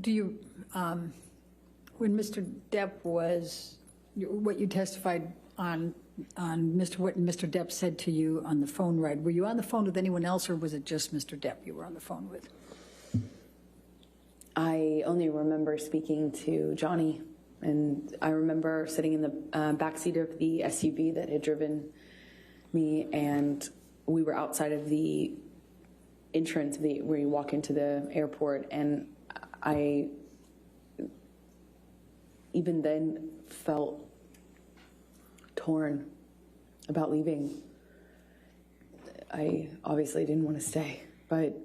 Do you, when Mr. Depp was, what you testified on what Mr. Depp said to you on the phone ride, were you on the phone with anyone else, or was it just Mr. Depp you were on the phone with? I only remember speaking to Johnny, and I remember sitting in the backseat of the SUV that had driven me, and we were outside of the entrance where you walk into the airport, and I even then felt torn about leaving. I obviously didn't want to stay, but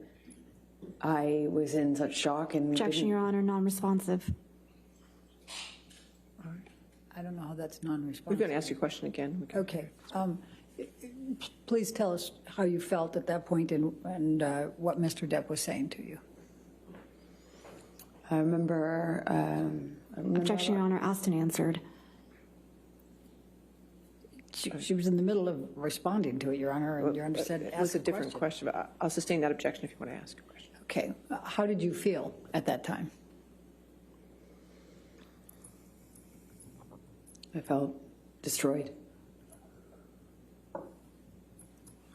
I was in such shock and Objection, Your Honor, non-responsive. I don't know how that's non-responsive. We're going to ask your question again. Okay. Please tell us how you felt at that point and what Mr. Depp was saying to you. I remember Objection, Your Honor, asked and answered. She was in the middle of responding to it, Your Honor, and Your Honor said It was a different question, but I'll sustain that objection if you want to ask a question. Okay. How did you feel at that time? I felt destroyed.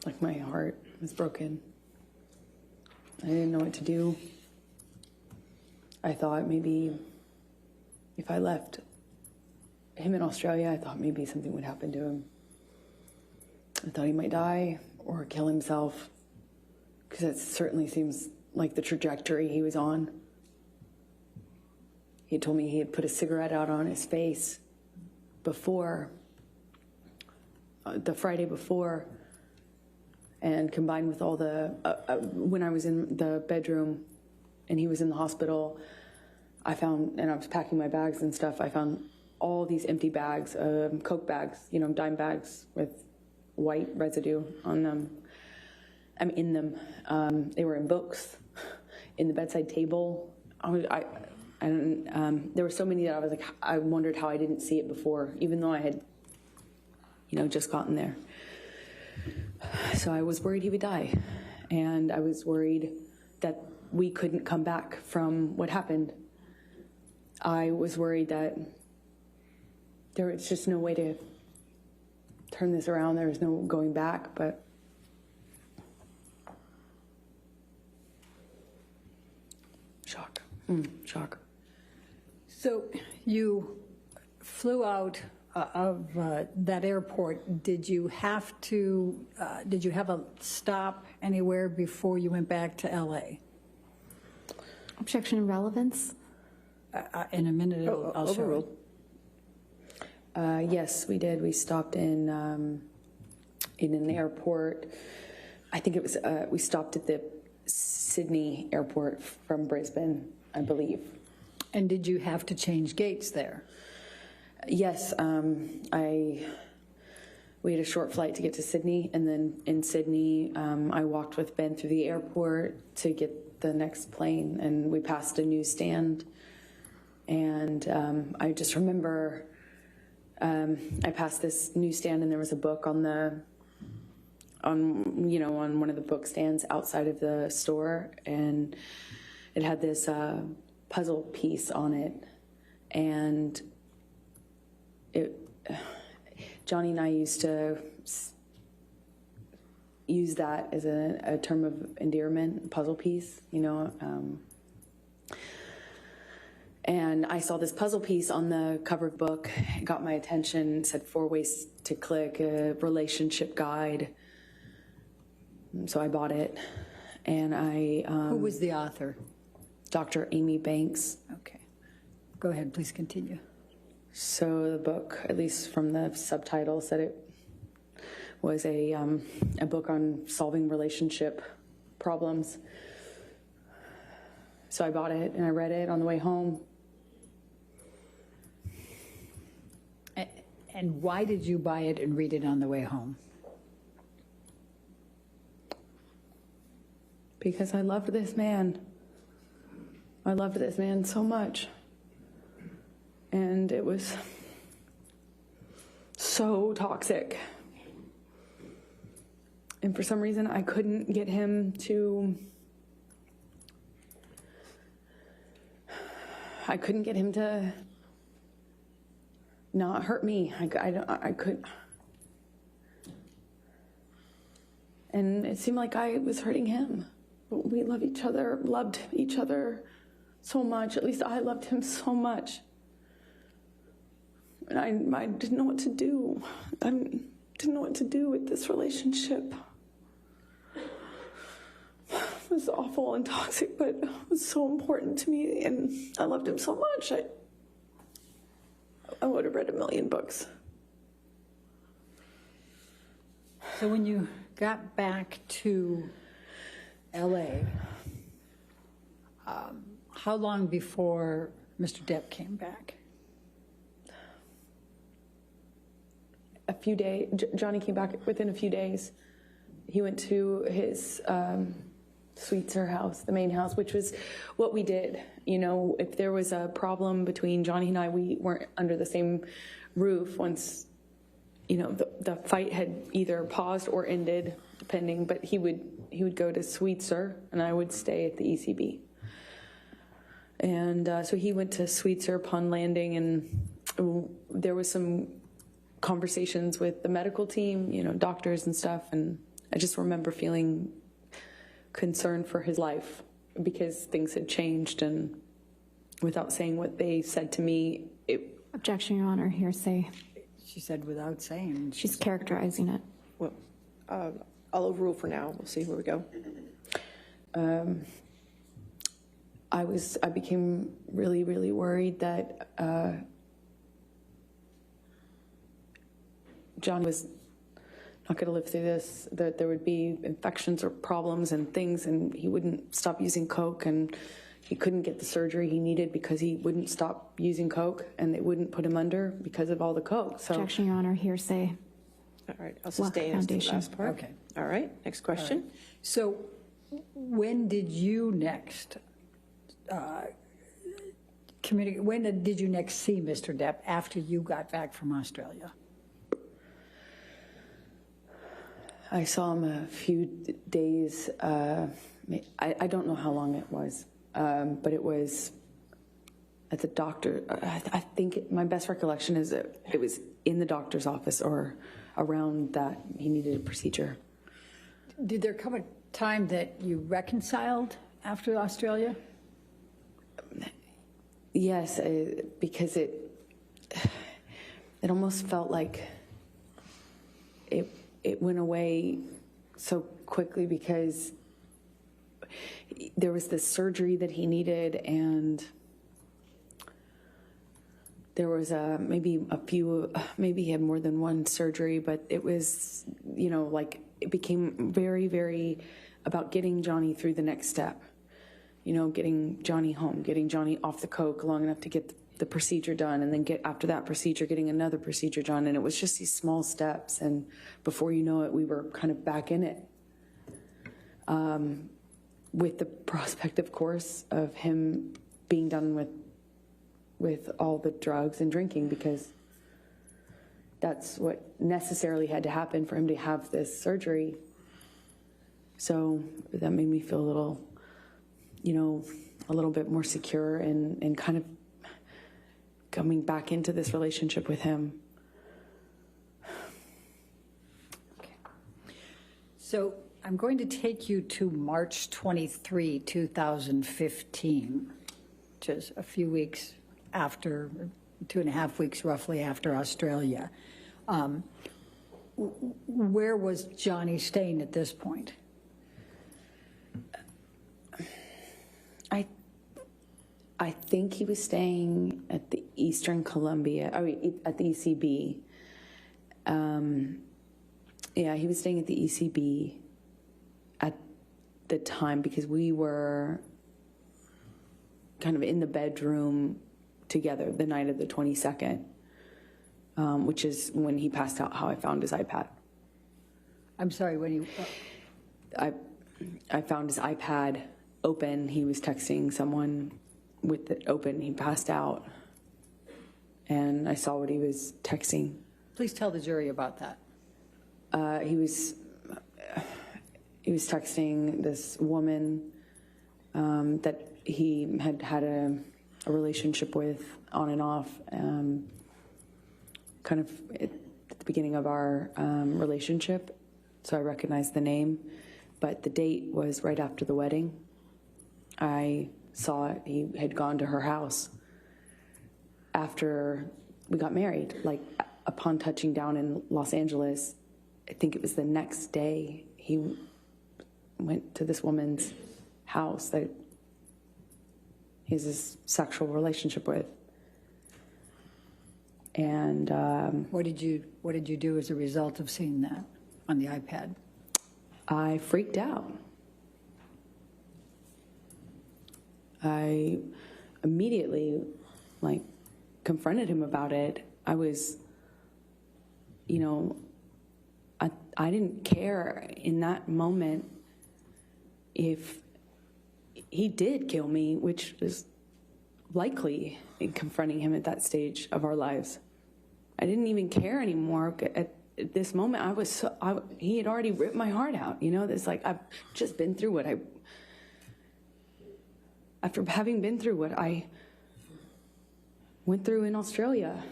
Like my heart was broken. I didn't know what to do. I thought maybe if I left him in Australia, I thought maybe something would happen to him. I thought he might die or kill himself, because that certainly seems like the trajectory he was on. He told me he had put a cigarette out on his face before, the Friday before, and combined with all the, when I was in the bedroom and he was in the hospital, I found, and I was packing my bags and stuff, I found all these empty bags, Coke bags, dime bags with white residue on them. In them. They were in books, in the bedside table. There were so many that I was like, I wondered how I didn't see it before, even though I had, just gotten there. So I was worried he would die, and I was worried that we couldn't come back from what happened. I was worried that there was just no way to turn this around. There was no going back, but shock. Shock. So You flew out of that airport. Did you have a stop anywhere before you went back to LA? Objection in relevance. In a minute, I'll show you. Yes, we did. We stopped in an airport. I think it was, we stopped at the Sydney airport from Brisbane, I believe. And did you have to change gates there? Yes, we had a short flight to get to Sydney, and then in Sydney, I walked with Ben through the airport to get the next plane, and we passed a newsstand. And I just remember I passed this newsstand, and there was a book on one of the book stands outside of the store, and it had this puzzle piece on it, and Johnny and I used to use that as a term of endearment, puzzle piece, and I saw this puzzle piece on the cover of the book. It got my attention. It said 4 ways to click, a relationship guide. So I bought it, and Who was the author? Dr. Amy Banks. Okay. Go ahead, please continue. So the book, at least from the subtitle, said it was a book on solving relationship problems. So I bought it, and I read it on the way home. And why did you buy it and read it on the way home? Because I loved this man. I loved this man so much. And it was so toxic. And for some reason, I couldn't get him to not hurt me. I could. And it seemed like I was hurting him. But we loved each other so much. At least I loved him so much. And I didn't know what to do. I didn't know what to do with this relationship. It was awful and toxic, but it was so important to me, and I loved him so much. I would have read 1,000,000 books. So when you got back to LA, how long before Mr. Depp came back? A few days. Johnny came back within a few days. He went to his Sweetser house, the main house, which was what we did. If there was a problem between Johnny and I, we weren't under the same roof once, the fight had either paused or ended, depending, but he would go to Sweetser, and I would stay at the ECB. And so he went to Sweetser upon landing, and there was some conversations with the medical team, doctors and stuff, and I just remember feeling concerned for his life because things had changed, and without saying what they said to me, Objection, Your Honor. Hearsay. She said without saying. She's characterizing it. Well, I'll overrule for now. We'll see where we go. I became really, really worried that John was not going to live through this, that there would be infections or problems and things, and he wouldn't stop using Coke, and he couldn't get the surgery he needed because he wouldn't stop using Coke, and they wouldn't put him under because of all the Coke. So, Objection, Your Honor. Hearsay. All right, I'll sustain as to the last part. Okay. All right, next question. Right. So when did you next communicate? When did you next see Mr. Depp after you got back from Australia? I saw him a few days. I don't know how long it was, but it was at the doctor. I think my best recollection is that it was in the doctor's office or around that he needed a procedure. Did there come a time that you reconciled after Australia? Yes, because it almost felt like it went away so quickly, because there was this surgery that he needed, and there was maybe he had more than one surgery, but it was, like, it became very, very about getting Johnny through the next step. Getting Johnny home, getting Johnny off the coke long enough to get the procedure done, and then after that procedure, getting another procedure done. And it was just these small steps, and before you know it, we were kind of back in it. With the prospect, of course, of him being done with all the drugs and drinking, because that's what necessarily had to happen for him to have this surgery. So that made me feel a little bit more secure and kind of coming back into this relationship with him. Okay. So I'm going to take you to March 23, 2015, just a few weeks after, 2.5 weeks roughly after Australia. Where was Johnny staying at this point? I think he was staying at the Eastern Columbia, at the ECB. He was staying at the ECB at the time, because we were kind of in the bedroom together the night of the 22nd, which is when he passed out, how I found his iPad. I'm sorry, when you... I found his iPad open. He was texting someone with it open. He passed out, and I saw what he was texting. Please tell the jury about that. He was texting this woman that he had had a relationship with on and off, kind of at the beginning of our relationship. So I recognized the name, but the date was right after the wedding. I saw it. He had gone to her house after we got married. Like, upon touching down in Los Angeles, I think it was the next day, he went to this woman's house that he has this sexual relationship with. And What did you do as a result of seeing that on the iPad? I freaked out. I immediately, confronted him about it. I was, I didn't care in that moment if he did kill me, which is likely in confronting him at that stage of our lives. I didn't even care anymore. At this moment, he had already ripped my heart out. I've just been through after having been through what I went through in Australia.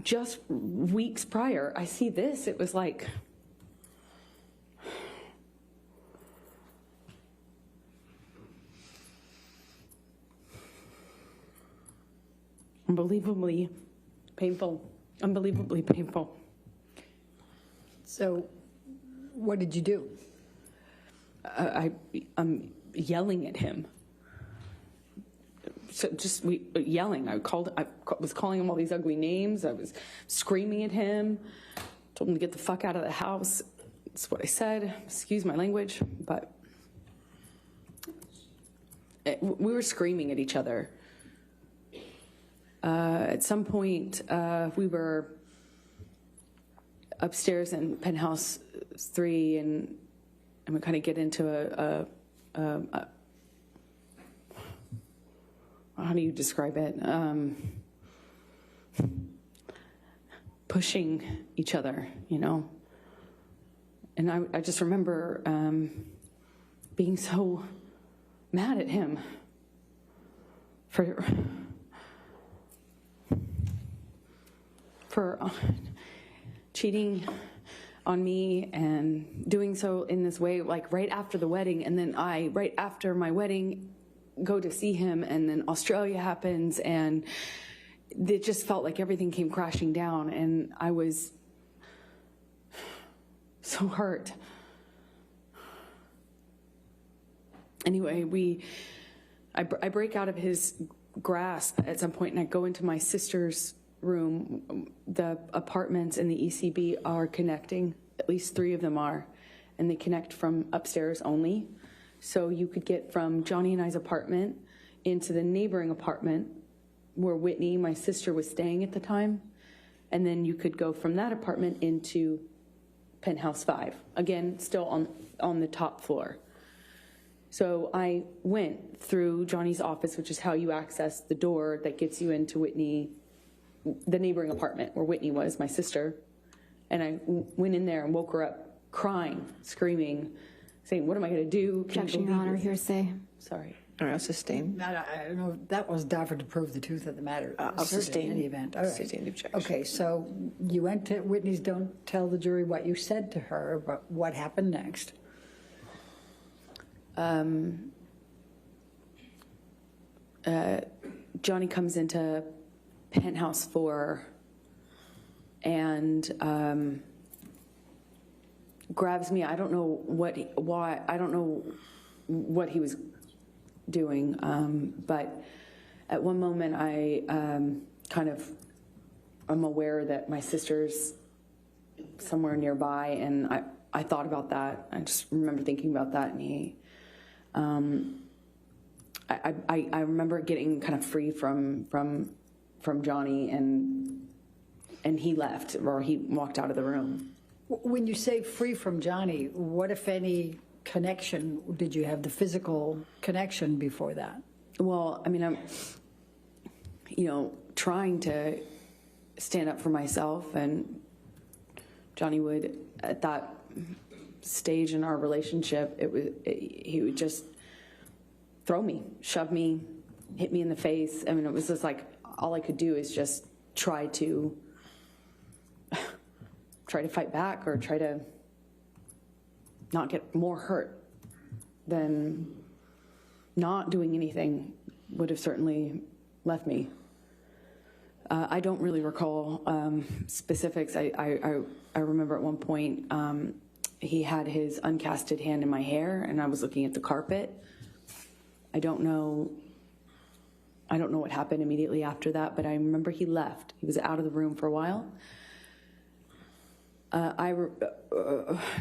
Just weeks prior, I see this. It was like, unbelievably painful. Unbelievably painful. So what did you do? I'm yelling at him. So just yelling. I was calling him all these ugly names. I was screaming at him. Told him to get the fuck out of the house. That's what I said. Excuse my language, but we were screaming at each other. At some point, we were upstairs in penthouse 3, and we kind of get into a how do you describe it? Pushing each other, And I just remember being so mad at him for cheating on me and doing so in this way, like right after the wedding. And then right after my wedding, go to see him, and then Australia happens, and it just felt like everything came crashing down, and I was so hurt. Anyway, I break out of his grasp at some point, and I go into my sister's room. The apartments in the ECB are connecting, at least 3 of them are, and they connect from upstairs only. So you could get from Johnny and I's apartment into the neighboring apartment where Whitney, my sister, was staying at the time, and then you could go from that apartment into penthouse 5, again, still on the top floor. So I went through Johnny's office, which is how you access the door that gets you into Whitney, the neighboring apartment where Whitney was, my sister. And I went in there and woke her up crying, screaming, saying, what am I going to do? Objection, Your Honor, hearsay. Sorry. All right, I'll sustain. I don't know, that was offered to prove the truth of the matter. I'll sustain. In any event. All right. Sustain the objection. Okay, so you went to Whitney's. Don't tell the jury what you said to her, but what happened next? Johnny comes into penthouse 4 and grabs me. I don't know why. I don't know what he was doing, but at one moment I I'm aware that my sister's somewhere nearby, and I thought about that. I just remember thinking about that, and he, I remember getting kind of free from Johnny, and he left, or he walked out of the room. When you say free from Johnny, what, if any, connection did you have? The physical connection before that? Well, I mean, I'm, trying to stand up for myself, and Johnny would, at that stage in our relationship, he would just throw me, shove me, hit me in the face. I mean, it was just like, all I could do is just try to fight back, or try to not get more hurt than not doing anything would have certainly left me. I don't really recall specifics. I remember at one point he had his uncasted hand in my hair, and I was looking at the carpet. I don't know what happened immediately after that, but I remember he left. He was out of the room for a while. I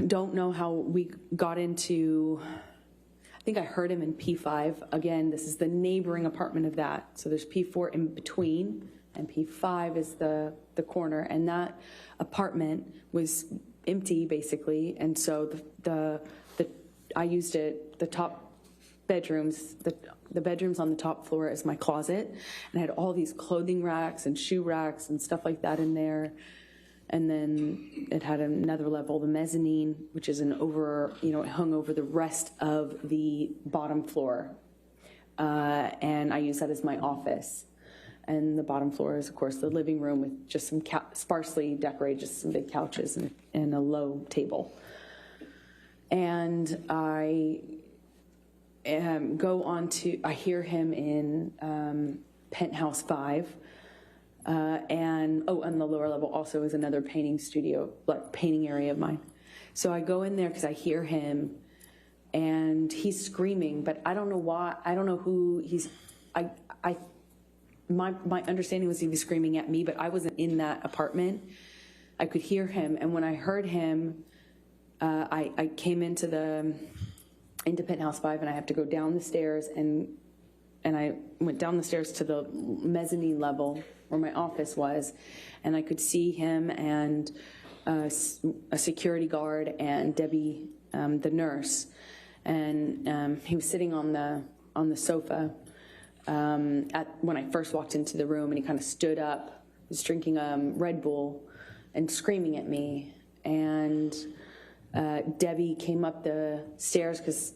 don't know how we got into, I think I heard him in P5. Again, this is the neighboring apartment of that. So there's P4 in between, and P5 is the corner. And that apartment was empty, basically. And so I used it, the top bedrooms, the bedrooms on the top floor as my closet. And I had all these clothing racks and shoe racks and stuff like that in there. And then it had another level, the mezzanine, which is it hung over the rest of the bottom floor. And I use that as my office. And the bottom floor is, of course, the living room with just some sparsely decorated, just some big couches and a low table. And I I hear him in penthouse 5. And the lower level also is another painting studio, like painting area of mine. So I go in there because I hear him, and he's screaming, but I don't know why. I don't know who he's. My understanding was he was screaming at me, but I wasn't in that apartment. I could hear him, and when I heard him, I came into penthouse 5, and I have to go down the stairs, and I went down the stairs to the mezzanine level where my office was, and I could see him and a security guard and Debbie, the nurse, and he was sitting on the sofa when I first walked into the room, and he kind of stood up, was drinking Red Bull and screaming at me, and Debbie came up the stairs because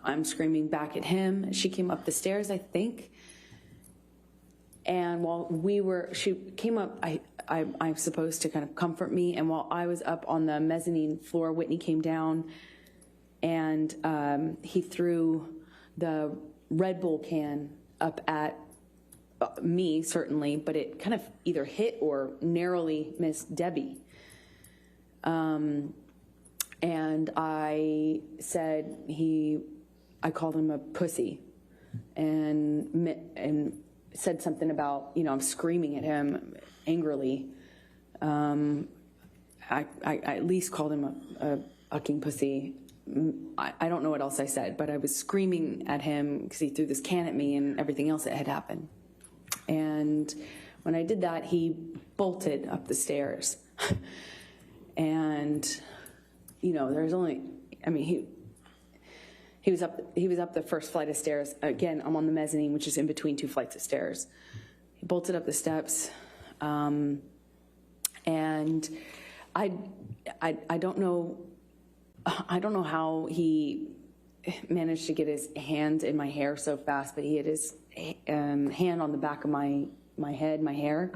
I'm screaming back at him. She came up the stairs, I think. And while she came up, I'm supposed to kind of comfort me. And while I was up on the mezzanine floor, Whitney came down, and he threw the Red Bull can up at me, certainly, but it kind of either hit or narrowly missed Debbie. And I said I called him a pussy, and said something about, I'm screaming at him angrily. I at least called him a fucking pussy. I don't know what else I said, but I was screaming at him because he threw this can at me and everything else that had happened. And when I did that, he bolted up the stairs. And, there's only, he was up the first flight of stairs. Again, I'm on the mezzanine, which is in between two flights of stairs. He bolted up the steps. And I don't know how he managed to get his hand in my hair so fast, but he had his hand on the back of my head, my hair,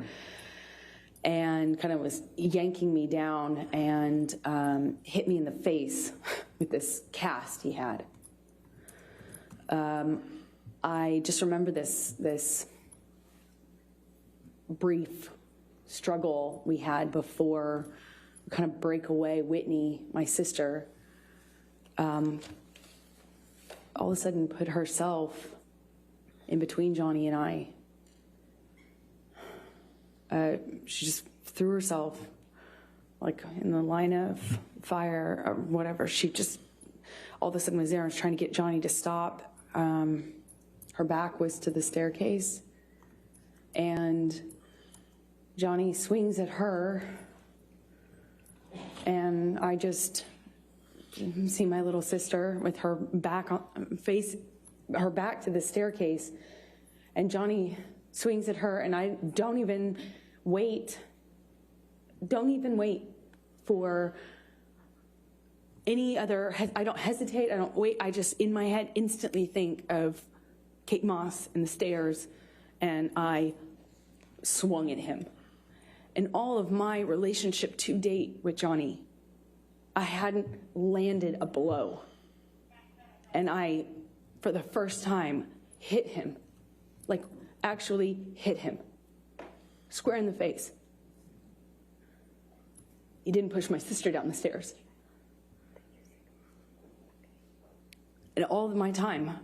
and kind of was yanking me down and hit me in the face with this cast he had. I just remember this brief struggle we had before we kind of break away. Whitney, my sister, all of a sudden put herself in between Johnny and I. She just threw herself like in the line of fire or whatever. She just all of a sudden was there and was trying to get Johnny to stop. Her back was to the staircase, and Johnny swings at her, and I just see my little sister with her back her back to the staircase, and Johnny swings at her, and I don't even wait for any other, I don't hesitate, I don't wait, I just in my head instantly think of Kate Moss and the stairs, and I swung at him. In all of my relationship to date with Johnny, I hadn't landed a blow. And I, for the first time, hit him. Like, actually hit him. Square in the face. He didn't push my sister down the stairs. And all my time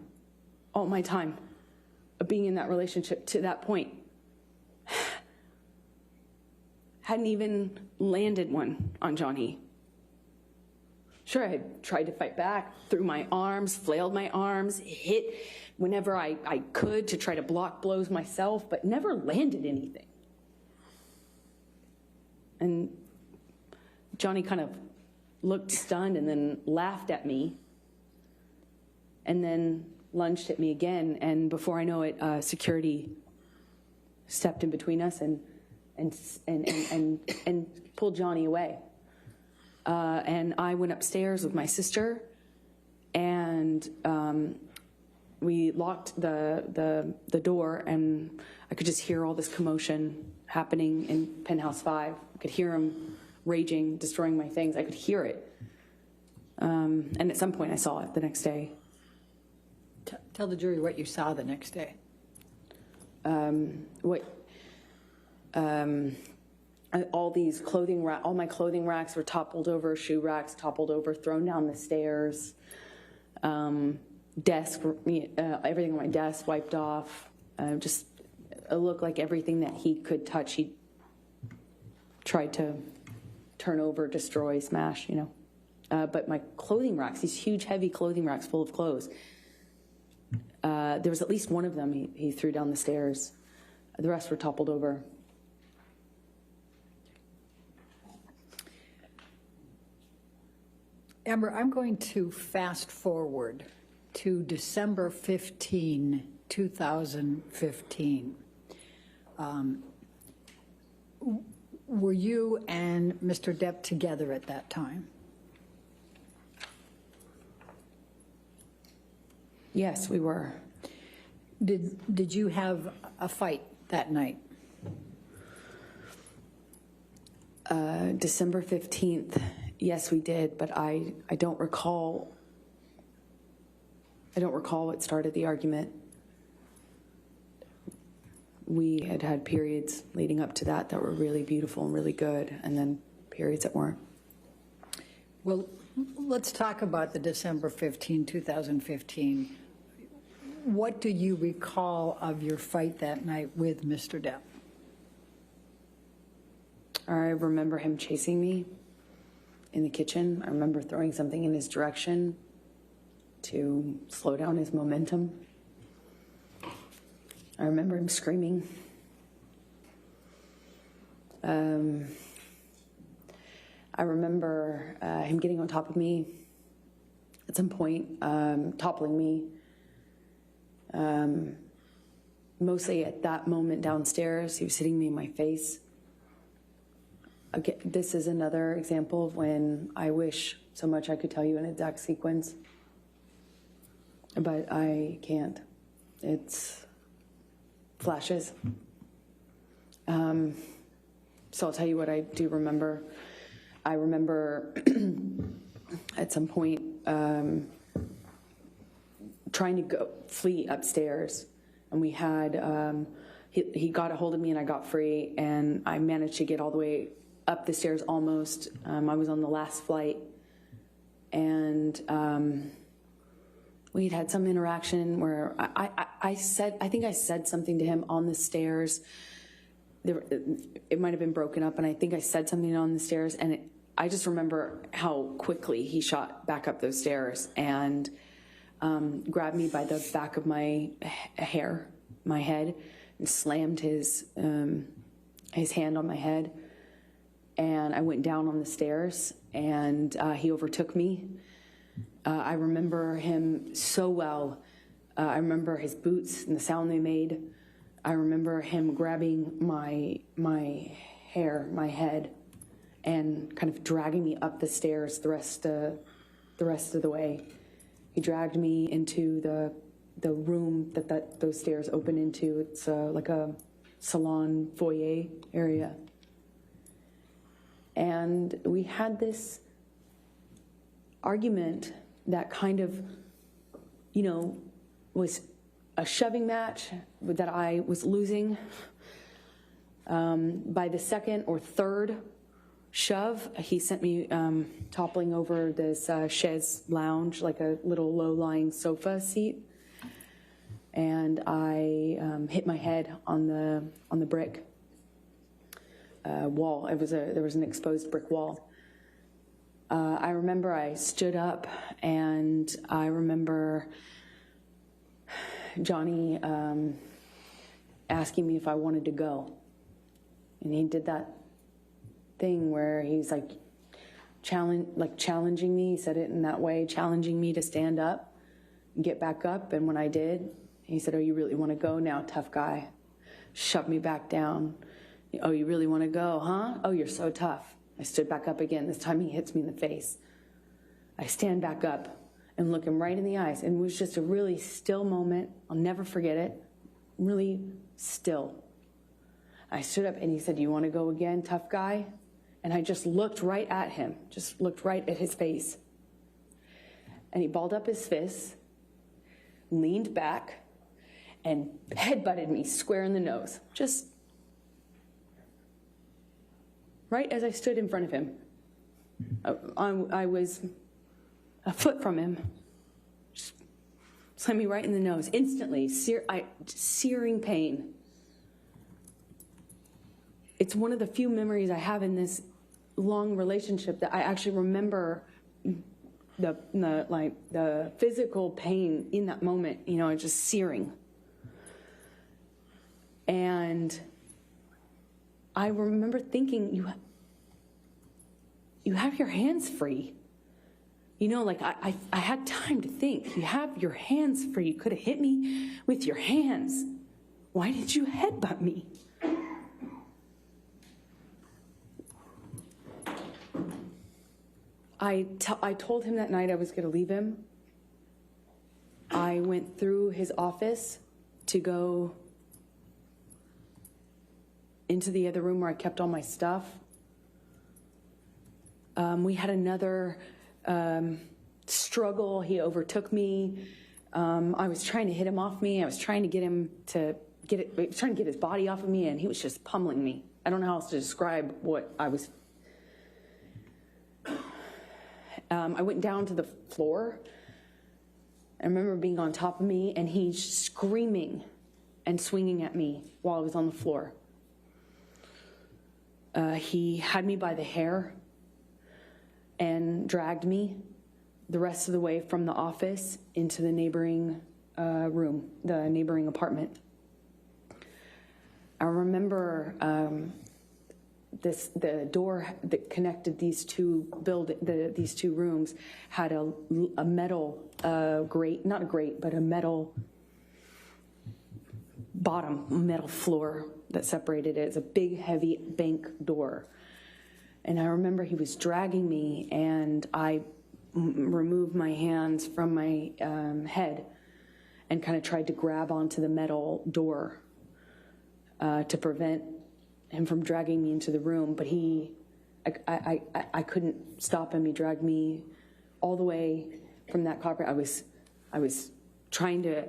of being in that relationship to that point, hadn't even landed one on Johnny. Sure, I had tried to fight back, threw my arms, flailed my arms, hit whenever I could to try to block blows myself, but never landed anything. And Johnny kind of looked stunned and then laughed at me and then lunged at me again. And before I know it, security stepped in between us and pulled Johnny away. And I went upstairs with my sister, and we locked the door, and I could just hear all this commotion happening in Penthouse 5. I could hear him raging, destroying my things. I could hear it. And at some point I saw it the next day. Tell the jury what you saw the next day. All these all my clothing racks were toppled over, shoe racks toppled over, thrown down the stairs. Desk, everything on my desk wiped off. Just it looked like everything that he could touch, he tried to turn over, destroy, smash, But my clothing racks, these huge, heavy clothing racks full of clothes, there was at least one of them he threw down the stairs. The rest were toppled over. Amber, I'm going to fast forward to December 15, 2015. Were you and Mr. Depp together at that time? Yes, we were. Did you have a fight that night? December 15th, yes, we did, but I don't recall what started the argument. we had periods leading up to that were really beautiful and really good, and then periods that weren't. Well, let's talk about the December 15, 2015. What do you recall of your fight that night with Mr. Depp? I remember him chasing me in the kitchen. I remember throwing something in his direction to slow down his momentum. I remember him screaming. I remember him getting on top of me at some point, toppling me. Mostly at that moment downstairs, he was hitting me in my face. Again, this is another example of when I wish so much I could tell you an exact sequence, but I can't. It's flashes. So I'll tell you what I do remember. I remember at some point trying to flee upstairs, and we had, he got a hold of me and I got free, and I managed to get all the way up the stairs almost. I was on the last flight, and we'd had some interaction where I think I said something to him on the stairs. It might have been broken up, and I think I said something on the stairs, and I just remember how quickly he shot back up those stairs and grabbed me by the back of my hair, my head, and slammed his hand on my head. And I went down on the stairs, and he overtook me. I remember him so well. I remember his boots and the sound they made. I remember him grabbing my hair, my head, and kind of dragging me up the stairs the rest of the way. He dragged me into the room that those stairs open into. It's like a salon foyer area. And we had this argument that kind of, was a shoving match that I was losing. By the second or third shove, he sent me toppling over this chaise lounge, like a little low-lying sofa seat. And I hit my head on the brick wall. There was an exposed brick wall. I remember I stood up, and I remember Johnny asking me if I wanted to go. And he did that thing where he's like challenging me. He said it in that way, challenging me to stand up and get back up. And when I did, he said, "Oh, you really want to go now, tough guy?" Shoved me back down. "Oh, you really want to go, huh? Oh, you're so tough." I stood back up again. This time he hits me in the face. I stand back up and look him right in the eyes. And it was just a really still moment. I'll never forget it. Really still. I stood up and he said, "You want to go again, tough guy?" And I just looked right at him, just looked right at his face. And he balled up his fists, leaned back, and headbutted me square in the nose. Just right as I stood in front of him. I was a foot from him. Just slammed me right in the nose. Instantly, searing pain. It's one of the few memories I have in this long relationship that I actually remember the physical pain in that moment, just searing. And I remember thinking, you have your hands free. I had time to think. You have your hands free. You could have hit me with your hands. Why did you headbutt me? I told him that night I was going to leave him. I went through his office to go into the other room where I kept all my stuff. We had another struggle. He overtook me. I was trying to hit him off me. I was trying to get him to trying to get his body off of me, and he was just pummeling me. I don't know how else to describe what I was. I went down to the floor. I remember being on top of me, and he's screaming and swinging at me while I was on the floor. He had me by the hair and dragged me the rest of the way from the office into the neighboring room, the neighboring apartment. I remember the door that connected these two rooms had a metal grate, not a grate, but a metal bottom, metal floor that separated it. It's a big, heavy bank door. And I remember he was dragging me, and I removed my hands from my head and kind of tried to grab onto the metal door to prevent him from dragging me into the room. But I couldn't stop him. He dragged me all the way from that carpet. I was trying to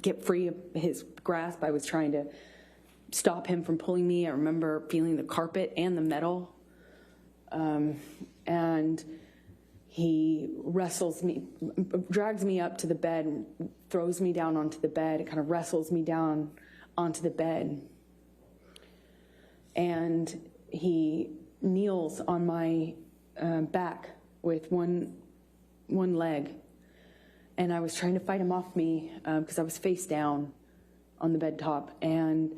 get free of his grasp. I was trying to stop him from pulling me. I remember feeling the carpet and the metal. And he drags me up to the bed, and throws me down onto the bed. It kind of wrestles me down onto the bed. And he kneels on my back with one leg. And I was trying to fight him off me because I was face down on the bed top. And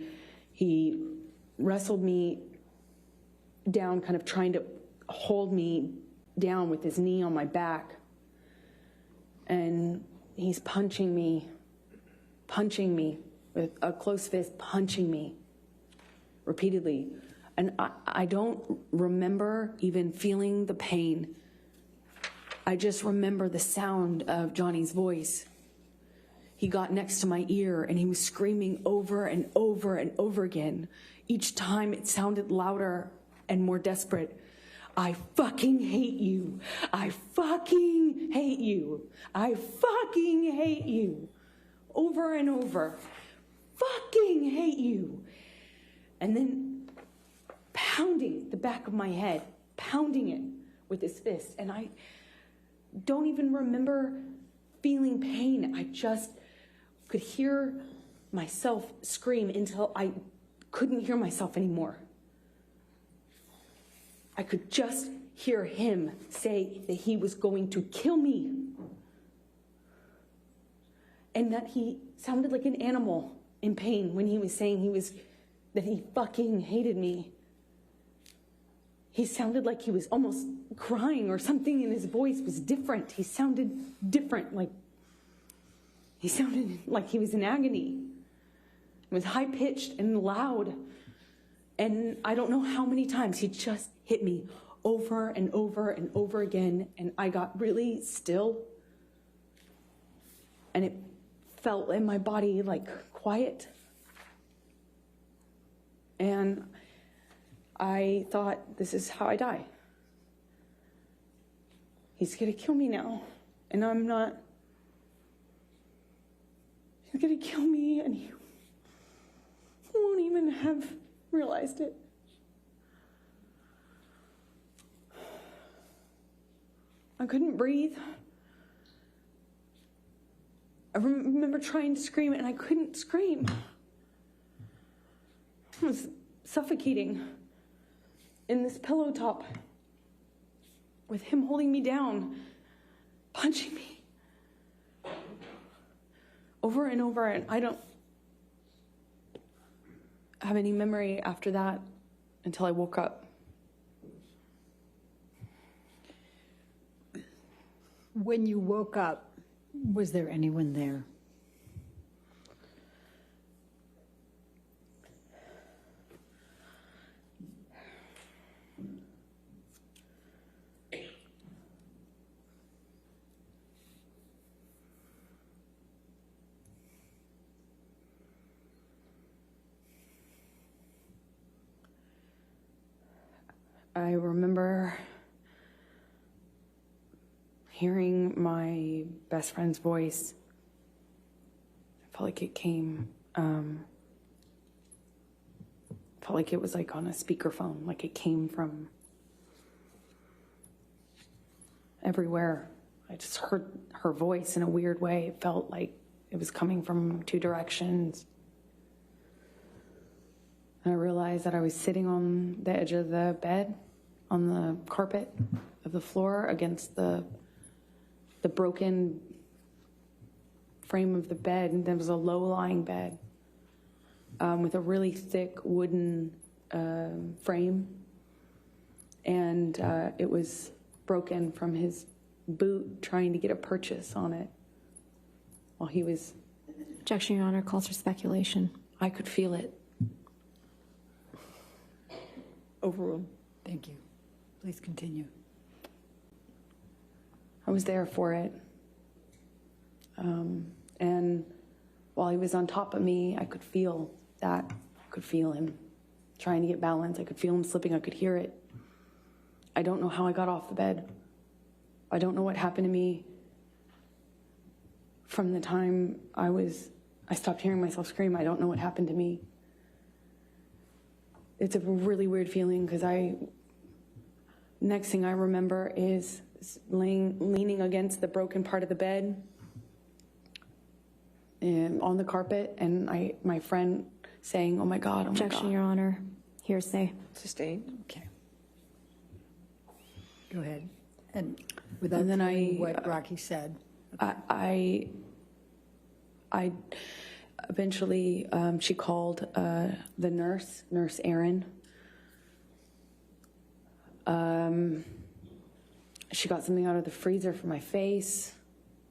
he wrestled me down, kind of trying to hold me down with his knee on my back. And he's punching me with a closed fist, punching me repeatedly. And I don't remember even feeling the pain. I just remember the sound of Johnny's voice. He got next to my ear, and he was screaming over and over and over again. Each time it sounded louder and more desperate. I fucking hate you. I fucking hate you. I fucking hate you. Over and over. Fucking hate you. And then pounding the back of my head, pounding it with his fist. And I don't even remember feeling pain. I just could hear myself scream until I couldn't hear myself anymore. I could just hear him say that he was going to kill me. And that he sounded like an animal in pain when he was saying that he fucking hated me. He sounded like he was almost crying, or something in his voice was different. He sounded different, he sounded like he was in agony. It was high-pitched and loud. And I don't know how many times he just hit me over and over and over again. And I got really still. And it felt in my body like quiet. And I thought, this is how I die. He's going to kill me now. And I'm not. He's going to kill me, and he won't even have realized it. I couldn't breathe. I remember trying to scream, and I couldn't scream. I was suffocating in this pillow top with him holding me down, punching me over and over. And I don't have any memory after that until I woke up. When you woke up, was there anyone there? I remember hearing my best friend's voice felt like it came, felt like it was like on a speakerphone, like it came from everywhere. I just heard her voice in a weird way. It felt like it was coming from two directions. And I realized that I was sitting on the edge of the bed, on the carpet of the floor against the broken frame of the bed. And there was a low-lying bed with a really thick wooden frame. And it was broken from his boot trying to get a purchase on it while he was... Objection, Your Honor, calls for speculation. I could feel it. Overruled. Thank you. Please continue. I was there for it. And while he was on top of me, I could feel that. I could feel him trying to get balance. I could feel him slipping. I could hear it. I don't know how I got off the bed. I don't know what happened to me from the time I stopped hearing myself scream. I don't know what happened to me. It's a really weird feeling because next thing I remember is leaning against the broken part of the bed and on the carpet, and my friend saying, "Oh my God, oh my God." Objection, Your Honor. Hearsay. Sustained. Okay. Go ahead. And without And then knowing what Rocky said. I eventually, she called the nurse Erin. She got something out of the freezer for my face.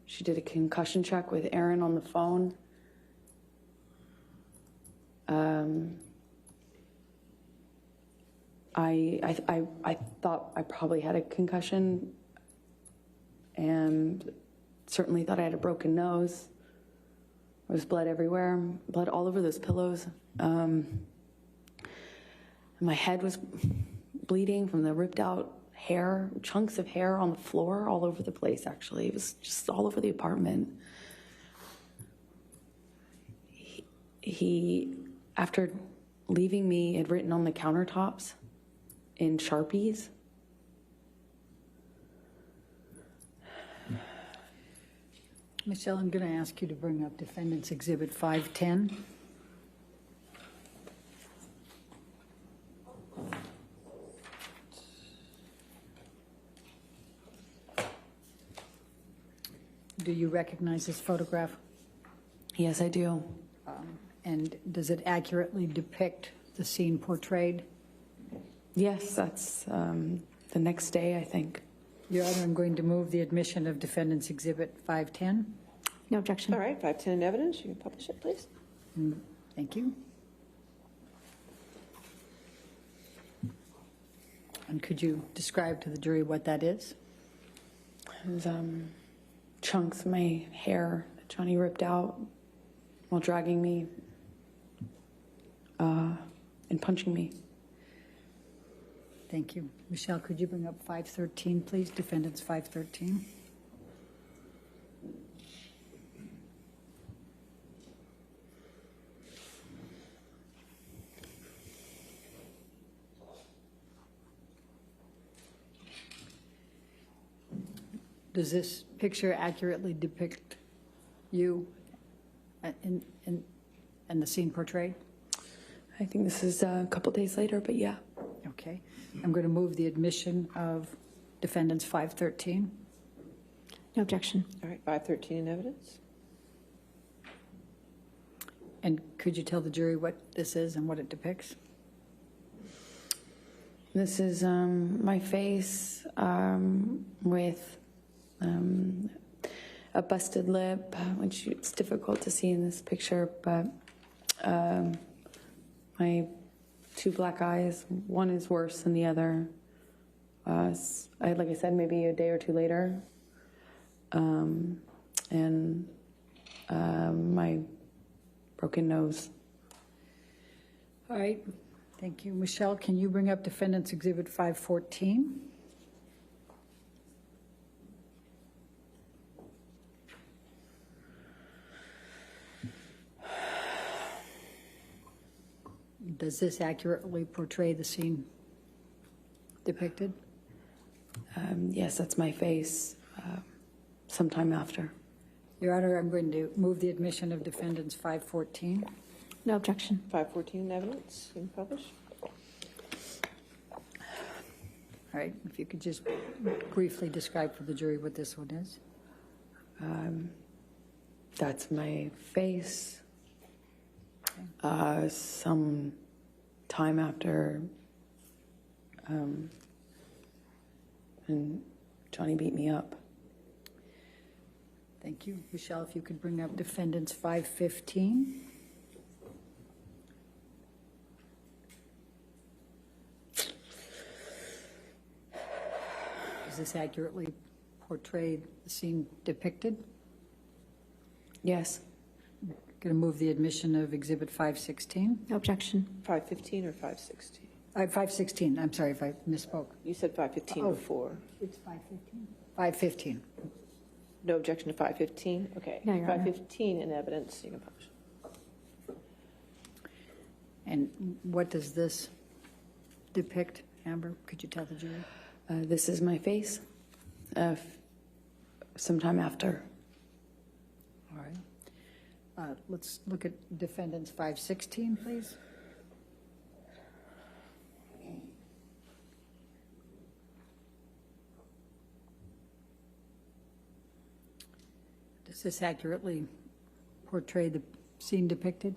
She did a concussion check with Erin on the phone. I thought I probably had a concussion and certainly thought I had a broken nose. There was blood everywhere, blood all over those pillows. My head was bleeding from the ripped out hair, chunks of hair on the floor all over the place, actually. It was just all over the apartment. He after leaving me, had written on the countertops in Sharpies. Michelle, I'm going to ask you to bring up Defendants Exhibit 510. Do you recognize this photograph? Yes, I do. And does it accurately depict the scene portrayed? Yes, that's the next day, I think. Your Honor, I'm going to move the admission of Defendants Exhibit 510. No objection. All right, 510 in evidence. You can publish it, please. Thank you. And could you describe to the jury what that is? It was chunks of my hair that Johnny ripped out while dragging me and punching me. Thank you. Michelle, could you bring up 513, please? Defendants 513. Does this picture accurately depict you and the scene portrayed? I think this is a couple days later, but yeah. Okay. I'm going to move the admission of Defendants 513. No objection. All right, 513 in evidence. And could you tell the jury what this is and what it depicts? This is my face with a busted lip, which it's difficult to see in this picture, but my two black eyes, one is worse than the other. Like I said, maybe a day or two later. And my broken nose. All right. Thank you. Michelle, can you bring up Defendants Exhibit 514? Does this accurately portray the scene depicted? Yes, that's my face sometime after. Your Honor, I'm going to move the admission of defendants 514. No objection. 514 in evidence, being published. All right, if you could just briefly describe for the jury what this one is. That's my face. Some time after, and Johnny beat me up. Thank you. Michelle, if you could bring up defendants 515. Does this accurately portray the scene depicted? Yes. Going to move the admission of Exhibit 516. No objection. 515 or 516? 516, I'm sorry if I misspoke. You said 515 Oh. before. It's 515? 515. No objection to 515? Okay. No, Your Honor. 515 in evidence, you can publish. And what does this depict, Amber? Could you tell the jury? This is my face sometime after. All right. Let's look at defendants 516, please. Does this accurately portray the scene depicted?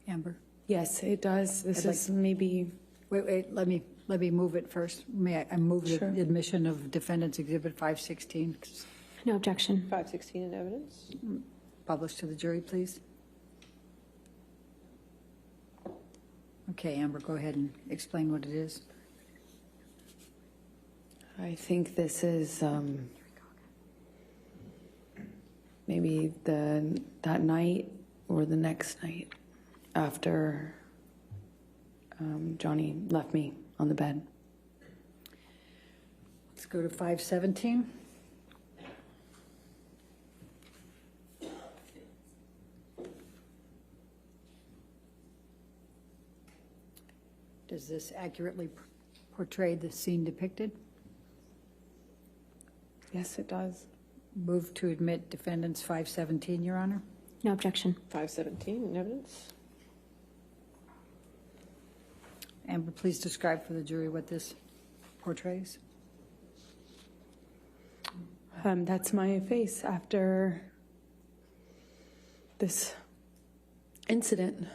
Amber? Yes, it does. This I'd is maybe. Wait, let me move it first. May I move Sure. the admission of Defendants Exhibit 516, No objection. 516 in evidence? published to the jury, please? Okay, Amber, go ahead and explain what it is. I think this is maybe that night or the next night after Johnny left me on the bed. Let's go to 517. Does this accurately portray the scene depicted? Yes, it does. Move to admit Defendants 517, Your Honor. No objection. 517 in evidence? Amber, please describe for the jury what this portrays. That's my face after this incident.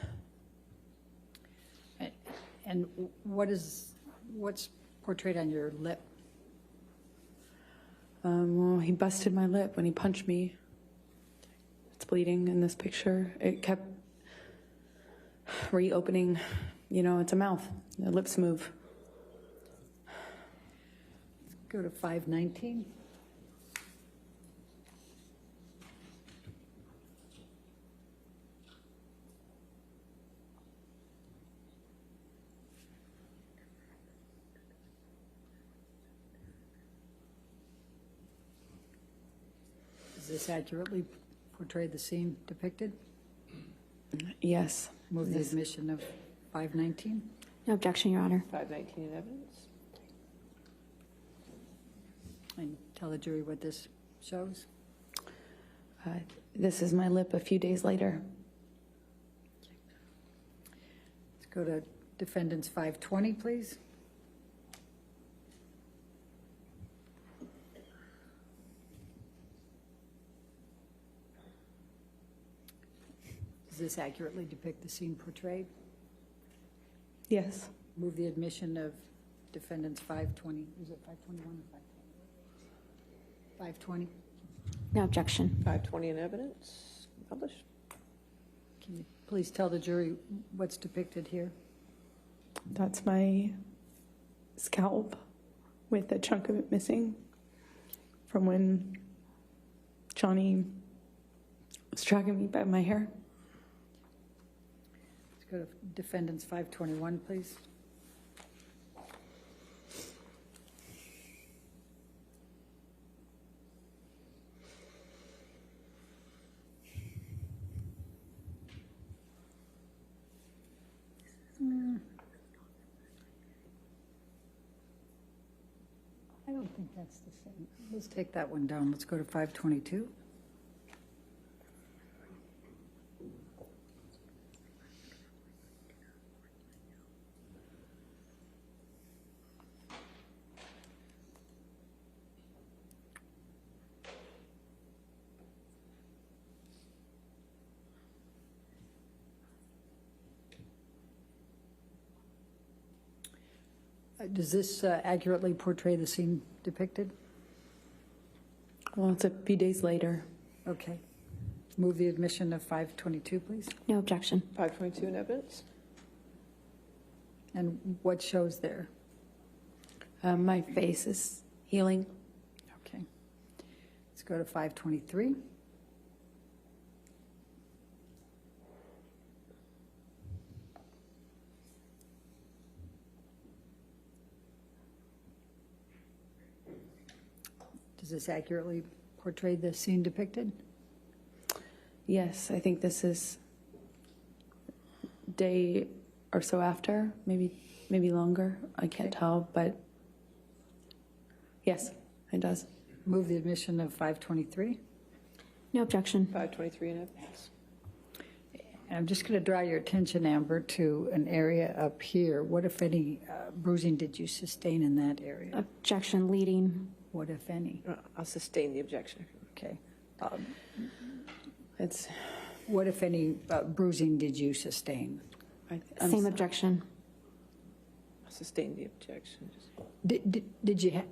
And what's portrayed on your lip? Well, he busted my lip when he punched me. It's bleeding in this picture. It kept reopening. You know, it's a mouth. The lips move. Go to 519. Does this accurately portray the scene depicted? Yes. Move the Yes. admission of 519. No objection, Your Honor. 519 in evidence? And tell the jury what this shows. This is my lip a few days later. Let's go to Defendants 520, please. Does this accurately depict the scene portrayed? Yes. Move the admission of Defendants 520. Is it 521 or 520? 520. No objection. 520 in evidence? Published? Can you please tell the jury what's depicted here? That's my scalp with a chunk of it missing from when Johnny was dragging me by my hair. Let's go to Defendants 521, please. think that's the same. Let's take that one down. Let's go to 522. Does this accurately portray the scene depicted? Well, it's a few days later. Okay. Move the admission of 522, please. No objection. 522 in evidence. And what shows there? My face is healing. Okay. Let's go to 523. Does this accurately portray the scene depicted? Yes, I think this is day or so after, maybe longer. I can't tell, but yes, it does. Move the admission of 523. No objection. 523 in evidence. And I'm just going to draw your attention, Amber, to an area up here. What, if any, bruising did you sustain in that area? Objection leading. What, if any? I'll sustain the objection. Okay. It's What, if any, bruising did you sustain? Same objection. I'll sustain the objection. Did you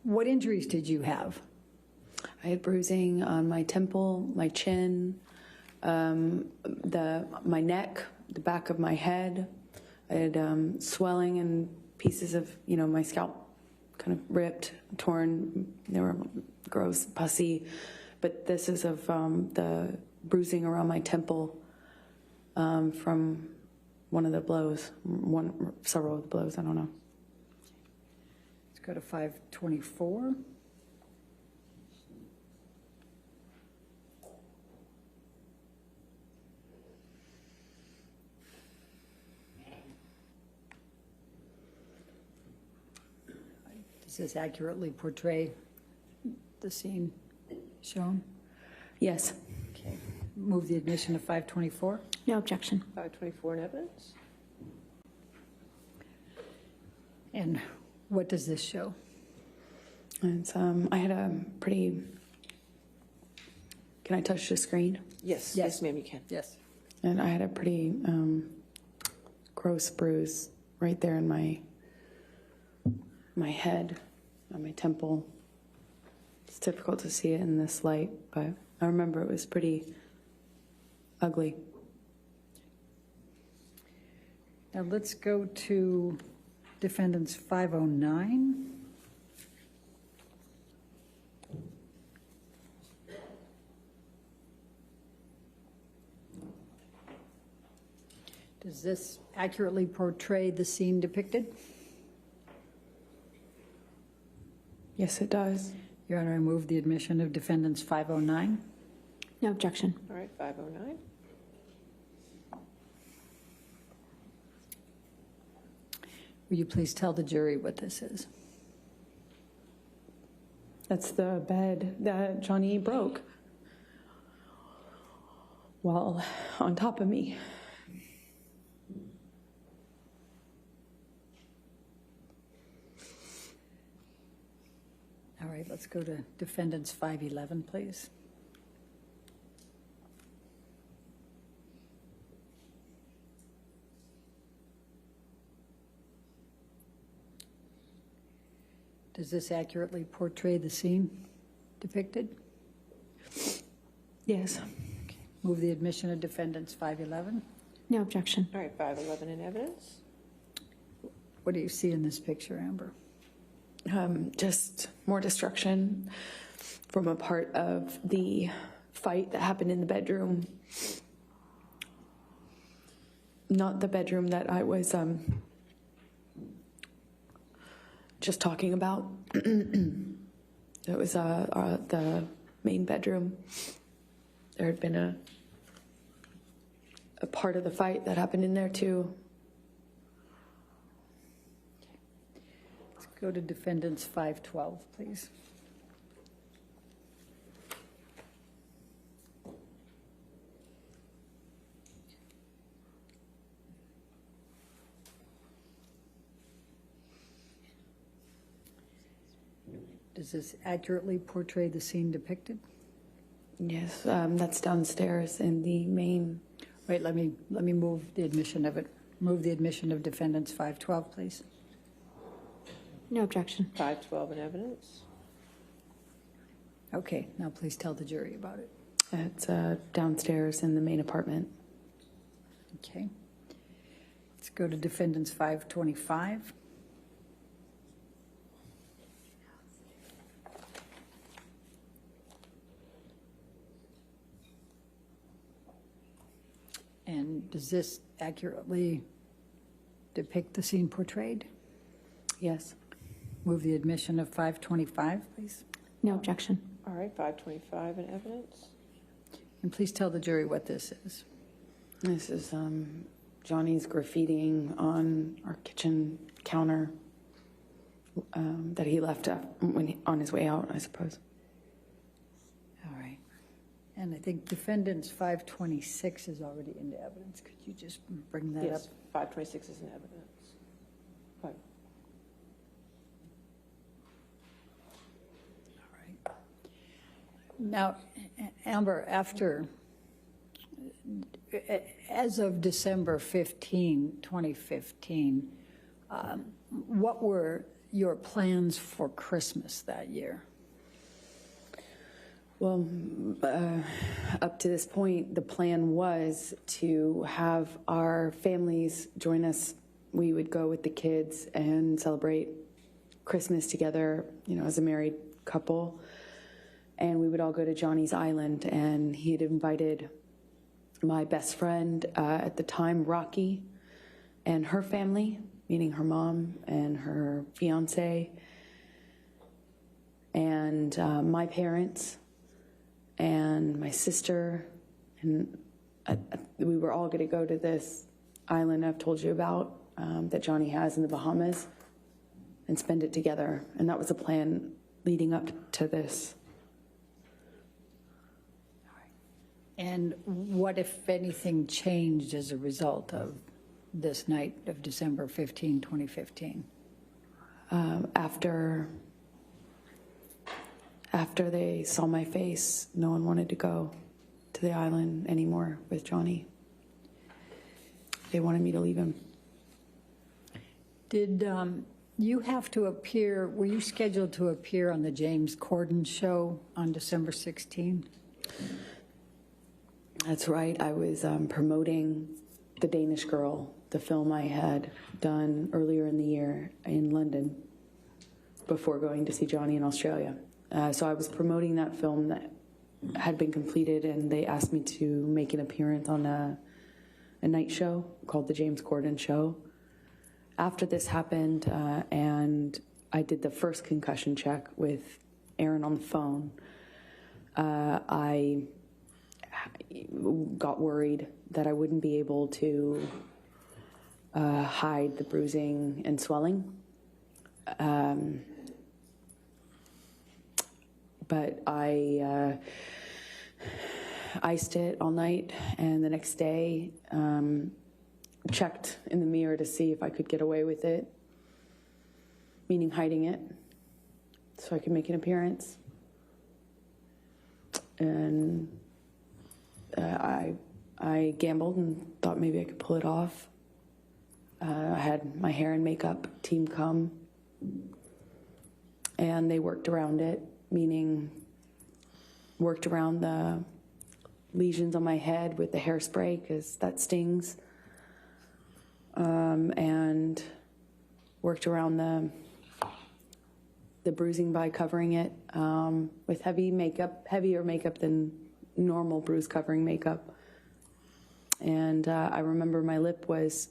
what injuries did you have? I had bruising on my temple, my chin, my neck, the back of my head. I had swelling and pieces of my scalp kind of ripped, torn. They were gross, pussy. But this is of the bruising around my temple from one of the blows, several of the blows, I don't know. Let's go to 524. Does this accurately portray the scene shown? Yes. Okay. Move the admission of 524. No objection. 524 in evidence. And what does this show? It's, I had a pretty, can I touch the screen? Yes. Yes. Yes, ma'am, you can. Yes. And I had a pretty gross bruise right there in my head, on my temple. It's difficult to see it in this light, but I remember it was pretty ugly. Now let's go to Defendants 509. Does this accurately portray the scene depicted? Yes, it does. Your Honor, I move the admission of Defendants 509. No objection. All right, 509. Will you please tell the jury what this is? That's the bed that Johnny broke while on top of me. All right, let's go to Defendants 511, please. Does this accurately portray the scene depicted? Yes. Okay. Move the admission of Defendants 511. No objection. All right, 511 in evidence. What do you see in this picture, Amber? Just more destruction from a part of the fight that happened in the bedroom. Not the bedroom that I was just talking about. It was the main bedroom. There had been a part of the fight that happened in there too. go to Defendants 512, please. Does this accurately portray the scene depicted? Yes, that's downstairs in the main. Wait, let me move the admission of it. Move the admission of Defendants 512, please. No objection. 512 in evidence. Okay, now please tell the jury about it. It's downstairs in the main apartment. Okay. Let's go to Defendants 525. And does this accurately depict the scene portrayed? Yes. Move the admission of 525, please. No objection. All right, 525 in evidence. And please tell the jury what this is. This is Johnny's graffitiing on our kitchen counter that he left on his way out, I suppose. All right. And I think Defendants 526 is already into evidence. Could you just bring that Yes, up? 526 is in evidence. Right. All right. Now, Amber, as of December 15, 2015, what were your plans for Christmas that year? Well, up to this point, the plan was to have our families join us. We would go with the kids and celebrate Christmas together, as a married couple. And we would all go to Johnny's Island, and he had invited my best friend at the time, Rocky, and her family, meaning her mom and her fiance, and my parents, and my sister, and we were all going to go to this island I've told you about that Johnny has in the Bahamas and spend it together. And that was the plan leading up to this. And what, if anything, changed as a result of this night of December 15, 2015? After they saw my face, no one wanted to go to the island anymore with Johnny. They wanted me to leave him. Did you have to appear, were you scheduled to appear on the James Corden show on December 16? That's right. I was promoting The Danish Girl, the film I had done earlier in the year in London before going to see Johnny in Australia. So I was promoting that film that had been completed, and they asked me to make an appearance on a night show called The James Corden Show. After this happened, and I did the first concussion check with Aaron on the phone, I got worried that I wouldn't be able to hide the bruising and swelling. But I iced it all night, and the next day checked in the mirror to see if I could get away with it, meaning hiding it, so I could make an appearance. And I gambled and thought maybe I could pull it off. I had my hair and makeup team come, and they worked around it, meaning worked around the lesions on my head with the hairspray, because that stings, and worked around the bruising by covering it with heavier makeup than normal bruise covering makeup. And I remember my lip was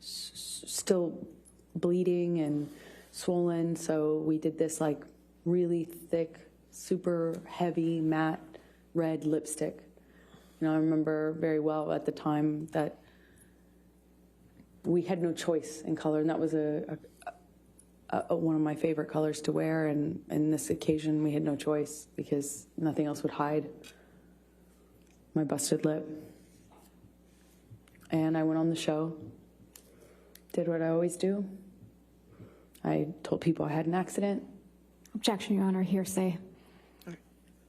still bleeding and swollen, so we did this like really thick, super heavy, matte red lipstick. I remember very well at the time that we had no choice in color, and that was a one of my favorite colors to wear, and in this occasion we had no choice because nothing else would hide my busted lip. And I went on the show, did what I always do. I told people I had an accident. Objection, Your Honor, hearsay.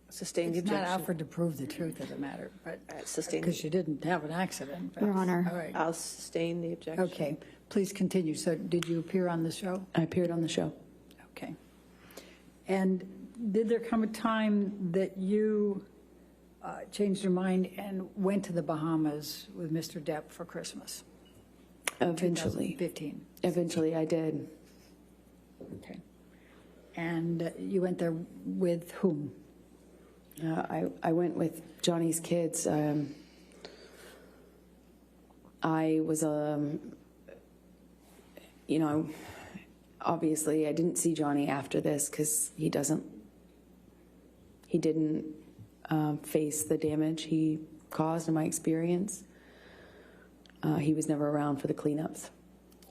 Sustain the It's not objection. offered to prove the truth of the matter, but, Sustain. because you didn't have an accident. but- Your Honor. All right. I'll sustain the objection. Okay, please continue. So did you appear on the show? I appeared on the show. Okay. And did there come a time that you changed your mind and went to the Bahamas with Mr. Depp for Christmas? Eventually. 2015. Eventually I did. Okay. And you went there with whom? I went with Johnny's kids. I was, obviously I didn't see Johnny after this because he didn't face the damage he caused in my experience. He was never around for the cleanups.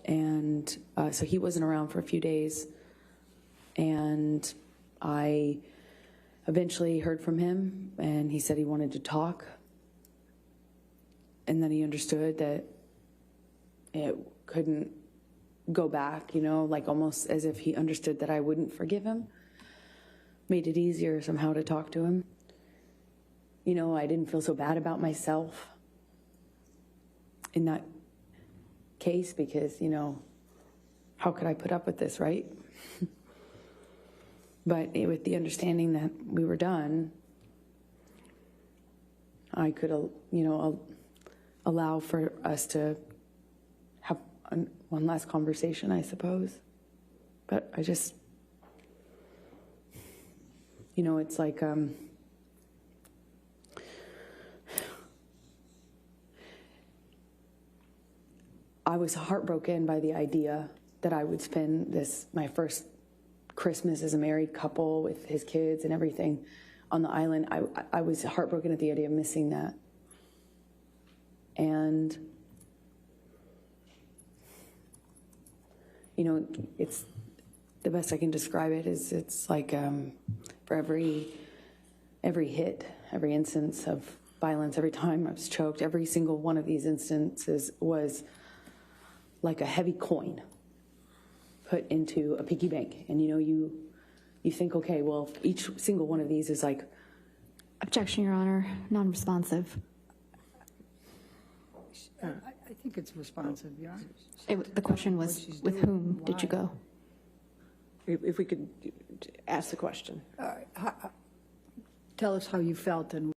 And so he wasn't around for a few days. And I eventually heard from him, and he said he wanted to talk. And then he understood that it couldn't go back, like almost as if he understood that I wouldn't forgive him. Made it easier somehow to talk to him. I didn't feel so bad about myself in that case because, how could I put up with this, right? But with the understanding that we were done, I could, allow for us to have one last conversation, I suppose. But I just, it's like, I was heartbroken by the idea that I would spend my first Christmas as a married couple with his kids and everything on the island. I was heartbroken at the idea of missing that. And, it's the best I can describe it is it's like for every hit, every instance of violence, every time I was choked, every single one of these instances was like a heavy coin put into a piggy bank. And you think, okay, well, each single one of these is like... Objection, Your Honor, non-responsive. I think it's responsive, Your Honor. The question was, with whom did you go? If we could ask the question. All right. Tell us how you felt and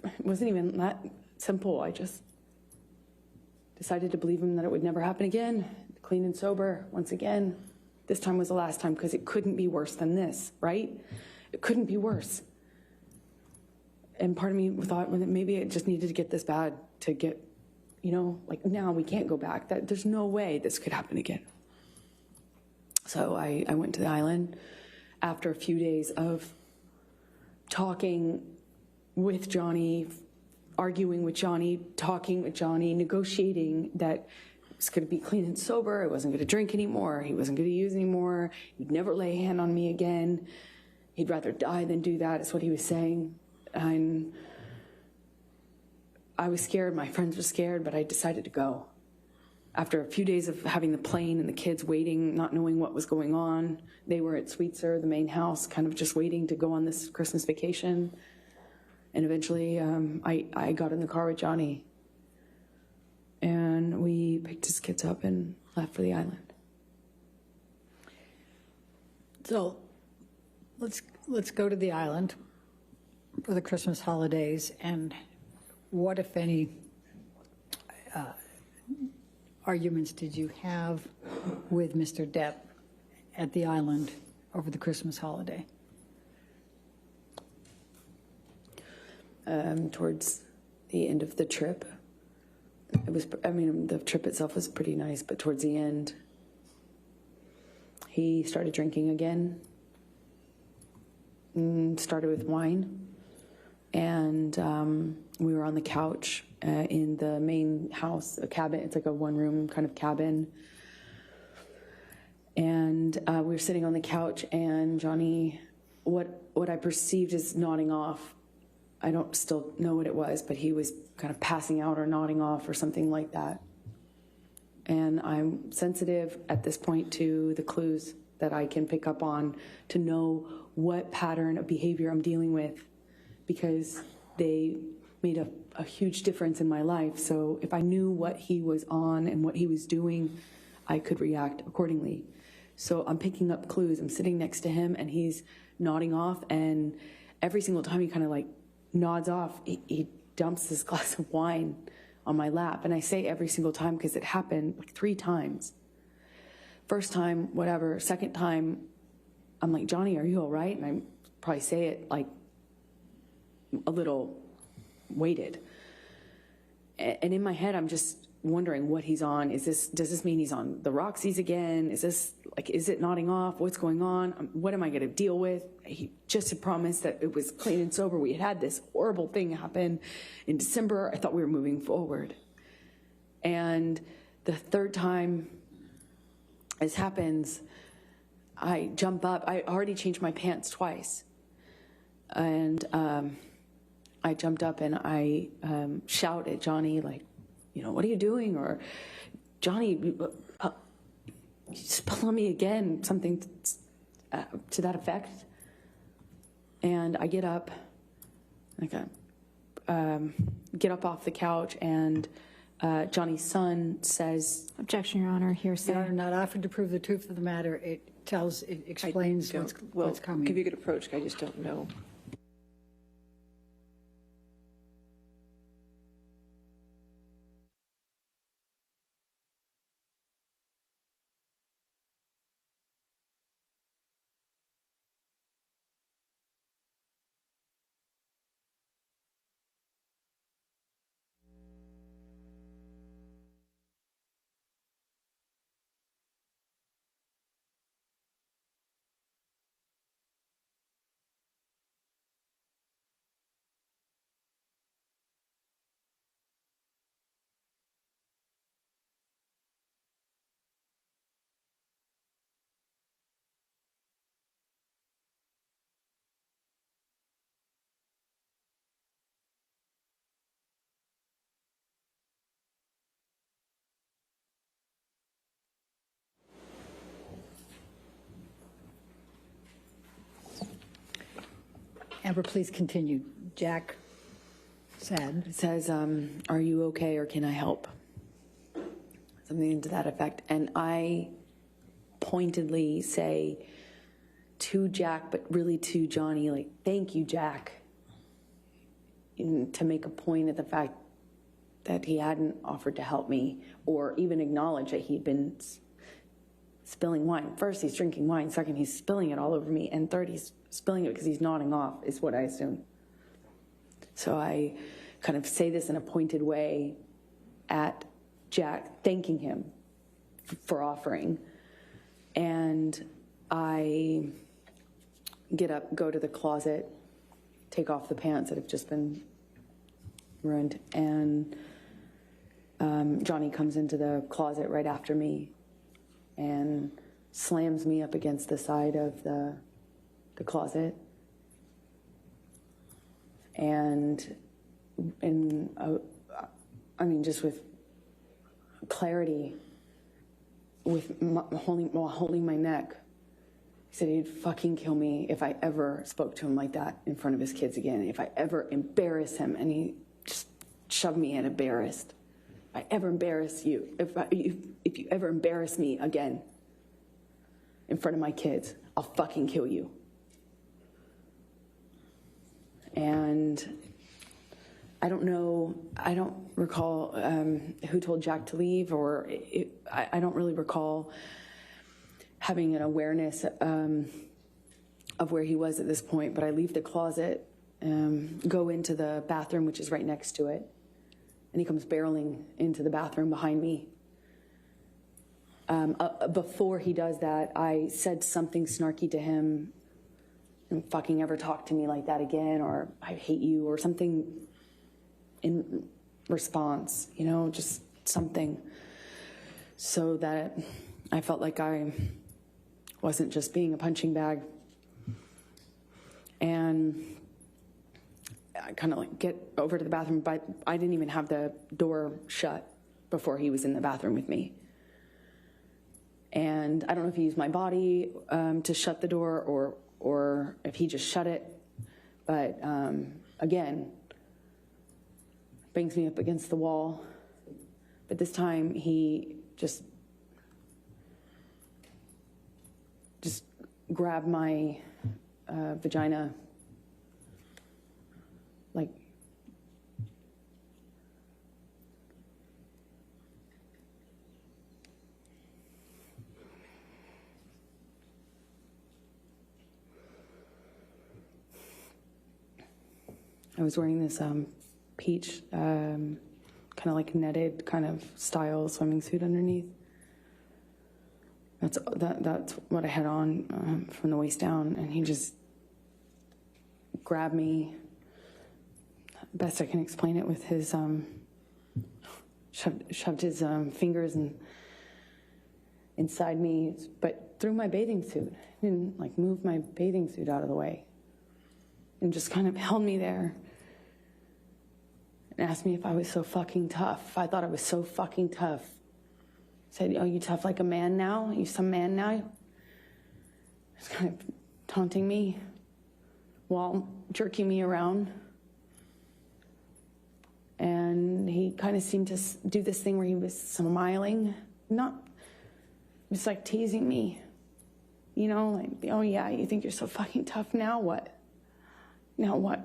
It wasn't even that simple. I just decided to believe him that it would never happen again. clean and sober once again. This time was the last time because it couldn't be worse than this, right? It couldn't be worse. And part of me thought well, maybe it just needed to get this bad to get, you know, like now we can't go back. There's no way this could happen again. So I went to the island after a few days of talking with Johnny, arguing with Johnny, talking with Johnny, negotiating that it was going to be clean and sober. I wasn't going to drink anymore. He wasn't going to use anymore. He'd never lay a hand on me again. He'd rather die than do that, is what he was saying. And I was scared. My friends were scared, but I decided to go. After a few days of having the plane and the kids waiting, not knowing what was going on, they were at Sweetser, the main house, kind of just waiting to go on this Christmas vacation. And eventually I got in the car with Johnny and we picked his kids up and left for the island. So let's go to the island for the Christmas holidays, and what, if any, arguments did you have with Mr. Depp at the island over the Christmas holiday? Towards the end of the trip, the trip itself was pretty nice, but towards the end, he started drinking again, started with wine, and we were on the couch in the main house, a cabin. It's like a one-room kind of cabin. And we were sitting on the couch, and Johnny, what I perceived as nodding off, I don't still know what it was, but he was kind of passing out or nodding off or something like that. And I'm sensitive at this point to the clues that I can pick up on to know what pattern of behavior I'm dealing with, because they made a huge difference in my life. So if I knew what he was on and what he was doing, I could react accordingly. So I'm picking up clues. I'm sitting next to him and he's nodding off, and every single time he kind of like nods off, he dumps this glass of wine on my lap. And I say every single time because it happened like 3 times. First time, whatever. Second time, I'm like, Johnny, are you all right? And I probably say it like a little weighted. And in my head, I'm just wondering what he's on. Does this mean he's on the Roxy's again? Is it nodding off? What's going on? What am I going to deal with? He just had promised that it was clean and sober. We had this horrible thing happen in December. I thought we were moving forward. And the third time this happens, I jump up. I already changed my pants twice. And I jumped up and I shout at Johnny, like, you know, what are you doing? Or, Johnny, you spilled on me again, something to that effect. And I get up, get up off the couch, and Johnny's son says, Objection, Your Honor. Hearsay. Your Honor, not offered to prove the truth of the matter. It explains what's coming. I'll give you a good approach. I just don't know. Amber, please continue. Jack says, are you okay or can I help? Something to that effect. And I pointedly say to Jack, but really to Johnny, like, thank you, Jack, to make a point of the fact that he hadn't offered to help me or even acknowledge that he'd been spilling wine. First, he's drinking wine. Second, he's spilling it all over me. And third, he's spilling it because he's nodding off, is what I assume. So I kind of say this in a pointed way at Jack, thanking him for offering. And I get up, go to the closet, take off the pants that have just been ruined, and Johnny comes into the closet right after me and slams me up against the side of the closet. And I mean, just with clarity, while holding my neck, he said he'd fucking kill me if I ever spoke to him like that in front of his kids again, if I ever embarrass him. And he just shoved me in embarrassed. If I ever embarrass you, if you ever embarrass me again in front of my kids, I'll fucking kill you. And I don't recall who told Jack to leave, or I don't really recall having an awareness of where he was at this point, but I leave the closet, go into the bathroom, which is right next to it, and he comes barreling into the bathroom behind me. Before he does that, I said something snarky to him, "Don't fucking ever talk to me like that again," or "I hate you," or something in response, you know, just something, so that I felt like I wasn't just being a punching bag. And I kind of like get over to the bathroom, but I didn't even have the door shut before he was in the bathroom with me. And I don't know if he used my body to shut the door, or if he just shut it, but again, bangs me up against the wall. But this time he just grabbed my vagina, like, I was wearing this peach, kind of like netted kind of style swimming suit underneath. That's what I had on from the waist down, and he just grabbed me. Best I can explain it with his shoved his fingers inside me, but through my bathing suit. He didn't like move my bathing suit out of the way, and just kind of held me there and asked me if I was so fucking tough. If I thought I was so fucking tough. Said, "Oh, you tough like a man now? You some man now?" Just kind of taunting me while jerking me around. And he kind of seemed to do this thing where he was smiling, not just like teasing me. You know, like, "Oh yeah, you think you're so fucking tough, now what? Now what?"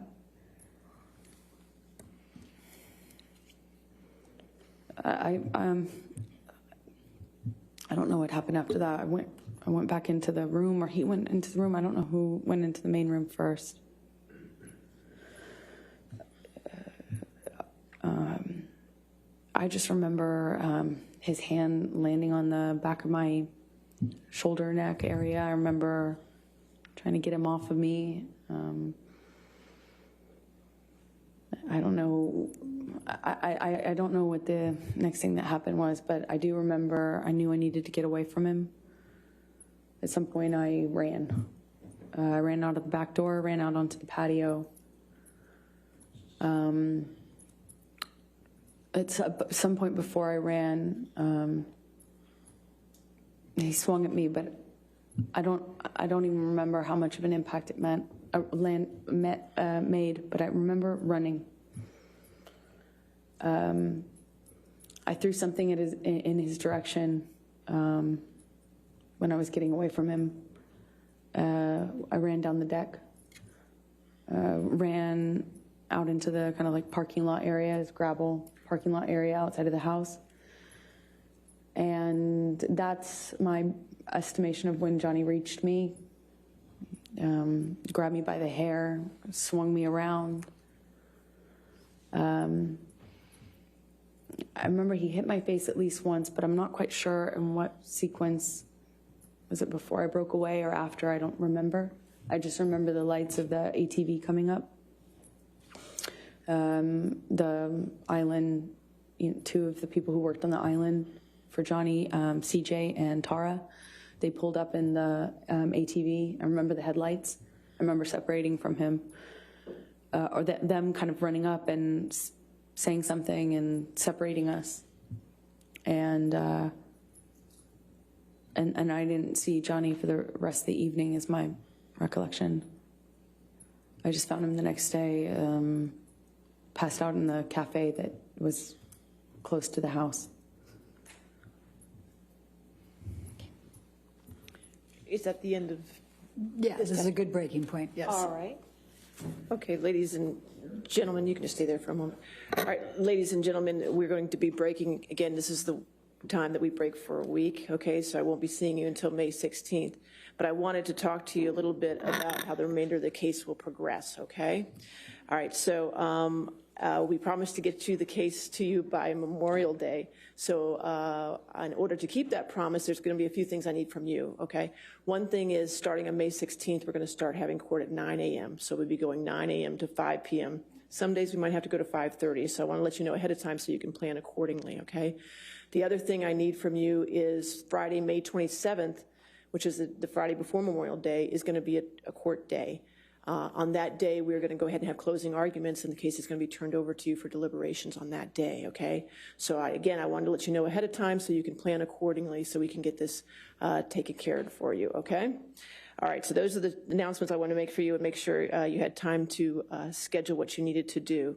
I don't know what happened after that. I went back into the room, or he went into the room. I don't know who went into the main room first. I just remember his hand landing on the back of my shoulder neck area. I remember trying to get him off of me. I don't know. I don't know what the next thing that happened was, but I do remember I knew I needed to get away from him. At some point, I ran. I ran out of the back door, ran out onto the patio. At some point before I ran, he swung at me, but I don't even remember how much of an impact it made. But I remember running. I threw something in his direction when I was getting away from him. I ran down the deck, ran out into the kind of like parking lot area, his gravel parking lot area outside of the house, And that's my estimation of when Johnny reached me, grabbed me by the hair, swung me around. I remember he hit my face at least once, but I'm not quite sure in what sequence. Was it before I broke away or after? I don't remember. I just remember the lights of the ATV coming up. The island, two of the people who worked on the island for Johnny, CJ and Tara, they pulled up in the ATV. I remember the headlights. I remember separating from him, or them kind of running up and saying something and separating us. And I didn't see Johnny for the rest of the evening, is my recollection. I just found him the next day, passed out in the cafe that was close to the house. Is that the end of? Yeah, this is a good breaking point, yes. All right. Okay, ladies and gentlemen, you can just stay there for a moment. All right, ladies and gentlemen, we're going to be breaking, again, this is the time that we break for a week, okay? So I won't be seeing you until May 16th. But I wanted to talk to you a little bit about how the remainder of the case will progress, okay? All right, so we promised to get the case to you by Memorial Day. So in order to keep that promise, there's going to be a few things I need from you, okay? One thing is, starting on May 16th, we're going to start having court at 9 a.m. So we'll be going 9 a.m. to 5 p.m. Some days we might have to go to 5:30, so I want to let you know ahead of time so you can plan accordingly, okay? The other thing I need from you is Friday, May 27th, which is the Friday before Memorial Day, is going to be a court day. On that day, we're going to go ahead and have closing arguments, and the case is going to be turned over to you for deliberations on that day, okay? So again, I wanted to let you know ahead of time so you can plan accordingly so we can get this taken care of for you, okay? All right, so those are the announcements I want to make for you and make sure you had time to schedule what you needed to do.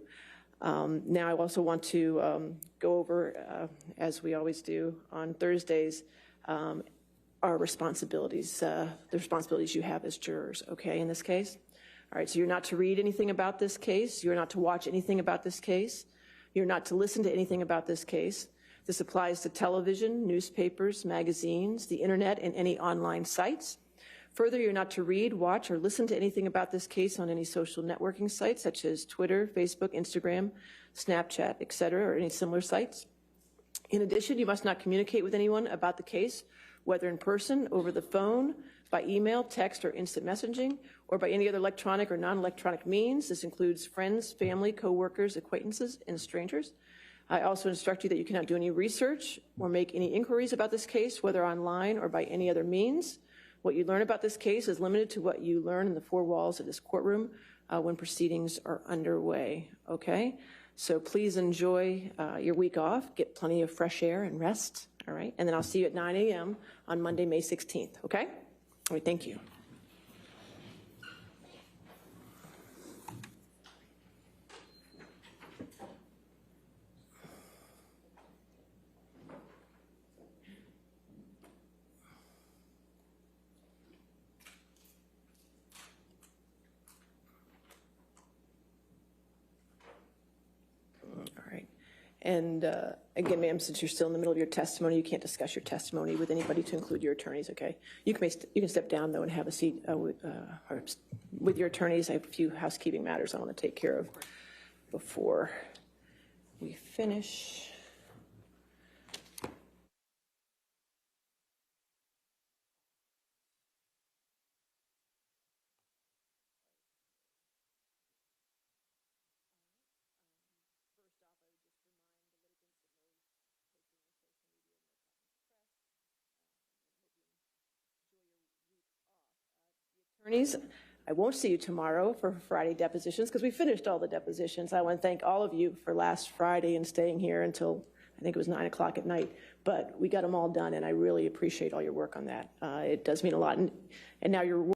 Now I also want to go over, as we always do on Thursdays, our responsibilities, the responsibilities you have as jurors, okay, in this case? All right, so you're not to read anything about this case. You're not to watch anything about this case. You're not to listen to anything about this case. This applies to television, newspapers, magazines, the internet, and any online sites. Further, you're not to read, watch, or listen to anything about this case on any social networking sites such as Twitter, Facebook, Instagram, Snapchat, etc., or any similar sites. In addition, you must not communicate with anyone about the case, whether in person, over the phone, by email, text, or instant messaging, or by any other electronic or non-electronic means. This includes friends, family, coworkers, acquaintances, and strangers. I also instruct you that you cannot do any research or make any inquiries about this case, whether online or by any other means. What you learn about this case is limited to what you learn in the four walls of this courtroom when proceedings are underway, okay? So please enjoy your week off, get plenty of fresh air and rest, all right? And then I'll see you at 9 a.m. on Monday, May 16th, okay? All right, thank you. And again, ma'am, since you're still in the middle of your testimony, you can't discuss your testimony with anybody to include your attorneys, okay? You can step down, though, and have a seat with your attorneys. I have a few housekeeping matters I want to take care of before we finish. Attorneys, I won't see you tomorrow for Friday depositions because we finished all the depositions. I want to thank all of you for last Friday and staying here until I think it was 9 o'clock at night. But we got them all done, and I really appreciate all your work on that. It does mean a lot. And now you're